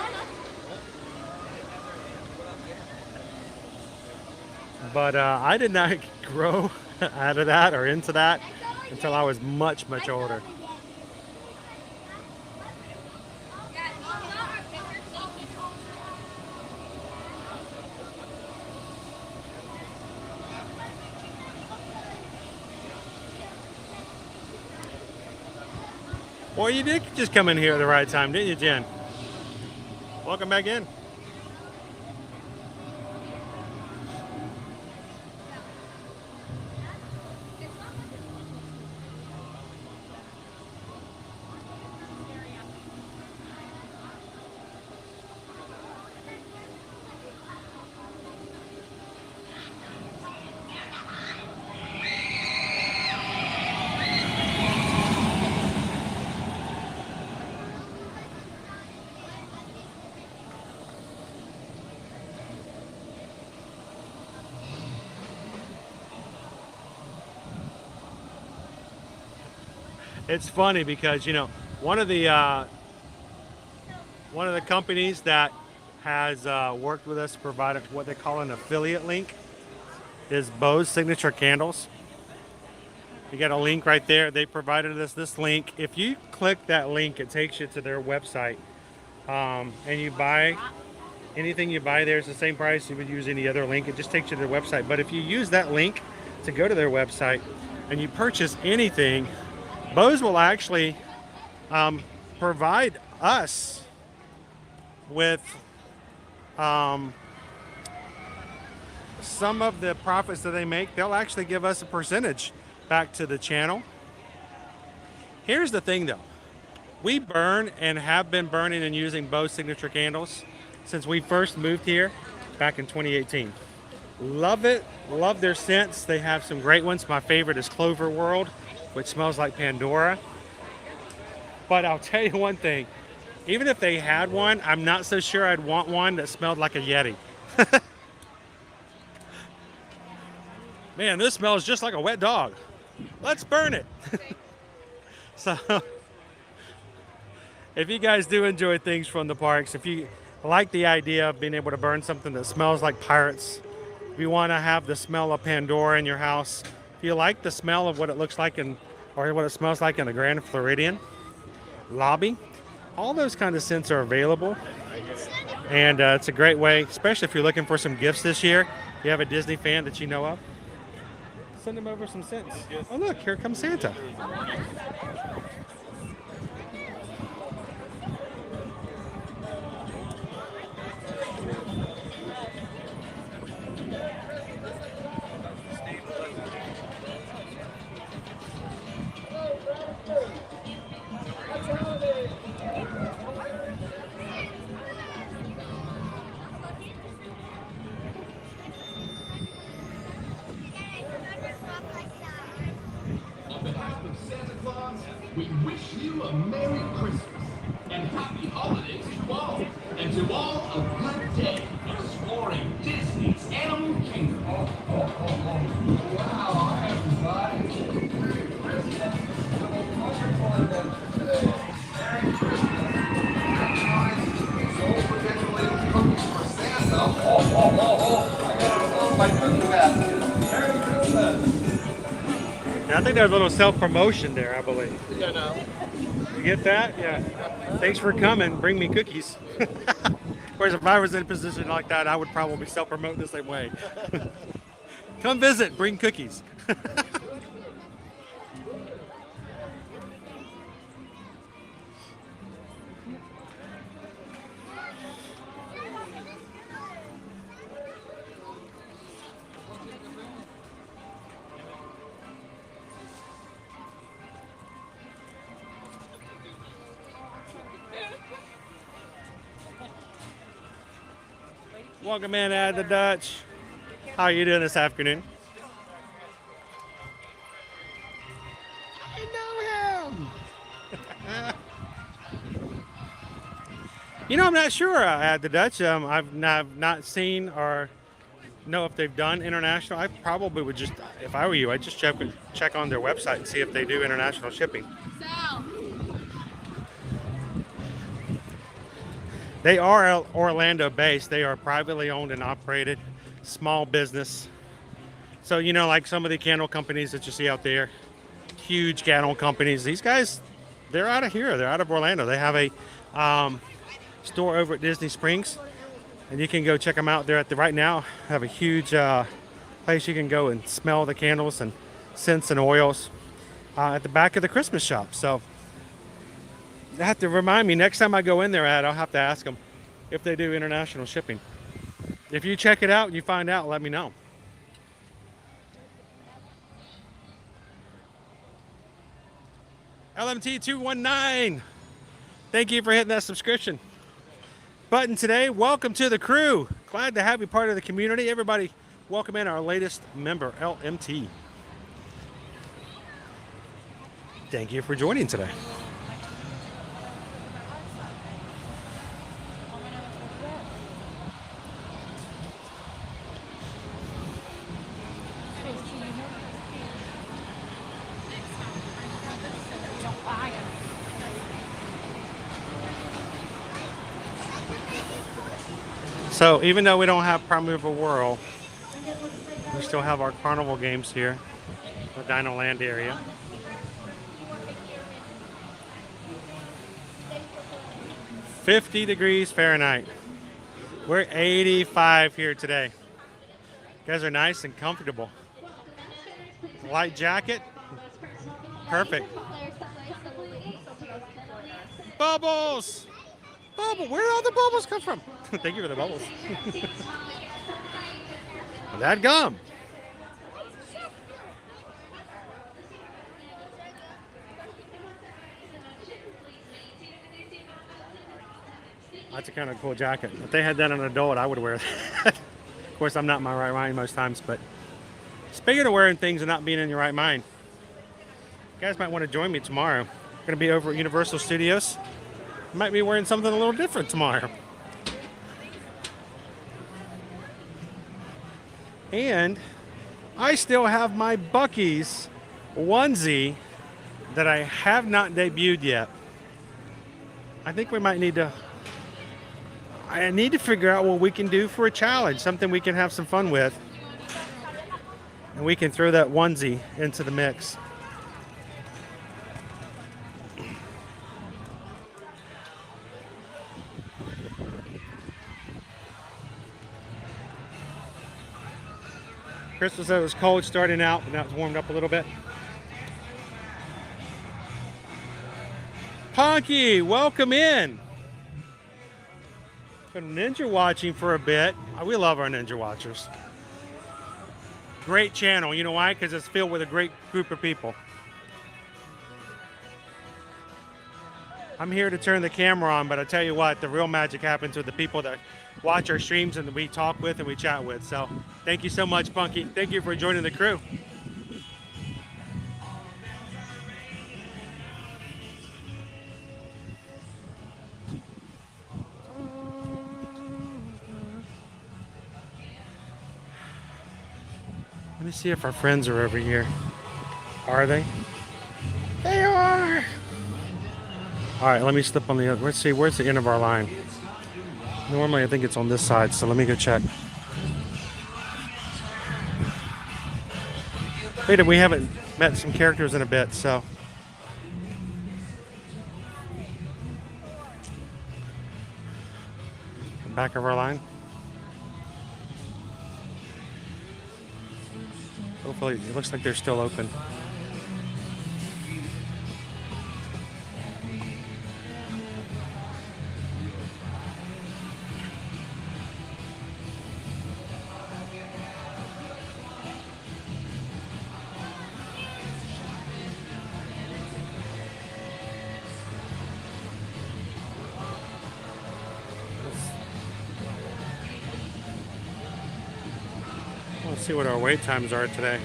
But I did not grow out of that or into that until I was much, much older. Well, you did just come in here at the right time, didn't you, Jen? Welcome back in. It's funny because, you know, one of the companies that has worked with us to provide what they call an affiliate link is Bose Signature Candles. You got a link right there. They provided us this link. If you click that link, it takes you to their website, and you buy anything you buy there is the same price you would use any other link. It just takes you to their website. But if you use that link to go to their website and you purchase anything, Bose will actually provide us with some of the profits that they make. They'll actually give us a percentage back to the channel. Here's the thing though. We burn and have been burning and using Bose signature candles since we first moved here back in 2018. Love it, love their scents. They have some great ones. My favorite is Clover World, which smells like Pandora. But I'll tell you one thing, even if they had one, I'm not so sure I'd want one that smelled like a Yeti. Man, this smells just like a wet dog. Let's burn it. So, If you guys do enjoy things from the parks, if you like the idea of being able to burn something that smells like pirates, if you want to have the smell of Pandora in your house, if you like the smell of what it looks like or what it smells like in the Grand Floridian lobby, all those kind of scents are available. And it's a great way, especially if you're looking for some gifts this year. If you have a Disney fan that you know of, send them over some scents. Oh look, here comes Santa. We wish you a Merry Christmas and Happy Holidays to all, and to all a good day exploring Disney's Animal Kingdom. Wow, everybody! Merry Christmas! Wonderful event today. Merry Christmas! So forget to leave cookies for Santa. I gotta close my cookie basket. Merry Christmas! Now, I think there's a little self-promotion there, I believe. Yeah, no. You get that? Yeah. Thanks for coming. Bring me cookies. Whereas if I was in a position like that, I would probably self-promote the same way. Come visit. Bring cookies. Welcome in, Ad the Dutch. How are you doing this afternoon? I know him. You know, I'm not sure, Ad the Dutch. I've not seen or know if they've done international. I probably would just, if I were you, I'd just check on their website and see if they do international shipping. They are Orlando based. They are privately owned and operated, small business. So, you know, like some of the candle companies that you see out there, huge candle companies, these guys, they're out of here. They're out of Orlando. They have a store over at Disney Springs, and you can go check them out. They're at right now have a huge place you can go and smell the candles and scents and oils at the back of the Christmas shop. So, they have to remind me next time I go in there, I'll have to ask them if they do international shipping. If you check it out and you find out, let me know. LMT219, thank you for hitting that subscription button today. Welcome to the crew. Glad to have you part of the community. Everybody, welcome in our latest member, LMT. Thank you for joining today. So even though we don't have Primeval World, we still have our carnival games here, the Dino Land area. "50 degrees Fahrenheit. We're 85 here today. You guys are nice and comfortable. Light jacket, perfect. Bubbles! Where did all the bubbles come from? Thank you for the bubbles. That gum. That's a kind of cool jacket. If they had that on an adult, I would wear that. Of course, I'm not in my right mind most times, but speaking of wearing things and not being in your right mind, you guys might want to join me tomorrow. I'm going to be over at Universal Studios. Might be wearing something a little different tomorrow. And I still have my Buc-ee's onesie that I have not debuted yet. I think we might need to. I need to figure out what we can do for a challenge, something we can have some fun with, and we can throw that onesie into the mix. Crystal said it was cold starting out, but now it's warmed up a little bit. Punky, welcome in. Been ninja watching for a bit. We love our ninja watchers. Great channel. You know why? Because it's filled with a great group of people. I'm here to turn the camera on, but I tell you what, the real magic happens with the people that watch our streams and that we talk with and we chat with. So thank you so much, Punky. Thank you for joining the crew. Let me see if our friends are over here. Are they? They are. All right, let me slip on the other. Let's see, where's the end of our line? Normally, I think it's on this side, so let me go check. Wait, we haven't met some characters in a bit, so. Back of our line. Hopefully, it looks like they're still open. Let's see what our wait times are today.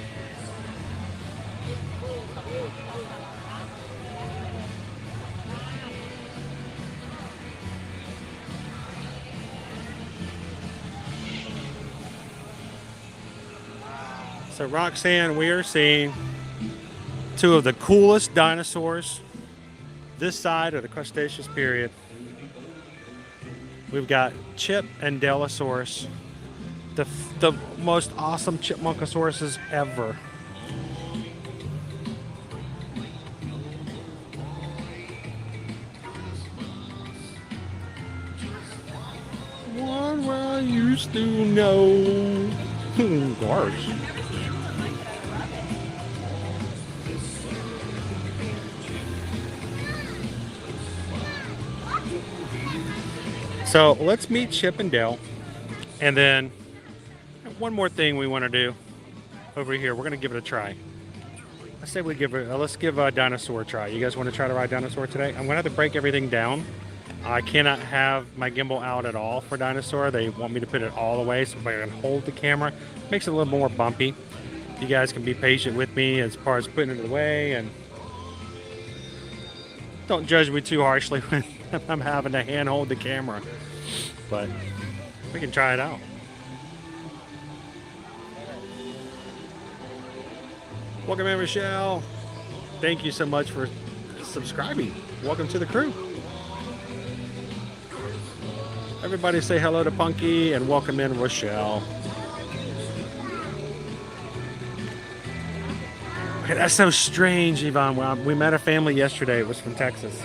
So Roxanne, we are seeing two of the coolest dinosaurs this side of the Cretaceous period. We've got Chip and Delosaurus, the most awesome chipmunkosauruses ever. One I used to know. Gosh. So let's meet Chip and Dale, and then one more thing we want to do over here. We're going to give it a try. I say we give it. Let's give a Dinosaur a try. You guys want to try to ride Dinosaur today? I'm going to have to break everything down. I cannot have my gimbal out at all for Dinosaur. They want me to put it all the way so I can hold the camera. Makes it a little more bumpy. You guys can be patient with me as far as putting it away, and don't judge me too harshly when I'm having to hand hold the camera. But we can try it out. Welcome in, Michelle. Thank you so much for subscribing. Welcome to the crew. Everybody say hello to Punky and welcome in Rochelle. Okay, that's so strange, Yvonne. We met a family yesterday. It was from Texas.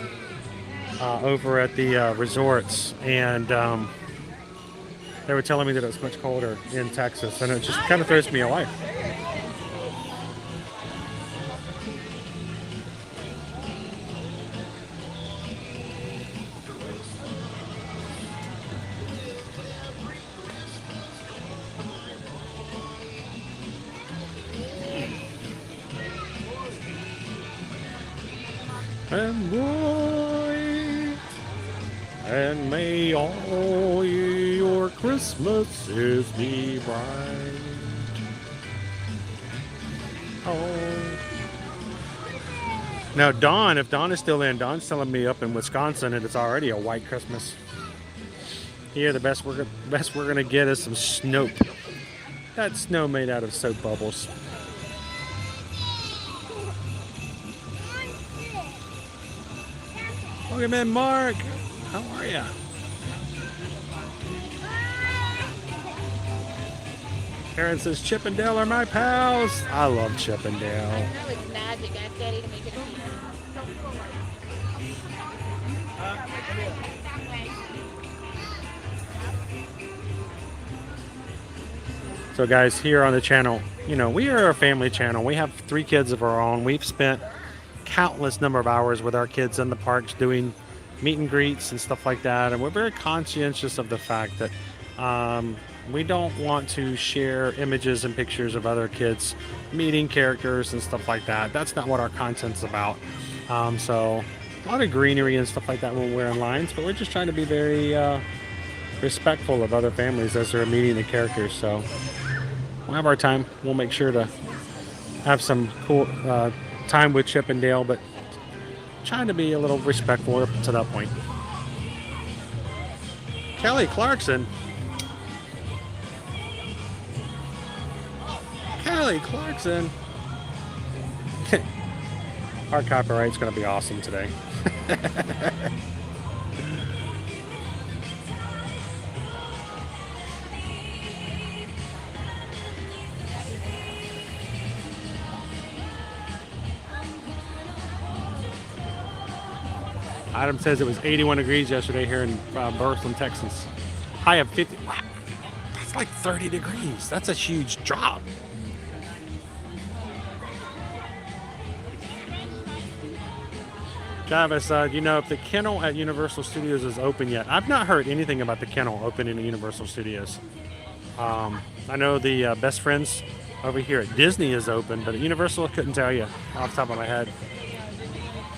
Over at the resorts, and they were telling me that it was much colder in Texas, and it just kind of throws me away. And boy, and may all your Christmases be bright. Oh. Now, Dawn, if Dawn is still in, Dawn's telling me up in Wisconsin and it's already a white Christmas. Here, the best we're gonna get is some snow. That snow made out of soap bubbles. Welcome in, Mark. How are ya? Aaron says Chip and Dale are my pals. I love Chip and Dale. I know it's magic. Ask Daddy to make it appear. So guys, here on the channel, you know, we are a family channel. We have 3 kids of our own. We've spent countless number of hours with our kids in the parks doing meet and greets and stuff like that. And we're very conscientious of the fact that we don't want to share images and pictures of other kids meeting characters and stuff like that. That's not what our content's about. So a lot of greenery and stuff like that when we're in lines, but we're just trying to be very respectful of other families as they're meeting the characters. So we'll have our time. We'll make sure to have some cool time with Chip and Dale, but trying to be a little respectful up to that point. Kelly Clarkson. Kelly Clarkson. Our copyright's going to be awesome today. Adam says it was 81 degrees yesterday here in Burleson, Texas. High of 50. Wow, that's like 30 degrees. That's a huge drop. Travis, do you know if the kennel at Universal Studios is open yet? I've not heard anything about the kennel opening at Universal Studios. I know the Best Friends over here at Disney is open, but at Universal I couldn't tell you off the top of my head.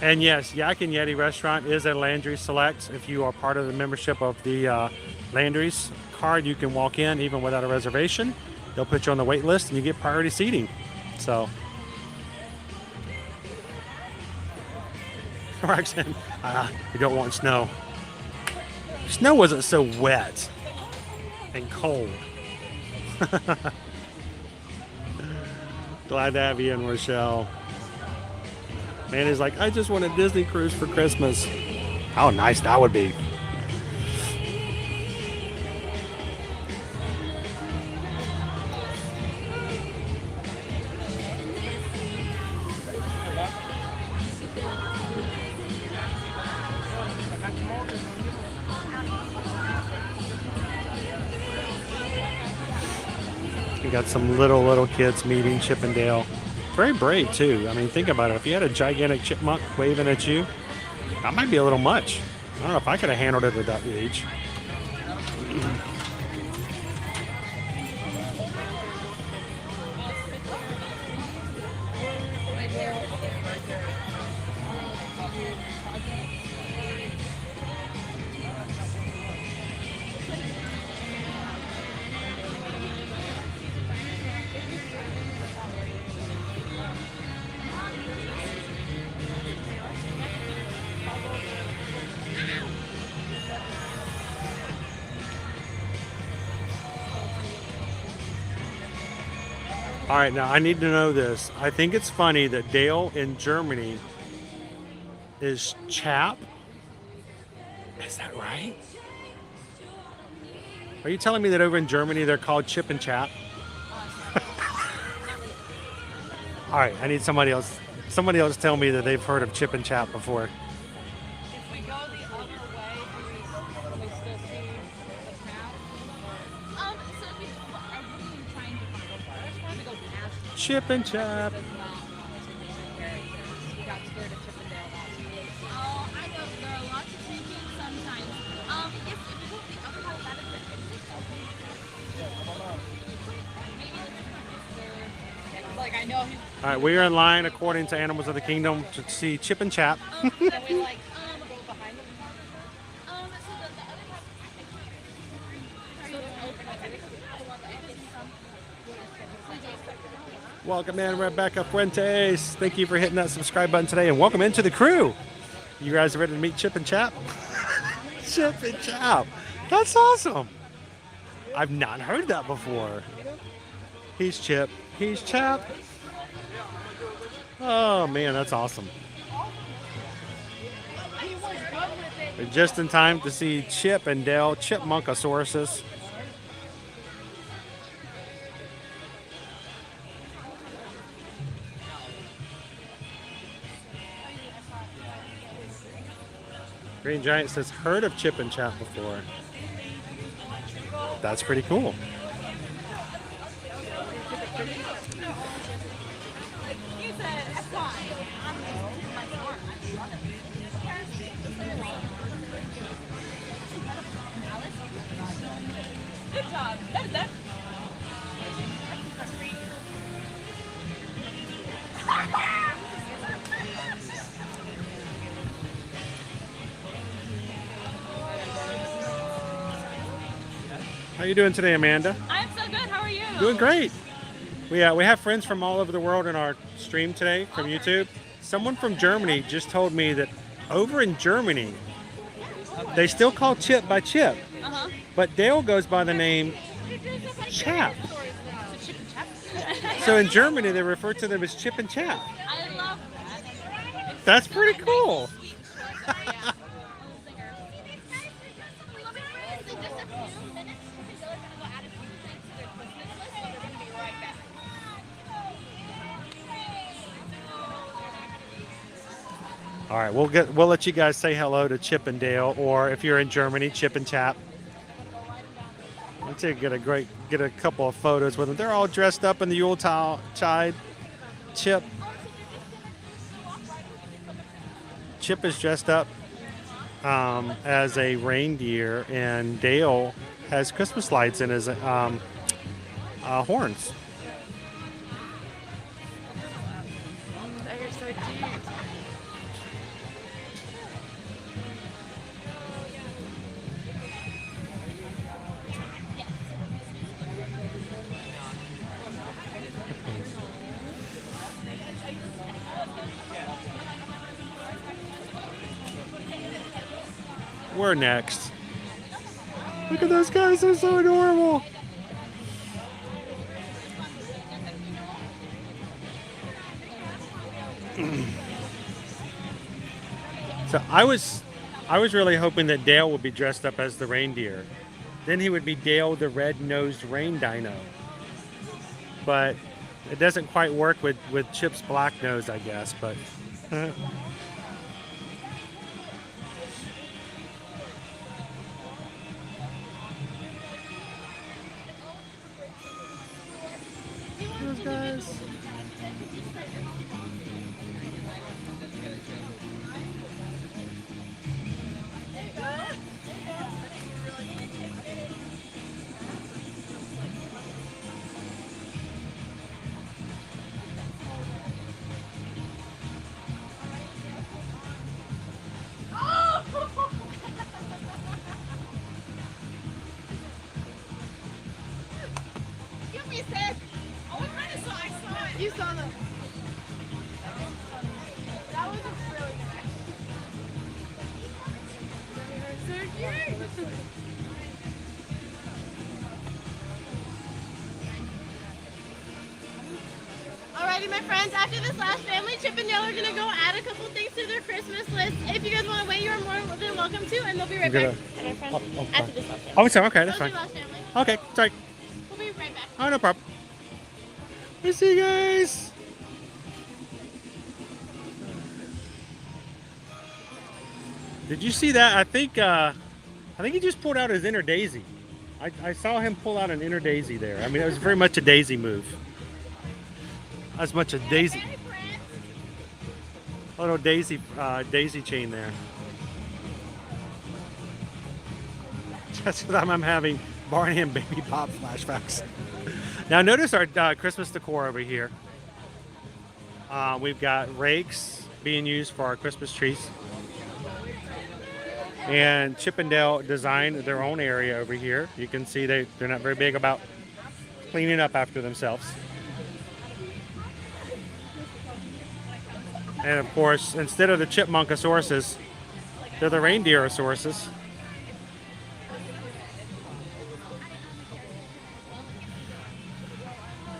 And yes, Yak and Yeti restaurant is a Landry Select. If you are part of the membership of the Landry's card, you can walk in even without a reservation. They'll put you on the wait list and you get priority seating. So, Roxanne, you don't want snow. Snow wasn't so wet and cold. Glad to have you in, Rochelle. Man is like, I just want a Disney cruise for Christmas. How nice that would be. We got some little kids meeting Chip and Dale. Very brave too. I mean, think about it. If you had a gigantic chipmunk waving at you, that might be a little much. I don't know if I could have handled it at that age. All right, now I need to know this. I think it's funny that Dale in Germany is Chap. Is that right? Are you telling me that over in Germany they're called Chip and Chap? All right, I need somebody else tell me that they've heard of Chip and Chap before. If we go the other way, do we still see the town? So if we are really trying to find a bar, I just wanted to go past Chip and Chap. We got scared of Chip and Dale last week. Oh, I know. There are lots of creatures sometimes. If you go the other way, that is it. Maybe like I know he's. All right, we are in line according to Animals of the Kingdom to see Chip and Chap. Go behind them. Welcome in, Rebecca Fuentes. Thank you for hitting that subscribe button today, and welcome into the crew. You guys ready to meet Chip and Chap? Chip and Chap. That's awesome. I've not heard that before. He's Chip. He's Chap. Oh man, that's awesome. Just in time to see Chip and Dale Chipmunkosauruses. Green Giant says, heard of Chip and Chap before. That's pretty cool. Good job. That. How you doing today, Amanda? I'm so good. How are you? Doing great. We have friends from all over the world in our stream today from YouTube. Someone from Germany just told me that over in Germany, they still call Chip by Chip, but Dale goes by the name Chap. So in Germany, they refer to them as Chip and Chap. I love that. That's pretty cool. All right, we'll let you guys say hello to Chip and Dale, or if you're in Germany, Chip and Chap. Let's get a couple of photos with them. They're all dressed up in the Yuletide. Chip is dressed up as a reindeer, and Dale has Christmas lights in his horns. They're so cute. We're next. Look at those guys, they're so adorable. So I was really hoping that Dale would be dressed up as the reindeer. Then he would be Dale the red-nosed rain dino. But it doesn't quite work with Chip's black nose, I guess, but those guys. Give me a sec. Oh, I saw it. You saw them. That was really nice. So cute. Alrighty, my friends, after this last family, Chip and Dale are going to go add a couple things to their Christmas list. If you guys want to wait, you're more than welcome to, and they'll be right back. And my friends, after this last family. Oh, so okay, that's Those are fine. last family. Okay, sorry. We'll be right back. Oh, no problem. I see you guys. Did you see that? I think he just pulled out his inner daisy. I saw him pull out an inner daisy there. I mean, it was very much a daisy move. As much a daisy. A little daisy chain there. Just because I'm having Barney and Baby Pop flashbacks. Now notice our Christmas decor over here. We've got rakes being used for our Christmas trees. And Chip and Dale designed their own area over here. You can see they're not very big about cleaning up after themselves. And of course, instead of the Chipmunkosauruses, they're the reindeerosauruses.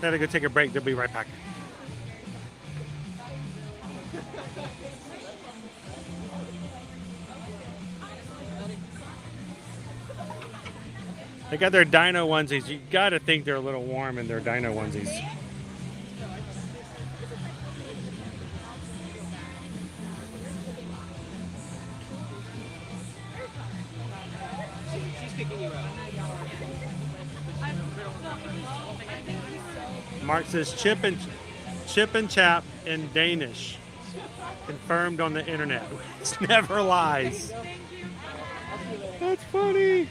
Gotta go take a break. They'll be right back. They got their dino onesies. You got to think they're a little warm in their dino onesies. She's picking you up. Mark says chip and chap in Danish. Confirmed on the internet. It never lies. That's funny.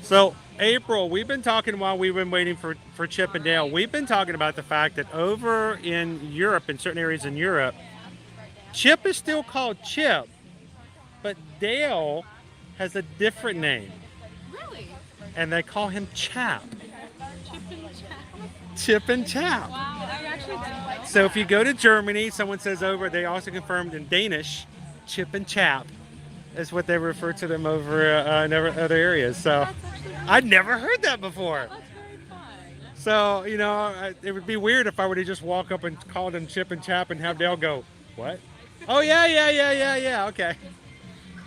So, April, we've been talking while we've been waiting for Chip and Dale. We've been talking about the fact that over in Europe, in certain areas in Europe, Chip is still called Chip, but Dale has a different name. Really? And they call him Chap. Chip and Chap. Chip and Chap. Wow, I actually didn't know. So if you go to Germany, someone says over, they also confirmed in Danish, Chip and Chap is what they refer to them over in other areas. So I'd never heard that before. That's very fun. So, you know, it would be weird if I were to just walk up and call them Chip and Chap and have Dale go, what? Oh, yeah, okay.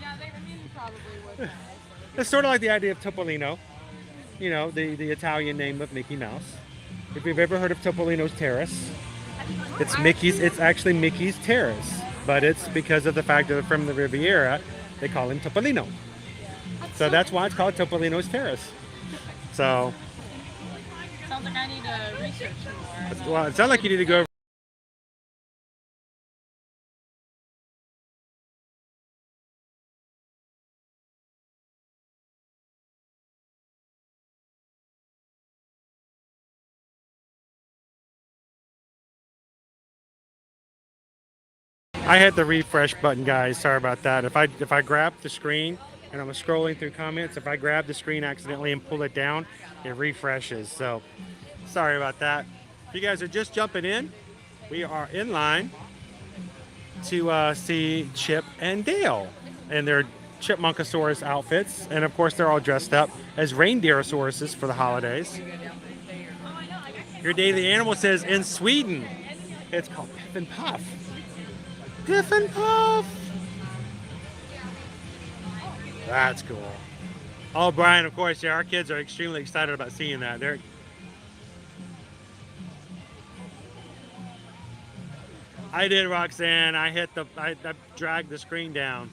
Yeah, I mean, probably would. It's sort of like the idea of Topolino, you know, the Italian name of Mickey Mouse. If you've ever heard of Topolino's Terrace, it's actually Mickey's Terrace, but it's because of the fact that from the Riviera, they call him Topolino. So that's why it's called Topolino's Terrace. So. Sounds like I need to research more. Well, it sounds like you need to go over. I hit the refresh button, guys. Sorry about that. If I grab the screen and I'm scrolling through comments, if I grab the screen accidentally and pull it down, it refreshes. So sorry about that. If you guys are just jumping in, we are in line to see Chip and Dale in their Chipmunkosaurus outfits, and of course they're all dressed up as reindeersauruses for the holidays. Your daily animal says in Sweden it's called Piff and Puff. Piff and Puff. That's cool. Oh, Brian, of course, yeah, our kids are extremely excited about seeing that. I did, Roxanne. I dragged the screen down.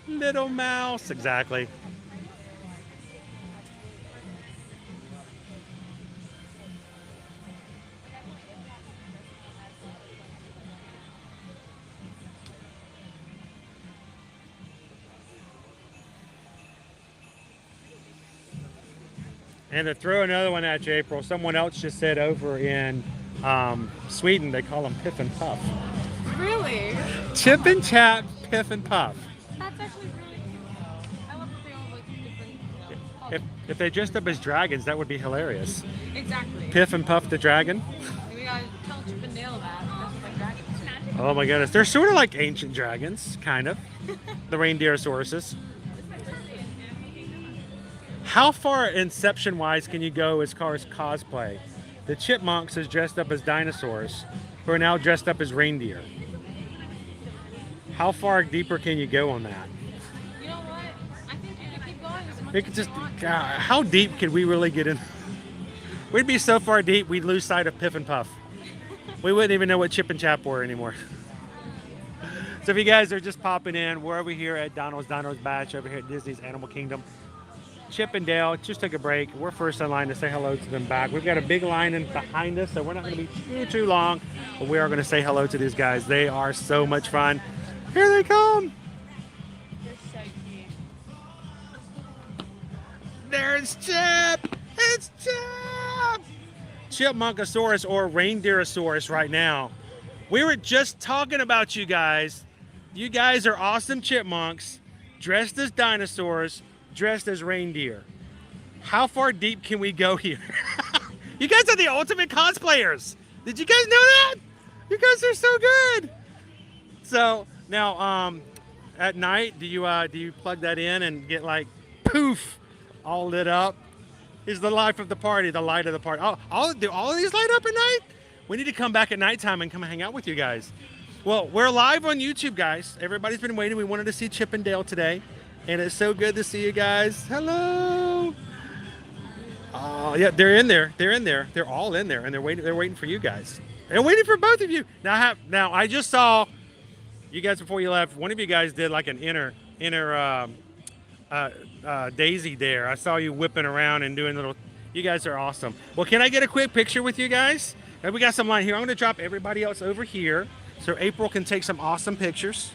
Little mouse, exactly. And to throw another one at you, April, someone else just said over in Sweden, they call them Piff and Puff. Really? Chip and Chap, Piff and Puff. That's actually really cute. I love that they all look different. If they dressed up as dragons, that would be hilarious. Exactly. Piff and Puff the dragon. We gotta tell Chip and Dale that. That's like dragons. Oh my goodness. They're sort of like ancient dragons, kind of. The reindeersauruses. How far inception-wise can you go as far as cosplay? The Chipmunks is dressed up as dinosaurs, who are now dressed up as reindeer. How far deeper can you go on that? You know what? I think you can keep going as much We could just, how deep could we really get in? We'd be so far deep, we'd lose sight of Piff and Puff. We wouldn't even know what Chip and Chap were anymore. So if you guys are just popping in, we're over here at Donald's Batch over here at Disney's Animal Kingdom. Chip and Dale just took a break. We're first in line to say hello to them back. We've got a big line in behind us, so we're not going to be too long, but we are going to say hello to these guys. They are so much fun. Here they come. They're so cute. There's Chip. It's Chip. Chipmunkosaurus or Reindeerosaurus right now. We were just talking about you guys. You guys are awesome chipmunks, dressed as dinosaurs, dressed as reindeer. How far deep can we go here? You guys are the ultimate cosplayers. Did you guys know that? You guys are so good. So now, at night, do you plug that in and get like poof, all lit up? Is the life of the party, the light of the party? Do all of these light up at night? We need to come back at nighttime and come hang out with you guys. Well, we're live on YouTube, guys. Everybody's been waiting. We wanted to see Chip and Dale today, and it's so good to see you guys. Hello. Oh, yeah, they're in there. They're in there. They're all in there, and they're waiting. They're waiting for you guys. They're waiting for both of you. Now I just saw you guys before you left. One of you guys did like an inner daisy there. I saw you whipping around and doing little. You guys are awesome. Well, can I get a quick picture with you guys? And we got some line here. I'm going to drop everybody else over here so April can take some awesome pictures.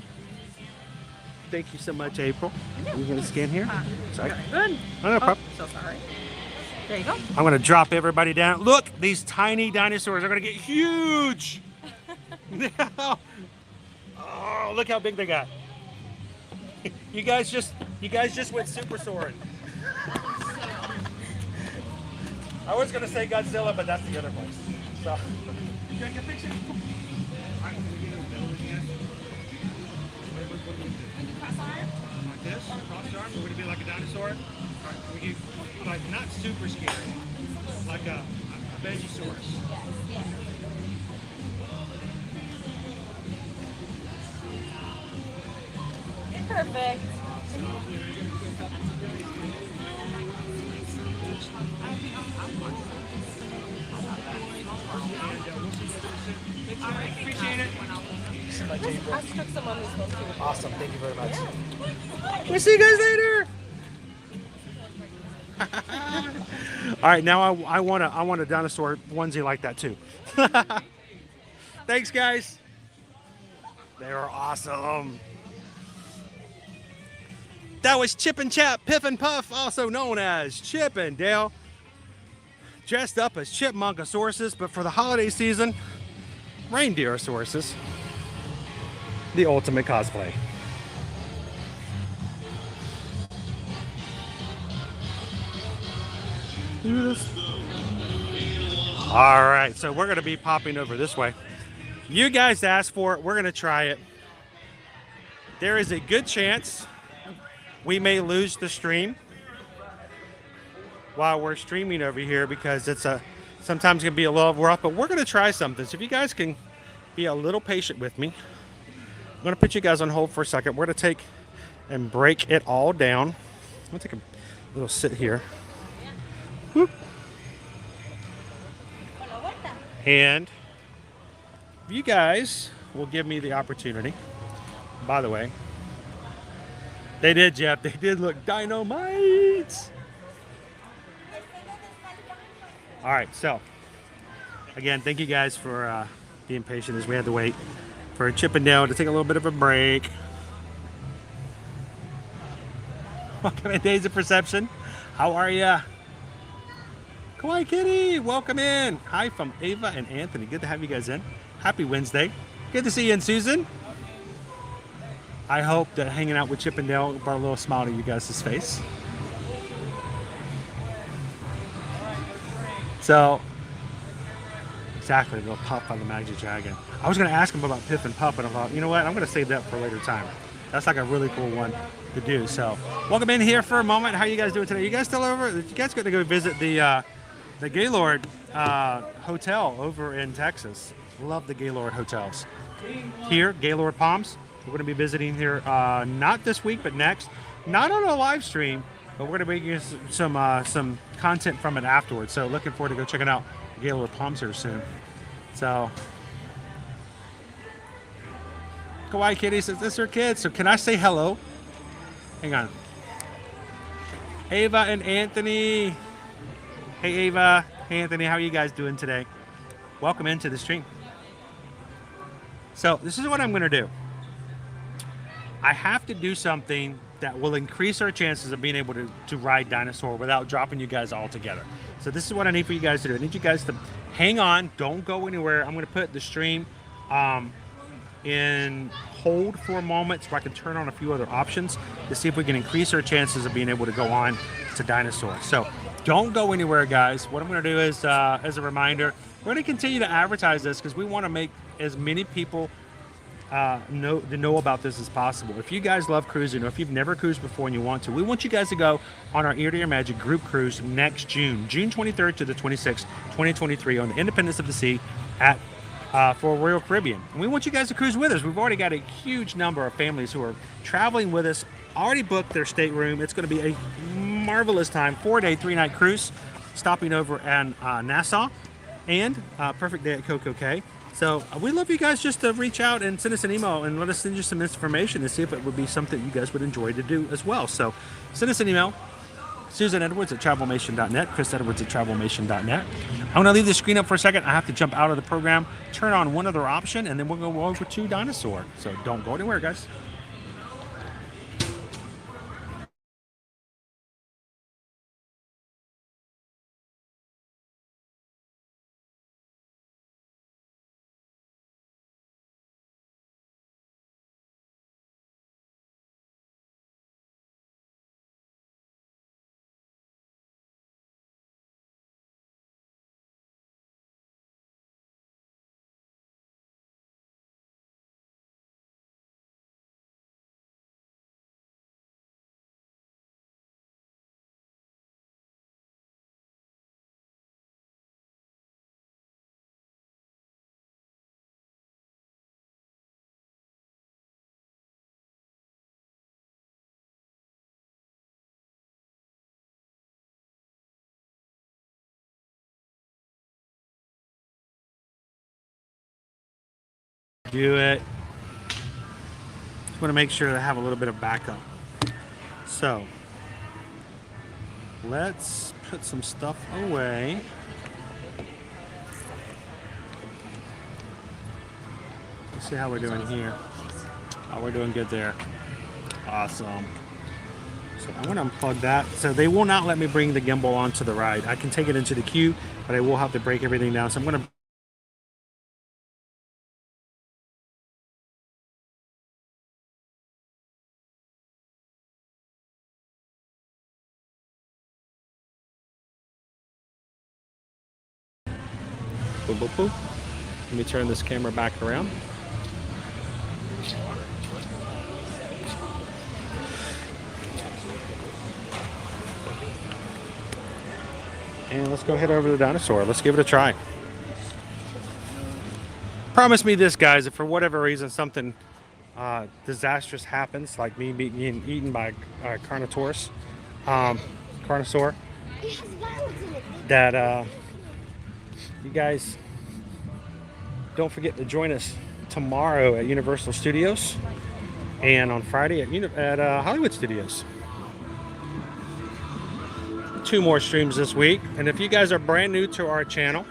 Thank you so much, April. You're going to scan here? Sorry. Good. No problem. So sorry. There you go. I'm going to drop everybody down. Look, these tiny dinosaurs are going to get huge. Oh, look how big they got. You guys just went super soaring. I was going to say Godzilla, but that's the other place. So, you got a picture? Like this, cross arm, we're going to be like a dinosaur. We get, like, not super scary, like a Vegisaurus. Perfect. Appreciate it. I took some on this one too. Awesome, thank you very much. We'll see you guys later. All right, now I want a dinosaur onesie like that too. Thanks, guys. They are awesome. That was Chip and Chap, Piff and Puff, also known as Chip and Dale, dressed up as chipmunkasauruses, but for the holiday season, reindeerosauruses. The ultimate cosplay. All right, so we're going to be popping over this way. You guys asked for it. We're going to try it. There is a good chance we may lose the stream while we're streaming over here because it's sometimes going to be a little rough, but we're going to try something. So if you guys can be a little patient with me, I'm going to put you guys on hold for a second. We're going to take and break it all down. I'm going to take a little sit here. Whoop. And you guys will give me the opportunity. By the way, they did, Jeff. They did look dynamite. All right, so again, thank you guys for being patient as we had to wait for Chip and Dale to take a little bit of a break. Welcome in Days of Perception. How are ya? Kawaii Kitty, welcome in. Hi from Ava and Anthony. Good to have you guys in. Happy Wednesday. Good to see you and Susan. I hope that hanging out with Chip and Dale brought a little smile to you guys' face. So, exactly, they'll pop on the Magic Dragon. I was going to ask him about Piff and Puff, but I thought, you know what, I'm going to save that for a later time. That's like a really cool one to do. So, welcome in here for a moment. How are you guys doing today? You guys still over? You guys got to go visit the Gaylord Hotel over in Texas. Love the Gaylord hotels. Here, Gaylord Palms. We're going to be visiting here not this week, but next. Not on a live stream, but we're going to be getting some content from it afterwards. So looking forward to go checking out Gaylord Palms here soon. So, Kawaii Kitty says this is her kid. So can I say hello? Hang on. Ava and Anthony. Hey Ava, hey Anthony, how are you guys doing today? Welcome into the stream. So this is what I'm going to do. I have to do something that will increase our chances of being able to ride Dinosaur without dropping you guys all together. So this is what I need for you guys to do. I need you guys to hang on. Don't go anywhere. I'm going to put the stream in hold for a moment so I can turn on a few other options to see if we can increase our chances of being able to go on to Dinosaur. So don't go anywhere, guys. What I'm going to do is, as a reminder, we're going to continue to advertise this because we want to make as many people know about this as possible. If you guys love cruising, or if you've never cruised before and you want to, we want you guys to go on our Ear to Your Magic group cruise next June 23rd to the 26th, 2023 on the Independence of the Sea at for Royal Caribbean. And we want you guys to cruise with us. We've already got a huge number of families who are traveling with us, already booked their stateroom. It's going to be a marvelous time, 4-day, 3-night cruise, stopping over in Nassau, and perfect day at Coco Cay. So we'd love you guys just to reach out and send us an email and let us send you some information and see if it would be something you guys would enjoy to do as well. So send us an email, susanedwards@travelmation.net, chrisedwards@travelmation.net. I'm going to leave the screen up for a second. I have to jump out of the program, turn on one other option, and then we'll go over to Dinosaur. So don't go anywhere, guys. Do it. Just want to make sure that I have a little bit of backup. So let's put some stuff away. Let's see how we're doing here. Oh, we're doing good there. Awesome. So I'm going to unplug that. So they will not let me bring the gimbal onto the ride. I can take it into the queue, but I will have to break everything down. So I'm going to boop, boop, boop. Let me turn this camera back around. And let's go head over to the Dinosaur. Let's give it a try. Promise me this, guys, if for whatever reason something disastrous happens, like me being eaten by a Carnotaurus, Carnosaur, that you guys don't forget to join us tomorrow at Universal Studios and on Friday at Hollywood Studios. 2 more streams this week, and if you guys are brand new to our channel,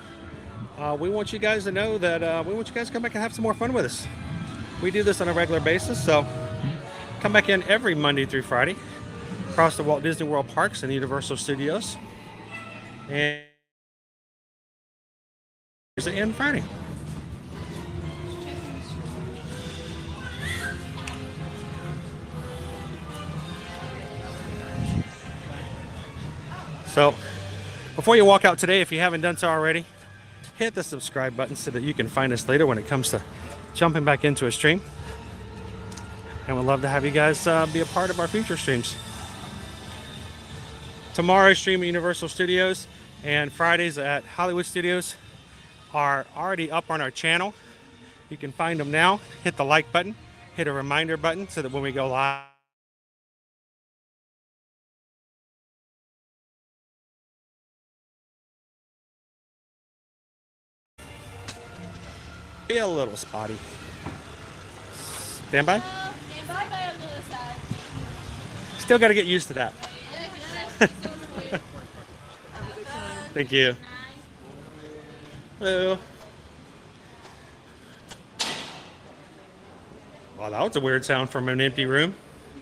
we want you guys to know that we want you guys to come back and have some more fun with us. We do this on a regular basis, so come back in every Monday through Friday across the Walt Disney World parks and Universal Studios, and Thursday and Friday. So before you walk out today, if you haven't done so already, hit the subscribe button so that you can find us later when it comes to jumping back into a stream. And we'd love to have you guys be a part of our future streams. Tomorrow's stream at Universal Studios and Fridays at Hollywood Studios are already up on our channel. You can find them now. Hit the like button, hit a reminder button so that when we go live, be a little spotty. Stand by. Still got to get used to that. Thank you. Hello. Wow, that was a weird sound from an empty room.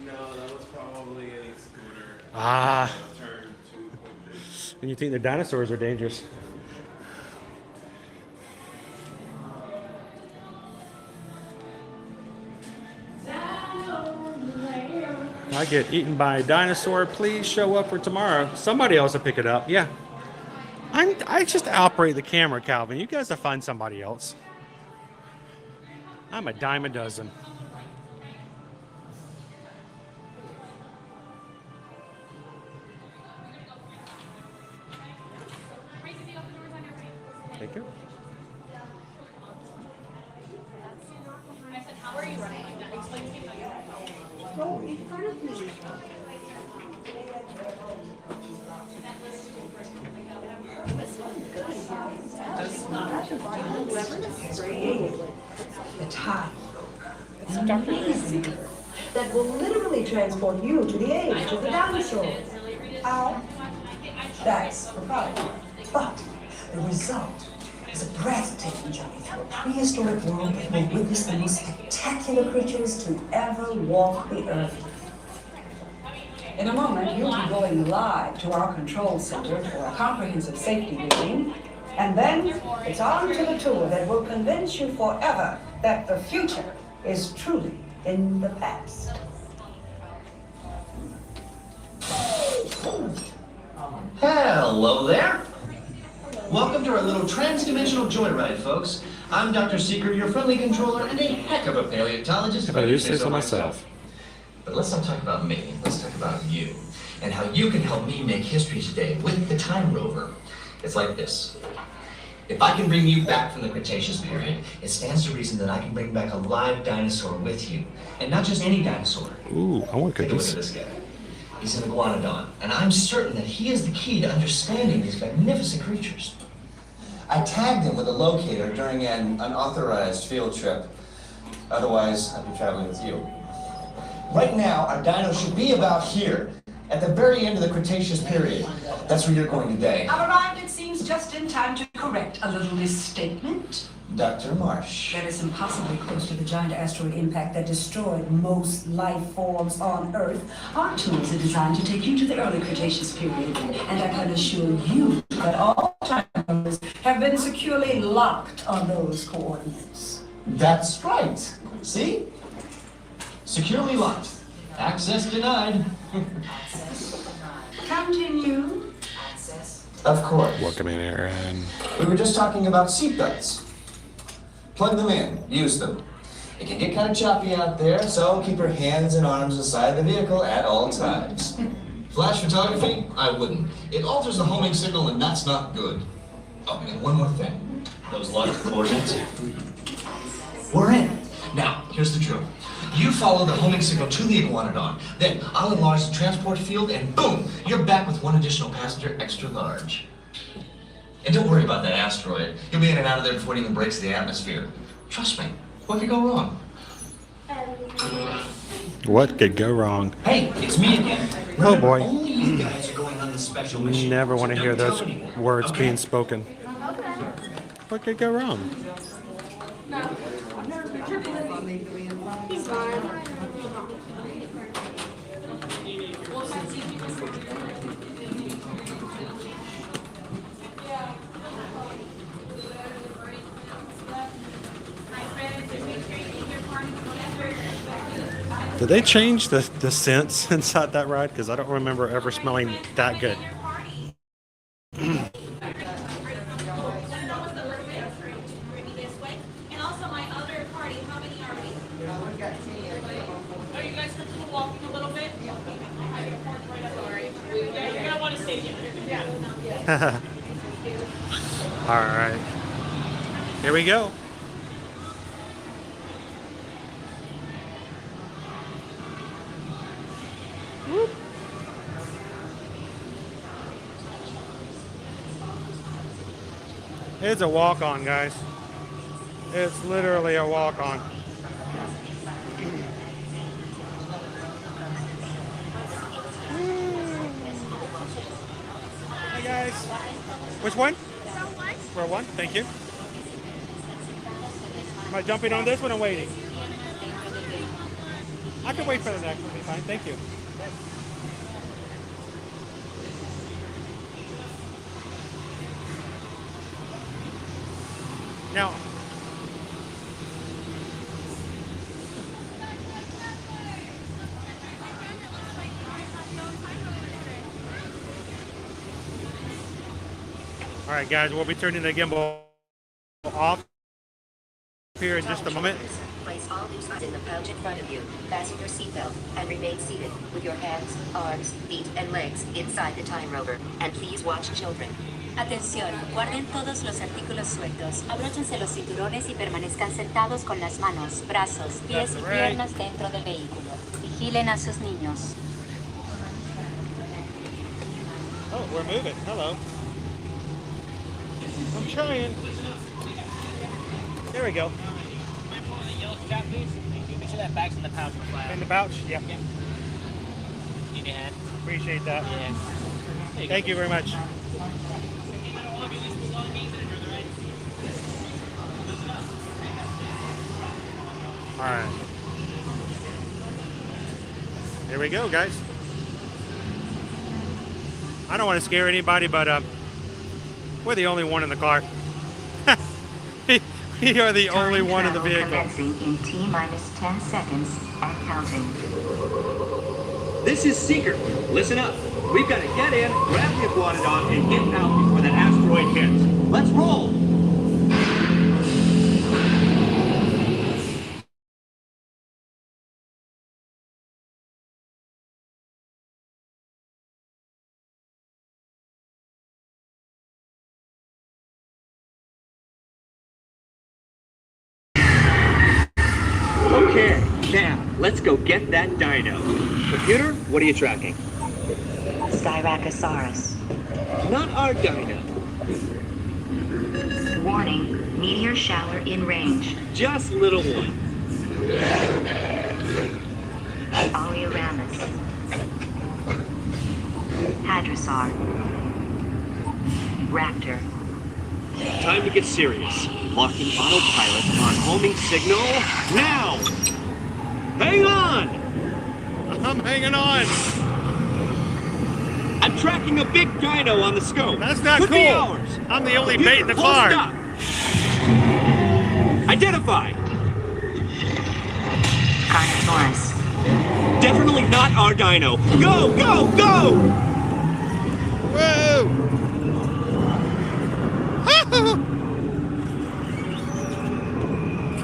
No, that was probably a scooter. Ah. And you think the dinosaurs are dangerous? I get eaten by a dinosaur, please show up for tomorrow. Somebody else will pick it up. Yeah. I just operate the camera, Calvin. You guys will find somebody else. I'm a dime a dozen. Thank you. The time. It's amazing. That will literally transport you to the age of the dinosaurs. How? That's the problem. But the result is a breathtaking journey through a prehistoric world that will witness the most spectacular creatures to ever walk the earth. In a moment, you'll be going live to our control center for a comprehensive safety briefing, and then it's on to the tour that will convince you forever that the future is truly in the past. Hello there. Welcome to our little trans-dimensional joyride, folks. I'm Dr. Secret, your friendly controller and a heck of a paleontologist. If I do say so myself. But let's not talk about me. Let's talk about you and how you can help me make history today with the Time Rover. It's like this. If I can bring you back from the Cretaceous period, it stands to reason that I can bring back a live dinosaur with you. And not just any dinosaur. Ooh, I want Take a look at cookies. this guy. He's an iguanodon, and I'm certain that he is the key to understanding these magnificent creatures. I tagged him with a locator during an unauthorized field trip. Otherwise, I'd be traveling with you. Right now, our dino should be about here, at the very end of the Cretaceous period. That's where you're going today. I've arrived, it seems, just in time to correct a little misstatement. Dr. Marsh. That is impossibly close to the giant asteroid impact that destroyed most life forms on Earth. Our tools are designed to take you to the early Cretaceous period, and I can assure you that all time robbers have been securely locked on those coordinates. That's right. See? Securely locked. Access denied. Continue. Of course. Welcome in, Aaron. We were just talking about seatbelts. Plug them in, use them. It can get kind of choppy out there, so keep your hands and arms aside the vehicle at all times. Flash photography? I wouldn't. It alters the homing signal, and that's not good. Oh, and one more thing. Those logic coordinates. We're in. Now, here's the drill. You follow the homing signal to the iguanodon. Then I'll enlarge the transport field, and boom, you're back with one additional passenger extra large. And don't worry about that asteroid. You'll be in and out of there before it even breaks the atmosphere. Trust me, what could go wrong? What could go wrong? Hey, it's me again. Oh boy. Only you guys are going on this special mission. Never want to so hear don't those tell anyone. words Okay? being spoken. What could go wrong? He's fine. Did they change the scents inside that ride? Because I don't remember ever smelling that good. And also my other party, how many are we? Are you guys comfortable walking a little bit? Sorry. You're gonna want to stay together. Yeah. All right. Here we go. Whoop. It's a walk-on, guys. It's literally a walk-on. Hey guys. Which one? Row one, thank you. Am I jumping on this one or waiting? I can wait for the next one, be fine, thank you. Now, all right, guys, we'll be turning the gimbal off here in just a moment. Place all loose in the pouch in front of you. Fasten your seatbelt and remain seated with your hands, arms, feet, and legs inside the Time Rover. And please watch children. Atención, guarden todos los artículos sueltos, abróchense los cinturones y permanezcan sentados con las manos, brazos, pies y piernas dentro del vehículo. Vigilen a sus niños. Oh, we're moving. Hello. I'm trying. There we go. Yellow strap, please. Thank you. Make sure that bag's in the pouch. In the pouch? Yeah. Need a hand. Appreciate that. Yeah. Thank you very much. All right. Here we go, guys. I don't want to scare anybody, but we're the only one in the car. We are the only one in the vehicle. Commencing in T-minus 10 seconds and counting. This is Seeker. Listen up. We've got to get in, grab the Iguanodon, and get out before that asteroid hits. Let's roll! Okay, now, let's go get that dino. Computer, what are you tracking? Styracosaurus. Not our dino. Warning, meteor shower in range. Just little one. Oleoramus. Hadrosaur. Raptor. Time to get serious. Locking autopilot on homing signal now! Hang on! I'm hanging on. I'm tracking a big dino on the scope. That's not Could cool. be ours. I'm the only bait in the car. Stop. Identify. Carnotaurus. Definitely not our dino. Go, go, go! Whoa!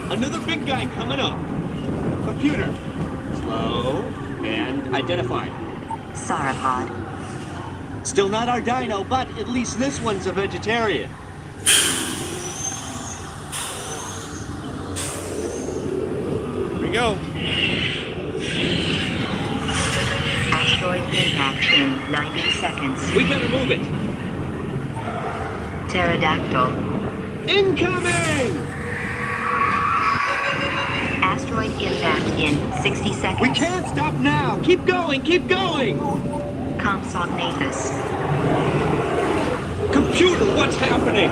Another big guy coming up. Computer. Slow and identify. Sauropod. Still not our dino, but at least this one's a vegetarian. Here we go. Asteroid impact in 90 seconds. We better move it. Pterodactyl. Incoming! Asteroid impact in 60 seconds. We can't stop now. Keep going, keep going. Compsognathus. Computer, what's happening?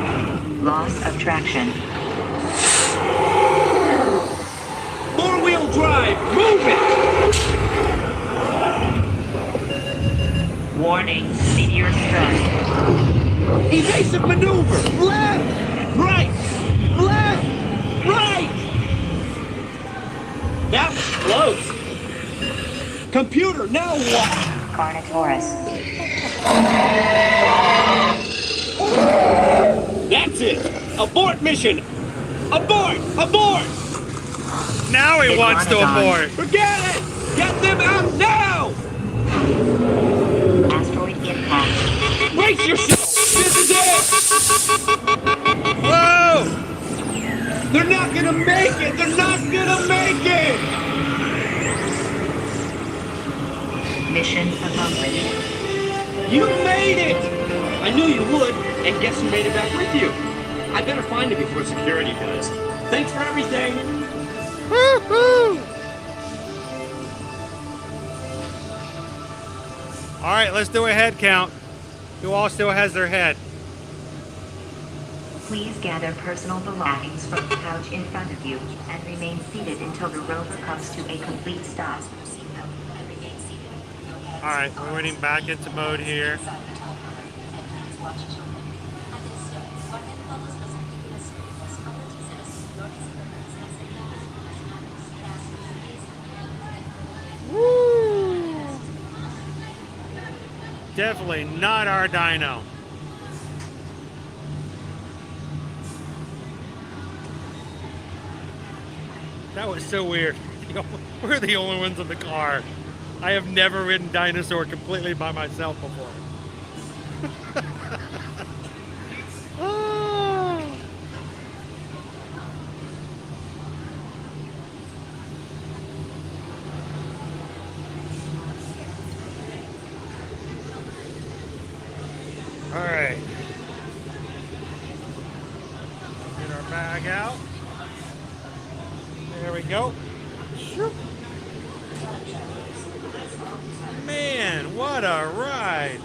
Loss of traction. Four-wheel drive, move it! Warning, meteor strike. Evasive maneuver! Left! Right! Left! Right! That was close! Computer, now what? Carnotaurus. That's it! Abort mission! Abort! Abort! Now he wants to abort! Forget it! Get them out now! Asteroid impact. Brace yourself! This is it! Whoa! They're not gonna make it! They're not gonna make it! Mission accomplished. You made it! I knew you would, and guess who made it back with you? I better find it before security does. Thanks for everything! Woo-hoo! All right, let's do a head count. Who all still has their head? Please gather personal belongings from the couch in front of you and remain seated until the rover comes to a complete stop. All right, we're getting back into mode here. Woo! Definitely not our dino. That was so weird. We're the only ones in the car. I have never ridden Dinosaur completely by myself before. Oh. All right. Get our bag out. we go. Man, what a ride.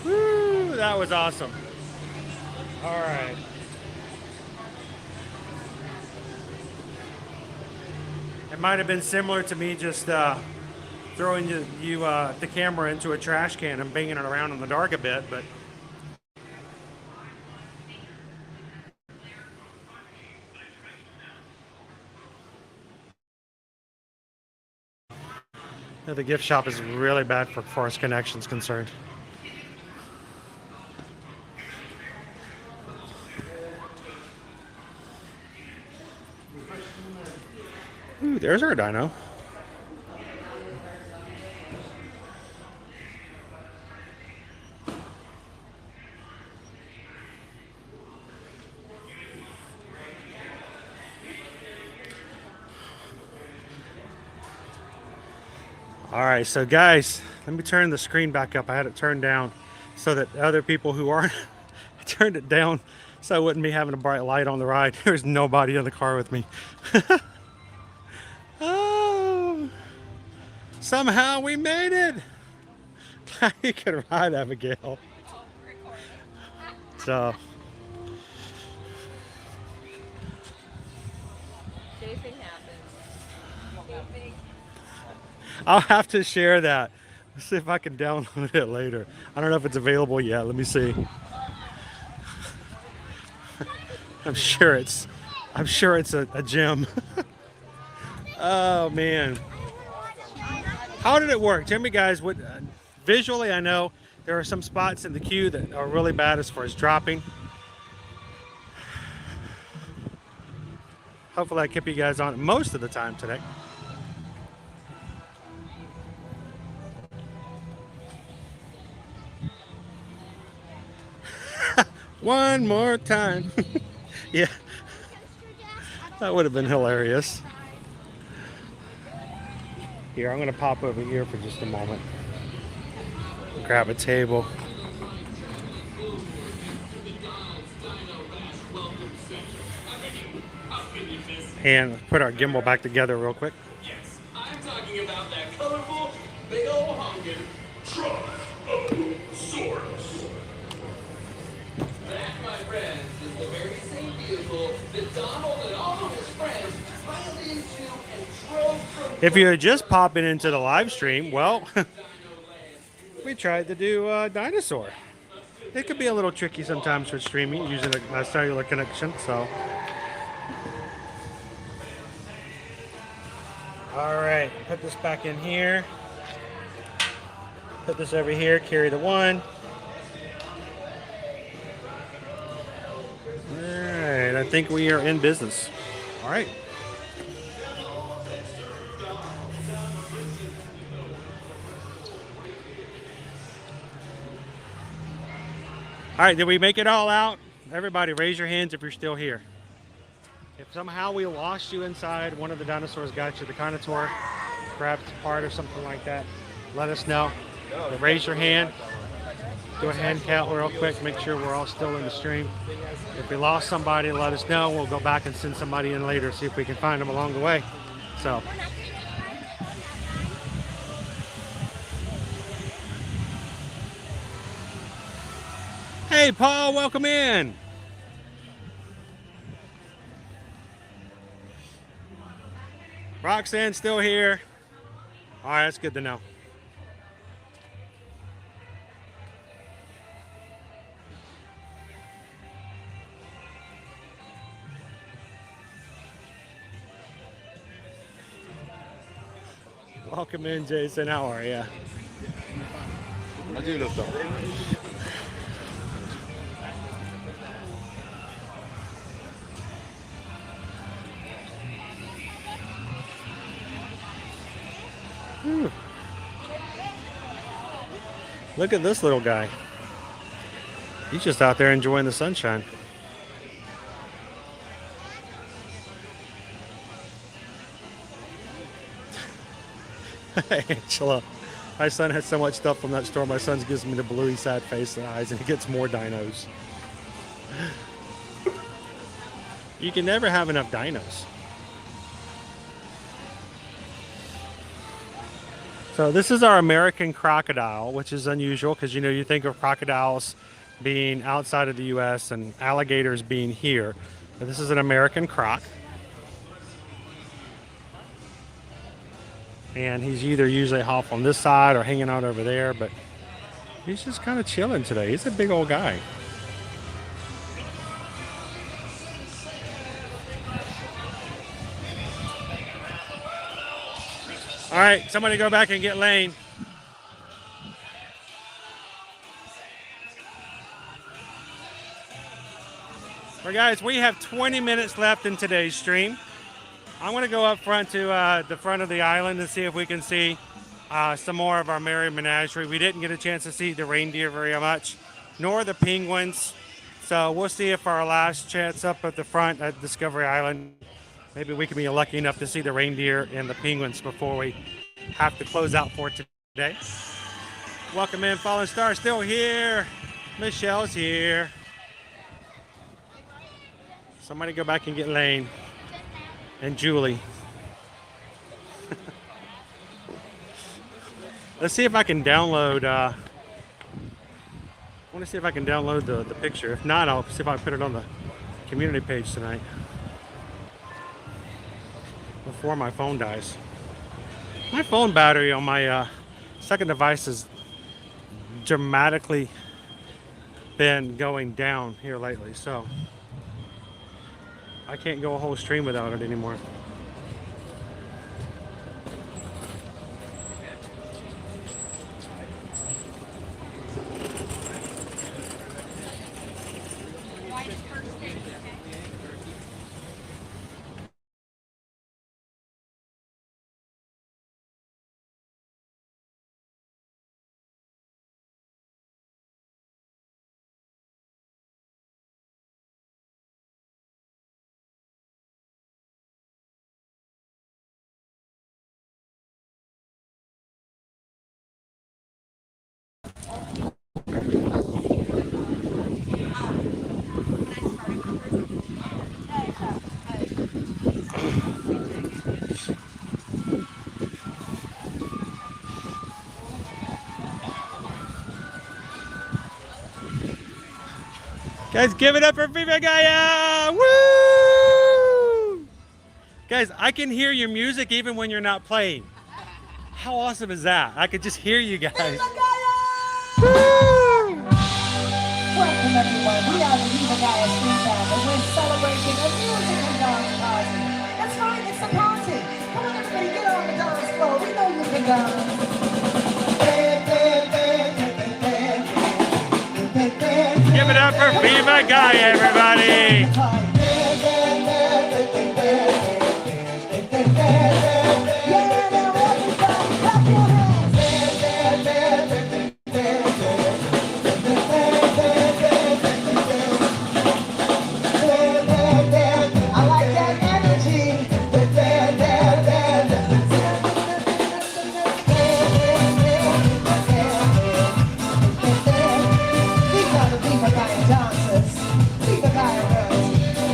Woo, that was awesome. All right. It might have been similar to me just throwing the camera into a trash can and banging it around in the dark a bit, but the gift shop is really bad for Forest Connections concerned. Ooh, there's our dino. All right, so guys, let me turn the screen back up. I had it turned down so that other people who aren't, I turned it down so I wouldn't be having a bright light on the ride. There's nobody in the car with me. Oh, somehow we made it. You can ride, Abigail. So. I'll have to share that. Let's see if I can download it later. I don't know if it's available yet. Let me see. I'm sure it's a gem. Oh man. How did it work? Tell me guys what visually. I know there are some spots in the queue that are really bad as far as dropping. Hopefully I kept you guys on it most of the time today. One more time. Yeah, that would have been hilarious. Here, I'm going to pop over here for just a moment. Grab a table. And put our gimbal back together real quick. Yes, I'm talking about that colorful, big old honking Truck-O-Saurus. That, my friends, is the very same vehicle that Donald and all of his friends piled into and drove from. If you're just popping into the live stream, well, we tried to do Dinosaur. It could be a little tricky sometimes with streaming using a cellular connection, so. All right, put this back in here. Put this over here, carry the one. Alright, I think we are in business. Alright. Alright, did we make it all out? Everybody raise your hands if you're still here. If somehow we lost you inside, one of the dinosaurs got you, the Carnotaur grabbed part or something like that, let us know. But raise your hand. Do a hand count real quick, make sure we're all still in the stream. If we lost somebody, let us know. We'll go back and send somebody in later, see if we can find them along the way. So. Hey, Paul, welcome in. Roxanne's still here. All right, that's good to know. Welcome in, Jason. How are you? Look at this little guy. He's just out there enjoying the sunshine. Angela. My son has so much stuff from that store. My son gives me the bluey sad face and eyes, and he gets more dinos. You can never have enough dinos. So this is our American crocodile, which is unusual because you think of crocodiles being outside of the U.S. and alligators being here. But this is an American croc. And he's either usually off on this side or hanging out over there, but he's just kind of chilling today. He's a big old guy. All right, somebody go back and get Lane. Well, guys, we have 20 minutes left in today's stream. I'm going to go up front to the front of the island and see if we can see some more of our Merry Menagerie. We didn't get a chance to see the reindeer very much, nor the penguins. So we'll see if our last chance up at the front at Discovery Island, maybe we can be lucky enough to see the reindeer and the penguins before we have to close out for today. Welcome in, Fallen Star, still here. Michelle's here. Somebody go back and get Lane and Julie. Let's see if I can download. I want to see if I can download the picture. If not, I'll see if I can put it on the community page tonight before my phone dies. My phone battery on my second device has dramatically been going down here lately, so I can't go a whole stream without it anymore. Guys, give it up for Viva Gaia! Woo! Guys, I can hear your music even when you're not playing. How awesome is that? I could just hear you guys. Welcome everyone, we are the Viva Gaia Street Band and we're celebrating a music and dance party. That's right, it's a party. Come on everybody, get on the dance floor, we know you can dance. Give it up for Viva Gaia, everybody! Dancers, Viva Gaia girls.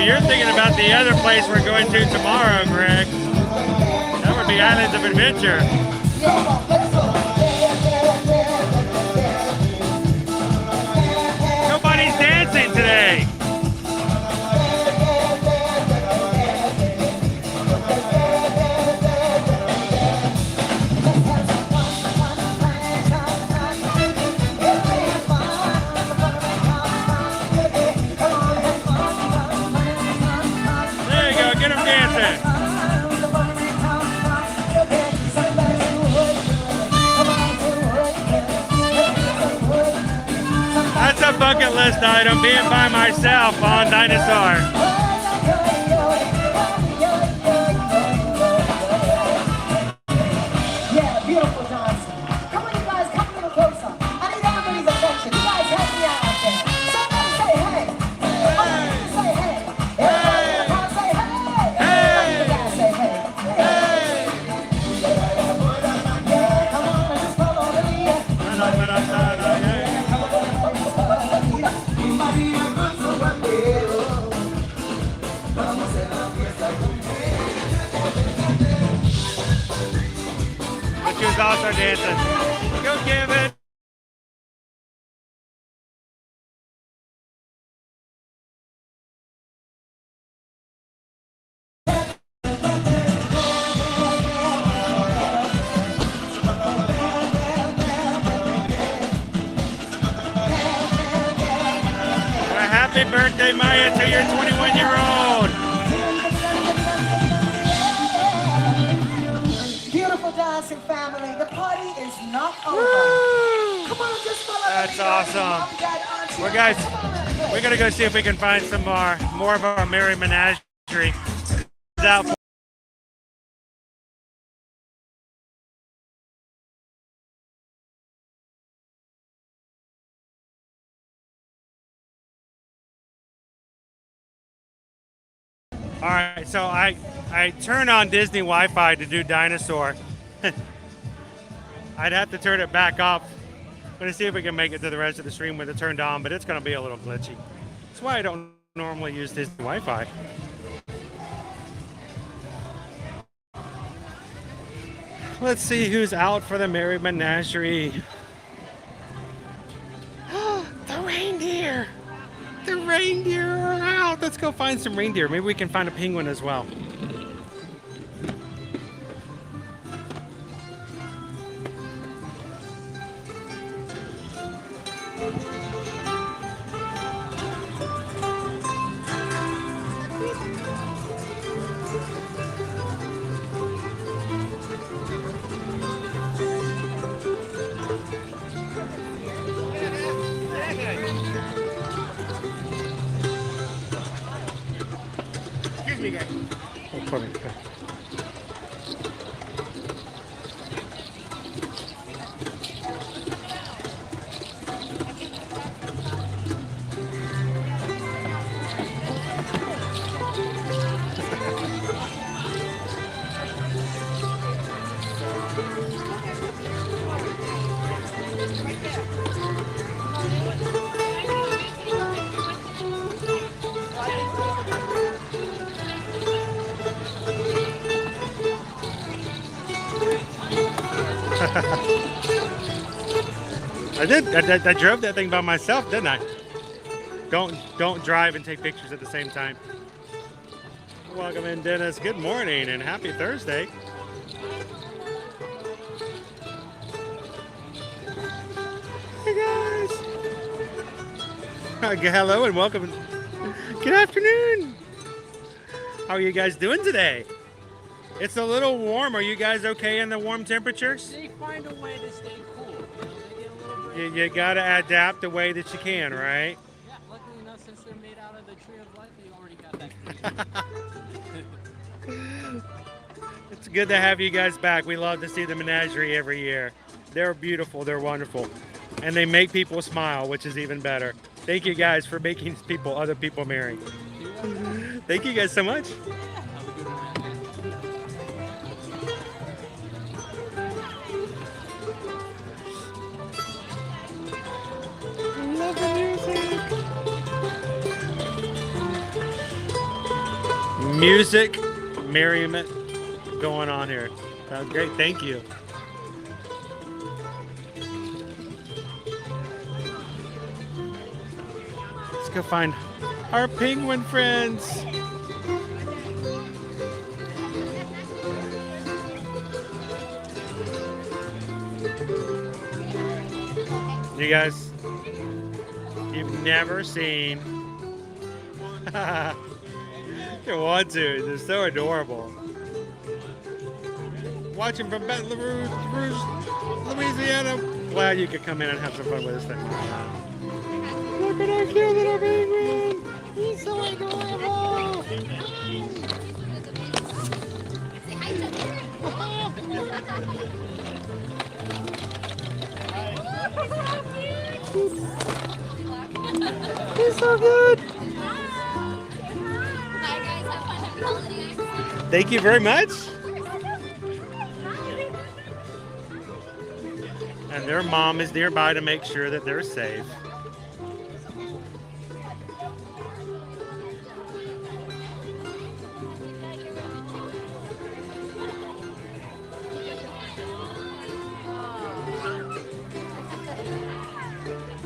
you're thinking about the other place we're going to tomorrow, Greg. That would be Islands of Adventure. Nobody's dancing today. There you go, get them dancing. That's a bucket list item, being by myself on Dinosaur. Yeah, beautiful dancing. Come on, you guys, come a little closer. I need everybody's attention. You guys help me out there. Somebody say hey. Everybody say hey. Everybody in the car say hey. Everybody in the car say hey. Hey. Yeah, come on, let's just follow the lead. But you was also dancing. Go, Kevin. Happy birthday, Maya, to your 21-year-old. Beautiful dancing family. The party is not over. Come on, just follow That's me. awesome. Well, guys, we're gonna go see if we can find some more of our Merry Menagerie. It's out. All right, so I turned on Disney Wi-Fi to do Dinosaur. I'd have to turn it back off. I'm gonna see if we can make it to the rest of the stream with it turned on, but it's gonna be a little glitchy. That's why I don't normally use Disney Wi-Fi. Let's see who's out for the Merry Menagerie. The reindeer! The reindeer are out! Let's go find some reindeer. Maybe we can find a penguin as well. Excuse me, guys. Oh, perfect. Okay. I drove that thing by myself, didn't I? Don't drive and take pictures at the same time. Welcome in, Dennis. Good morning and happy Thursday. Hey guys. Hello and welcome. Good afternoon. How are you guys doing today? It's a little warm. Are you guys okay in the warm temperatures? They find a way to stay cool. They get a little break. You gotta adapt the way that you can, right? Yeah, luckily enough, since they're made out of the tree of life, they already got that. It's good to have you guys back. We love to see the menagerie every year. They're beautiful, they're wonderful. And they make people smile, which is even better. Thank you guys for making other people merry. Thank you guys so much. I love the music. music, merriment going on here. That was great. Thank you. Let's go find our penguin friends. You guys, you've never seen. You want to? They're so adorable. Watching from Baton Rouge, Louisiana. Well, you could come in and have some fun with this thing. Look at our cute little penguin. He's so adorable. He's so good. Thank you very much. And their mom is nearby to make sure that they're safe.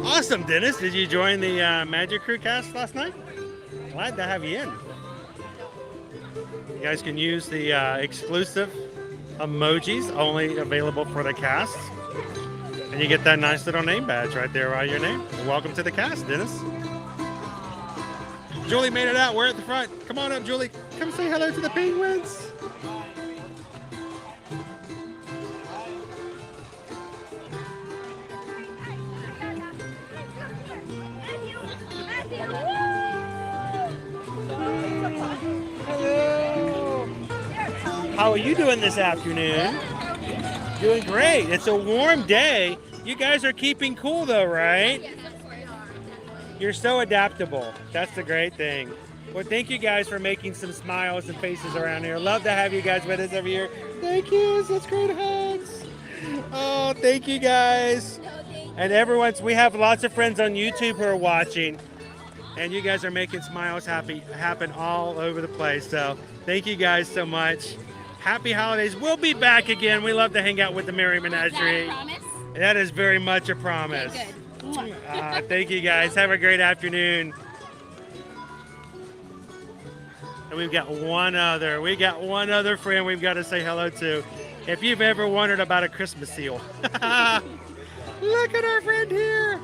Awesome, Dennis. Did you join the Magic Crew cast last night? Glad to have you in. You guys can use the exclusive emojis only available for the cast. And you get that nice little name badge right there by your name. Welcome to the cast, Dennis. Julie made it out. We're at the front. Come on up, Julie. Come say hello to the penguins. Hello. How are you doing this afternoon? Doing great. It's a warm day. You guys are keeping cool though, right? You're so adaptable. That's the great thing. Well, thank you guys for making some smiles and faces around here. Love to have you guys with us every year. Thank you. Such great hugs. Oh, thank you guys. And everyone's, we have lots of friends on YouTube who are watching. And you guys are making smiles happen all over the place. So thank you guys so much. Happy holidays. We'll be back again. We love to hang out with the Merry Menagerie. Is that a promise? That is very much a promise. Okay, good. Thank you guys. Have a great afternoon. And we've got one other. We got one other friend we've got to say hello to. If you've ever wondered about a Christmas seal. Look at our friend here.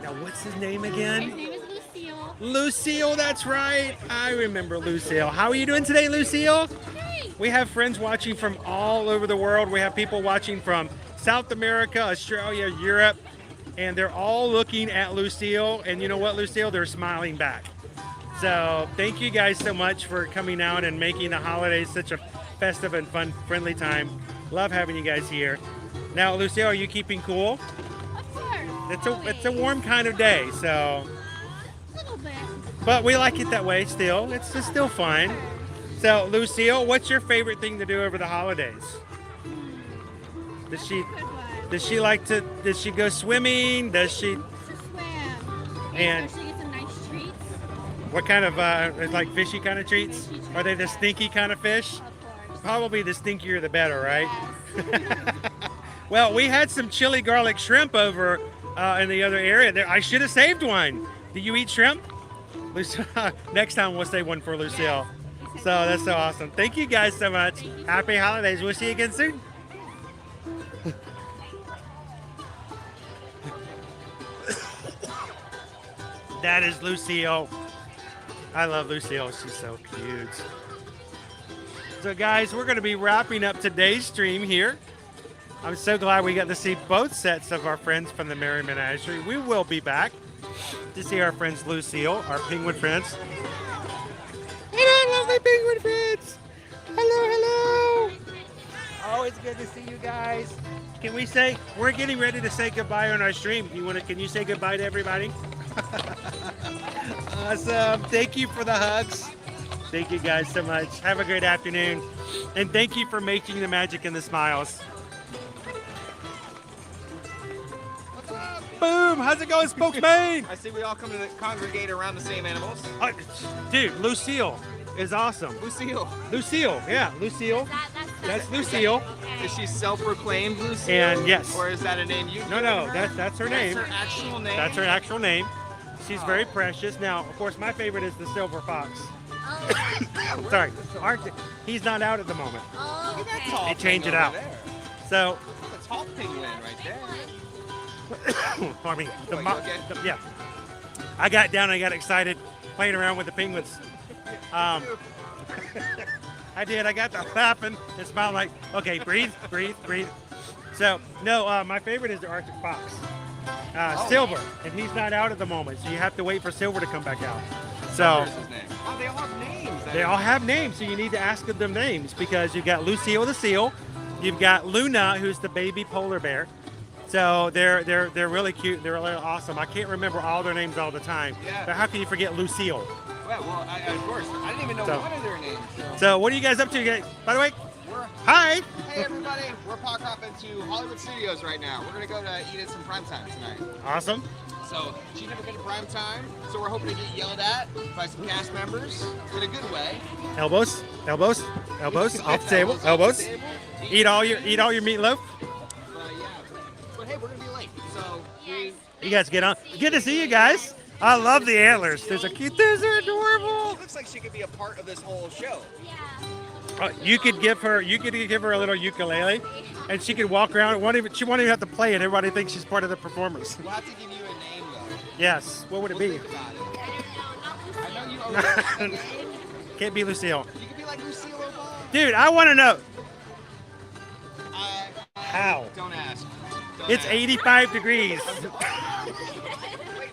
Now, what's his name again? His name is Lucille. Lucille, that's right. I remember Lucille. How are you doing today, Lucille? We have friends watching from all over the world. We have people watching from South America, Australia, Europe, and they're all looking at Lucille. And you know what, Lucille? They're smiling back. So thank you guys so much for coming out and making the holidays such a festive and fun, friendly time. Love having you guys here. Now, Lucille, are you keeping cool? Of course. It's a warm kind of day, so. A little bit. But we like it that way still. It's just still fun. So, Lucille, what's your favorite thing to do over the holidays? Does she like to, does she go swimming? Does she? To swim. And She gets some nice treats. what kind of, like fishy kind of treats? Are they the stinky kind of fish? Probably the stinkier the better, right? Well, we had some chili garlic shrimp over in the other area. I should have saved one. Do you eat shrimp? Next time we'll save one for Lucille. So that's so awesome. Thank you guys so much. Happy holidays. We'll see you again soon. That is Lucille. I love Lucille. She's so cute. So guys, we're going to be wrapping up today's stream here. I'm so glad we got to see both sets of our friends from the Merry Menagerie. We will be back to see our friends Lucille, our penguin friends. Hello, lovely penguin friends. Hello, hello. Oh, it's good to see you guys. Can we say, we're getting ready to say goodbye on our stream. Can you say goodbye to everybody? Awesome. Thank you for the hugs. Thank you guys so much. Have a great afternoon. And thank you for making the magic and the smiles. Boom! How's it going, spokesman? I see we all come to congregate around the same animals. Dude, Lucille, is awesome. Lucille. Lucille, yeah, Lucille. That's Lucille. Is she self-proclaimed Lucille? And yes. Or is that a name you? No, that's her name. That's her actual name. That's her actual name. She's very precious. Now, of course, my favorite is the silver fox. Sorry, Arctic. He's not out at the moment. Look at that tall They change it penguin out. over there. So, That's a tall penguin right there. pardon me. Oh, you okay? Yeah. I got down and I got excited playing around with the penguins. I did. I got to laughing and smiling like, okay, breathe, breathe, breathe. So, no, my favorite is the Arctic fox. Silver, and he's not out at the moment, so you have to wait for Silver to come back out. So, What's his name? Oh, they all have names. they all have names, so you need to ask them names because you've got Lucille the seal, you've got Luna, who's the baby polar bear. So they're really cute. They're really awesome. I can't remember all their names all the time, Yeah. but how can you forget Lucille? Well, of course. I didn't even know So- one of their names. So what are you guys up to, guys? By the way, We're, hi. Hey everybody, we're park hopping to Hollywood Studios right now. We're gonna go to eat at some primetime tonight. Awesome. So she's never been to primetime, so we're hoping to get yelled at by some cast members in a good way. Elbows, elbows, elbows off the table, Elbows off the elbows. table. Eat all your meatloaf. But hey, we're gonna be late, so You guys get on. Good to see you guys. I love the antlers. They're cute. They're adorable. It looks like she could be a part of this whole show. You could give her a little ukulele, and she could walk around. She won't even have to play it. Everybody thinks she's part of the performance. We'll have to give you a name though. Yes. What would it be? Think about it. I know you already have a name. Can't be Lucille. You could be like Lucille Obama. Dude, I want to know. How? Don't ask. It's 85 degrees. Wait,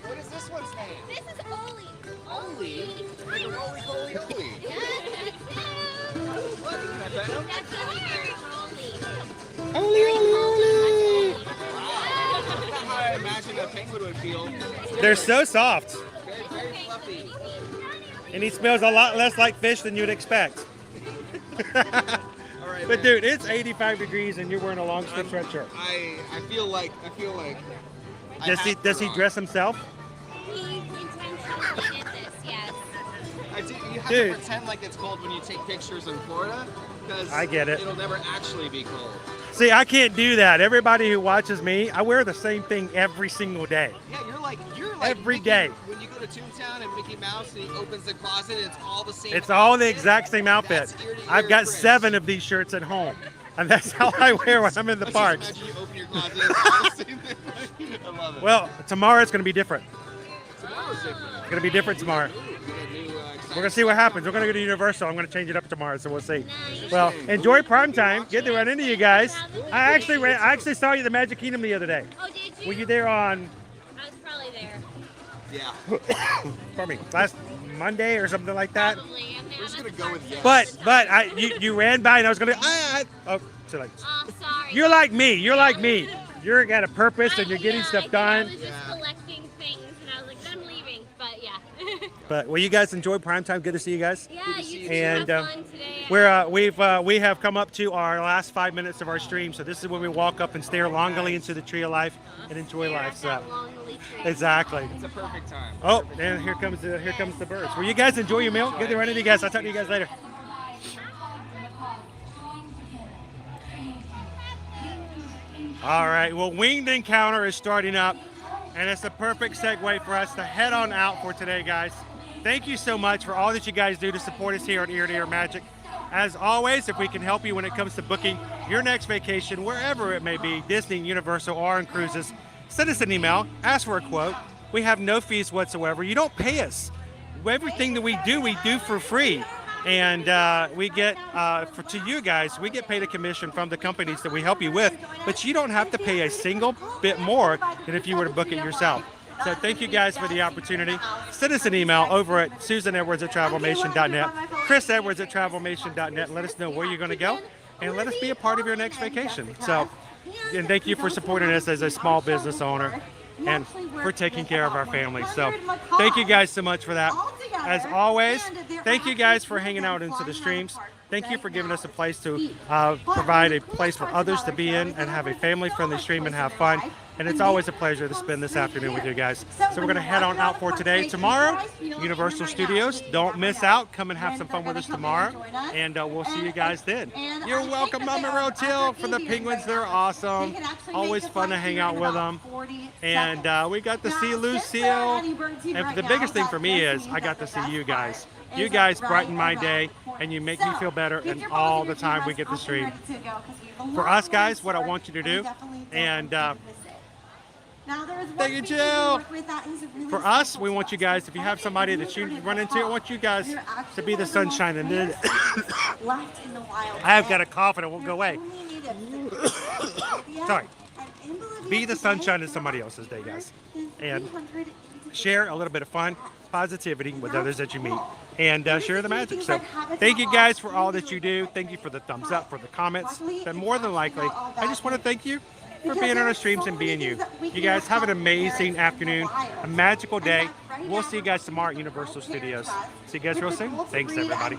what is this one's name? This is Oli. Oli? Like a roly-poly Oli. What? Can I pet him? Oli, Oli, Oli. That's not how I imagine a penguin would feel. They're so soft. Very, very fluffy. And he smells a lot less like fish than you'd expect. But dude, it's 85 degrees and you're wearing a long sleeve sweatshirt. I feel like. Does he dress himself? He intentionally did this, yes. You have Dude. to pretend like it's cold when you take pictures in Florida, because I get it. It'll never actually be cold. See, I can't do that. Everybody who watches me, I wear the same thing every single day. Yeah, you're like every Mickey, day. When you go to Toontown and Mickey Mouse and he opens the closet, it's all the same. It's all the outfit. exact same outfit. That's ear to I've ear got Chris. 7 of these shirts at home. And that's how I wear when I'm in the Let's parks. Just imagine you open your closet, it's all the same thing. I love it. Well, tomorrow it's going to be different. Tomorrow's different. It's going to be different tomorrow. We're going to see what happens. We're going to go to Universal. I'm going to change it up tomorrow, so we'll see. Well, enjoy prime time. Good to run into you guys. I actually saw you at the Magic Kingdom the other day. Oh, did you? Were you there on, I was probably there. Yeah. pardon me, last Monday or something like that? Probably. We're just gonna go with yes. But you ran by and I was going to, oh, too late. Oh, sorry. You're like me. You're like me. You're got a purpose and you're getting stuff done. I was just collecting things, and I was like, then I'm leaving. But yeah. But well, you guys enjoy prime time. Good to see you guys. Yeah, you too. And Have fun today. we have come up to our last 5 minutes of our stream. So this is when we walk up and stare longingly into the tree of life and enjoy life. So exactly. It's a perfect time. Oh, and here comes the birds. Well, you guys enjoy your meal. Good to run into you guys. I'll talk to you guys later. All right. Well, Winged Encounter is starting up, and it's the perfect segue for us to head on out for today, guys. Thank you so much for all that you guys do to support us here at Ear to Ear Magic. As always, if we can help you when it comes to booking your next vacation, wherever it may be, Disney, Universal, or on cruises, send us an email, ask for a quote. We have no fees whatsoever. You don't pay us. Everything that we do for free. And we get, to you guys, we get paid a commission from the companies that we help you with, but you don't have to pay a single bit more than if you were to book it yourself. So thank you guys for the opportunity. Send us an email over at susanedwards@travelmation.net, chrisedwards@travelmation.net. Let us know where you're going to go, and let us be a part of your next vacation. So, and thank you for supporting us as a small business owner and for taking care of our families. So thank you guys so much for that. As always, thank you guys for hanging out into the streams. Thank you for giving us a place to provide a place for others to be in and have a family-friendly stream and have fun. And it's always a pleasure to spend this afternoon with you guys. So we're going to head on out for today. Tomorrow, Universal Studios. Don't miss out. Come and have some fun with us tomorrow. And we'll see you guys then. You're welcome, Mama Rotil, for the penguins. They're awesome. Always fun to hang out with them. And we got to see Lucille. And the biggest thing for me is I got to see you guys. You guys brighten my day, and you make me feel better, and all the time we get to stream. For us guys, what I want you to do, and thank you, Jill. For us, we want you guys, if you have somebody that you run into, I want you guys to be the sunshine. And then I have got a cough and it won't go away. Sorry. Be the sunshine in somebody else's day, guys. And share a little bit of fun, positivity with others that you meet, and share the magic. So thank you guys for all that you do. Thank you for the thumbs up, for the comments. And more than likely, I just want to thank you for being on our streams and being you. You guys have an amazing afternoon, a magical day. We'll see you guys tomorrow at Universal Studios. See you guys real soon. Thanks, everybody.